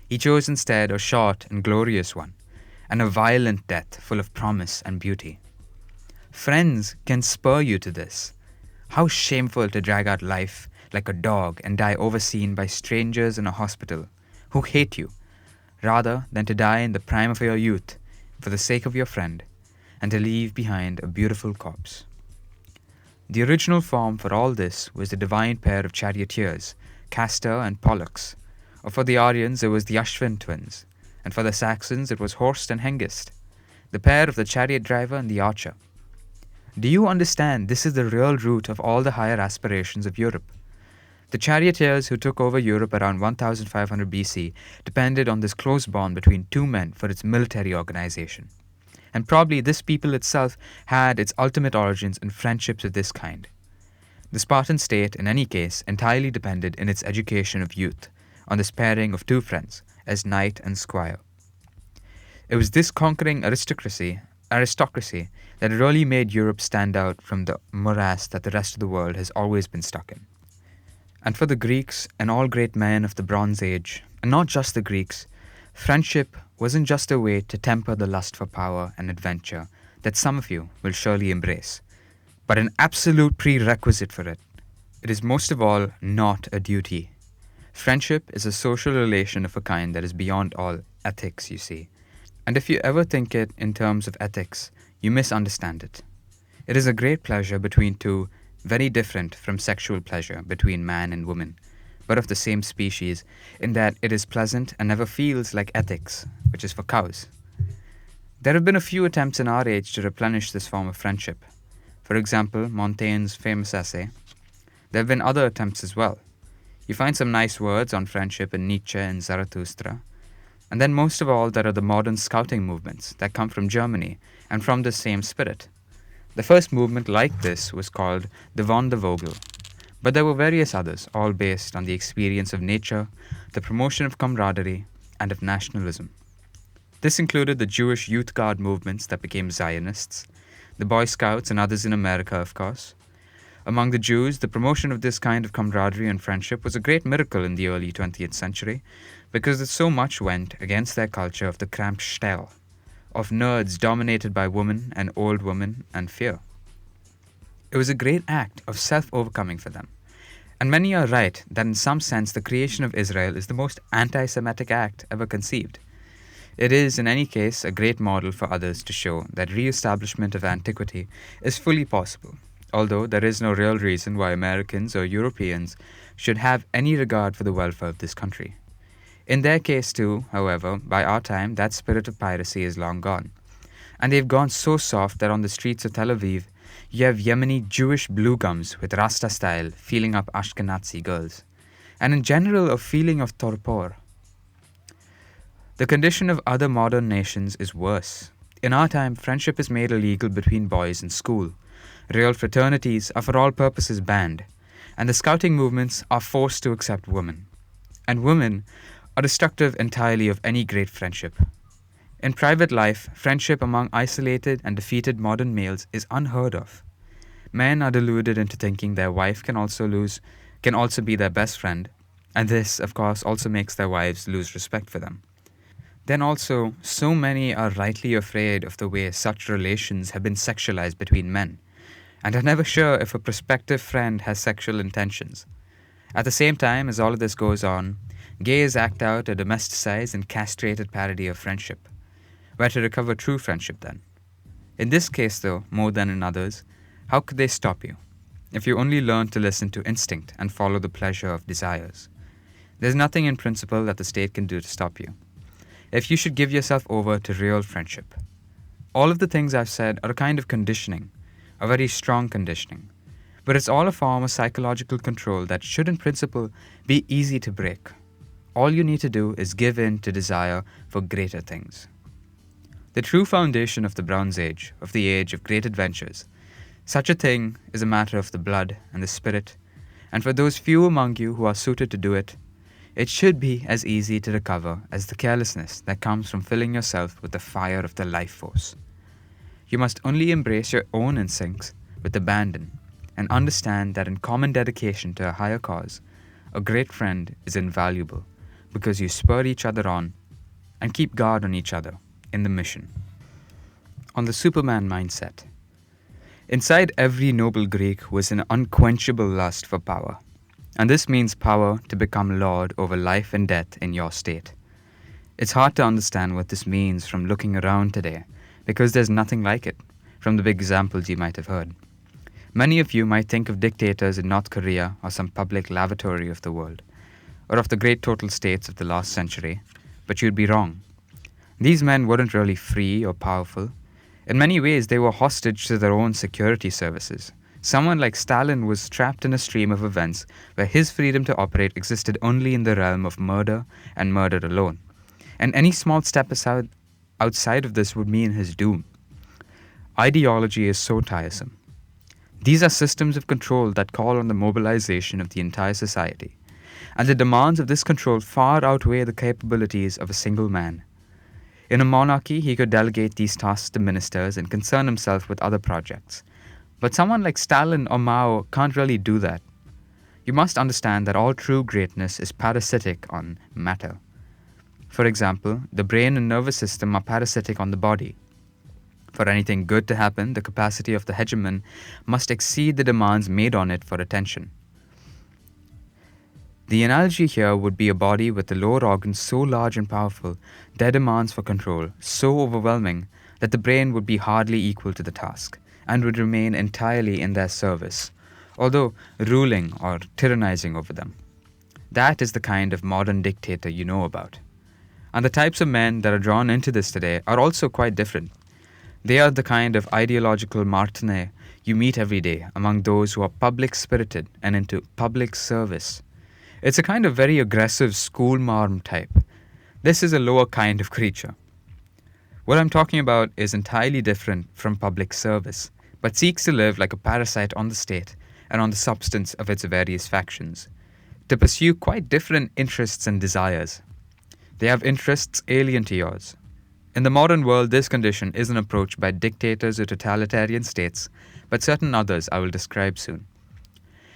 He chose instead a short and glorious one, and a violent death full of promise and beauty. Friends can spur you to this. How shameful to drag out life like a dog and die overseen by strangers in a hospital who hate you, rather than to die in the prime of your youth for the sake of your friend, and to leave behind a beautiful corpse. The original form for all this was the divine pair of charioteers, Castor and Pollux, or for the Aryans it was the Ashvin twins, and for the Saxons it was Horst and Hengist, the pair of the chariot driver and the archer. Do you understand this is the real root of all the higher aspirations of Europe? The charioteers who took over Europe around 1500 BC depended on this close bond between two men for its military organization. And probably this people itself had its ultimate origins in friendships of this kind. The Spartan state, in any case, entirely depended in its education of youth on this pairing of two friends as knight and squire. It was this conquering aristocracy that really made Europe stand out from the morass that the rest of the world has always been stuck in. And for the Greeks and all great men of the Bronze Age, and not just the Greeks, friendship wasn't just a way to temper the lust for power and adventure that some of you will surely embrace, but an absolute prerequisite for it. It is most of all not a duty. Friendship is a social relation of a kind that is beyond all ethics, you see. And if you ever think it in terms of ethics, you misunderstand it. It is a great pleasure between two, very different from sexual pleasure between man and woman, but of the same species, in that it is pleasant and never feels like ethics, which is for cows. There have been a few attempts in our age to replenish this form of friendship. For example, Montaigne's famous essay. There have been other attempts as well. You find some nice words on friendship in Nietzsche and Zarathustra. And then most of all, there are the modern scouting movements that come from Germany and from the same spirit. The first movement like this was called the Wandervogel, but there were various others, all based on the experience of nature, the promotion of camaraderie, and of nationalism. This included the Jewish Youth Guard movements that became Zionists, the Boy Scouts and others in America, of course. Among the Jews, the promotion of this kind of camaraderie and friendship was a great miracle in the early 20th century, because it so much went against their culture of the cramped style, of nerds dominated by women and old women and fear. It was a great act of self-overcoming for them. And many are right that in some sense the creation of Israel is the most anti-Semitic act ever conceived. It is, in any case, a great model for others to show that re-establishment of antiquity is fully possible, although there is no real reason why Americans or Europeans should have any regard for the welfare of this country. In their case too, however, by our time, that spirit of piracy is long gone. And they've gone so soft that on the streets of Tel Aviv, you have Yemeni Jewish blue gums with Rasta style feeling up Ashkenazi girls. And in general, a feeling of torpor. The condition of other modern nations is worse. In our time, friendship is made illegal between boys in school. Real fraternities are for all purposes banned. And the scouting movements are forced to accept women. And women are destructive entirely of any great friendship. In private life, friendship among isolated and defeated modern males is unheard of. Men are deluded into thinking their wife can also be their best friend, and this, of course, also makes their wives lose respect for them. Then also, so many are rightly afraid of the way such relations have been sexualized between men, and are never sure if a prospective friend has sexual intentions. At the same time as all of this goes on, gays act out a domesticized and castrated parody of friendship. Where to recover true friendship then? In this case though, more than in others, how could they stop you? If you only learn to listen to instinct and follow the pleasure of desires. There's nothing in principle that the state can do to stop you. If you should give yourself over to real friendship. All of the things I've said are a kind of conditioning, a very strong conditioning. But it's all a form of psychological control that should in principle be easy to break. All you need to do is give in to desire for greater things. The true foundation of the Bronze Age, of the age of great adventures, such a thing is a matter of the blood and the spirit, and for those few among you who are suited to do it, it should be as easy to recover as the carelessness that comes from filling yourself with the fire of the life force. You must only embrace your own instincts with abandon and understand that in common dedication to a higher cause, a great friend is invaluable because you spur each other on and keep guard on each other in the mission. On the Superman mindset. Inside every noble Greek was an unquenchable lust for power. And this means power to become lord over life and death in your state. It's hard to understand what this means from looking around today, because there's nothing like it, from the big examples you might have heard. Many of you might think of dictators in North Korea or some public lavatory of the world, or of the great total states of the last century, but you'd be wrong. These men weren't really free or powerful. In many ways, they were hostage to their own security services. Someone like Stalin was trapped in a stream of events where his freedom to operate existed only in the realm of murder and murder alone. And any small step outside of this would mean his doom. Ideology is so tiresome. These are systems of control that call on the mobilization of the entire society. And the demands of this control far outweigh the capabilities of a single man. In a monarchy, he could delegate these tasks to ministers and concern himself with other projects. But someone like Stalin or Mao can't really do that. You must understand that all true greatness is parasitic on matter. For example, the brain and nervous system are parasitic on the body. For anything good to happen, the capacity of the hegemon must exceed the demands made on it for attention. The analogy here would be a body with the lower organs so large and powerful, their demands for control so overwhelming that the brain would be hardly equal to the task, and would remain entirely in their service, although ruling or tyrannizing over them. That is the kind of modern dictator you know about. And the types of men that are drawn into this today are also quite different. They are the kind of ideological martinet you meet every day among those who are public-spirited and into public service. It's a kind of very aggressive schoolmarm type. This is a lower kind of creature. What I'm talking about is entirely different from public service, but seeks to live like a parasite on the state and on the substance of its various factions, to pursue quite different interests and desires. They have interests alien to yours. In the modern world, this condition isn't approached by dictators or totalitarian states, but certain others I will describe soon.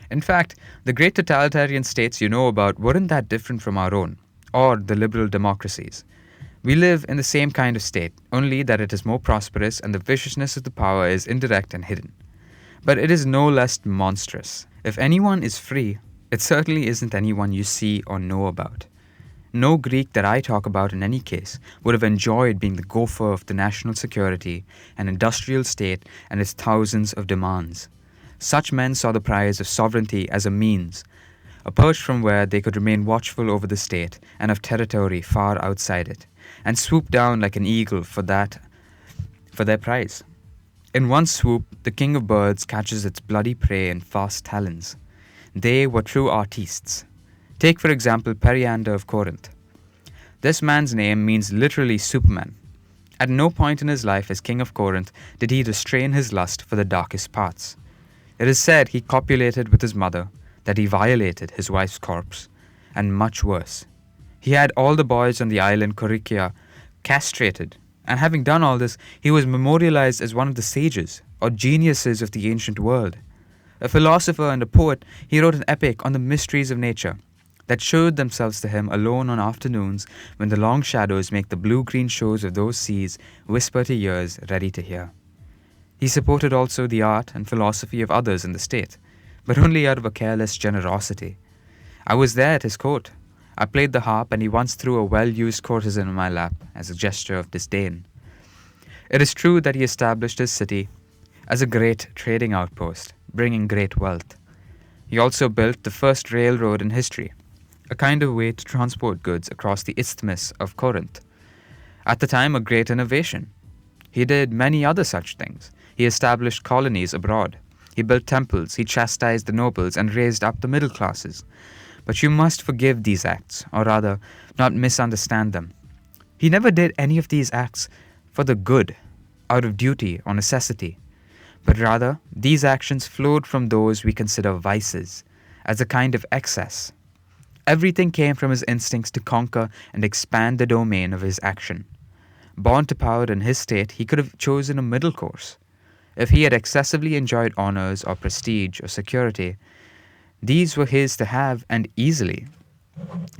In fact, the great totalitarian states you know about weren't that different from our own, or the liberal democracies. We live in the same kind of state, only that it is more prosperous and the viciousness of the power is indirect and hidden. But it is no less monstrous. If anyone is free, it certainly isn't anyone you see or know about. No Greek that I talk about in any case would have enjoyed being the gopher of the national security and industrial state and its thousands of demands. Such men saw the prize of sovereignty as a means, a perch from where they could remain watchful over the state and of territory far outside it, and swoop down like an eagle for their prize. In one swoop, the king of birds catches its bloody prey in fast talons. They were true artistes. Take, for example, Periander of Corinth. This man's name means literally Superman. At no point in his life as king of Corinth did he restrain his lust for the darkest parts. It is said he copulated with his mother, that he violated his wife's corpse, and much worse. He had all the boys on the island Corycia castrated, and having done all this, he was memorialized as one of the sages, or geniuses of the ancient world. A philosopher and a poet, he wrote an epic on the mysteries of nature that showed themselves to him alone on afternoons when the long shadows make the blue-green shores of those seas whisper to ears ready to hear. He supported also the art and philosophy of others in the state, but only out of a careless generosity. I was there at his court. I played the harp, and he once threw a well-used courtesan in my lap as a gesture of disdain. It is true that he established his city as a great trading outpost, bringing great wealth. He also built the first railroad in history, a kind of way to transport goods across the isthmus of Corinth. At the time, a great innovation. He did many other such things. He established colonies abroad. He built temples, he chastised the nobles, and raised up the middle classes. But you must forgive these acts, or rather, not misunderstand them. He never did any of these acts for the good, out of duty or necessity, but rather, these actions flowed from those we consider vices, as a kind of excess. Everything came from his instincts to conquer and expand the domain of his action. Born to power in his state, he could have chosen a middle course. If he had excessively enjoyed honors or prestige or security, these were his to have, and easily.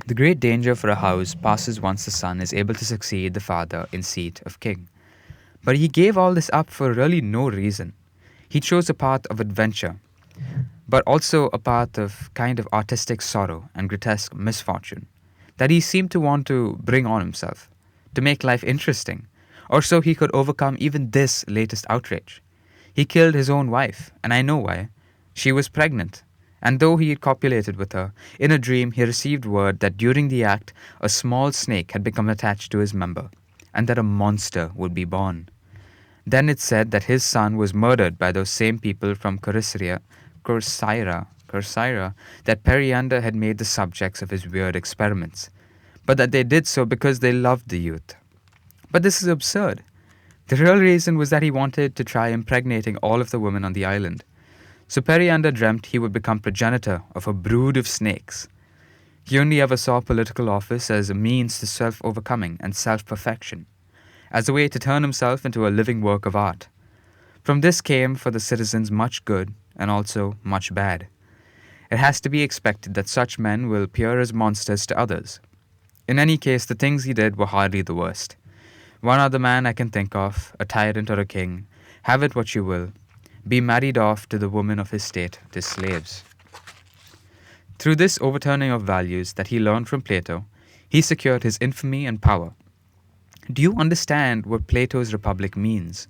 The great danger for a house passes once the son is able to succeed the father in seat of king. But he gave all this up for really no reason. He chose a path of adventure, but also a path of kind of artistic sorrow and grotesque misfortune that he seemed to want to bring on himself, to make life interesting, or so he could overcome even this latest outrage. He killed his own wife, and I know why. She was pregnant, and though he had copulated with her, in a dream he received word that during the act a small snake had become attached to his member, and that a monster would be born. Then it said that his son was murdered by those same people from Corcyra, that Periander had made the subjects of his weird experiments, but that they did so because they loved the youth. But this is absurd. The real reason was that he wanted to try impregnating all of the women on the island. So Periander dreamt he would become progenitor of a brood of snakes. He only ever saw political office as a means to self-overcoming and self-perfection, as a way to turn himself into a living work of art. From this came for the citizens much good and also much bad. It has to be expected that such men will appear as monsters to others. In any case, the things he did were hardly the worst. One other man I can think of, a tyrant or a king, have it what you will, be married off to the women of his state, to slaves. Through this overturning of values that he learned from Plato, he secured his infamy and power. Do you understand what Plato's Republic means?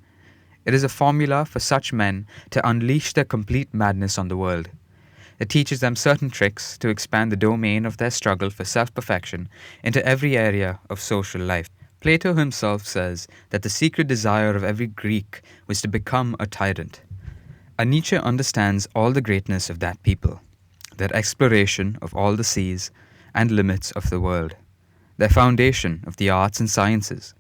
It is a formula for such men to unleash their complete madness on the world. It teaches them certain tricks to expand the domain of their struggle for self-perfection into every area of social life. Plato himself says that the secret desire of every Greek was to become a tyrant. And Nietzsche understands all the greatness of that people, their exploration of all the seas and limits of the world, their foundation of the arts and sciences.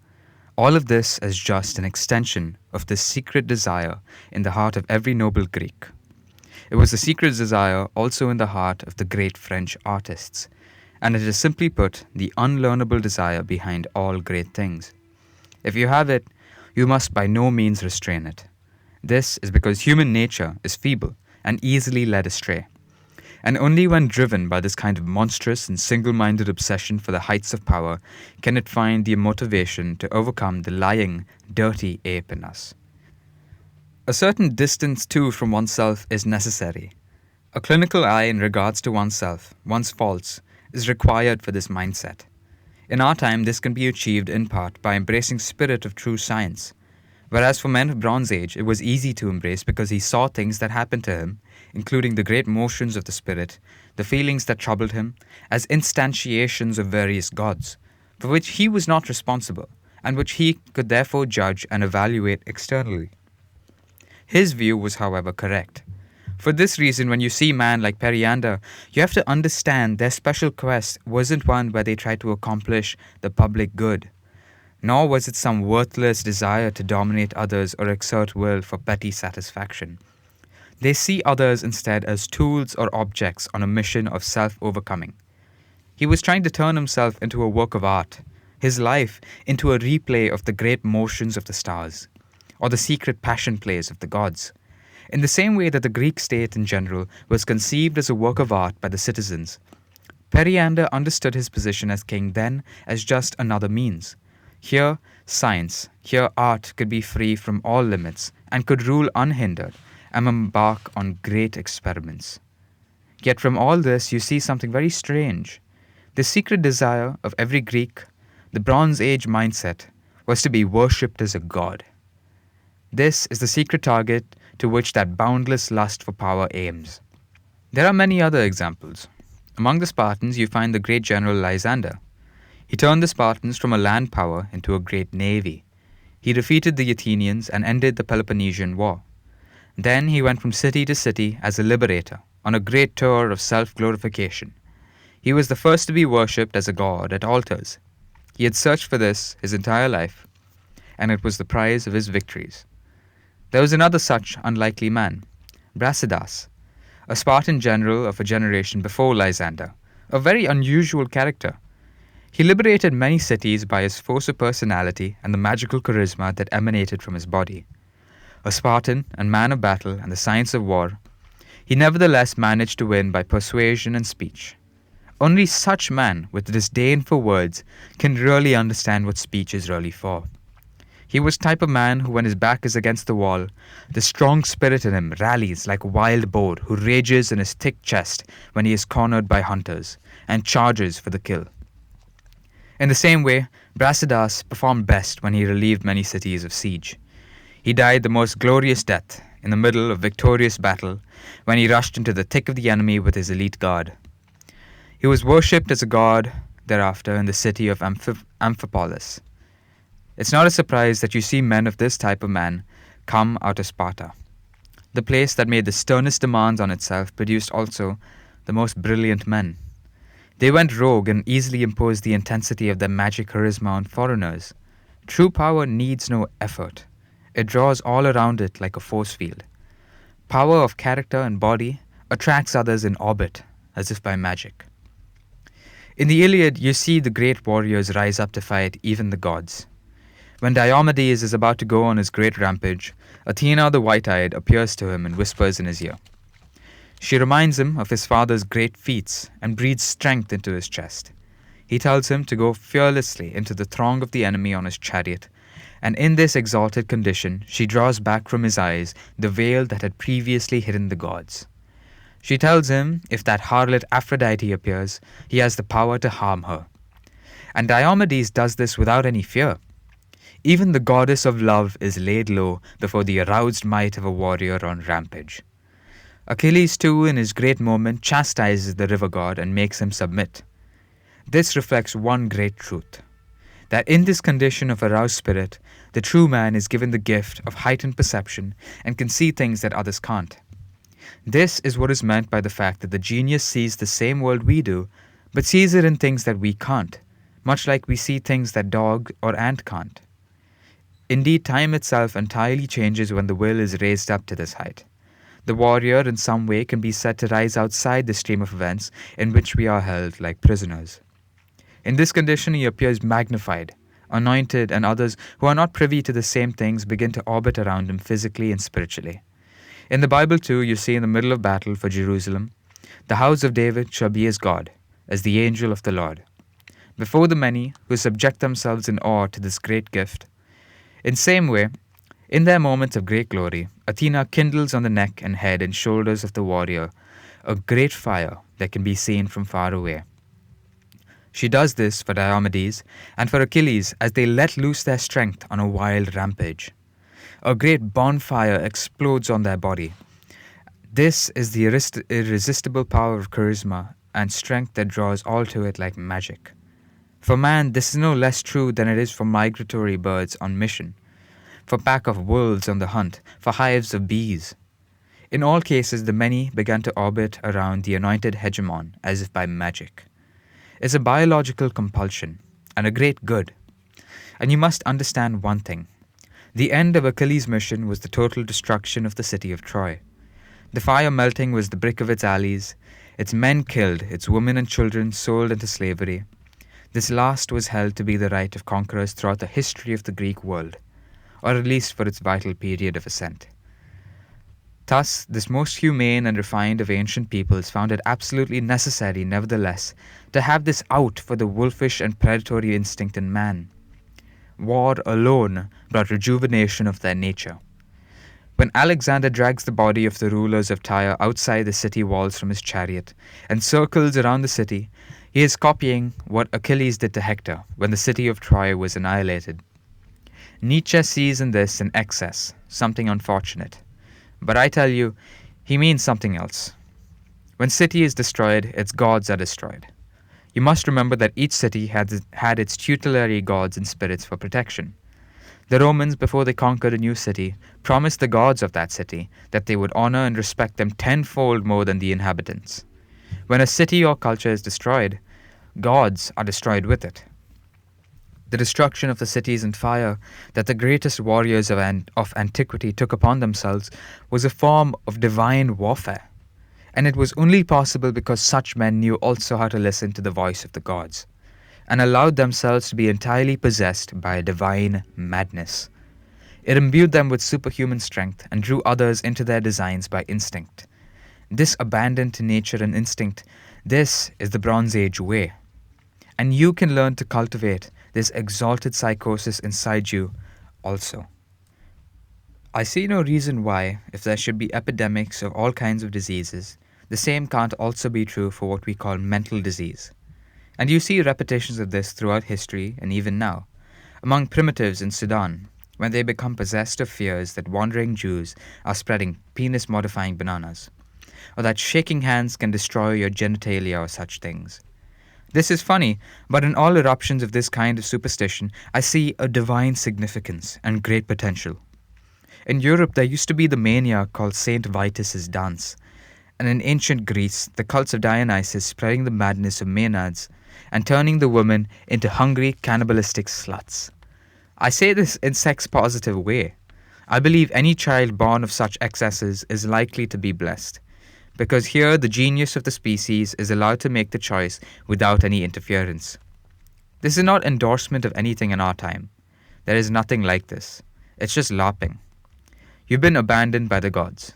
All of this as just an extension of this secret desire in the heart of every noble Greek. It was the secret desire also in the heart of the great French artists, and it is simply put the unlearnable desire behind all great things. If you have it, you must by no means restrain it. This is because human nature is feeble and easily led astray. And only when driven by this kind of monstrous and single-minded obsession for the heights of power can it find the motivation to overcome the lying, dirty ape in us. A certain distance too from oneself is necessary. A clinical eye in regards to oneself, one's faults, is required for this mindset. In our time, this can be achieved in part by embracing spirit of true science. Whereas for men of Bronze Age, it was easy to embrace because he saw things that happened to him, including the great motions of the spirit, the feelings that troubled him, as instantiations of various gods, for which he was not responsible, and which he could therefore judge and evaluate externally. His view was, however, correct. For this reason, when you see man like Periander, you have to understand their special quest wasn't one where they tried to accomplish the public good. Nor was it some worthless desire to dominate others or exert will for petty satisfaction. They see others instead as tools or objects on a mission of self-overcoming. He was trying to turn himself into a work of art, his life into a replay of the great motions of the stars, or the secret passion plays of the gods. In the same way that the Greek state in general was conceived as a work of art by the citizens, Periander understood his position as king then as just another means. Here, science, here art could be free from all limits and could rule unhindered and embark on great experiments. Yet from all this you see something very strange. The secret desire of every Greek, the Bronze Age mindset, was to be worshipped as a god. This is the secret target to which that boundless lust for power aims. There are many other examples. Among the Spartans you find the great general Lysander. He turned the Spartans from a land power into a great navy. He defeated the Athenians and ended the Peloponnesian War. Then he went from city to city as a liberator, on a great tour of self-glorification. He was the first to be worshipped as a god at altars. He had searched for this his entire life, and it was the prize of his victories. There was another such unlikely man, Brasidas, a Spartan general of a generation before Lysander, a very unusual character. He liberated many cities by his force of personality and the magical charisma that emanated from his body. A Spartan and man of battle and the science of war, he nevertheless managed to win by persuasion and speech. Only such man with disdain for words can really understand what speech is really for. He was the type of man who, when his back is against the wall, the strong spirit in him rallies like a wild boar who rages in his thick chest when he is cornered by hunters and charges for the kill. In the same way, Brasidas performed best when he relieved many cities of siege. He died the most glorious death in the middle of victorious battle when he rushed into the thick of the enemy with his elite guard. He was worshipped as a god thereafter in the city of Amphipolis. It's not a surprise that you see men of this type of man come out of Sparta. The place that made the sternest demands on itself produced also the most brilliant men. They went rogue and easily imposed the intensity of their magic charisma on foreigners. True power needs no effort. It draws all around it like a force field. Power of character and body attracts others in orbit, as if by magic. In the Iliad, you see the great warriors rise up to fight even the gods. When Diomedes is about to go on his great rampage, Athena the white-eyed appears to him and whispers in his ear. She reminds him of his father's great feats and breathes strength into his chest. He tells him to go fearlessly into the throng of the enemy on his chariot, and in this exalted condition she draws back from his eyes the veil that had previously hidden the gods. She tells him if that harlot Aphrodite appears, he has the power to harm her. And Diomedes does this without any fear. Even the goddess of love is laid low before the aroused might of a warrior on rampage. Achilles too, in his great moment, chastises the river god and makes him submit. This reflects one great truth, that in this condition of aroused spirit, the true man is given the gift of heightened perception and can see things that others can't. This is what is meant by the fact that the genius sees the same world we do, but sees it in things that we can't, much like we see things that dog or ant can't. Indeed, time itself entirely changes when the will is raised up to this height. The warrior in some way can be said to rise outside the stream of events in which we are held like prisoners. In this condition he appears magnified, anointed, and others who are not privy to the same things begin to orbit around him physically and spiritually. In the Bible too, you see in the middle of battle for Jerusalem, the house of David shall be as God, as the angel of the Lord. Before the many who subject themselves in awe to this great gift. In same way, in their moments of great glory, Athena kindles on the neck and head and shoulders of the warrior a great fire that can be seen from far away. She does this for Diomedes and for Achilles as they let loose their strength on a wild rampage. A great bonfire explodes on their body. This is the irresistible power of charisma and strength that draws all to it like magic. For man, this is no less true than it is for migratory birds on mission, for pack of wolves on the hunt, for hives of bees. In all cases, the many began to orbit around the anointed hegemon as if by magic. It's a biological compulsion and a great good. And you must understand one thing. The end of Achilles' mission was the total destruction of the city of Troy. The fire melting was the brick of its alleys, its men killed, its women and children sold into slavery. This last was held to be the right of conquerors throughout the history of the Greek world, or at least for its vital period of ascent. Thus, this most humane and refined of ancient peoples found it absolutely necessary, nevertheless, to have this out for the wolfish and predatory instinct in man. War alone brought rejuvenation of their nature. When Alexander drags the body of the rulers of Tyre outside the city walls from his chariot and circles around the city, he is copying what Achilles did to Hector when the city of Troy was annihilated. Nietzsche sees in this an excess, something unfortunate. But I tell you, he means something else. When city is destroyed, its gods are destroyed. You must remember that each city had its tutelary gods and spirits for protection. The Romans, before they conquered a new city, promised the gods of that city that they would honor and respect them tenfold more than the inhabitants. When a city or culture is destroyed, gods are destroyed with it. The destruction of the cities and fire that the greatest warriors of antiquity took upon themselves was a form of divine warfare, and it was only possible because such men knew also how to listen to the voice of the gods, and allowed themselves to be entirely possessed by a divine madness. It imbued them with superhuman strength and drew others into their designs by instinct. This abandon to nature and instinct, this is the Bronze Age way. And you can learn to cultivate this exalted psychosis inside you also. I see no reason why, if there should be epidemics of all kinds of diseases, the same can't also be true for what we call mental disease. And you see repetitions of this throughout history and even now, among primitives in Sudan, when they become possessed of fears that wandering Jews are spreading penis-modifying bananas, or that shaking hands can destroy your genitalia or such things. This is funny, but in all eruptions of this kind of superstition, I see a divine significance and great potential. In Europe, there used to be the mania called Saint Vitus's dance, and in ancient Greece, the cults of Dionysus spreading the madness of Maenads and turning the women into hungry, cannibalistic sluts. I say this in sex-positive way. I believe any child born of such excesses is likely to be blessed, because here the genius of the species is allowed to make the choice without any interference. This is not endorsement of anything in our time. There is nothing like this. It's just LARPing. You've been abandoned by the gods.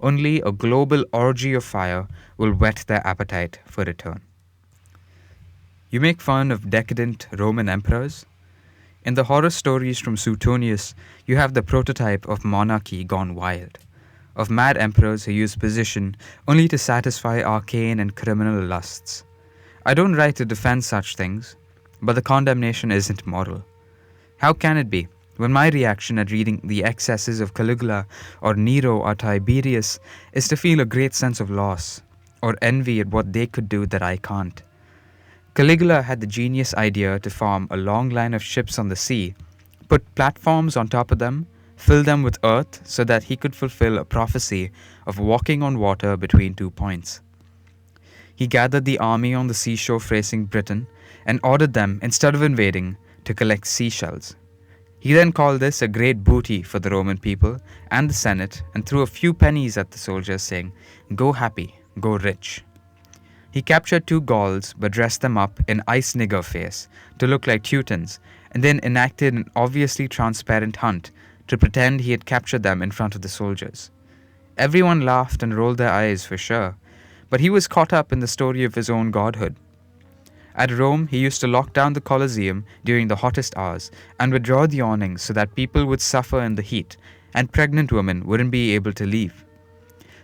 Only a global orgy of fire will whet their appetite for return. You make fun of decadent Roman emperors? In the horror stories from Suetonius, you have the prototype of monarchy gone wild, of mad emperors who use position only to satisfy arcane and criminal lusts. I don't write to defend such things, but the condemnation isn't moral. How can it be, when my reaction at reading the excesses of Caligula or Nero or Tiberius is to feel a great sense of loss or envy at what they could do that I can't? Caligula had the genius idea to form a long line of ships on the sea, put platforms on top of them, fill them with earth so that he could fulfill a prophecy of walking on water between 2 points. He gathered the army on the seashore facing Britain and ordered them, instead of invading, to collect seashells. He then called this a great booty for the Roman people and the Senate and threw a few pennies at the soldiers, saying, "Go happy, go rich." He captured 2 Gauls but dressed them up in ice nigger face to look like Teutons, and then enacted an obviously transparent hunt to pretend he had captured them in front of the soldiers. Everyone laughed and rolled their eyes for sure, but he was caught up in the story of his own godhood. At Rome, he used to lock down the Colosseum during the hottest hours and withdraw the awnings so that people would suffer in the heat and pregnant women wouldn't be able to leave.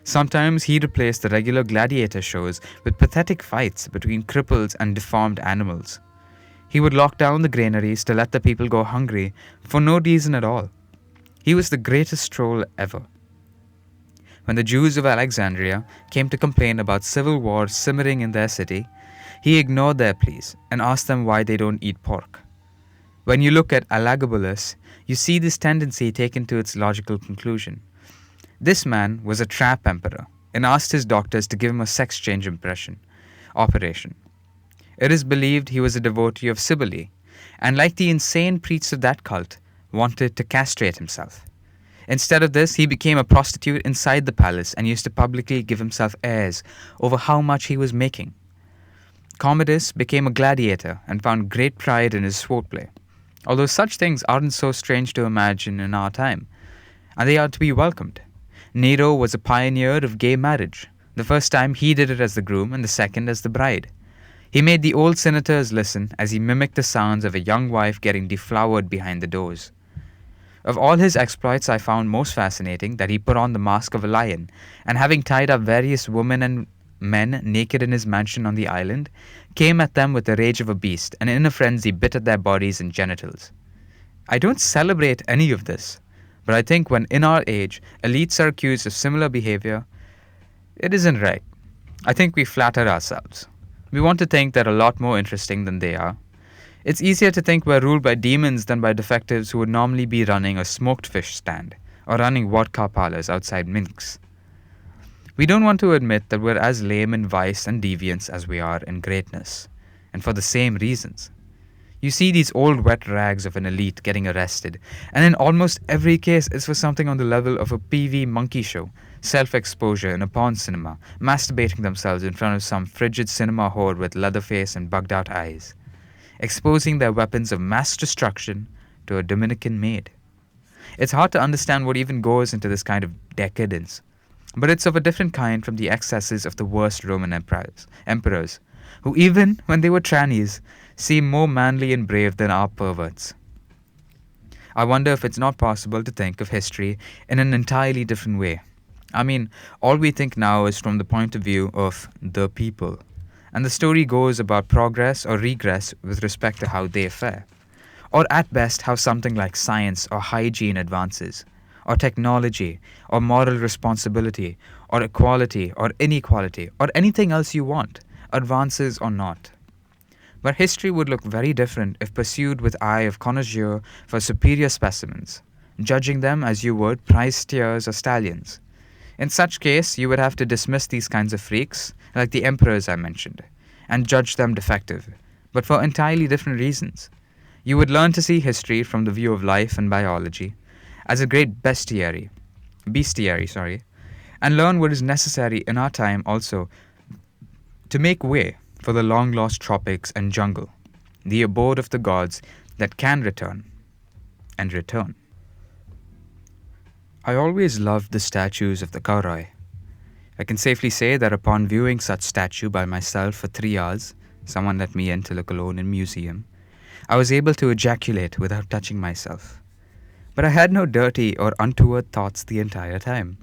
Sometimes he replaced the regular gladiator shows with pathetic fights between cripples and deformed animals. He would lock down the granaries to let the people go hungry for no reason at all. He was the greatest troll ever. When the Jews of Alexandria came to complain about civil war simmering in their city, he ignored their pleas and asked them why they don't eat pork. When you look at Elagabalus, you see this tendency taken to its logical conclusion. This man was a trap emperor and asked his doctors to give him a sex change operation. It is believed he was a devotee of Cybele, and like the insane priests of that cult, wanted to castrate himself. Instead of this, he became a prostitute inside the palace and used to publicly give himself airs over how much he was making. Commodus became a gladiator and found great pride in his swordplay, although such things aren't so strange to imagine in our time, and they are to be welcomed. Nero was a pioneer of gay marriage. The first time he did it as the groom and the second as the bride. He made the old senators listen as he mimicked the sounds of a young wife getting deflowered behind the doors. Of all his exploits, I found most fascinating that he put on the mask of a lion, and having tied up various women and men naked in his mansion on the island, came at them with the rage of a beast, and in a frenzy bit at their bodies and genitals. I don't celebrate any of this, but I think when in our age, elites are accused of similar behavior, it isn't right. I think we flatter ourselves. We want to think they're a lot more interesting than they are. It's easier to think we're ruled by demons than by defectives who would normally be running a smoked fish stand or running vodka parlors outside Minks. We don't want to admit that we're as lame in vice and deviance as we are in greatness, and for the same reasons. You see these old wet rags of an elite getting arrested, and in almost every case it's for something on the level of a PV monkey show, self-exposure in a porn cinema, masturbating themselves in front of some frigid cinema whore with leather face and bugged-out eyes, exposing their weapons of mass destruction to a Dominican maid. It's hard to understand what even goes into this kind of decadence, but it's of a different kind from the excesses of the worst Roman emperors, who even when they were trannies, seem more manly and brave than our perverts. I wonder if it's not possible to think of history in an entirely different way. I mean, all we think now is from the point of view of the people, and the story goes about progress or regress with respect to how they fare, or at best how something like science or hygiene advances, or technology, or moral responsibility, or equality, or inequality, or anything else you want, advances or not. But history would look very different if pursued with eye of connoisseur for superior specimens, judging them as you would prize steers or stallions. In such case, you would have to dismiss these kinds of freaks, like the emperors I mentioned, and judge them defective, but for entirely different reasons. You would learn to see history from the view of life and biology, as a great bestiary, and learn what is necessary in our time also to make way for the long-lost tropics and jungle, the abode of the gods that can return and return. I always loved the statues of the Kauroi. I can safely say that upon viewing such statue by myself for 3 hours, someone let me in to look alone in museum, I was able to ejaculate without touching myself. But I had no dirty or untoward thoughts the entire time.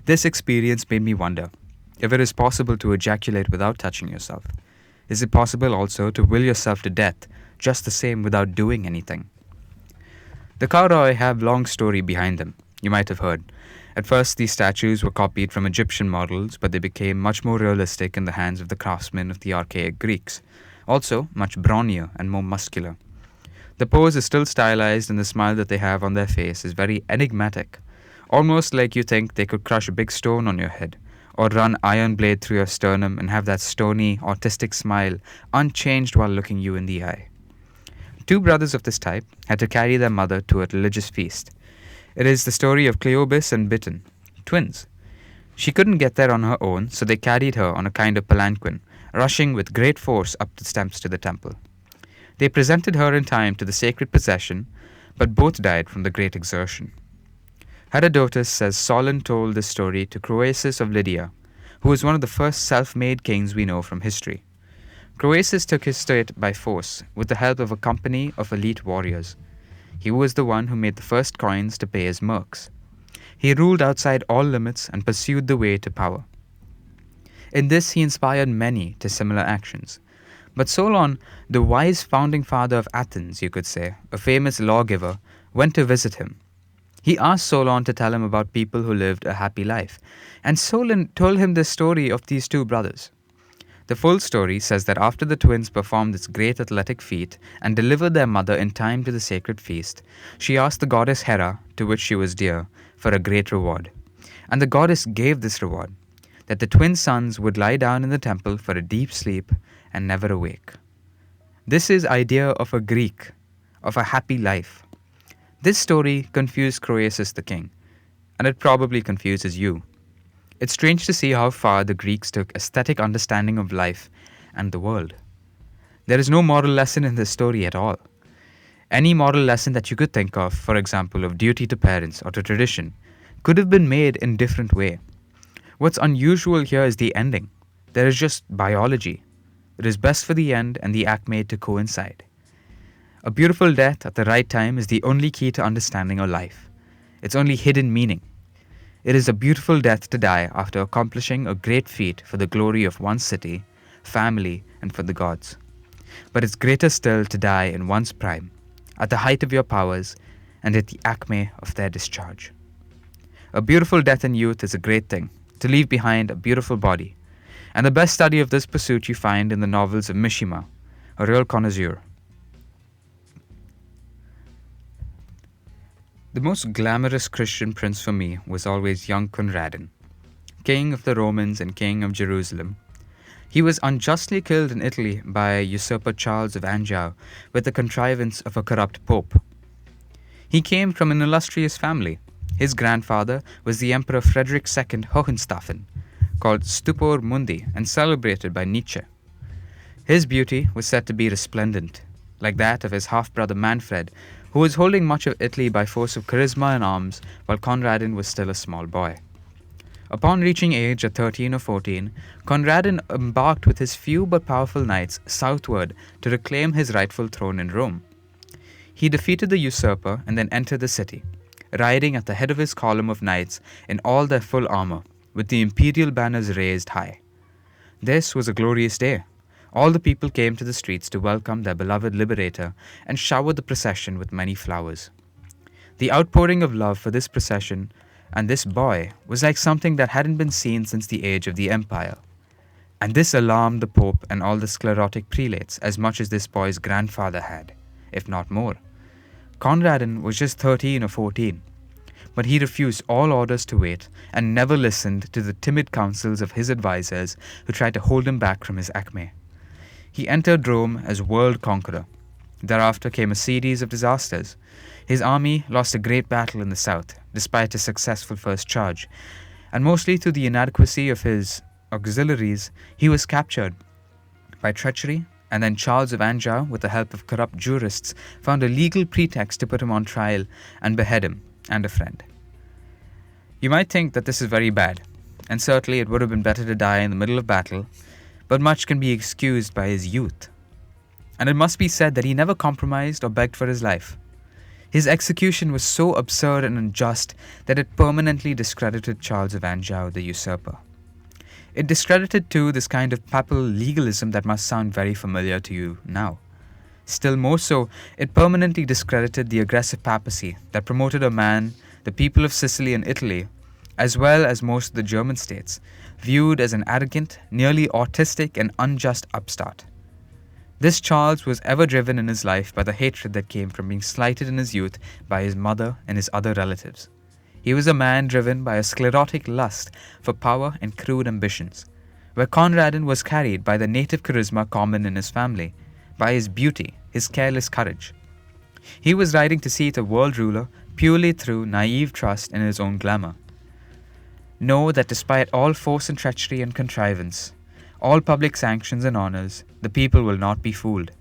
This experience made me wonder if it is possible to ejaculate without touching yourself. Is it possible also to will yourself to death just the same without doing anything? The Kauroi have long story behind them, you might have heard. At first, these statues were copied from Egyptian models, but they became much more realistic in the hands of the craftsmen of the archaic Greeks. Also, much brawnier and more muscular. The pose is still stylized, and the smile that they have on their face is very enigmatic. Almost like you think they could crush a big stone on your head, or run iron blade through your sternum and have that stony, autistic smile unchanged while looking you in the eye. Two brothers of this type had to carry their mother to a religious feast. It is the story of Cleobis and Biton, twins. She couldn't get there on her own, so they carried her on a kind of palanquin, rushing with great force up the steps to the temple. They presented her in time to the sacred procession, but both died from the great exertion. Herodotus says Solon told this story to Croesus of Lydia, who was one of the first self-made kings we know from history. Croesus took his state by force with the help of a company of elite warriors. He was the one who made the first coins to pay his mercs. He ruled outside all limits and pursued the way to power. In this he inspired many to similar actions. But Solon, the wise founding father of Athens, you could say, a famous lawgiver, went to visit him. He asked Solon to tell him about people who lived a happy life, and Solon told him the story of these two brothers. The full story says that after the twins performed this great athletic feat and delivered their mother in time to the sacred feast, she asked the goddess Hera, to which she was dear, for a great reward. And the goddess gave this reward, that the twin sons would lie down in the temple for a deep sleep and never awake. This is idea of a Greek, of a happy life. This story confused Croesus the king, and it probably confuses you. It's strange to see how far the Greeks took aesthetic understanding of life and the world. There is no moral lesson in this story at all. Any moral lesson that you could think of, for example, of duty to parents or to tradition, could have been made in a different way. What's unusual here is the ending. There is just biology. It is best for the end and the act made to coincide. A beautiful death at the right time is the only key to understanding a life. Its only hidden meaning. It is a beautiful death to die after accomplishing a great feat for the glory of one's city, family, and for the gods. But it's greater still to die in one's prime, at the height of your powers, and at the acme of their discharge. A beautiful death in youth is a great thing, to leave behind a beautiful body, and the best study of this pursuit you find in the novels of Mishima, a real connoisseur. The most glamorous Christian prince for me was always young Conradin, king of the Romans and king of Jerusalem. He was unjustly killed in Italy by usurper Charles of Anjou with the contrivance of a corrupt pope. He came from an illustrious family. His grandfather was the Emperor Frederick II Hohenstaufen, called Stupor Mundi and celebrated by Nietzsche. His beauty was said to be resplendent, like that of his half-brother Manfred, who was holding much of Italy by force of charisma and arms while Conradin was still a small boy. Upon reaching age at 13 or 14, Conradin embarked with his few but powerful knights southward to reclaim his rightful throne in Rome. He defeated the usurper and then entered the city, riding at the head of his column of knights in all their full armor, with the imperial banners raised high. This was a glorious day. All the people came to the streets to welcome their beloved liberator and showered the procession with many flowers. The outpouring of love for this procession and this boy was like something that hadn't been seen since the age of the empire. And this alarmed the Pope and all the sclerotic prelates as much as this boy's grandfather had, if not more. Conradin was just 13 or 14, but he refused all orders to wait and never listened to the timid counsels of his advisors who tried to hold him back from his acme. He entered Rome as world conqueror. Thereafter came a series of disasters. His army lost a great battle in the south, despite a successful first charge, and mostly through the inadequacy of his auxiliaries, he was captured by treachery, and then Charles of Anjou, with the help of corrupt jurists, found a legal pretext to put him on trial and behead him and a friend. You might think that this is very bad, and certainly it would have been better to die in the middle of battle, but much can be excused by his youth. And it must be said that he never compromised or begged for his life. His execution was so absurd and unjust that it permanently discredited Charles of Anjou, the usurper. It discredited too this kind of papal legalism that must sound very familiar to you now. Still more so, it permanently discredited the aggressive papacy that promoted a man the people of Sicily and Italy, as well as most of the German states, viewed as an arrogant, nearly autistic and unjust upstart. This Charles was ever driven in his life by the hatred that came from being slighted in his youth by his mother and his other relatives. He was a man driven by a sclerotic lust for power and crude ambitions, where Conradin was carried by the native charisma common in his family, by his beauty, his careless courage. He was riding to seat a world ruler purely through naive trust in his own glamour. Know that despite all force and treachery and contrivance, all public sanctions and honours, the people will not be fooled.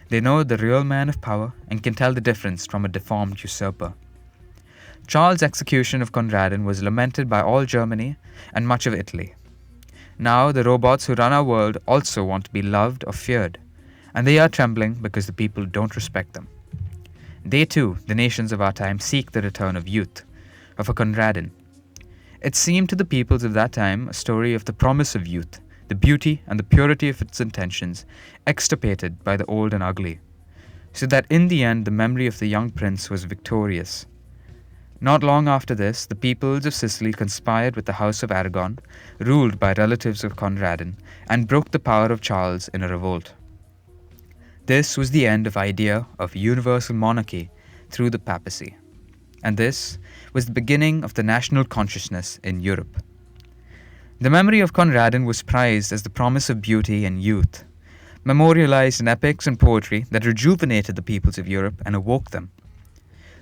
They know the real man of power and can tell the difference from a deformed usurper. Charles' execution of Conradin was lamented by all Germany and much of Italy. Now the robots who run our world also want to be loved or feared, and they are trembling because the people don't respect them. They too, the nations of our time, seek the return of youth, of a Conradin. It seemed to the peoples of that time a story of the promise of youth, the beauty and the purity of its intentions, extirpated by the old and ugly, so that in the end the memory of the young prince was victorious. Not long after this, the peoples of Sicily conspired with the House of Aragon, ruled by relatives of Conradin, and broke the power of Charles in a revolt. This was the end of the idea of universal monarchy through the papacy, and this was the beginning of the national consciousness in Europe. The memory of Conradin was prized as the promise of beauty and youth, memorialized in epics and poetry that rejuvenated the peoples of Europe and awoke them.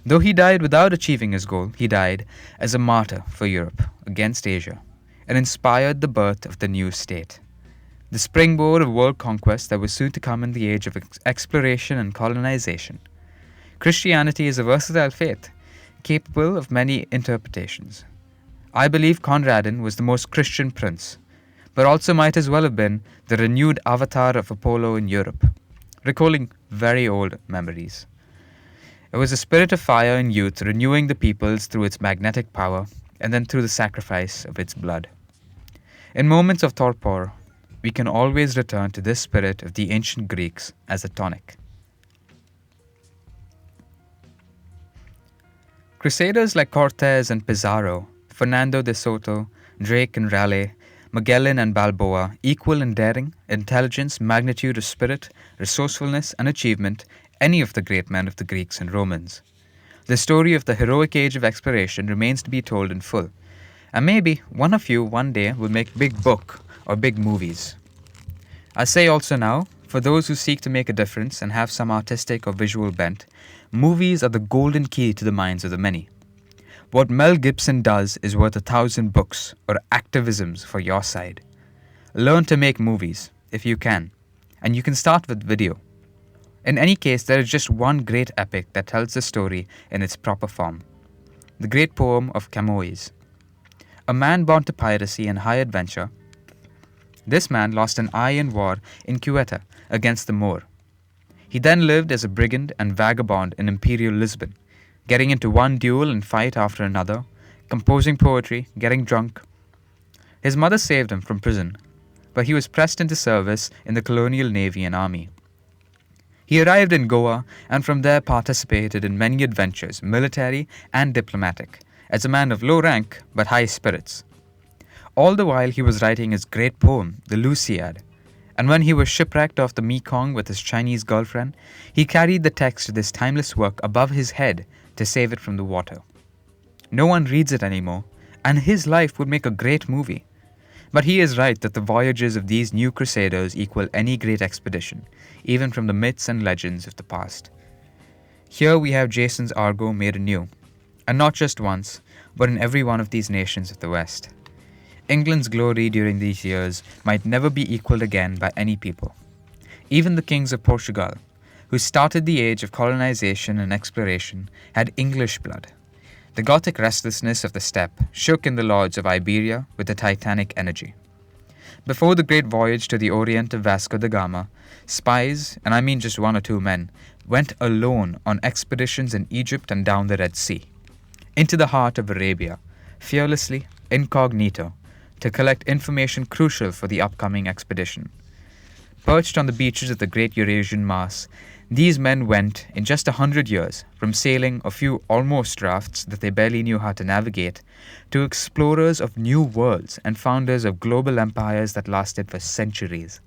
Though he died without achieving his goal, he died as a martyr for Europe against Asia and inspired the birth of the new state, the springboard of world conquest that was soon to come in the age of exploration and colonization. Christianity is a versatile faith, capable of many interpretations. I believe Conradin was the most Christian prince, but also might as well have been the renewed avatar of Apollo in Europe, recalling very old memories. It was a spirit of fire and youth renewing the peoples through its magnetic power and then through the sacrifice of its blood. In moments of torpor, we can always return to this spirit of the ancient Greeks as a tonic. Crusaders like Cortes and Pizarro, Fernando de Soto, Drake and Raleigh, Magellan and Balboa, equal in daring, intelligence, magnitude of spirit, resourcefulness and achievement any of the great men of the Greeks and Romans. The story of the heroic age of exploration remains to be told in full, and maybe one of you one day will make big book or big movies. I say also now, for those who seek to make a difference and have some artistic or visual bent, movies are the golden key to the minds of the many. What Mel Gibson does is worth 1,000 books or activisms for your side. Learn to make movies, if you can, and you can start with video. In any case, there is just one great epic that tells the story in its proper form. The great poem of Camões. A man born to piracy and high adventure, this man lost an eye in war in Ceuta against the Moor. He then lived as a brigand and vagabond in imperial Lisbon, getting into one duel and fight after another, composing poetry, getting drunk. His mother saved him from prison, but he was pressed into service in the colonial navy and army. He arrived in Goa and from there participated in many adventures, military and diplomatic, as a man of low rank but high spirits. All the while he was writing his great poem, the Lusiad, and when he was shipwrecked off the Mekong with his Chinese girlfriend, he carried the text of this timeless work above his head to save it from the water. No one reads it anymore, and his life would make a great movie. But he is right that the voyages of these new crusaders equal any great expedition, even from the myths and legends of the past. Here we have Jason's Argo made anew, and not just once, but in every one of these nations of the West. England's glory during these years might never be equalled again by any people. Even the kings of Portugal, who started the age of colonization and exploration, had English blood. The Gothic restlessness of the steppe shook in the lords of Iberia with a titanic energy. Before the great voyage to the Orient of Vasco da Gama, spies, and I mean just one or two men, went alone on expeditions in Egypt and down the Red Sea, into the heart of Arabia, fearlessly, incognito, to collect information crucial for the upcoming expedition. Perched on the beaches of the great Eurasian mass, These men went, in just 100 years, from sailing a few almost rafts that they barely knew how to navigate, to explorers of new worlds and founders of global empires that lasted for centuries.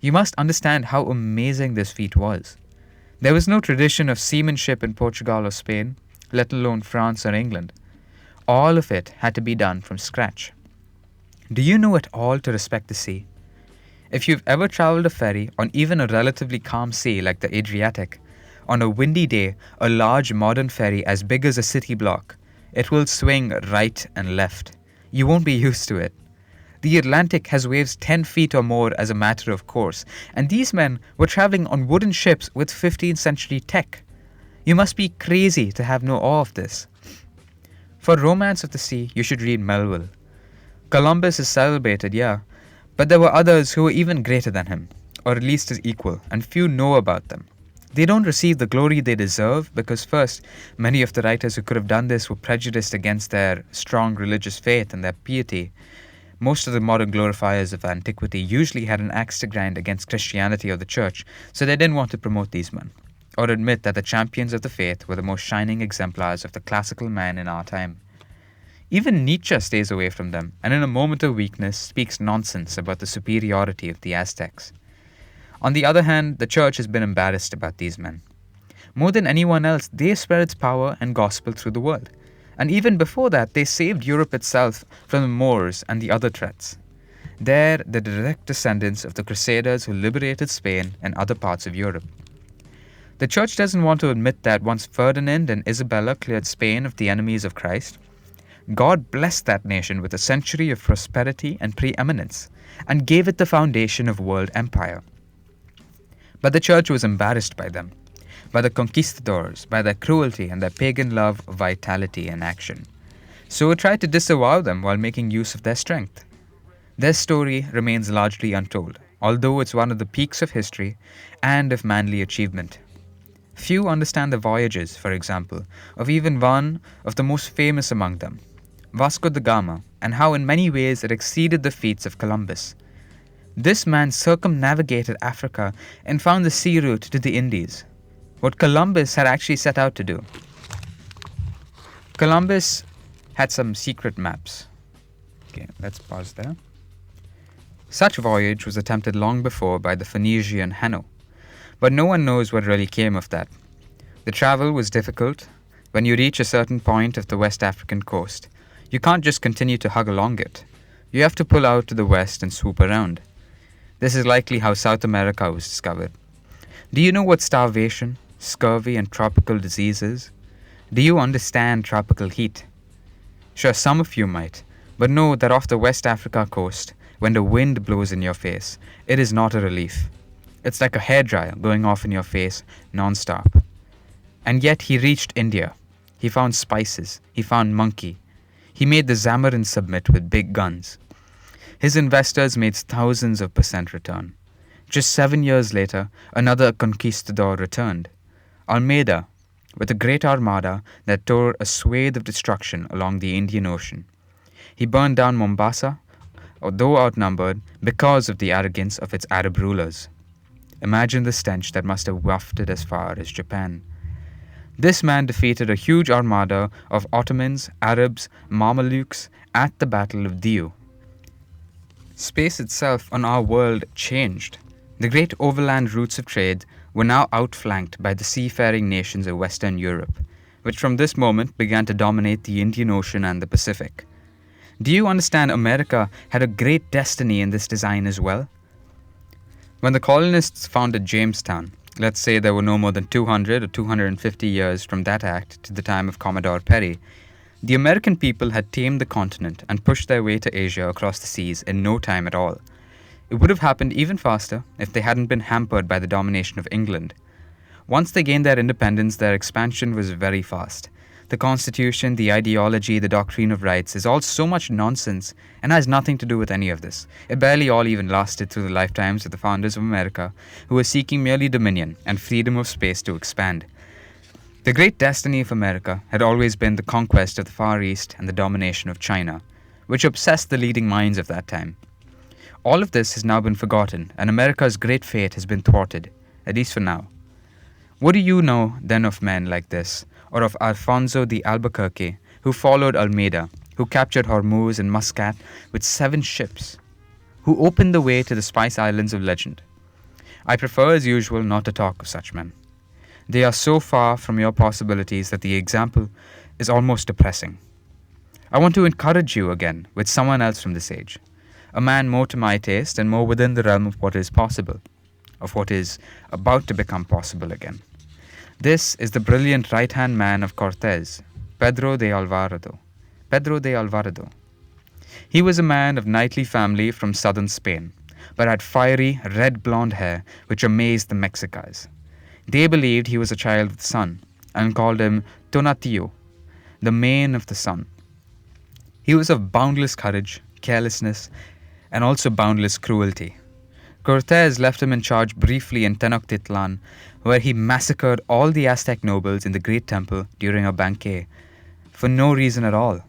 You must understand how amazing this feat was. There was no tradition of seamanship in Portugal or Spain, let alone France or England. All of it had to be done from scratch. Do you know at all to respect the sea? If you've ever traveled a ferry on even a relatively calm sea like the Adriatic, on a windy day, a large modern ferry as big as a city block, it will swing right and left. You won't be used to it. The Atlantic has waves 10 feet or more as a matter of course, and these men were traveling on wooden ships with 15th century tech. You must be crazy to have no awe of this. For Romance of the Sea, you should read Melville. Columbus is celebrated, yeah, but there were others who were even greater than him, or at least his equal, and few know about them. They don't receive the glory they deserve because first, many of the writers who could have done this were prejudiced against their strong religious faith and their piety. Most of the modern glorifiers of antiquity usually had an axe to grind against Christianity or the church, so they didn't want to promote these men, or admit that the champions of the faith were the most shining exemplars of the classical man in our time. Even Nietzsche stays away from them, and in a moment of weakness speaks nonsense about the superiority of the Aztecs. On the other hand, the church has been embarrassed about these men. More than anyone else, they spread its power and gospel through the world. And even before that, they saved Europe itself from the Moors and the other threats. They're the direct descendants of the Crusaders who liberated Spain and other parts of Europe. The church doesn't want to admit that once Ferdinand and Isabella cleared Spain of the enemies of Christ, God blessed that nation with a century of prosperity and preeminence, and gave it the foundation of world empire. But the church was embarrassed by them, by the conquistadors, by their cruelty and their pagan love of vitality and action. So it tried to disavow them while making use of their strength. Their story remains largely untold, although it's one of the peaks of history and of manly achievement. Few understand the voyages, for example, of even one of the most famous among them, Vasco da Gama, and how in many ways it exceeded the feats of Columbus. This man circumnavigated Africa and found the sea route to the Indies, what Columbus had actually set out to do. Columbus had some secret maps. Okay, let's pause there. Such voyage was attempted long before by the Phoenician Hanno, but no one knows what really came of that. The travel was difficult. When you reach a certain point of the West African coast, you can't just continue to hug along it. You have to pull out to the west and swoop around. This is likely how South America was discovered. Do you know what starvation, scurvy, and tropical disease is? Do you understand tropical heat? Sure, some of you might, but know that off the West Africa coast, when the wind blows in your face, it is not a relief. It's like a hairdryer going off in your face non-stop. And yet he reached India. He found spices. He found monkey. He made the Zamorin submit with big guns. His investors made thousands of % return. Just 7 years later, another conquistador returned, Almeida, with a great armada that tore a swathe of destruction along the Indian Ocean. He burned down Mombasa, though outnumbered, because of the arrogance of its Arab rulers. Imagine the stench that must have wafted as far as Japan. This man defeated a huge armada of Ottomans, Arabs, Mamelukes at the Battle of Diu. Space itself on our world changed. The great overland routes of trade were now outflanked by the seafaring nations of Western Europe, which from this moment began to dominate the Indian Ocean and the Pacific. Do you understand America had a great destiny in this design as well? When the colonists founded Jamestown, let's say there were no more than 200 or 250 years from that act to the time of Commodore Perry, the American people had tamed the continent and pushed their way to Asia across the seas in no time at all. It would have happened even faster if they hadn't been hampered by the domination of England. Once they gained their independence, their expansion was very fast. The Constitution, the ideology, the doctrine of rights is all so much nonsense and has nothing to do with any of this. It barely all even lasted through the lifetimes of the founders of America, who were seeking merely dominion and freedom of space to expand. The great destiny of America had always been the conquest of the Far East and the domination of China, which obsessed the leading minds of that time. All of this has now been forgotten, and America's great fate has been thwarted, at least for now. What do you know then of men like this, or of Alfonso de Albuquerque, who followed Almeida, who captured Hormuz and Muscat with 7 ships, who opened the way to the Spice Islands of legend? I prefer, as usual, not to talk of such men. They are so far from your possibilities that the example is almost depressing. I want to encourage you again with someone else from this age, a man more to my taste and more within the realm of what is possible, of what is about to become possible again. This is the brilliant right-hand man of Cortés, Pedro de Alvarado. Pedro de Alvarado. He was a man of knightly family from southern Spain, but had fiery, red blonde hair which amazed the Mexicans. They believed he was a child of the sun, and called him Tonatiuh, the mane of the sun. He was of boundless courage, carelessness, and also boundless cruelty. Cortés left him in charge briefly in Tenochtitlan, where he massacred all the Aztec nobles in the Great Temple during a banquet, for no reason at all.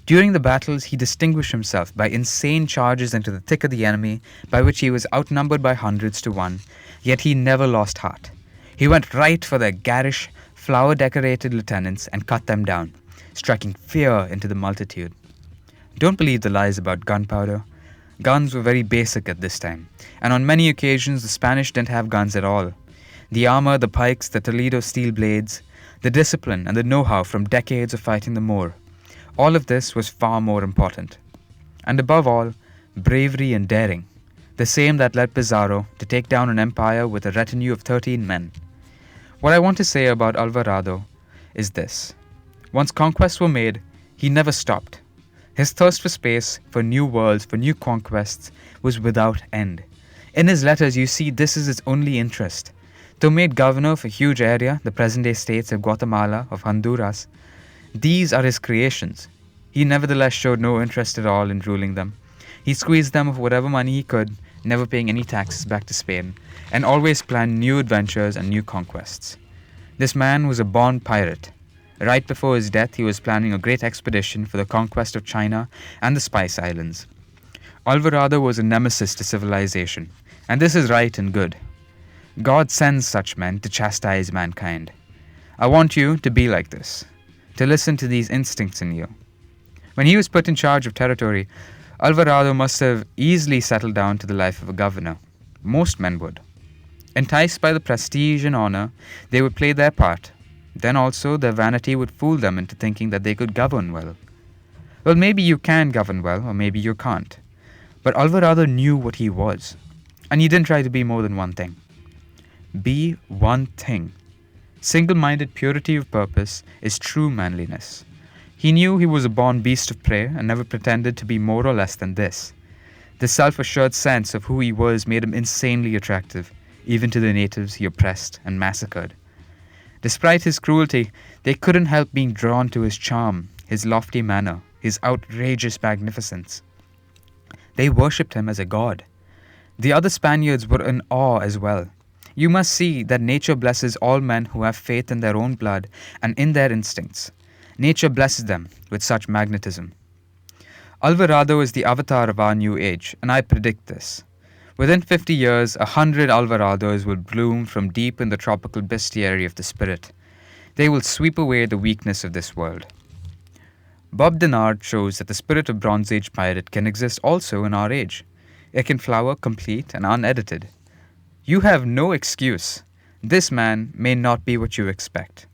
During the battles, he distinguished himself by insane charges into the thick of the enemy, by which he was outnumbered by hundreds to one, yet he never lost heart. He went right for their garish, flower-decorated lieutenants and cut them down, striking fear into the multitude. Don't believe the lies about gunpowder. Guns were very basic at this time, and on many occasions the Spanish didn't have guns at all. The armor, the pikes, the Toledo steel blades, the discipline and the know-how from decades of fighting the Moor, all of this was far more important. And above all, bravery and daring, the same that led Pizarro to take down an empire with a retinue of 13 men. What I want to say about Alvarado is this. Once conquests were made, he never stopped. His thirst for space, for new worlds, for new conquests was without end. In his letters you see this is his only interest. Though made governor of a huge area, the present-day states of Guatemala, of Honduras, these are his creations. He nevertheless showed no interest at all in ruling them. He squeezed them of whatever money he could, never paying any taxes back to Spain, and always planned new adventures and new conquests. This man was a born pirate. Right before his death, he was planning a great expedition for the conquest of China and the Spice Islands. Alvarado was a nemesis to civilization, and this is right and good. God sends such men to chastise mankind. I want you to be like this, to listen to these instincts in you. When he was put in charge of territory, Alvarado must have easily settled down to the life of a governor. Most men would. Enticed by the prestige and honor, they would play their part. Then also their vanity would fool them into thinking that they could govern well. Well, maybe you can govern well, or maybe you can't. But Alvarado knew what he was, and he didn't try to be more than one thing. Be one thing. Single-minded purity of purpose is true manliness. He knew he was a born beast of prey and never pretended to be more or less than this. The self-assured sense of who he was made him insanely attractive, even to the natives he oppressed and massacred. Despite his cruelty, they couldn't help being drawn to his charm, his lofty manner, his outrageous magnificence. They worshipped him as a god. The other Spaniards were in awe as well. You must see that nature blesses all men who have faith in their own blood and in their instincts. Nature blesses them with such magnetism. Alvarado is the avatar of our new age, and I predict this. Within 50 years, 100 Alvarados will bloom from deep in the tropical bestiary of the spirit. They will sweep away the weakness of this world. Bob Denard shows that the spirit of Bronze Age pirate can exist also in our age. It can flower complete and unedited. You have no excuse. This man may not be what you expect.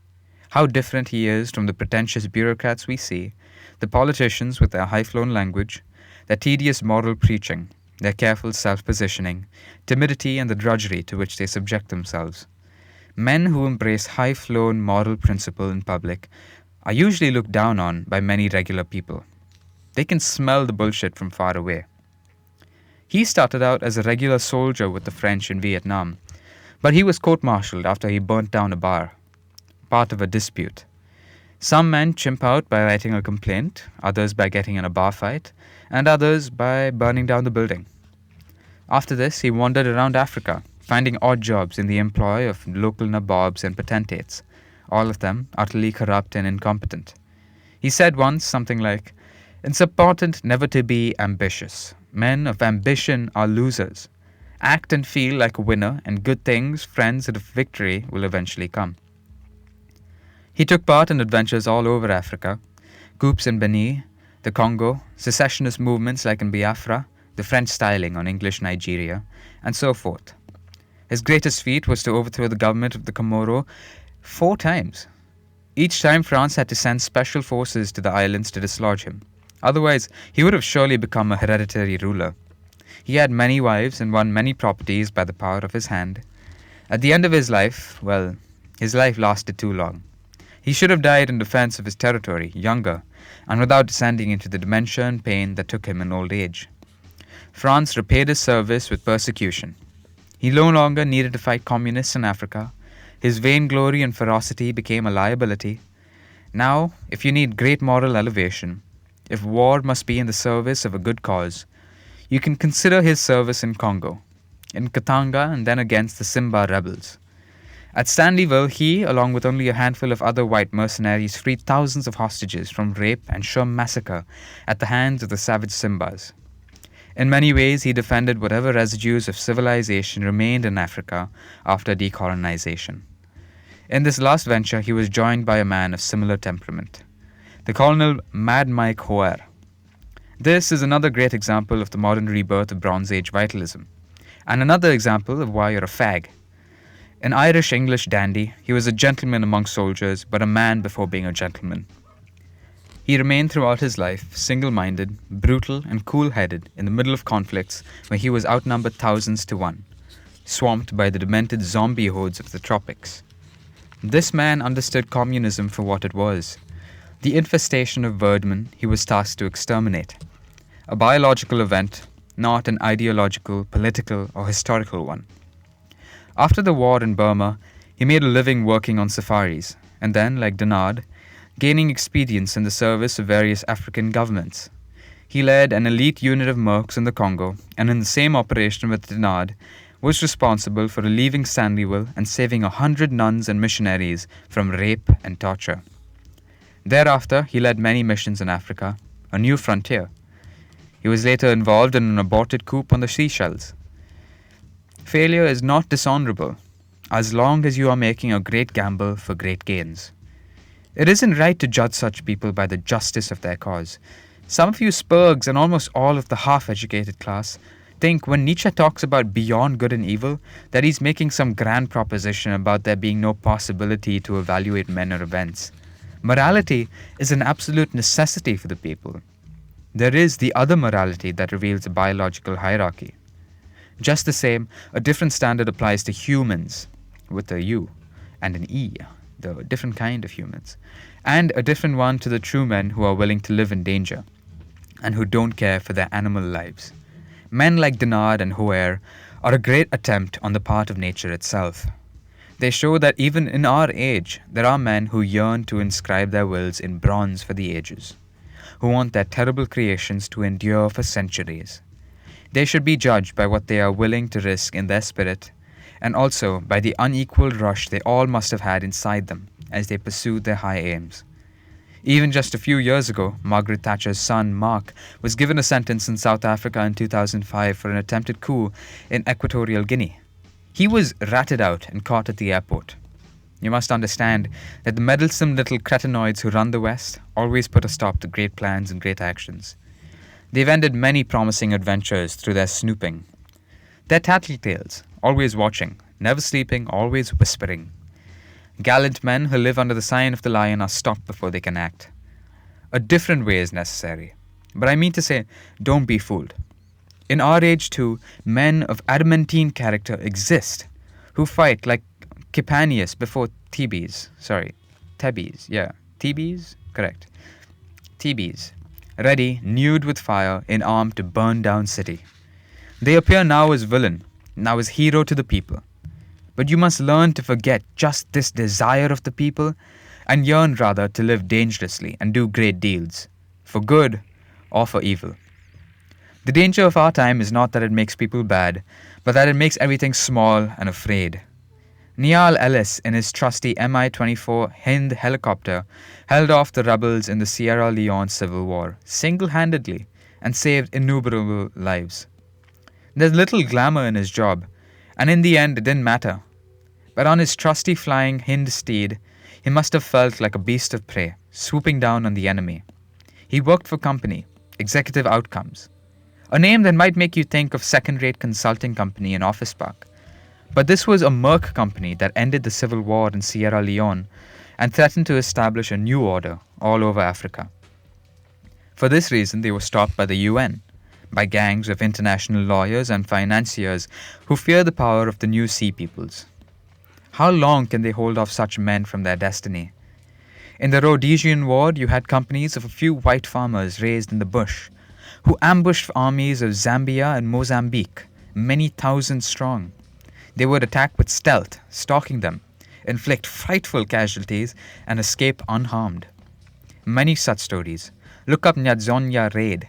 How different he is from the pretentious bureaucrats we see, the politicians with their high-flown language, their tedious moral preaching, their careful self-positioning, timidity and the drudgery to which they subject themselves. Men who embrace high-flown moral principle in public are usually looked down on by many regular people. They can smell the bullshit from far away. He started out as a regular soldier with the French in Vietnam, but he was court-martialed after he burnt down a bar, part of a dispute. Some men chimp out by writing a complaint, others by getting in a bar fight, and others by burning down the building. After this, he wandered around Africa, finding odd jobs in the employ of local nabobs and potentates, all of them utterly corrupt and incompetent. He said once something like, "It's important never to be ambitious. Men of ambition are losers. Act and feel like a winner, and good things, friends, and victory will eventually come. He took part in adventures all over Africa, coups in Benin, the Congo, secessionist movements like in Biafra, the French styling on English Nigeria, and so forth. His greatest feat was to overthrow the government of the Comoro 4 times. Each time France had to send special forces to the islands to dislodge him. Otherwise, he would have surely become a hereditary ruler. He had many wives and won many properties by the power of his hand. At the end of his life, well, his life lasted too long. He should have died in defense of his territory, younger, and without descending into the dementia and pain that took him in old age. France repaid his service with persecution. He no longer needed to fight communists in Africa. His vainglory and ferocity became a liability. Now, if you need great moral elevation, if war must be in the service of a good cause, you can consider his service in Congo, in Katanga, and then against the Simba rebels. At Stanleyville, he, along with only a handful of other white mercenaries, freed thousands of hostages from rape and sure massacre at the hands of the savage Simbas. In many ways, he defended whatever residues of civilization remained in Africa after decolonization. In this last venture, he was joined by a man of similar temperament, the Colonel Mad Mike Hoare. This is another great example of the modern rebirth of Bronze Age vitalism, and another example of why you're a fag. An Irish-English dandy, he was a gentleman among soldiers, but a man before being a gentleman. He remained throughout his life single-minded, brutal, and cool-headed in the middle of conflicts where he was outnumbered thousands to one, swamped by the demented zombie hordes of the tropics. This man understood communism for what it was, the infestation of birdmen he was tasked to exterminate, a biological event, not an ideological, political, or historical one. After the war in Burma, he made a living working on safaris, and then, like Denard, gaining experience in the service of various African governments. He led an elite unit of mercs in the Congo, and in the same operation with Denard, was responsible for relieving Stanleyville and saving 100 nuns and missionaries from rape and torture. Thereafter, he led many missions in Africa, a new frontier. He was later involved in an aborted coup on the Seychelles. Failure is not dishonorable, as long as you are making a great gamble for great gains. It isn't right to judge such people by the justice of their cause. Some of you spurgs and almost all of the half-educated class think when Nietzsche talks about beyond good and evil, that he's making some grand proposition about there being no possibility to evaluate men or events. Morality is an absolute necessity for the people. There is the other morality that reveals a biological hierarchy. Just the same, a different standard applies to humans, with a U and an E, the different kind of humans, and a different one to the true men who are willing to live in danger, and who don't care for their animal lives. Men like Denard and Hoare are a great attempt on the part of nature itself. They show that even in our age, there are men who yearn to inscribe their wills in bronze for the ages, who want their terrible creations to endure for centuries. They should be judged by what they are willing to risk in their spirit, and also by the unequaled rush they all must have had inside them as they pursued their high aims. Even just a few years ago, Margaret Thatcher's son, Mark, was given a sentence in South Africa in 2005 for an attempted coup in Equatorial Guinea. He was ratted out and caught at the airport. You must understand that the meddlesome little cretinoids who run the West always put a stop to great plans and great actions. They've ended many promising adventures through their snooping. They're tattletales, always watching, never sleeping, always whispering. Gallant men who live under the sign of the lion are stopped before they can act. A different way is necessary. But I mean to say, don't be fooled. In our age too, men of adamantine character exist, who fight like Kipanius before Thebes. Thebes? Correct. Thebes. Ready, nude with fire, in arm to burn down city. They appear now as villain, now as hero to the people. But you must learn to forget just this desire of the people, and yearn rather to live dangerously and do great deeds, for good or for evil. The danger of our time is not that it makes people bad, but that it makes everything small and afraid. Niall Ellis, in his trusty Mi-24 Hind helicopter, held off the rebels in the Sierra Leone Civil War single-handedly and saved innumerable lives. There's little glamour in his job, and in the end it didn't matter. But on his trusty flying hind steed, he must have felt like a beast of prey, swooping down on the enemy. He worked for company, Executive Outcomes, a name that might make you think of second-rate consulting company in Office Park. But this was a merc company that ended the civil war in Sierra Leone and threatened to establish a new order all over Africa. For this reason, they were stopped by the UN, by gangs of international lawyers and financiers who fear the power of the new sea peoples. How long can they hold off such men from their destiny? In the Rhodesian War, you had companies of a few white farmers raised in the bush, who ambushed armies of Zambia and Mozambique, many thousands strong. They would attack with stealth, stalking them, inflict frightful casualties, and escape unharmed. Many such stories. Look up Nyazonya Raid.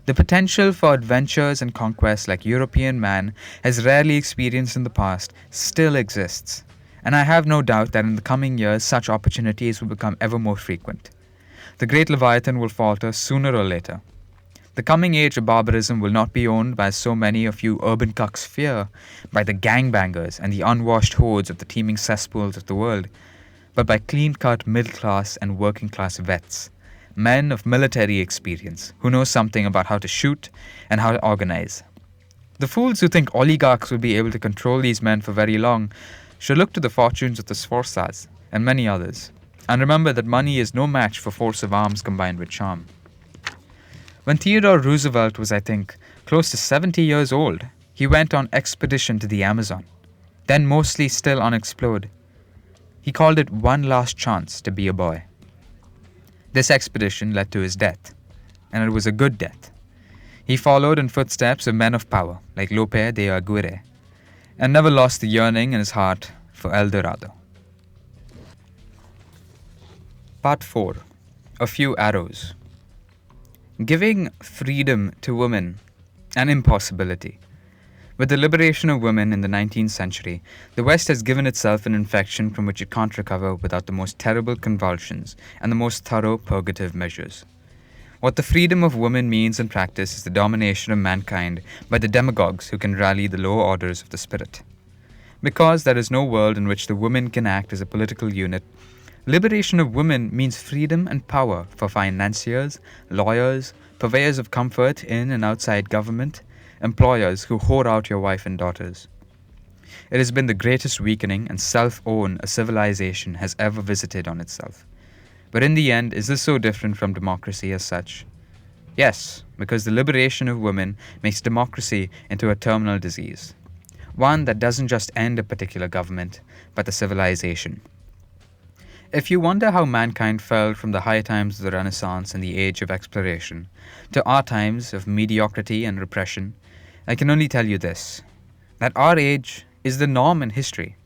The potential for adventures and conquests like European man has rarely experienced in the past still exists, and I have no doubt that in the coming years such opportunities will become ever more frequent. The great Leviathan will falter sooner or later. The coming age of barbarism will not be owned by so many of you urban cucks fear, by the gangbangers and the unwashed hordes of the teeming cesspools of the world, but by clean-cut middle-class and working-class vets, men of military experience who know something about how to shoot and how to organize. The fools who think oligarchs will be able to control these men for very long should look to the fortunes of the Sforzas and many others, and remember that money is no match for force of arms combined with charm. When Theodore Roosevelt was, I think, close to 70 years old, he went on expedition to the Amazon, then mostly still unexplored. He called it one last chance to be a boy. This expedition led to his death, and it was a good death. He followed in footsteps of men of power like Lope de Aguirre, and never lost the yearning in his heart for El Dorado. Part 4. A Few Arrows. Giving freedom to women, an impossibility. With the liberation of women in the 19th century, the West has given itself an infection from which it can't recover without the most terrible convulsions and the most thorough purgative measures. What the freedom of women means in practice is the domination of mankind by the demagogues who can rally the lower orders of the spirit. Because there is no world in which the woman can act as a political unit, liberation of women means freedom and power for financiers, lawyers, purveyors of comfort in and outside government, employers who whore out your wife and daughters. It has been the greatest weakening and self-own a civilization has ever visited on itself. But in the end, is this so different from democracy as such? Yes, because the liberation of women makes democracy into a terminal disease. One that doesn't just end a particular government, but a civilization. If you wonder how mankind fell from the high times of the Renaissance and the age of exploration to our times of mediocrity and repression, I can only tell you this, that our age is the norm in history.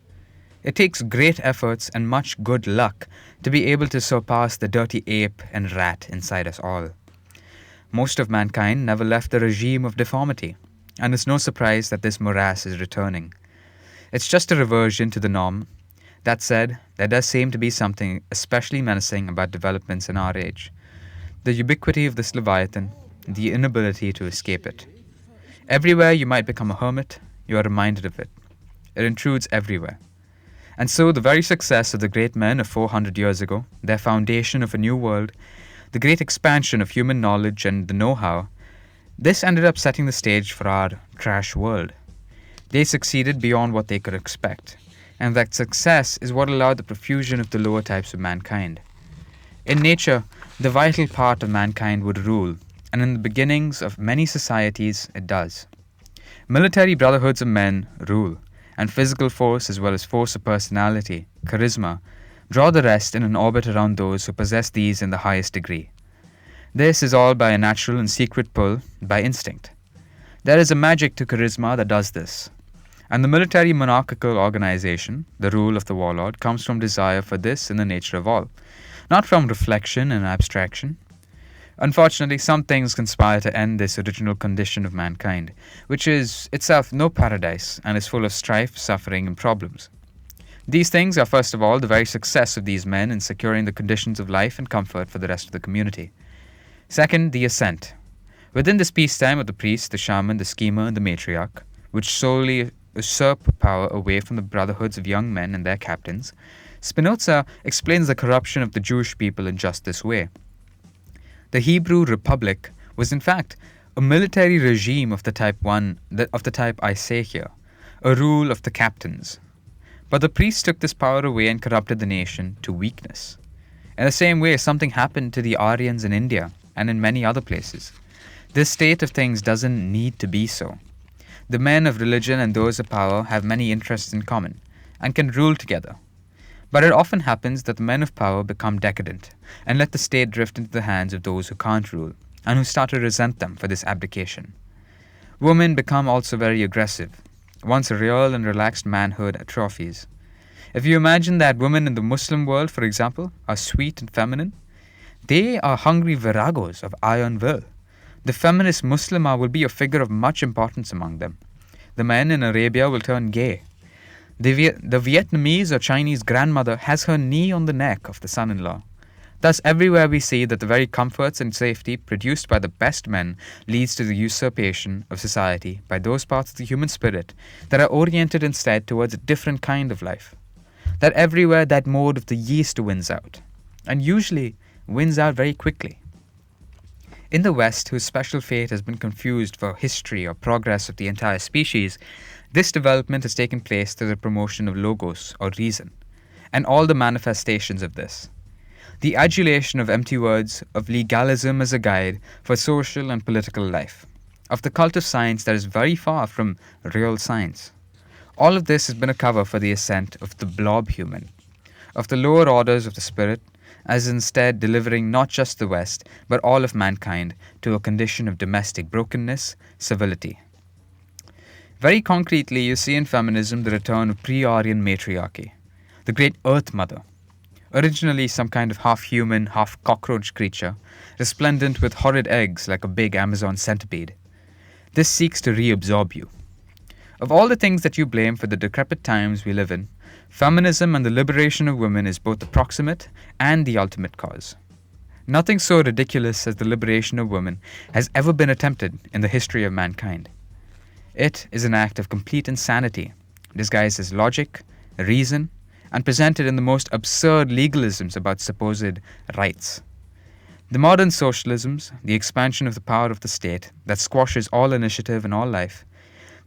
It takes great efforts and much good luck to be able to surpass the dirty ape and rat inside us all. Most of mankind never left the regime of deformity, and it's no surprise that this morass is returning. It's just a reversion to the norm. That said, there does seem to be something especially menacing about developments in our age. The ubiquity of this Leviathan, the inability to escape it. Everywhere you might become a hermit, you are reminded of it. It intrudes everywhere. And so the very success of the great men of 400 years ago, their foundation of a new world, the great expansion of human knowledge and the know-how, this ended up setting the stage for our trash world. They succeeded beyond what they could expect. And that success is what allowed the profusion of the lower types of mankind. In nature, the vital part of mankind would rule, and in the beginnings of many societies, it does. Military brotherhoods of men rule, and physical force as well as force of personality, charisma, draw the rest in an orbit around those who possess these in the highest degree. This is all by a natural and secret pull, by instinct. There is a magic to charisma that does this. And the military monarchical organization, the rule of the warlord, comes from desire for this in the nature of all, not from reflection and abstraction. Unfortunately, some things conspire to end this original condition of mankind, which is itself no paradise and is full of strife, suffering, and problems. These things are first of all the very success of these men in securing the conditions of life and comfort for the rest of the community. Second, the Ascent. Within this peacetime of the priest, the shaman, the schemer, and the matriarch, which solely usurp power away from the brotherhoods of young men and their captains, Spinoza explains the corruption of the Jewish people in just this way. The Hebrew Republic was in fact a military regime of the type I say here, a rule of the captains. But the priests took this power away and corrupted the nation to weakness. In the same way, something happened to the Aryans in India and in many other places. This state of things doesn't need to be so. The men of religion and those of power have many interests in common and can rule together. But it often happens that the men of power become decadent and let the state drift into the hands of those who can't rule and who start to resent them for this abdication. Women become also very aggressive. Once real and relaxed manhood atrophies. If you imagine that women in the Muslim world, for example, are sweet and feminine, they are hungry viragos of iron will. The feminist Muslimah will be a figure of much importance among them. The men in Arabia will turn gay. The Vietnamese or Chinese grandmother has her knee on the neck of the son-in-law. Thus, everywhere we see that the very comforts and safety produced by the best men leads to the usurpation of society by those parts of the human spirit that are oriented instead towards a different kind of life. That everywhere that mode of the yeast wins out, and usually wins out very quickly. In the West, whose special fate has been confused for history or progress of the entire species, this development has taken place through the promotion of logos or reason, and all the manifestations of this. The adulation of empty words, of legalism as a guide for social and political life, of the cult of science that is very far from real science. All of this has been a cover for the ascent of the blob human, of the lower orders of the spirit, as instead delivering not just the West, but all of mankind to a condition of domestic brokenness, civility. Very concretely, you see in feminism the return of pre-Aryan matriarchy, the great Earth Mother, originally some kind of half-human, half-cockroach creature, resplendent with horrid eggs like a big Amazon centipede. This seeks to reabsorb you. Of all the things that you blame for the decrepit times we live in, feminism and the liberation of women is both the proximate and the ultimate cause. Nothing so ridiculous as the liberation of women has ever been attempted in the history of mankind. It is an act of complete insanity, disguised as logic, reason, and presented in the most absurd legalisms about supposed rights. The modern socialisms, the expansion of the power of the state that squashes all initiative in all life,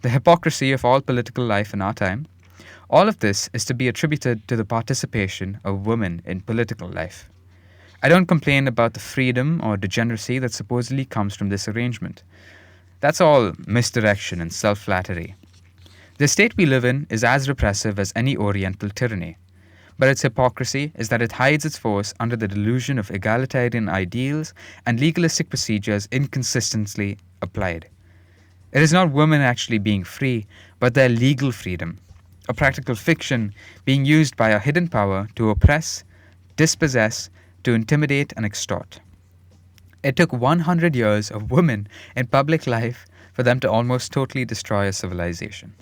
the hypocrisy of all political life in our time, all of this is to be attributed to the participation of women in political life. I don't complain about the freedom or degeneracy that supposedly comes from this arrangement. That's all misdirection and self-flattery. The state we live in is as repressive as any Oriental tyranny, but its hypocrisy is that it hides its force under the delusion of egalitarian ideals and legalistic procedures inconsistently applied. It is not women actually being free, but their legal freedom, a practical fiction being used by a hidden power to oppress, dispossess, to intimidate and extort. It took 100 years of women in public life for them to almost totally destroy a civilization.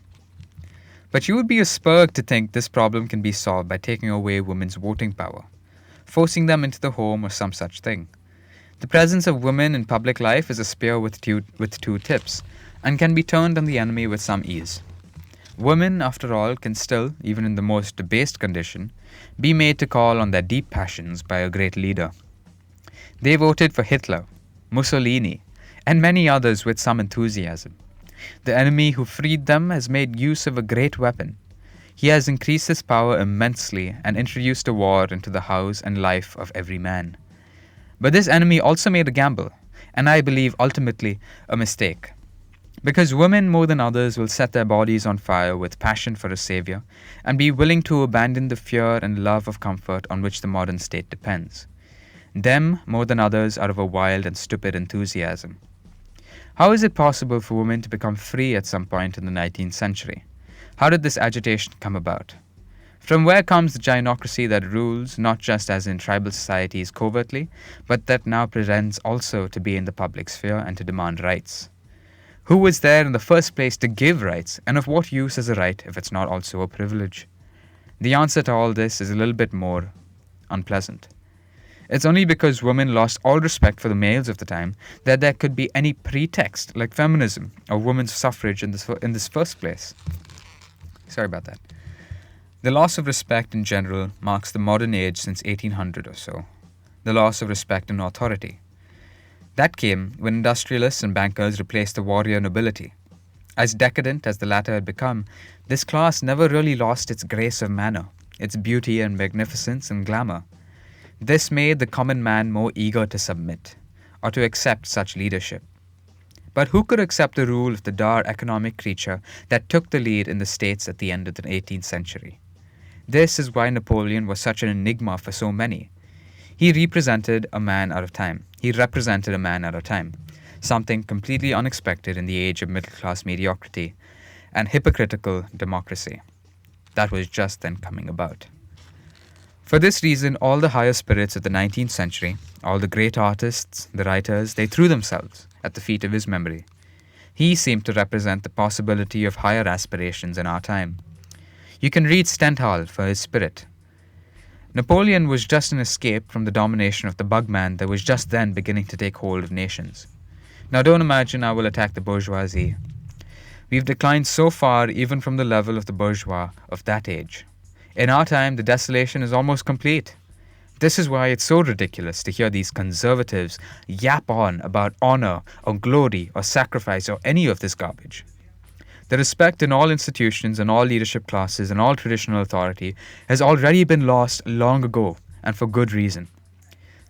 But you would be a spurg to think this problem can be solved by taking away women's voting power, forcing them into the home or some such thing. The presence of women in public life is a spear with two tips, and can be turned on the enemy with some ease. Women, after all, can still, even in the most debased condition, be made to call on their deep passions by a great leader. They voted for Hitler, Mussolini, and many others with some enthusiasm. The enemy who freed them has made use of a great weapon. He has increased his power immensely and introduced a war into the house and life of every man. But this enemy also made a gamble, and I believe ultimately a mistake. Because women more than others will set their bodies on fire with passion for a savior and be willing to abandon the fear and love of comfort on which the modern state depends. Them, more than others, out of a wild and stupid enthusiasm. How is it possible for women to become free at some point in the 19th century? How did this agitation come about? From where comes the gynocracy that rules, not just as in tribal societies covertly, but that now pretends also to be in the public sphere and to demand rights? Who was there in the first place to give rights, and of what use is a right if it's not also a privilege? The answer to all this is a little bit more unpleasant. It's only because women lost all respect for the males of the time that there could be any pretext like feminism or women's suffrage in this first place. Sorry about that. The loss of respect in general marks the modern age since 1800 or so. The loss of respect and authority. That came when industrialists and bankers replaced the warrior nobility. As decadent as the latter had become, this class never really lost its grace of manner, its beauty and magnificence and glamour. This made the common man more eager to submit, or to accept such leadership. But who could accept the rule of the dour economic creature that took the lead in the States at the end of the 18th century? This is why Napoleon was such an enigma for so many. He represented a man out of time. Something completely unexpected in the age of middle-class mediocrity and hypocritical democracy that was just then coming about. For this reason, all the higher spirits of the 19th century, all the great artists, the writers, they threw themselves at the feet of his memory. He seemed to represent the possibility of higher aspirations in our time. You can read Stendhal for his spirit. Napoleon was just an escape from the domination of the bugman that was just then beginning to take hold of nations. Now don't imagine I will attack the bourgeoisie. We've declined so far even from the level of the bourgeois of that age. In our time, the desolation is almost complete. This is why it's so ridiculous to hear these conservatives yap on about honor or glory or sacrifice or any of this garbage. The respect in all institutions and all leadership classes and all traditional authority has already been lost long ago, and for good reason.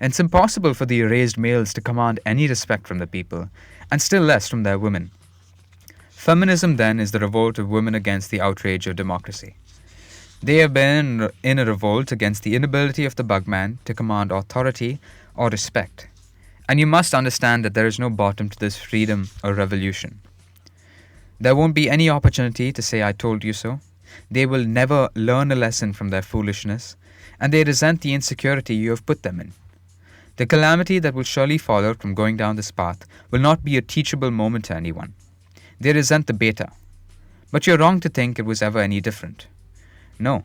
And it's impossible for the erased males to command any respect from the people, and still less from their women. Feminism, then, is the revolt of women against the outrage of democracy. They have been in a revolt against the inability of the bugman to command authority or respect. And you must understand that there is no bottom to this freedom or revolution. There won't be any opportunity to say I told you so. They will never learn a lesson from their foolishness, and they resent the insecurity you have put them in. The calamity that will surely follow from going down this path will not be a teachable moment to anyone. They resent the beta. But you're wrong to think it was ever any different. No.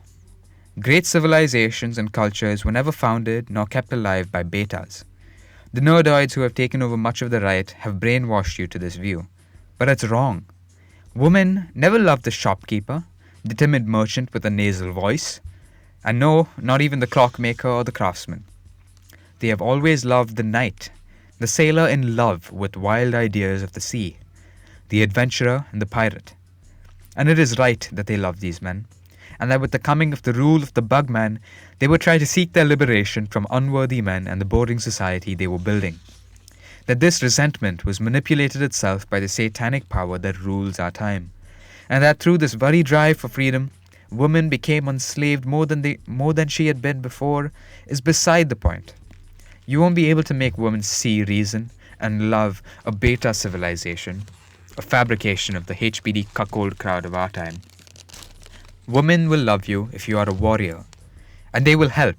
Great civilizations and cultures were never founded nor kept alive by betas. The nerdoids who have taken over much of the right have brainwashed you to this view. But it's wrong. Women never loved the shopkeeper, the timid merchant with a nasal voice, and no, not even the clockmaker or the craftsman. They have always loved the knight, the sailor in love with wild ideas of the sea, the adventurer and the pirate. And it is right that they love these men, and that with the coming of the rule of the bugman, they would try to seek their liberation from unworthy men and the boring society they were building. That this resentment was manipulated itself by the satanic power that rules our time, and that through this very drive for freedom, woman became enslaved more than she had been before, is beside the point. You won't be able to make women see reason and love a beta civilization, a fabrication of the HPD cuckold crowd of our time. Women will love you if you are a warrior, and they will help,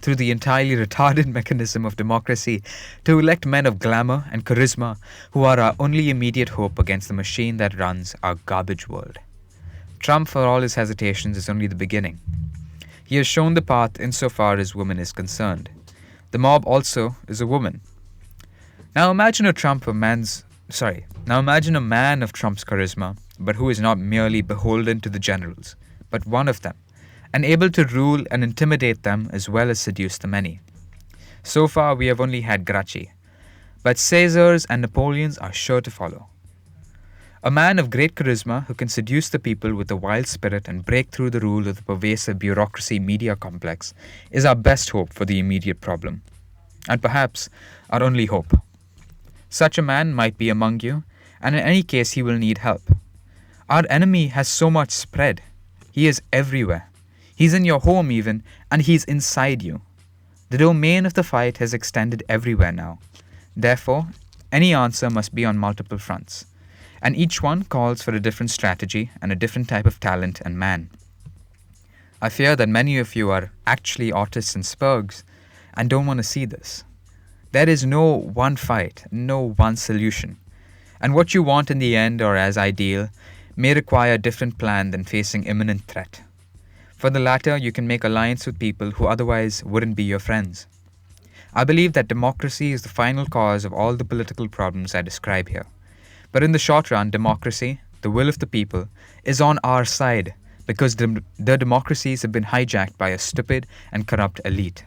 through the entirely retarded mechanism of democracy, to elect men of glamour and charisma who are our only immediate hope against the machine that runs our garbage world. Trump, for all his hesitations, is only the beginning. He has shown the path insofar as woman is concerned. The mob also is a woman. Now imagine a man of Trump's charisma, but who is not merely beholden to the generals, but one of them, and able to rule and intimidate them as well as seduce the many. So far we have only had Gracchi, but Caesars and Napoleons are sure to follow. A man of great charisma who can seduce the people with a wild spirit and break through the rule of the pervasive bureaucracy media complex is our best hope for the immediate problem, and perhaps our only hope. Such a man might be among you, and in any case he will need help. Our enemy has so much spread. He is everywhere. He's in your home even, and he's inside you. The domain of the fight has extended everywhere now. Therefore, any answer must be on multiple fronts, and each one calls for a different strategy and a different type of talent and man. I fear that many of you are actually autists and spurgs and don't want to see this. There is no one fight, no one solution, and what you want in the end or as ideal may require a different plan than facing imminent threat. For the latter, you can make alliance with people who otherwise wouldn't be your friends. I believe that democracy is the final cause of all the political problems I describe here. But in the short run, democracy, the will of the people, is on our side because the democracies have been hijacked by a stupid and corrupt elite.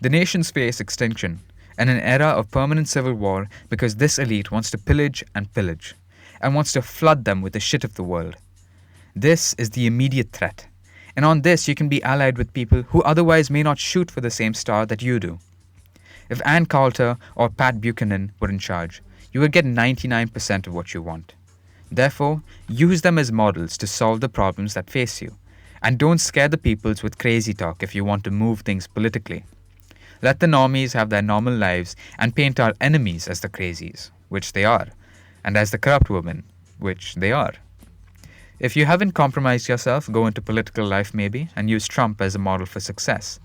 The nations face extinction and an era of permanent civil war because this elite wants to pillage and wants to flood them with the shit of the world. This is the immediate threat. And on this, you can be allied with people who otherwise may not shoot for the same star that you do. If Ann Coulter or Pat Buchanan were in charge, you would get 99% of what you want. Therefore, use them as models to solve the problems that face you. And don't scare the peoples with crazy talk if you want to move things politically. Let the normies have their normal lives and paint our enemies as the crazies, which they are, and as the corrupt women, which they are. If you haven't compromised yourself, go into political life maybe and use Trump as a model for success.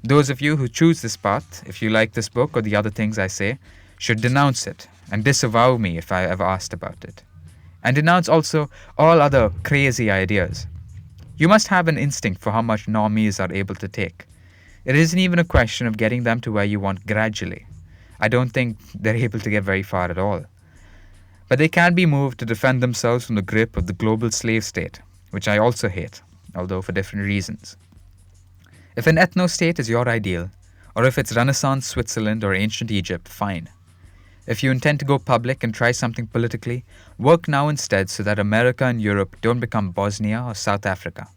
Those of you who choose this path, if you like this book or the other things I say, should denounce it and disavow me if I ever asked about it. And denounce also all other crazy ideas. You must have an instinct for how much normies are able to take. It isn't even a question of getting them to where you want gradually. I don't think they're able to get very far at all. But they can be moved to defend themselves from the grip of the global slave state, which I also hate, although for different reasons. If an ethno-state is your ideal, or if it's Renaissance Switzerland or ancient Egypt, fine. If you intend to go public and try something politically, work now instead so that America and Europe don't become Bosnia or South Africa.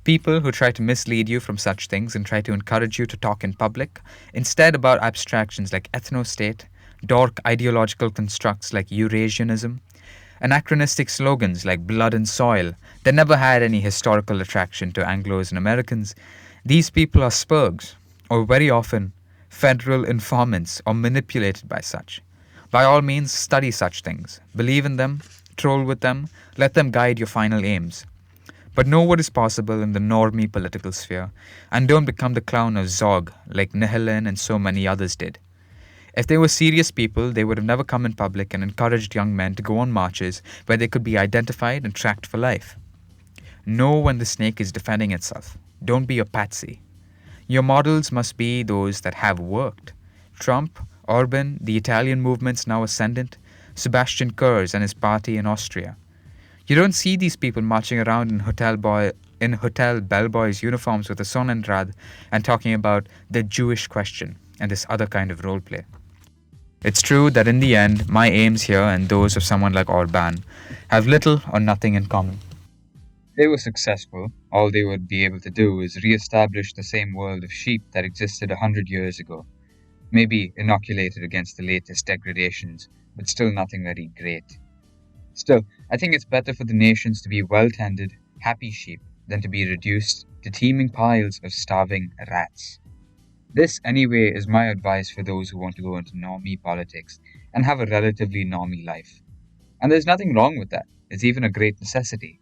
People who try to mislead you from such things and try to encourage you to talk in public, instead about abstractions like ethno-state, dork ideological constructs like Eurasianism, anachronistic slogans like blood and soil that never had any historical attraction to Anglos and Americans, these people are spurgs, or very often federal informants or manipulated by such. By all means, study such things, believe in them, troll with them, let them guide your final aims. But know what is possible in the normie political sphere, and don't become the clown of Zog like Nihilin and so many others did. If they were serious people, they would have never come in public and encouraged young men to go on marches where they could be identified and tracked for life. Know when the snake is defending itself. Don't be a patsy. Your models must be those that have worked. Trump, Orban, the Italian movements now ascendant, Sebastian Kurz and his party in Austria. You don't see these people marching around in hotel bellboys uniforms with a Sonnenrad and talking about the Jewish question and this other kind of role play. It's true that in the end, my aims here and those of someone like Orban have little or nothing in common. If they were successful, all they would be able to do is re-establish the same world of sheep that existed 100 years ago, maybe inoculated against the latest degradations, but still nothing very great. Still, I think it's better for the nations to be well-tended, happy sheep than to be reduced to teeming piles of starving rats. This, anyway, is my advice for those who want to go into normie politics and have a relatively normie life. And there's nothing wrong with that. It's even a great necessity.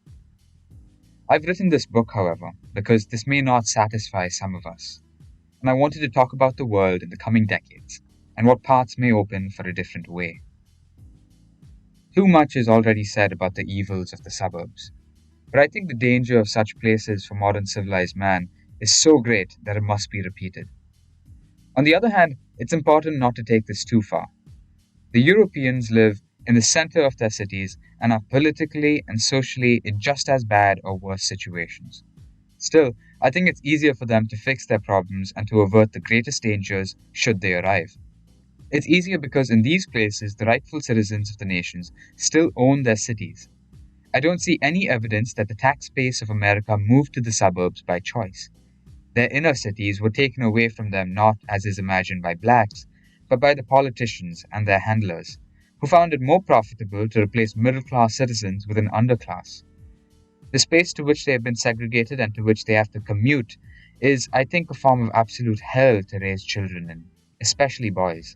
I've written this book, however, because this may not satisfy some of us. And I wanted to talk about the world in the coming decades and what paths may open for a different way. Too much is already said about the evils of the suburbs, but I think the danger of such places for modern civilized man is so great that it must be repeated. On the other hand, it's important not to take this too far. The Europeans live in the center of their cities and are politically and socially in just as bad or worse situations. Still, I think it's easier for them to fix their problems and to avert the greatest dangers should they arrive. It's easier because in these places, the rightful citizens of the nations still own their cities. I don't see any evidence that the tax base of America moved to the suburbs by choice. Their inner cities were taken away from them not as is imagined by blacks, but by the politicians and their handlers, who found it more profitable to replace middle-class citizens with an underclass. The space to which they have been segregated and to which they have to commute is, I think, a form of absolute hell to raise children in, especially boys.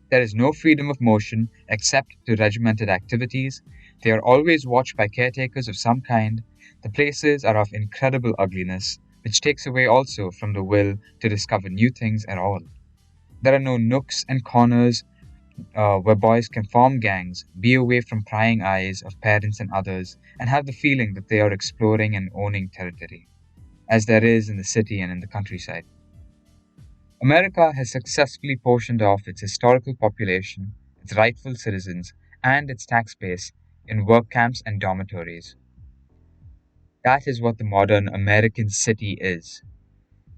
There is no freedom of motion except to regimented activities. They are always watched by caretakers of some kind. The places are of incredible ugliness, which takes away also from the will to discover new things at all. There are no nooks and corners where boys can form gangs, be away from prying eyes of parents and others, and have the feeling that they are exploring and owning territory, as there is in the city and in the countryside. America has successfully portioned off its historical population, its rightful citizens, and its tax base in work camps and dormitories. That is what the modern American city is.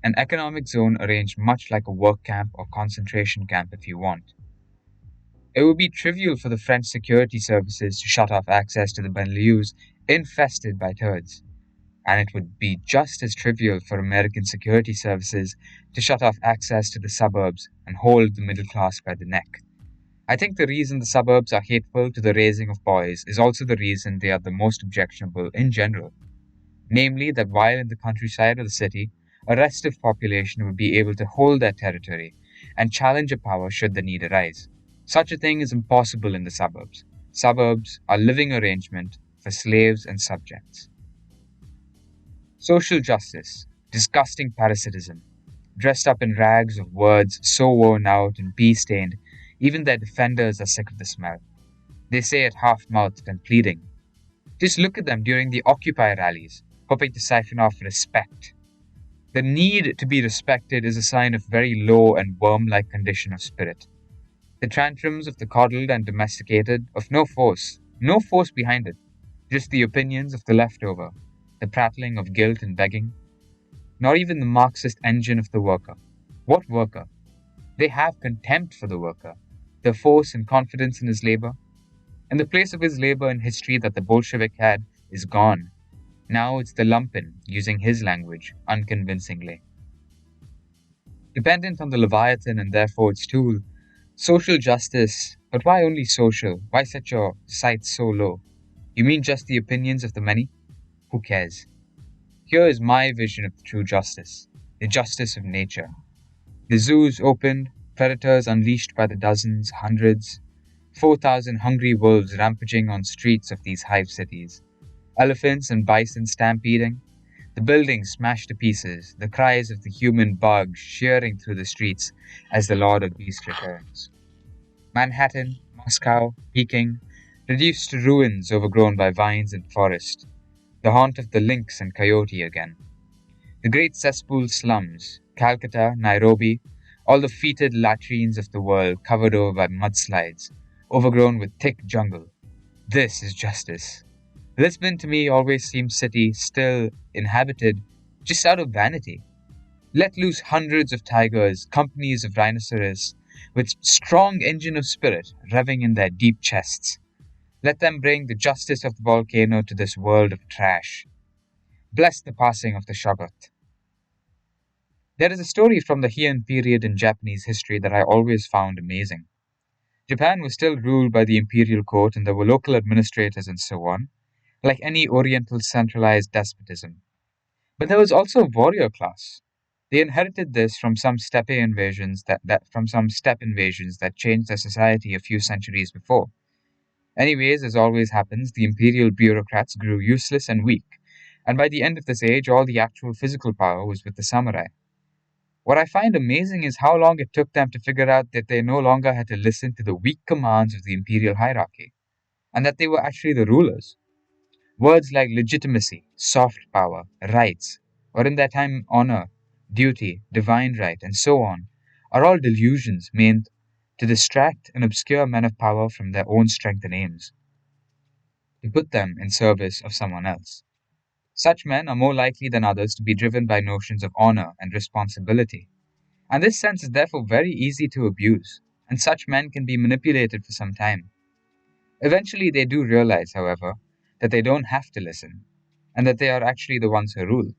An economic zone arranged much like a work camp or concentration camp if you want. It would be trivial for the French security services to shut off access to the banlieues infested by turds, and it would be just as trivial for American security services to shut off access to the suburbs and hold the middle class by the neck. I think the reason the suburbs are hateful to the raising of boys is also the reason they are the most objectionable in general, namely that while in the countryside of the city, a restive population would be able to hold their territory and challenge a power should the need arise. Such a thing is impossible in the suburbs. Suburbs are living arrangement for slaves and subjects. Social justice, disgusting parasitism, dressed up in rags of words so worn out and bee-stained, even their defenders are sick of the smell. They say it half-mouthed and pleading. Just look at them during the Occupy rallies, hoping to siphon off respect. The need to be respected is a sign of very low and worm-like condition of spirit. The tantrums of the coddled and domesticated, of no force behind it, just the opinions of the leftover, the prattling of guilt and begging. Not even the Marxist engine of the worker. What worker? They have contempt for the worker, the force and confidence in his labor. And the place of his labor in history that the Bolshevik had is gone. Now it's the lumpen, using his language, unconvincingly. Dependent on the Leviathan and therefore its tool, social justice, but why only social? Why set your sights so low? You mean just the opinions of the many? Who cares? Here is my vision of the true justice, the justice of nature. The zoos opened, predators unleashed by the dozens, hundreds, 4,000 hungry wolves rampaging on streets of these hive cities, elephants and bison stampeding, the buildings smashed to pieces, the cries of the human bugs shearing through the streets as the Lord of Beast returns. Manhattan, Moscow, Peking, reduced to ruins overgrown by vines and forest, the haunt of the lynx and coyote again. The great cesspool slums, Calcutta, Nairobi, all the fetid latrines of the world covered over by mudslides, overgrown with thick jungle. This is justice. Lisbon to me always seems city still inhabited just out of vanity. Let loose hundreds of tigers, companies of rhinoceros, with strong engine of spirit revving in their deep chests. Let them bring the justice of the volcano to this world of trash. Bless the passing of the Shabbat. There is a story from the Heian period in Japanese history that I always found amazing. Japan was still ruled by the imperial court and there were local administrators and so on, like any oriental centralized despotism. But there was also a warrior class. They inherited this from some steppe invasions that changed their society a few centuries before. Anyways, as always happens, the imperial bureaucrats grew useless and weak, and by the end of this age, all the actual physical power was with the samurai. What I find amazing is how long it took them to figure out that they no longer had to listen to the weak commands of the imperial hierarchy, and that they were actually the rulers. Words like legitimacy, soft power, rights, or in their time honor, duty, divine right, and so on, are all delusions meant to distract and obscure men of power from their own strength and aims, to put them in service of someone else. Such men are more likely than others to be driven by notions of honor and responsibility, and this sense is therefore very easy to abuse, and such men can be manipulated for some time. Eventually, they do realize, however, that they don't have to listen, and that they are actually the ones who rule.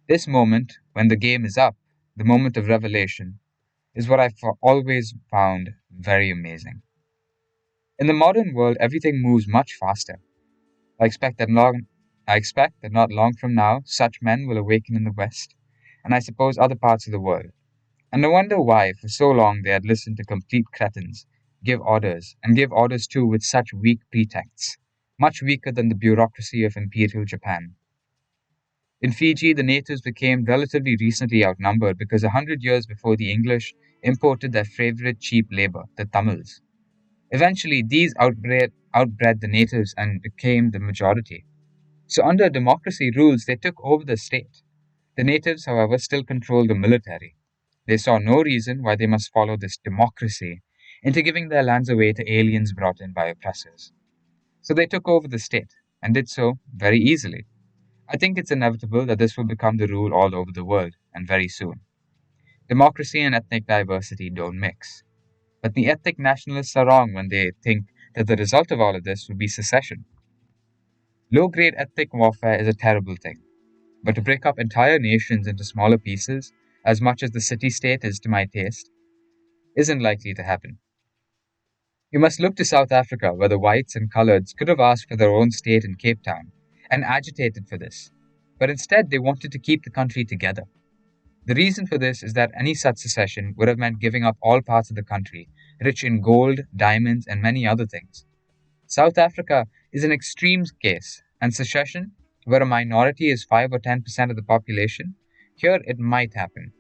This moment, when the game is up, the moment of revelation, is what I've always found very amazing. In the modern world, everything moves much faster. I expect that not long from now, such men will awaken in the West, and I suppose other parts of the world. And no wonder why, for so long, they had listened to complete cretins, and give orders too with such weak pretexts, much weaker than the bureaucracy of imperial Japan. In Fiji, the natives became relatively recently outnumbered because 100 years before the English imported their favorite cheap labor, the Tamils. Eventually, these outbred the natives and became the majority. So, under democracy rules, they took over the state. The natives, however, still control the military. They saw no reason why they must follow this democracy into giving their lands away to aliens brought in by oppressors. So they took over the state and did so very easily. I think it's inevitable that this will become the rule all over the world, and very soon. Democracy and ethnic diversity don't mix. But the ethnic nationalists are wrong when they think that the result of all of this will be secession. Low grade ethnic warfare is a terrible thing, but to break up entire nations into smaller pieces, as much as the city state is to my taste, isn't likely to happen. You must look to South Africa, where the whites and coloureds could have asked for their own state in Cape Town and agitated for this, but instead they wanted to keep the country together. The reason for this is that any such secession would have meant giving up all parts of the country, rich in gold, diamonds, and many other things. South Africa is an extreme case, and secession, where a minority is 5 or 10% of the population, here it might happen.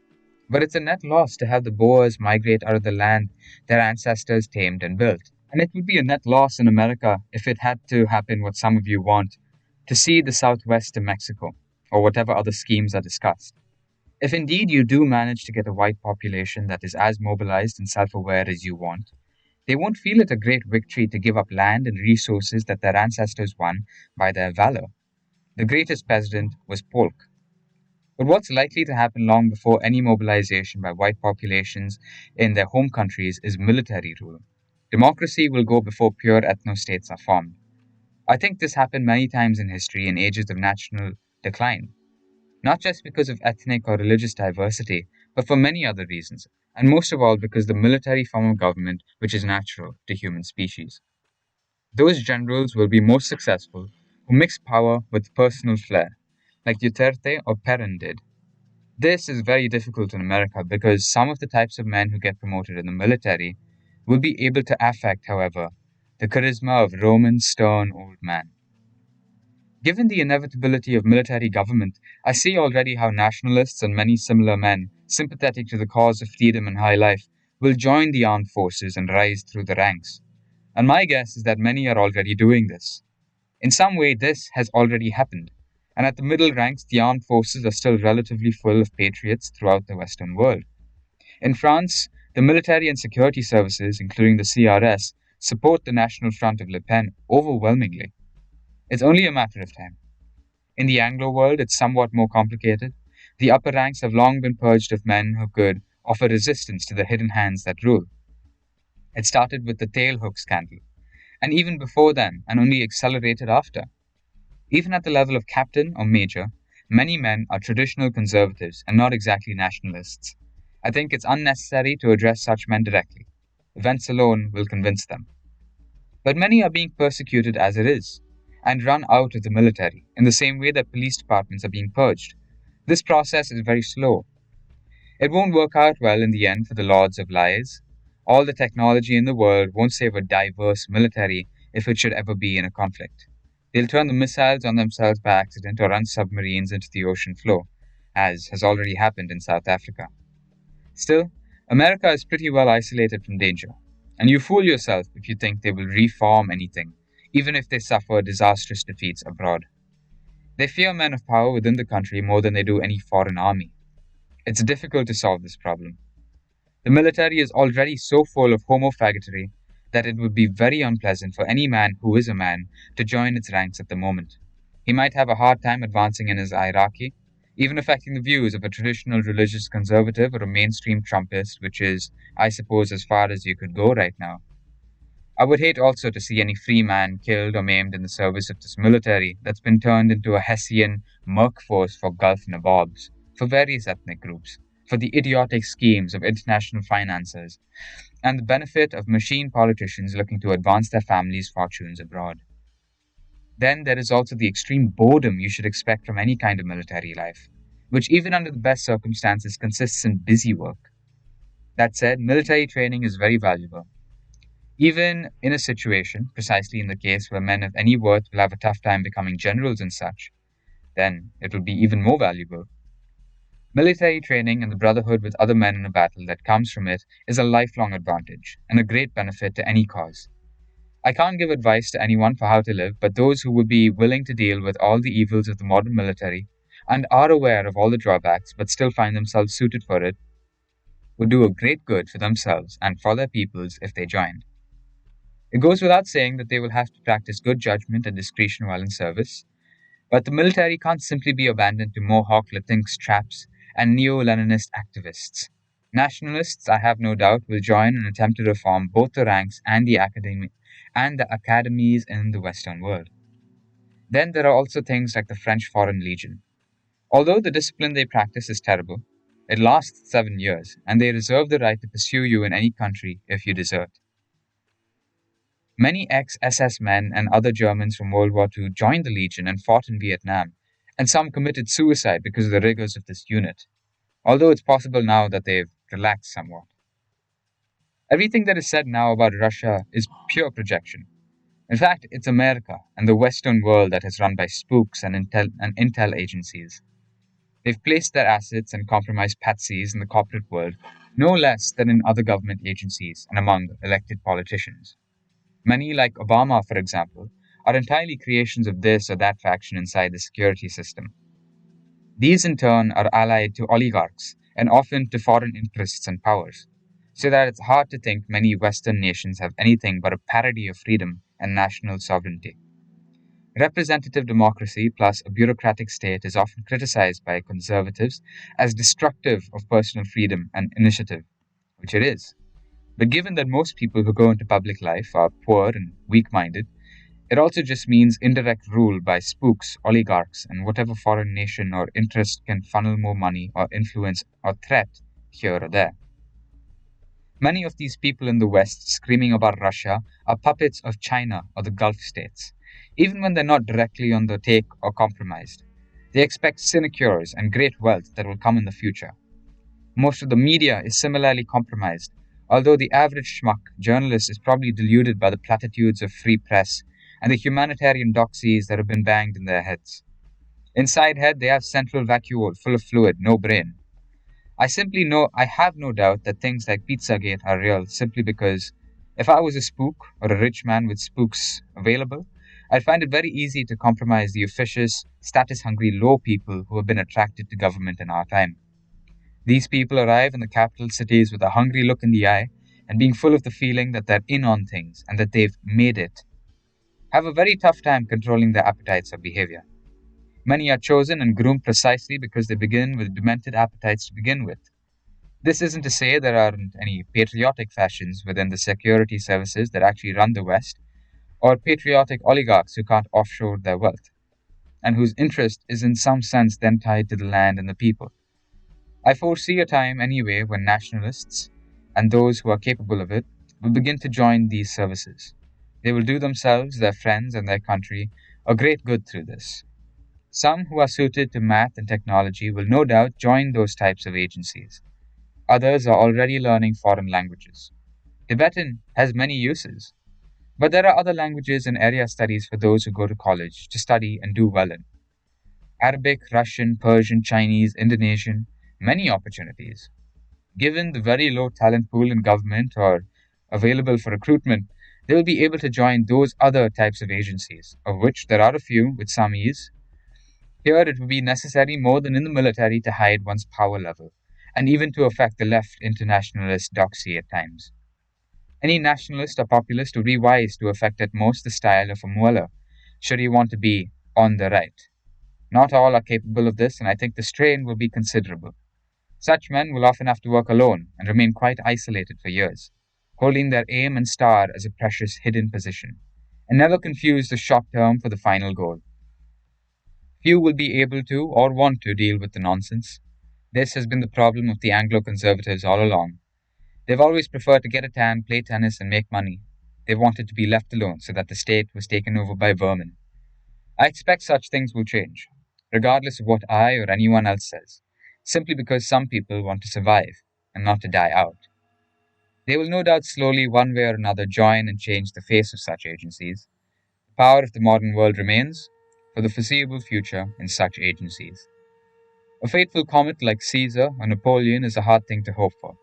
But it's a net loss to have the Boers migrate out of the land their ancestors tamed and built. And it would be a net loss in America if it had to happen what some of you want, to see the Southwest to Mexico, or whatever other schemes are discussed. If indeed you do manage to get a white population that is as mobilized and self-aware as you want, they won't feel it a great victory to give up land and resources that their ancestors won by their valor. The greatest president was Polk. But what's likely to happen long before any mobilization by white populations in their home countries is military rule. Democracy will go before pure ethno-states are formed. I think this happened many times in history in ages of national decline, not just because of ethnic or religious diversity, but for many other reasons, and most of all because the military form of government which is natural to human species. Those generals will be most successful who mix power with personal flair, like Duterte or Perrin did. This is very difficult in America because some of the types of men who get promoted in the military will be able to affect, however, the charisma of Roman stern old man. Given the inevitability of military government, I see already how nationalists and many similar men, sympathetic to the cause of freedom and high life, will join the armed forces and rise through the ranks. And my guess is that many are already doing this. In some way, this has already happened, and at the middle ranks, the armed forces are still relatively full of patriots throughout the Western world. In France, the military and security services, including the CRS, support the National Front of Le Pen overwhelmingly. It's only a matter of time. In the Anglo world, it's somewhat more complicated. The upper ranks have long been purged of men who could offer resistance to the hidden hands that rule. It started with the tailhook scandal, and even before then, and only accelerated after. Even at the level of captain or major, many men are traditional conservatives and not exactly nationalists. I think it's unnecessary to address such men directly. Events alone will convince them. But many are being persecuted as it is, and run out of the military, in the same way that police departments are being purged. This process is very slow. It won't work out well in the end for the Lords of Lies. All the technology in the world won't save a diverse military if it should ever be in a conflict. They'll turn the missiles on themselves by accident or run submarines into the ocean floor, as has already happened in South Africa. Still, America is pretty well isolated from danger, and you fool yourself if you think they will reform anything, even if they suffer disastrous defeats abroad. They fear men of power within the country more than they do any foreign army. It's difficult to solve this problem. The military is already so full of homophagotry that it would be very unpleasant for any man who is a man to join its ranks at the moment. He might have a hard time advancing in his hierarchy, even affecting the views of a traditional religious conservative or a mainstream Trumpist, which is, I suppose, as far as you could go right now. I would hate also to see any free man killed or maimed in the service of this military that's been turned into a Hessian merc force for Gulf nabobs, for various ethnic groups, for the idiotic schemes of international financiers, and the benefit of machine politicians looking to advance their families' fortunes abroad. Then there is also the extreme boredom you should expect from any kind of military life, which even under the best circumstances consists in busy work. That said, military training is very valuable. Even in a situation, precisely in the case where men of any worth will have a tough time becoming generals and such, then it will be even more valuable. Military training and the brotherhood with other men in a battle that comes from it is a lifelong advantage and a great benefit to any cause. I can't give advice to anyone for how to live, but those who would be willing to deal with all the evils of the modern military and are aware of all the drawbacks but still find themselves suited for it, would do a great good for themselves and for their peoples if they joined. It goes without saying that they will have to practice good judgment and discretion while in service, but the military can't simply be abandoned to Mohawk Latinx traps and neo-Leninist activists. Nationalists, I have no doubt, will join and attempt to reform both the ranks and the academies in the Western world. Then there are also things like the French Foreign Legion. Although the discipline they practice is terrible, it lasts 7 years, and they reserve the right to pursue you in any country if you desert. Many ex-SS men and other Germans from World War II joined the Legion and fought in Vietnam, and some committed suicide because of the rigors of this unit, although it's possible now that they've relaxed somewhat. Everything that is said now about Russia is pure projection. In fact, it's America and the Western world that is run by spooks and intel agencies. They've placed their assets and compromised patsies in the corporate world no less than in other government agencies and among elected politicians. Many, like Obama, for example, are entirely creations of this or that faction inside the security system. These, in turn, are allied to oligarchs and often to foreign interests and powers, so that it's hard to think many Western nations have anything but a parody of freedom and national sovereignty. Representative democracy plus a bureaucratic state is often criticized by conservatives as destructive of personal freedom and initiative, which it is. But given that most people who go into public life are poor and weak-minded, it also just means indirect rule by spooks, oligarchs, and whatever foreign nation or interest can funnel more money or influence or threat here or there. Many of these people in the West screaming about Russia are puppets of China or the Gulf states, even when they're not directly on the take or compromised. They expect sinecures and great wealth that will come in the future. Most of the media is similarly compromised, although the average schmuck journalist is probably deluded by the platitudes of free press and the humanitarian doxies that have been banged in their heads. Inside head, they have central vacuole full of fluid, no brain. I have no doubt that things like Pizzagate are real simply because if I was a spook or a rich man with spooks available, I'd find it very easy to compromise the officious, status-hungry low people who have been attracted to government in our time. These people arrive in the capital cities with a hungry look in the eye and being full of the feeling that they're in on things and that they've made it, have a very tough time controlling their appetites or behavior. Many are chosen and groomed precisely because they begin with demented appetites to begin with. This isn't to say there aren't any patriotic fashions within the security services that actually run the West, or patriotic oligarchs who can't offshore their wealth, and whose interest is in some sense then tied to the land and the people. I foresee a time anyway when nationalists, and those who are capable of it, will begin to join these services. They will do themselves, their friends, and their country a great good through this. Some who are suited to math and technology will no doubt join those types of agencies. Others are already learning foreign languages. Tibetan has many uses, but there are other languages and area studies for those who go to college to study and do well in. Arabic, Russian, Persian, Chinese, Indonesian, many opportunities. Given the very low talent pool in government or available for recruitment, they will be able to join those other types of agencies, of which there are a few with some ease. Here it would be necessary more than in the military to hide one's power level, and even to affect the left internationalist doxy at times. Any nationalist or populist would be wise to affect at most the style of a Mueller, should he want to be on the right. Not all are capable of this, and I think the strain will be considerable. Such men will often have to work alone and remain quite isolated for years, holding their aim and star as a precious hidden position, and never confuse the short term for the final goal. Few will be able to or want to deal with the nonsense. This has been the problem of the Anglo-conservatives all along. They've always preferred to get a tan, play tennis, and make money. They've wanted to be left alone so that the state was taken over by vermin. I expect such things will change, regardless of what I or anyone else says, simply because some people want to survive and not to die out. They will no doubt slowly, one way or another, join and change the face of such agencies. The power of the modern world remains, for the foreseeable future, in such agencies. A fateful comet like Caesar or Napoleon is a hard thing to hope for,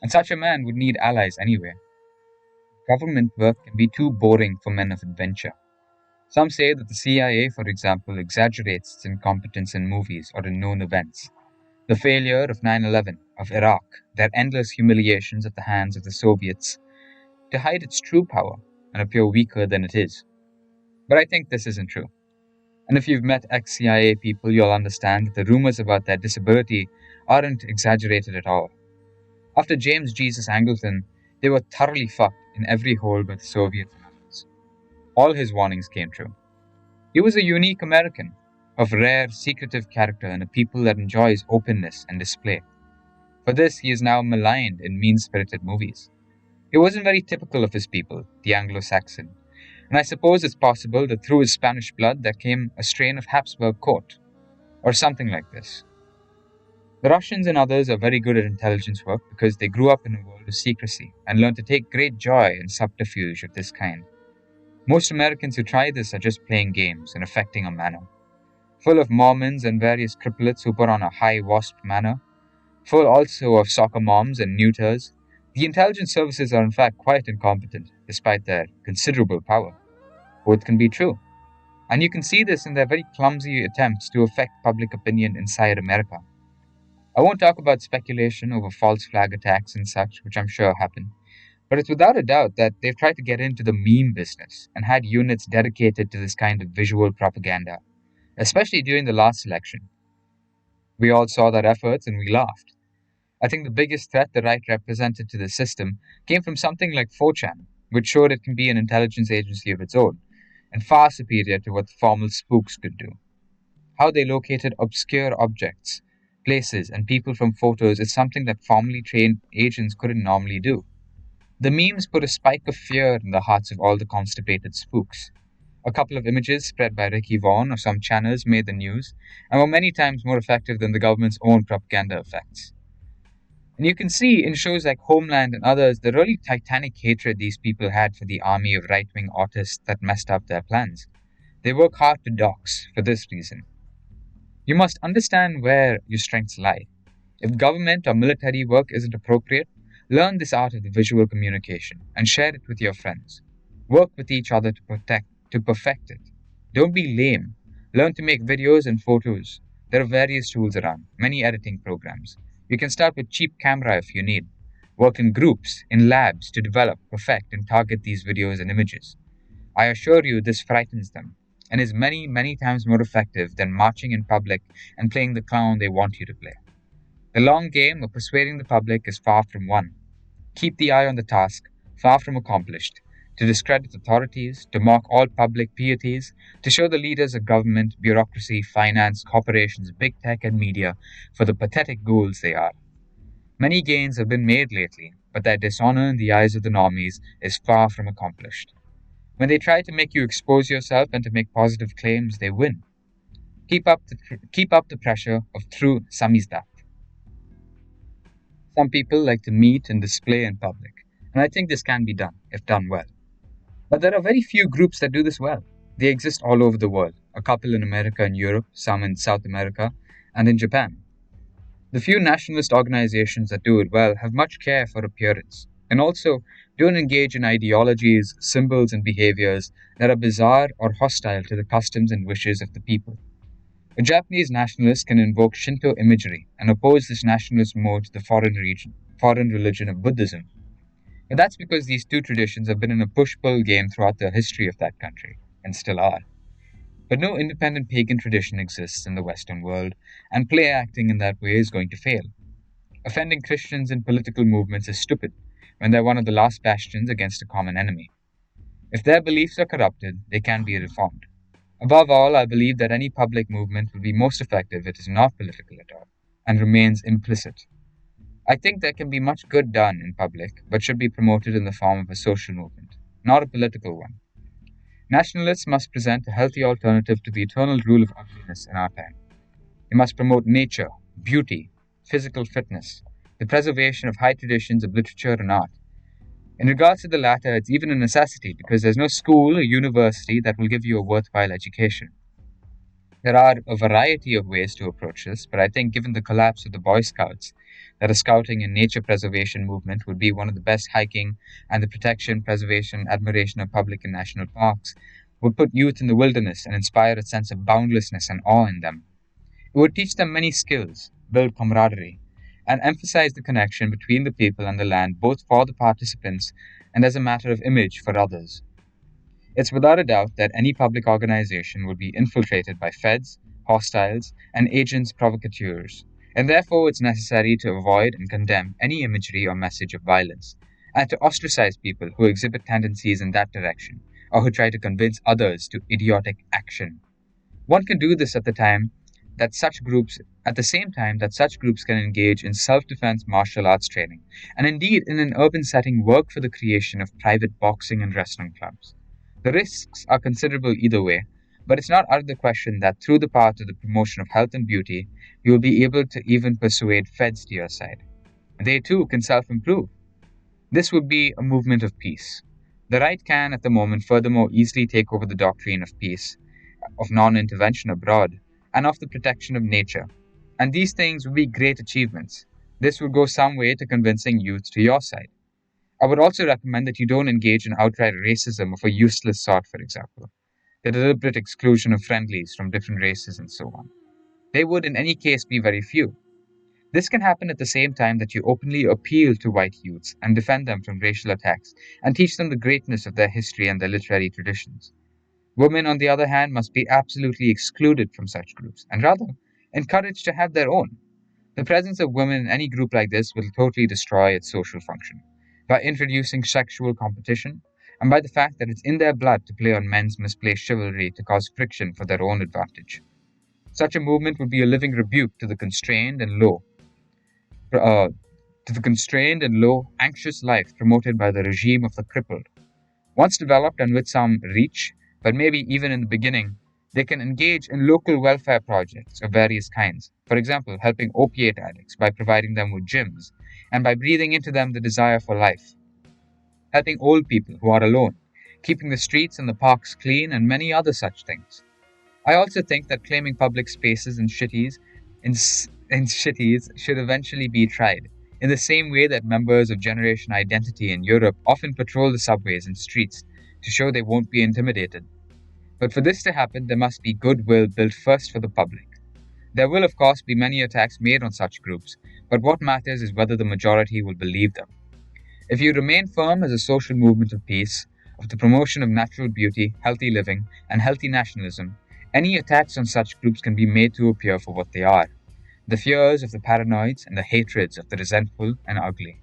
and such a man would need allies anyway. Government work can be too boring for men of adventure. Some say that the CIA, for example, exaggerates its incompetence in movies or in known events. The failure of 9/11 of Iraq, their endless humiliations at the hands of the Soviets, to hide its true power and appear weaker than it is. But I think this isn't true. And if you've met ex-CIA people, you'll understand that the rumors about their disability aren't exaggerated at all. After James Jesus Angleton, they were thoroughly fucked in every hole by the Soviets and others. All his warnings came true. He was a unique American, of rare, secretive character and a people that enjoys openness and display. For this, he is now maligned in mean-spirited movies. He wasn't very typical of his people, the Anglo-Saxon, and I suppose it's possible that through his Spanish blood there came a strain of Habsburg court, or something like this. The Russians and others are very good at intelligence work because they grew up in a world of secrecy and learned to take great joy in subterfuge of this kind. Most Americans who try this are just playing games and affecting a manner. Full of Mormons and various cripplets who put on a high wasp manner, full also of soccer moms and neuters, the intelligence services are in fact quite incompetent, despite their considerable power. Both can be true. And you can see this in their very clumsy attempts to affect public opinion inside America. I won't talk about speculation over false flag attacks and such, which I'm sure happen, but it's without a doubt that they've tried to get into the meme business and had units dedicated to this kind of visual propaganda, especially during the last election. We all saw their efforts and we laughed. I think the biggest threat the right represented to the system came from something like 4chan, which showed it can be an intelligence agency of its own, and far superior to what the formal spooks could do. How they located obscure objects, places, and people from photos is something that formally trained agents couldn't normally do. The memes put a spike of fear in the hearts of all the constipated spooks. A couple of images spread by Ricky Vaughn of some channels made the news and were many times more effective than the government's own propaganda effects. And you can see in shows like Homeland and others the really titanic hatred these people had for the army of right-wing artists that messed up their plans. They work hard to dox for this reason. You must understand where your strengths lie. If government or military work isn't appropriate, learn this art of the visual communication and share it with your friends. Work with each other to perfect it. Don't be lame. Learn to make videos and photos. There are various tools around, many editing programs. You can start with cheap camera if you need. Work in groups, in labs to develop, perfect, and target these videos and images. I assure you this frightens them, and is many, many times more effective than marching in public and playing the clown they want you to play. The long game of persuading the public is far from won. Keep the eye on the task, far from accomplished, to discredit authorities, to mock all public pieties, to show the leaders of government, bureaucracy, finance, corporations, big tech, and media for the pathetic ghouls they are. Many gains have been made lately, but their dishonor in the eyes of the normies is far from accomplished. When they try to make you expose yourself and to make positive claims, they win. Keep up the pressure of true samizdat. Some people like to meet and display in public, and I think this can be done, if done well. But there are very few groups that do this well. They exist all over the world, a couple in America and Europe, some in South America, and in Japan. The few nationalist organizations that do it well have much care for appearance, and also don't engage in ideologies, symbols, and behaviors that are bizarre or hostile to the customs and wishes of the people. A Japanese nationalist can invoke Shinto imagery and oppose this nationalist mode to the foreign religion of Buddhism. But that's because these two traditions have been in a push-pull game throughout the history of that country, and still are. But no independent pagan tradition exists in the Western world, and play acting in that way is going to fail. Offending Christians in political movements is stupid, when they're one of the last bastions against a common enemy. If their beliefs are corrupted, they can be reformed. Above all, I believe that any public movement will be most effective if it is not political at all, and remains implicit. I think there can be much good done in public, but should be promoted in the form of a social movement, not a political one. Nationalists must present a healthy alternative to the eternal rule of ugliness in our time. They must promote nature, beauty, physical fitness, the preservation of high traditions of literature and art. In regards to the latter, it's even a necessity because there's no school or university that will give you a worthwhile education. There are a variety of ways to approach this, but I think given the collapse of the Boy Scouts, that a scouting and nature preservation movement would be one of the best hiking, and the protection, preservation, admiration of public and national parks would put youth in the wilderness and inspire a sense of boundlessness and awe in them. It would teach them many skills, build camaraderie, and emphasize the connection between the people and the land, both for the participants and as a matter of image for others. It's without a doubt that any public organization would be infiltrated by feds, hostiles, and agents provocateurs, and therefore it's necessary to avoid and condemn any imagery or message of violence, and to ostracize people who exhibit tendencies in that direction, or who try to convince others to idiotic action. One can do this at the same time that such groups can engage in self-defense martial arts training, and indeed in an urban setting work for the creation of private boxing and wrestling clubs. The risks are considerable either way, but it's not out of the question that through the path of the promotion of health and beauty, you will be able to even persuade feds to your side. They too can self-improve. This would be a movement of peace. The right can, at the moment, furthermore easily take over the doctrine of peace, of non-intervention abroad, and of the protection of nature. And these things would be great achievements. This would go some way to convincing youth to your side. I would also recommend that you don't engage in outright racism of a useless sort, for example, the deliberate exclusion of friendlies from different races and so on. They would in any case be very few. This can happen at the same time that you openly appeal to white youths and defend them from racial attacks and teach them the greatness of their history and their literary traditions. Women, on the other hand, must be absolutely excluded from such groups and rather encouraged to have their own. The presence of women in any group like this will totally destroy its social function by introducing sexual competition and by the fact that it's in their blood to play on men's misplaced chivalry to cause friction for their own advantage. Such a movement would be a living rebuke to the constrained and low, anxious life promoted by the regime of the crippled. Once developed and with some reach, but maybe even in the beginning, they can engage in local welfare projects of various kinds. For example, helping opiate addicts by providing them with gyms and by breathing into them the desire for life. Helping old people who are alone, keeping the streets and the parks clean, and many other such things. I also think that claiming public spaces in cities should eventually be tried, in the same way that members of Generation Identity in Europe often patrol the subways and streets to show they won't be intimidated. But for this to happen, there must be goodwill built first for the public. There will, of course, be many attacks made on such groups, but what matters is whether the majority will believe them. If you remain firm as a social movement of peace, of the promotion of natural beauty, healthy living, and healthy nationalism, any attacks on such groups can be made to appear for what they are: the fears of the paranoids and the hatreds of the resentful and ugly.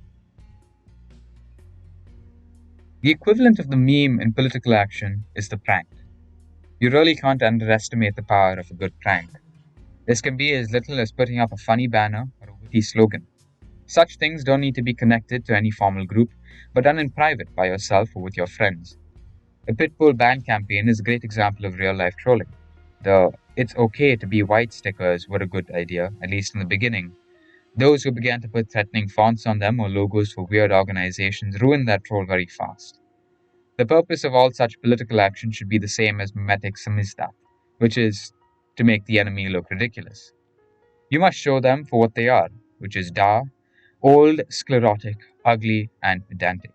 The equivalent of the meme in political action is the prank. You really can't underestimate the power of a good prank. This can be as little as putting up a funny banner or a witty slogan. Such things don't need to be connected to any formal group, but done in private by yourself or with your friends. The Pitbull ban campaign is a great example of real-life trolling. The "it's okay to be white" stickers were a good idea, at least in the beginning. Those who began to put threatening fonts on them or logos for weird organizations ruined that troll very fast. The purpose of all such political action should be the same as mimetic samizdat, which is to make the enemy look ridiculous. You must show them for what they are, which is old, sclerotic, ugly, and pedantic.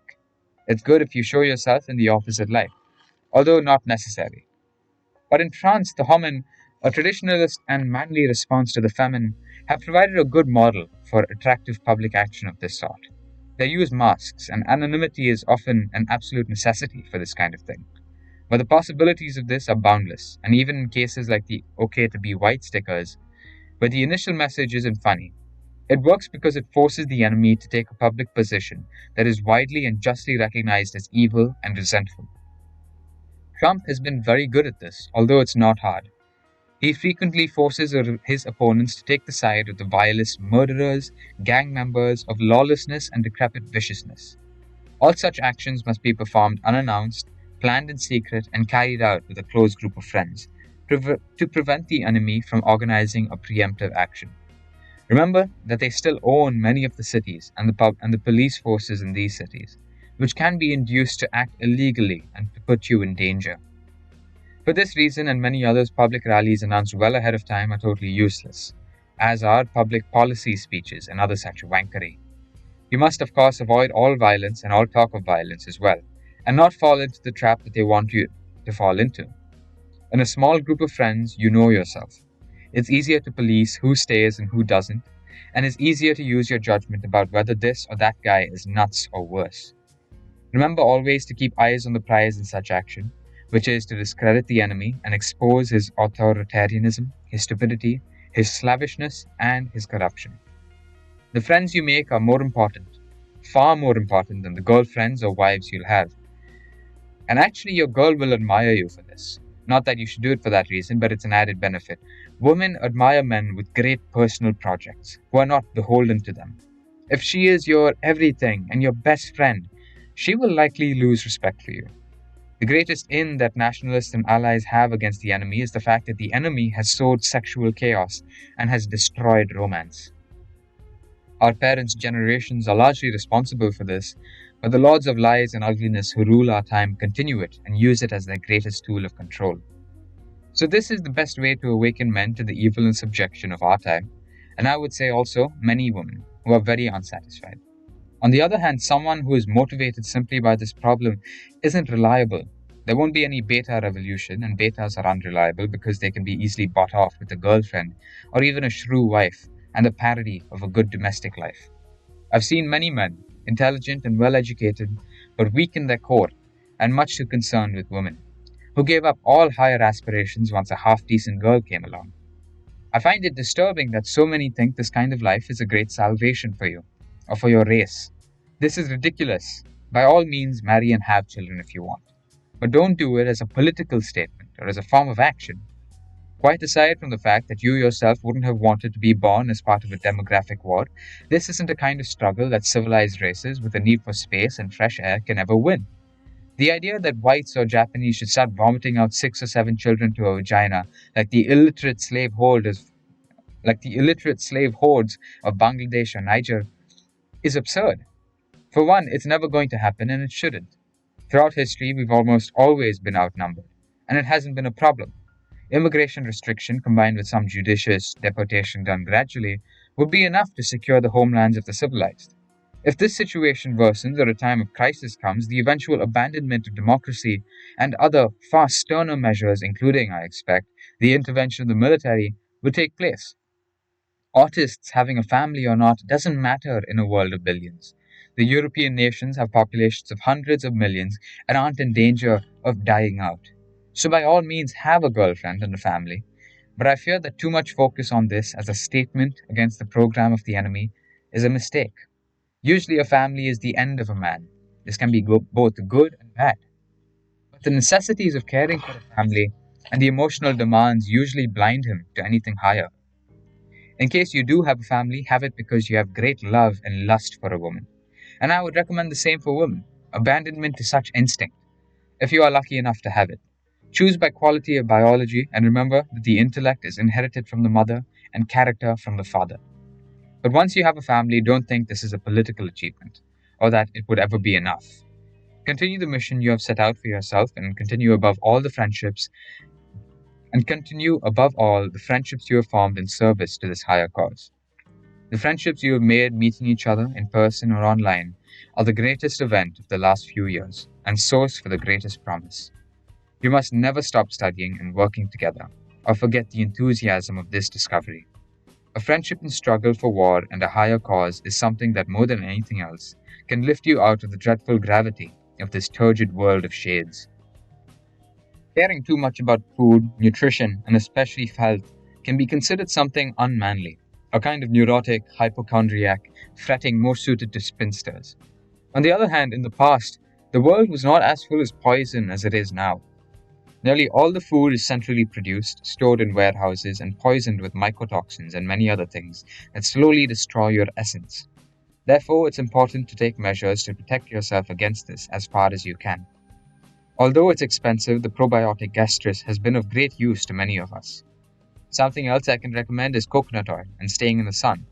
It's good if you show yourself in the opposite light, although not necessary. But in France, the Homen, a traditionalist and manly response to the feminine, have provided a good model for attractive public action of this sort. They use masks, and anonymity is often an absolute necessity for this kind of thing. But the possibilities of this are boundless, and even in cases like the "okay to be white" stickers, where the initial message isn't funny, it works because it forces the enemy to take a public position that is widely and justly recognized as evil and resentful. Trump has been very good at this, although it's not hard. He frequently forces his opponents to take the side of the vilest murderers, gang members, of lawlessness and decrepit viciousness. All such actions must be performed unannounced, planned in secret, and carried out with a close group of friends, to prevent the enemy from organizing a preemptive action. Remember that they still own many of the cities and the police forces in these cities, which can be induced to act illegally and to put you in danger. For this reason and many others, public rallies announced well ahead of time are totally useless, as are public policy speeches and other such wankery. You must, of course, avoid all violence and all talk of violence as well, and not fall into the trap that they want you to fall into. In a small group of friends, you know yourself. It's easier to police who stays and who doesn't, and it's easier to use your judgment about whether this or that guy is nuts or worse. Remember always to keep eyes on the prize in such action, which is to discredit the enemy and expose his authoritarianism, his stupidity, his slavishness, and his corruption. The friends you make are more important, far more important than the girlfriends or wives you'll have. And actually, your girl will admire you for this. Not that you should do it for that reason, but it's an added benefit. Women admire men with great personal projects, who are not beholden to them. If she is your everything and your best friend, she will likely lose respect for you. The greatest in that nationalists and allies have against the enemy is the fact that the enemy has sowed sexual chaos and has destroyed romance. Our parents' generations are largely responsible for this, but the lords of lies and ugliness who rule our time continue it and use it as their greatest tool of control. So this is the best way to awaken men to the evil and subjection of our time, and I would say also many women who are very unsatisfied. On the other hand, someone who is motivated simply by this problem isn't reliable. There won't be any beta revolution, and betas are unreliable because they can be easily bought off with a girlfriend or even a shrew wife and a parody of a good domestic life. I've seen many men, intelligent and well-educated, but weak in their core and much too concerned with women, who gave up all higher aspirations once a half-decent girl came along. I find it disturbing that so many think this kind of life is a great salvation for you, or for your race. This is ridiculous. By all means, marry and have children if you want. But don't do it as a political statement or as a form of action. Quite aside from the fact that you yourself wouldn't have wanted to be born as part of a demographic war, this isn't a kind of struggle that civilized races with a need for space and fresh air can ever win. The idea that whites or Japanese should start vomiting out 6 or 7 children to a vagina like the illiterate slave hordes of Bangladesh or Niger is absurd. For one, it's never going to happen and it shouldn't. Throughout history, we've almost always been outnumbered, and it hasn't been a problem. Immigration restriction combined with some judicious deportation done gradually would be enough to secure the homelands of the civilized. If this situation worsens or a time of crisis comes, the eventual abandonment of democracy and other far sterner measures, including, I expect, the intervention of the military, will take place. Artists having a family or not doesn't matter in a world of billions. The European nations have populations of hundreds of millions and aren't in danger of dying out. So by all means have a girlfriend and a family, but I fear that too much focus on this as a statement against the program of the enemy is a mistake. Usually a family is the end of a man. This can be both good and bad. But the necessities of caring for a family and the emotional demands usually blind him to anything higher. In case you do have a family, have it because you have great love and lust for a woman. And I would recommend the same for women. Abandonment to such instinct, if you are lucky enough to have it. Choose by quality of biology and remember that the intellect is inherited from the mother and character from the father. But once you have a family, don't think this is a political achievement or that it would ever be enough. Continue the mission you have set out for yourself and continue above all the friendships you have formed in service to this higher cause. The friendships you have made meeting each other in person or online are the greatest event of the last few years and source for the greatest promise. You must never stop studying and working together or forget the enthusiasm of this discovery. A friendship in struggle for war and a higher cause is something that more than anything else can lift you out of the dreadful gravity of this turgid world of shades. Caring too much about food, nutrition, and especially health can be considered something unmanly, a kind of neurotic hypochondriac, fretting more suited to spinsters. On the other hand, in the past, the world was not as full of poison as it is now. Nearly all the food is centrally produced, stored in warehouses, and poisoned with mycotoxins and many other things that slowly destroy your essence. Therefore, it's important to take measures to protect yourself against this as far as you can. Although it's expensive, the probiotic gastrus has been of great use to many of us. Something else I can recommend is coconut oil and staying in the sun.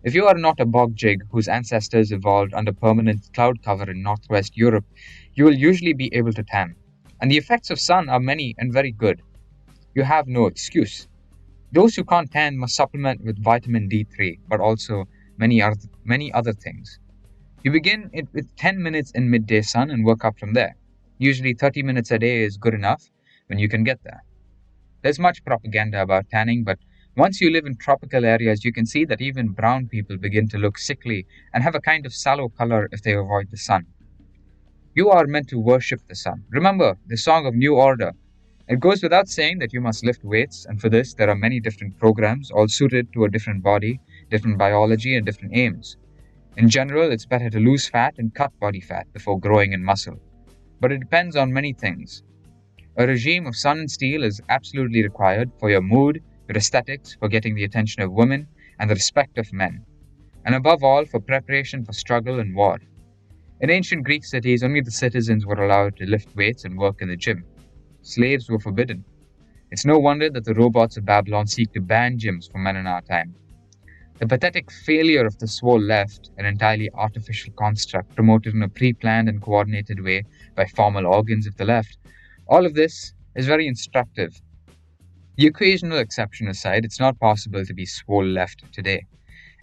If you are not a bog jig whose ancestors evolved under permanent cloud cover in northwest Europe, you will usually be able to tan. And the effects of sun are many and very good. You have no excuse. Those who can't tan must supplement with vitamin D3, but also many other things. You begin it with 10 minutes in midday sun and work up from there. Usually 30 minutes a day is good enough when you can get there. There's much propaganda about tanning, but Once you live in tropical areas, you can see that even brown people begin to look sickly and have a kind of sallow color if they avoid the sun. You are meant to worship the sun. Remember the song of New Order. It goes without saying that you must lift weights, and for this, there are many different programs, all suited to a different body, different biology, and different aims. In general, it's better to lose fat and cut body fat before growing in muscle. But it depends on many things. A regime of sun and steel is absolutely required for your mood, your aesthetics, for getting the attention of women, and the respect of men, and above all, for preparation for struggle and war. In ancient Greek cities, only the citizens were allowed to lift weights and work in the gym. Slaves were forbidden. It's no wonder that the robots of Babylon seek to ban gyms for men in our time. The pathetic failure of the swole left, an entirely artificial construct promoted in a pre-planned and coordinated way by formal organs of the left, all of this is very instructive. The occasional exception aside, it's not possible to be swole left today.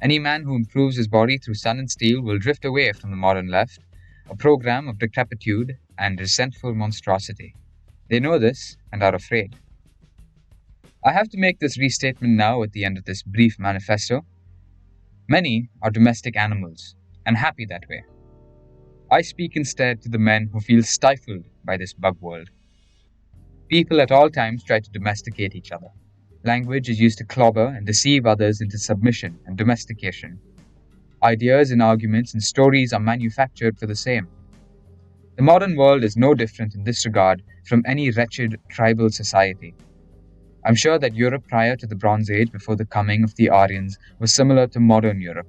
Any man who improves his body through sun and steel will drift away from the modern left, a program of decrepitude and resentful monstrosity. They know this and are afraid. I have to make this restatement now at the end of this brief manifesto. Many are domestic animals, and happy that way. I speak instead to the men who feel stifled by this bug world. People at all times try to domesticate each other. Language is used to clobber and deceive others into submission and domestication. Ideas and arguments and stories are manufactured for the same. The modern world is no different in this regard from any wretched tribal society. I'm sure that Europe prior to the Bronze Age, before the coming of the Aryans, was similar to modern Europe.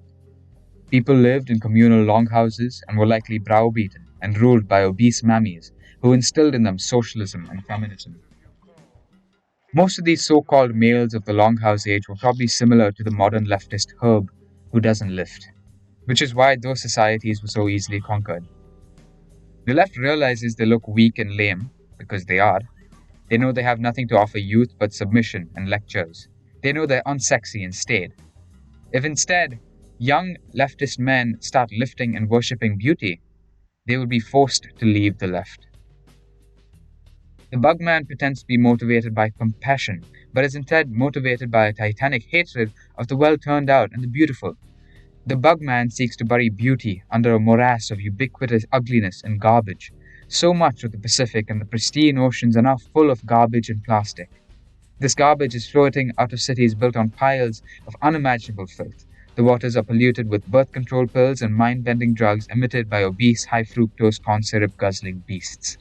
People lived in communal longhouses and were likely browbeaten and ruled by obese mammies who instilled in them socialism and feminism. Most of these so-called males of the longhouse age were probably similar to the modern leftist herb who doesn't lift, which is why those societies were so easily conquered. The left realizes they look weak and lame, because they are. They know they have nothing to offer youth but submission and lectures. They know they're unsexy and staid. If instead, young leftist men start lifting and worshipping beauty, they will be forced to leave the left. The bugman pretends to be motivated by compassion, but is instead motivated by a titanic hatred of the well-turned-out and the beautiful. The bugman seeks to bury beauty under a morass of ubiquitous ugliness and garbage. So much of the Pacific and the pristine oceans are now full of garbage and plastic. This garbage is floating out of cities built on piles of unimaginable filth. The waters are polluted with birth control pills and mind-bending drugs emitted by obese, high-fructose corn syrup-guzzling beasts.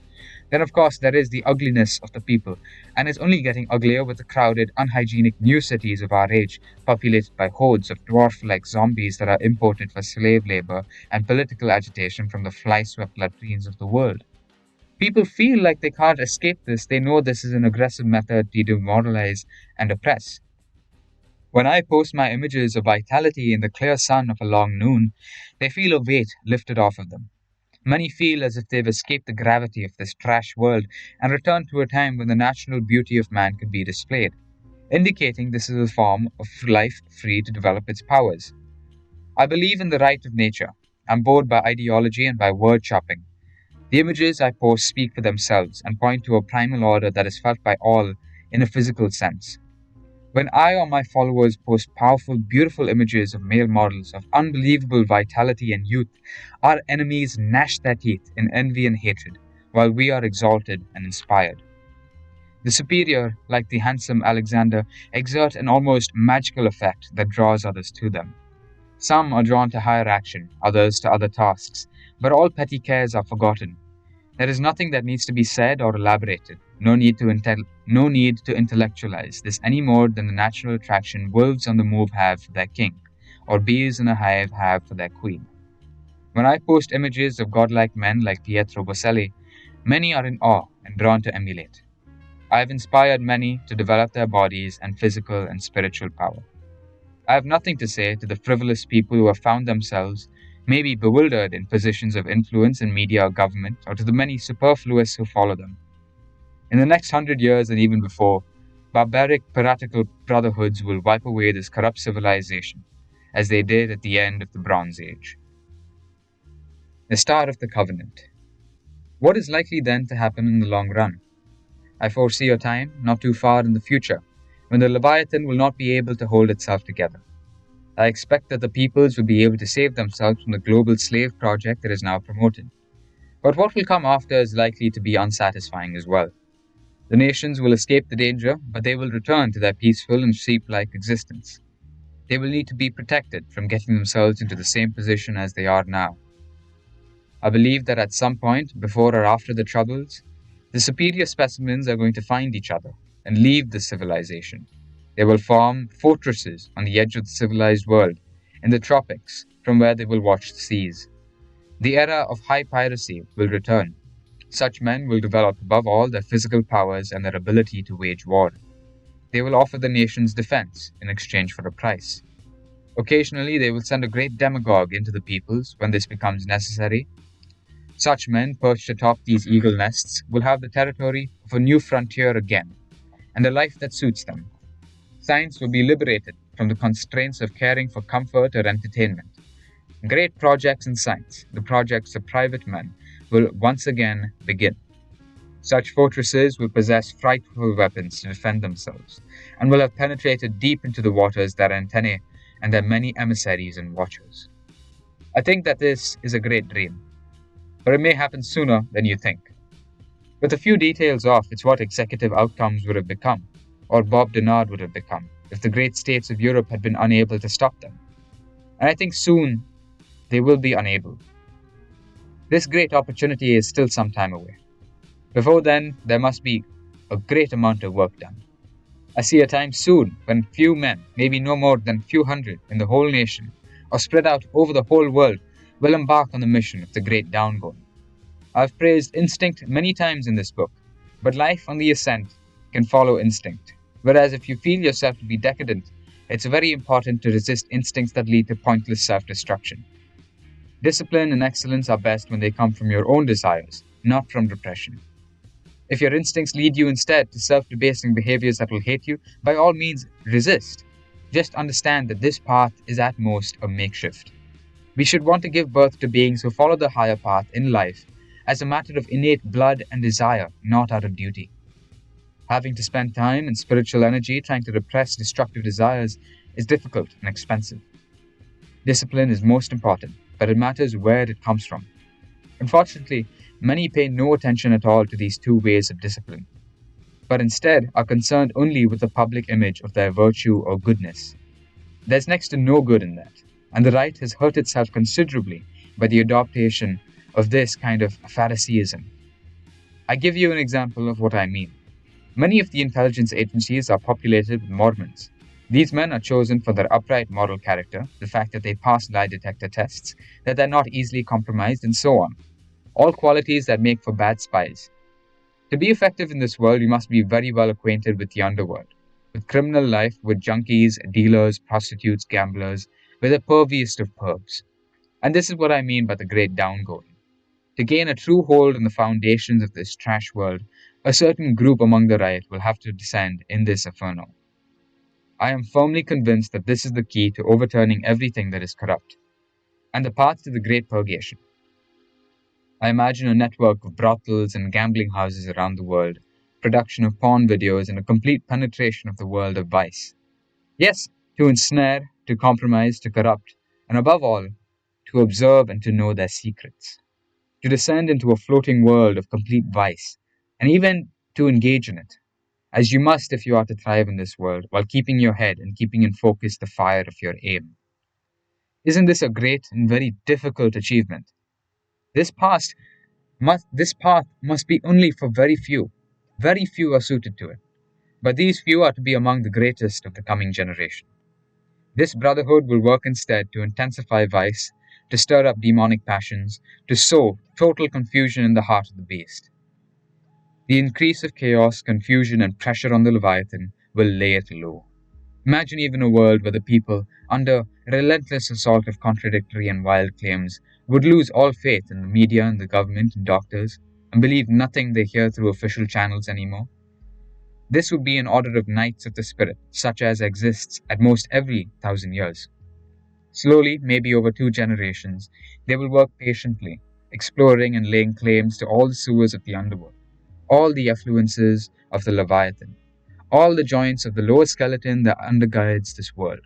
Then, of course, there is the ugliness of the people, and it's only getting uglier with the crowded, unhygienic new cities of our age, populated by hordes of dwarf-like zombies that are imported for slave labor and political agitation from the fly-swept latrines of the world. People feel like they can't escape this. They know this is an aggressive method to demoralize and oppress. When I post my images of vitality in the clear sun of a long noon, they feel a weight lifted off of them. Many feel as if they've escaped the gravity of this trash world and returned to a time when the natural beauty of man could be displayed, indicating this is a form of life free to develop its powers. I believe in the right of nature. I'm bored by ideology and by word chopping. The images I post speak for themselves and point to a primal order that is felt by all in a physical sense. When I or my followers post powerful, beautiful images of male models of unbelievable vitality and youth, our enemies gnash their teeth in envy and hatred, while we are exalted and inspired. The superior, like the handsome Alexander, exert an almost magical effect that draws others to them. Some are drawn to higher action, others to other tasks, but all petty cares are forgotten. There is nothing that needs to be said or elaborated. No need to intellectualize this any more than the natural attraction wolves on the move have for their king, or bees in a hive have for their queen. When I post images of godlike men like Pietro Boselli, many are in awe and drawn to emulate. I have inspired many to develop their bodies and physical and spiritual power. I have nothing to say to the frivolous people who have found themselves maybe bewildered in positions of influence in media or government, or to the many superfluous who follow them. In the next 100 years and even before, barbaric piratical brotherhoods will wipe away this corrupt civilization, as they did at the end of the Bronze Age. The start of the covenant. What is likely then to happen in the long run? I foresee a time not too far in the future when the Leviathan will not be able to hold itself together. I expect that the peoples will be able to save themselves from the global slave project that is now promoted. But what will come after is likely to be unsatisfying as well. The nations will escape the danger, but they will return to their peaceful and sheep-like existence. They will need to be protected from getting themselves into the same position as they are now. I believe that at some point, before or after the Troubles, the superior specimens are going to find each other and leave the civilization. They will form fortresses on the edge of the civilized world, in the tropics, from where they will watch the seas. The era of high piracy will return. Such men will develop above all their physical powers and their ability to wage war. They will offer the nation's defense in exchange for a price. Occasionally, they will send a great demagogue into the peoples when this becomes necessary. Such men perched atop these eagle nests will have the territory of a new frontier again, and a life that suits them. Science will be liberated from the constraints of caring for comfort or entertainment. Great projects in science, the projects of private men, will once again begin. Such fortresses will possess frightful weapons to defend themselves, and will have penetrated deep into the waters their antennae and their many emissaries and watchers. I think that this is a great dream, but it may happen sooner than you think. With a few details off, it's what executive outcomes would have become, or Bob Denard would have become, if the great states of Europe had been unable to stop them. And I think soon they will be unable. This great opportunity is still some time away. Before then, there must be a great amount of work done. I see a time soon when few men, maybe no more than few hundred in the whole nation, or spread out over the whole world, will embark on the mission of the great downgoing. I've praised instinct many times in this book, but life on the Ascent can follow instinct. Whereas if you feel yourself to be decadent, it's very important to resist instincts that lead to pointless self-destruction. Discipline and excellence are best when they come from your own desires, not from repression. If your instincts lead you instead to self-debasing behaviors that will hate you, by all means resist. Just understand that this path is at most a makeshift. We should want to give birth to beings who follow the higher path in life as a matter of innate blood and desire, not out of duty. Having to spend time and spiritual energy trying to repress destructive desires is difficult and expensive. Discipline is most important, but it matters where it comes from. Unfortunately, many pay no attention at all to these two ways of discipline, but instead are concerned only with the public image of their virtue or goodness. There's next to no good in that, and the right has hurt itself considerably by the adoption of this kind of Phariseeism. I give you an example of what I mean. Many of the intelligence agencies are populated with Mormons. These men are chosen for their upright moral character, the fact that they pass lie detector tests, that they're not easily compromised, and so on. All qualities that make for bad spies. To be effective in this world, you must be very well acquainted with the underworld, with criminal life, with junkies, dealers, prostitutes, gamblers, with the perviest of pervs. And this is what I mean by the great downgoing. To gain a true hold on the foundations of this trash world, a certain group among the right will have to descend in this inferno. I am firmly convinced that this is the key to overturning everything that is corrupt, and the path to the great purgation. I imagine a network of brothels and gambling houses around the world, production of porn videos, and a complete penetration of the world of vice. Yes, to ensnare, to compromise, to corrupt, and above all, to observe and to know their secrets. To descend into a floating world of complete vice, and even to engage in it, as you must if you are to thrive in this world, while keeping your head and keeping in focus the fire of your aim. Isn't this a great and very difficult achievement? This path must be only for very few. Very few are suited to it, but these few are to be among the greatest of the coming generation. This brotherhood will work instead to intensify vice, to stir up demonic passions, to sow total confusion in the heart of the beast. The increase of chaos, confusion, and pressure on the Leviathan will lay it low. Imagine even a world where the people, under relentless assault of contradictory and wild claims, would lose all faith in the media and the government and doctors, and believe nothing they hear through official channels anymore. This would be an order of knights of the spirit, such as exists at most every 1,000 years. Slowly, maybe over 2 generations, they will work patiently, exploring and laying claims to all the sewers of the underworld, all the effluences of the Leviathan, all the joints of the lower skeleton that undergirds this world.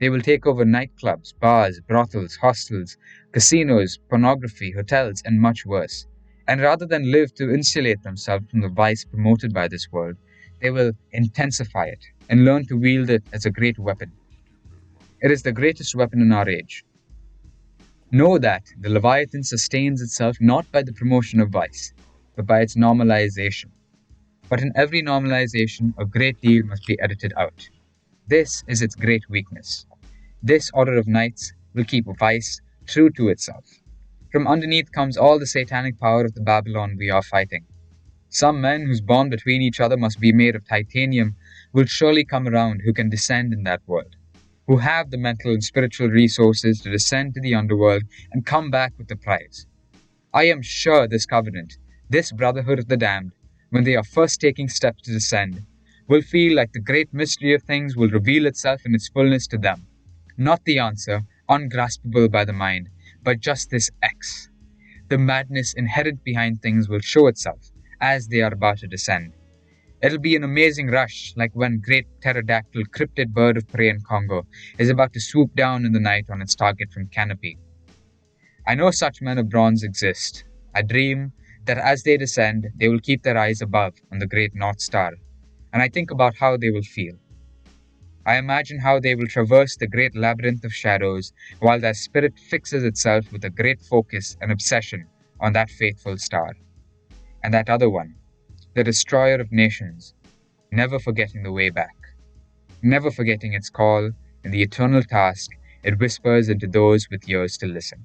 They will take over nightclubs, bars, brothels, hostels, casinos, pornography, hotels, and much worse. And rather than live to insulate themselves from the vice promoted by this world, they will intensify it and learn to wield it as a great weapon. It is the greatest weapon in our age. Know that the Leviathan sustains itself not by the promotion of vice, but by its normalization. But in every normalization, a great deal must be edited out. This is its great weakness. This order of knights will keep vice true to itself. From underneath comes all the satanic power of the Babylon we are fighting. Some men whose bond between each other must be made of titanium will surely come around who can descend in that world, who have the mental and spiritual resources to descend to the underworld and come back with the prize. I am sure this covenant, this brotherhood of the damned, when they are first taking steps to descend, will feel like the great mystery of things will reveal itself in its fullness to them. Not the answer, ungraspable by the mind, but just this X. The madness inherent behind things will show itself as they are about to descend. It'll be an amazing rush, like when great pterodactyl cryptid bird of prey in Congo is about to swoop down in the night on its target from canopy. I know such men of bronze exist. I dream that as they descend, they will keep their eyes above on the great North Star, and I think about how they will feel. I imagine how they will traverse the great labyrinth of shadows while their spirit fixes itself with a great focus and obsession on that faithful star. And that other one, the destroyer of nations, never forgetting the way back, never forgetting its call and the eternal task it whispers into those with ears to listen.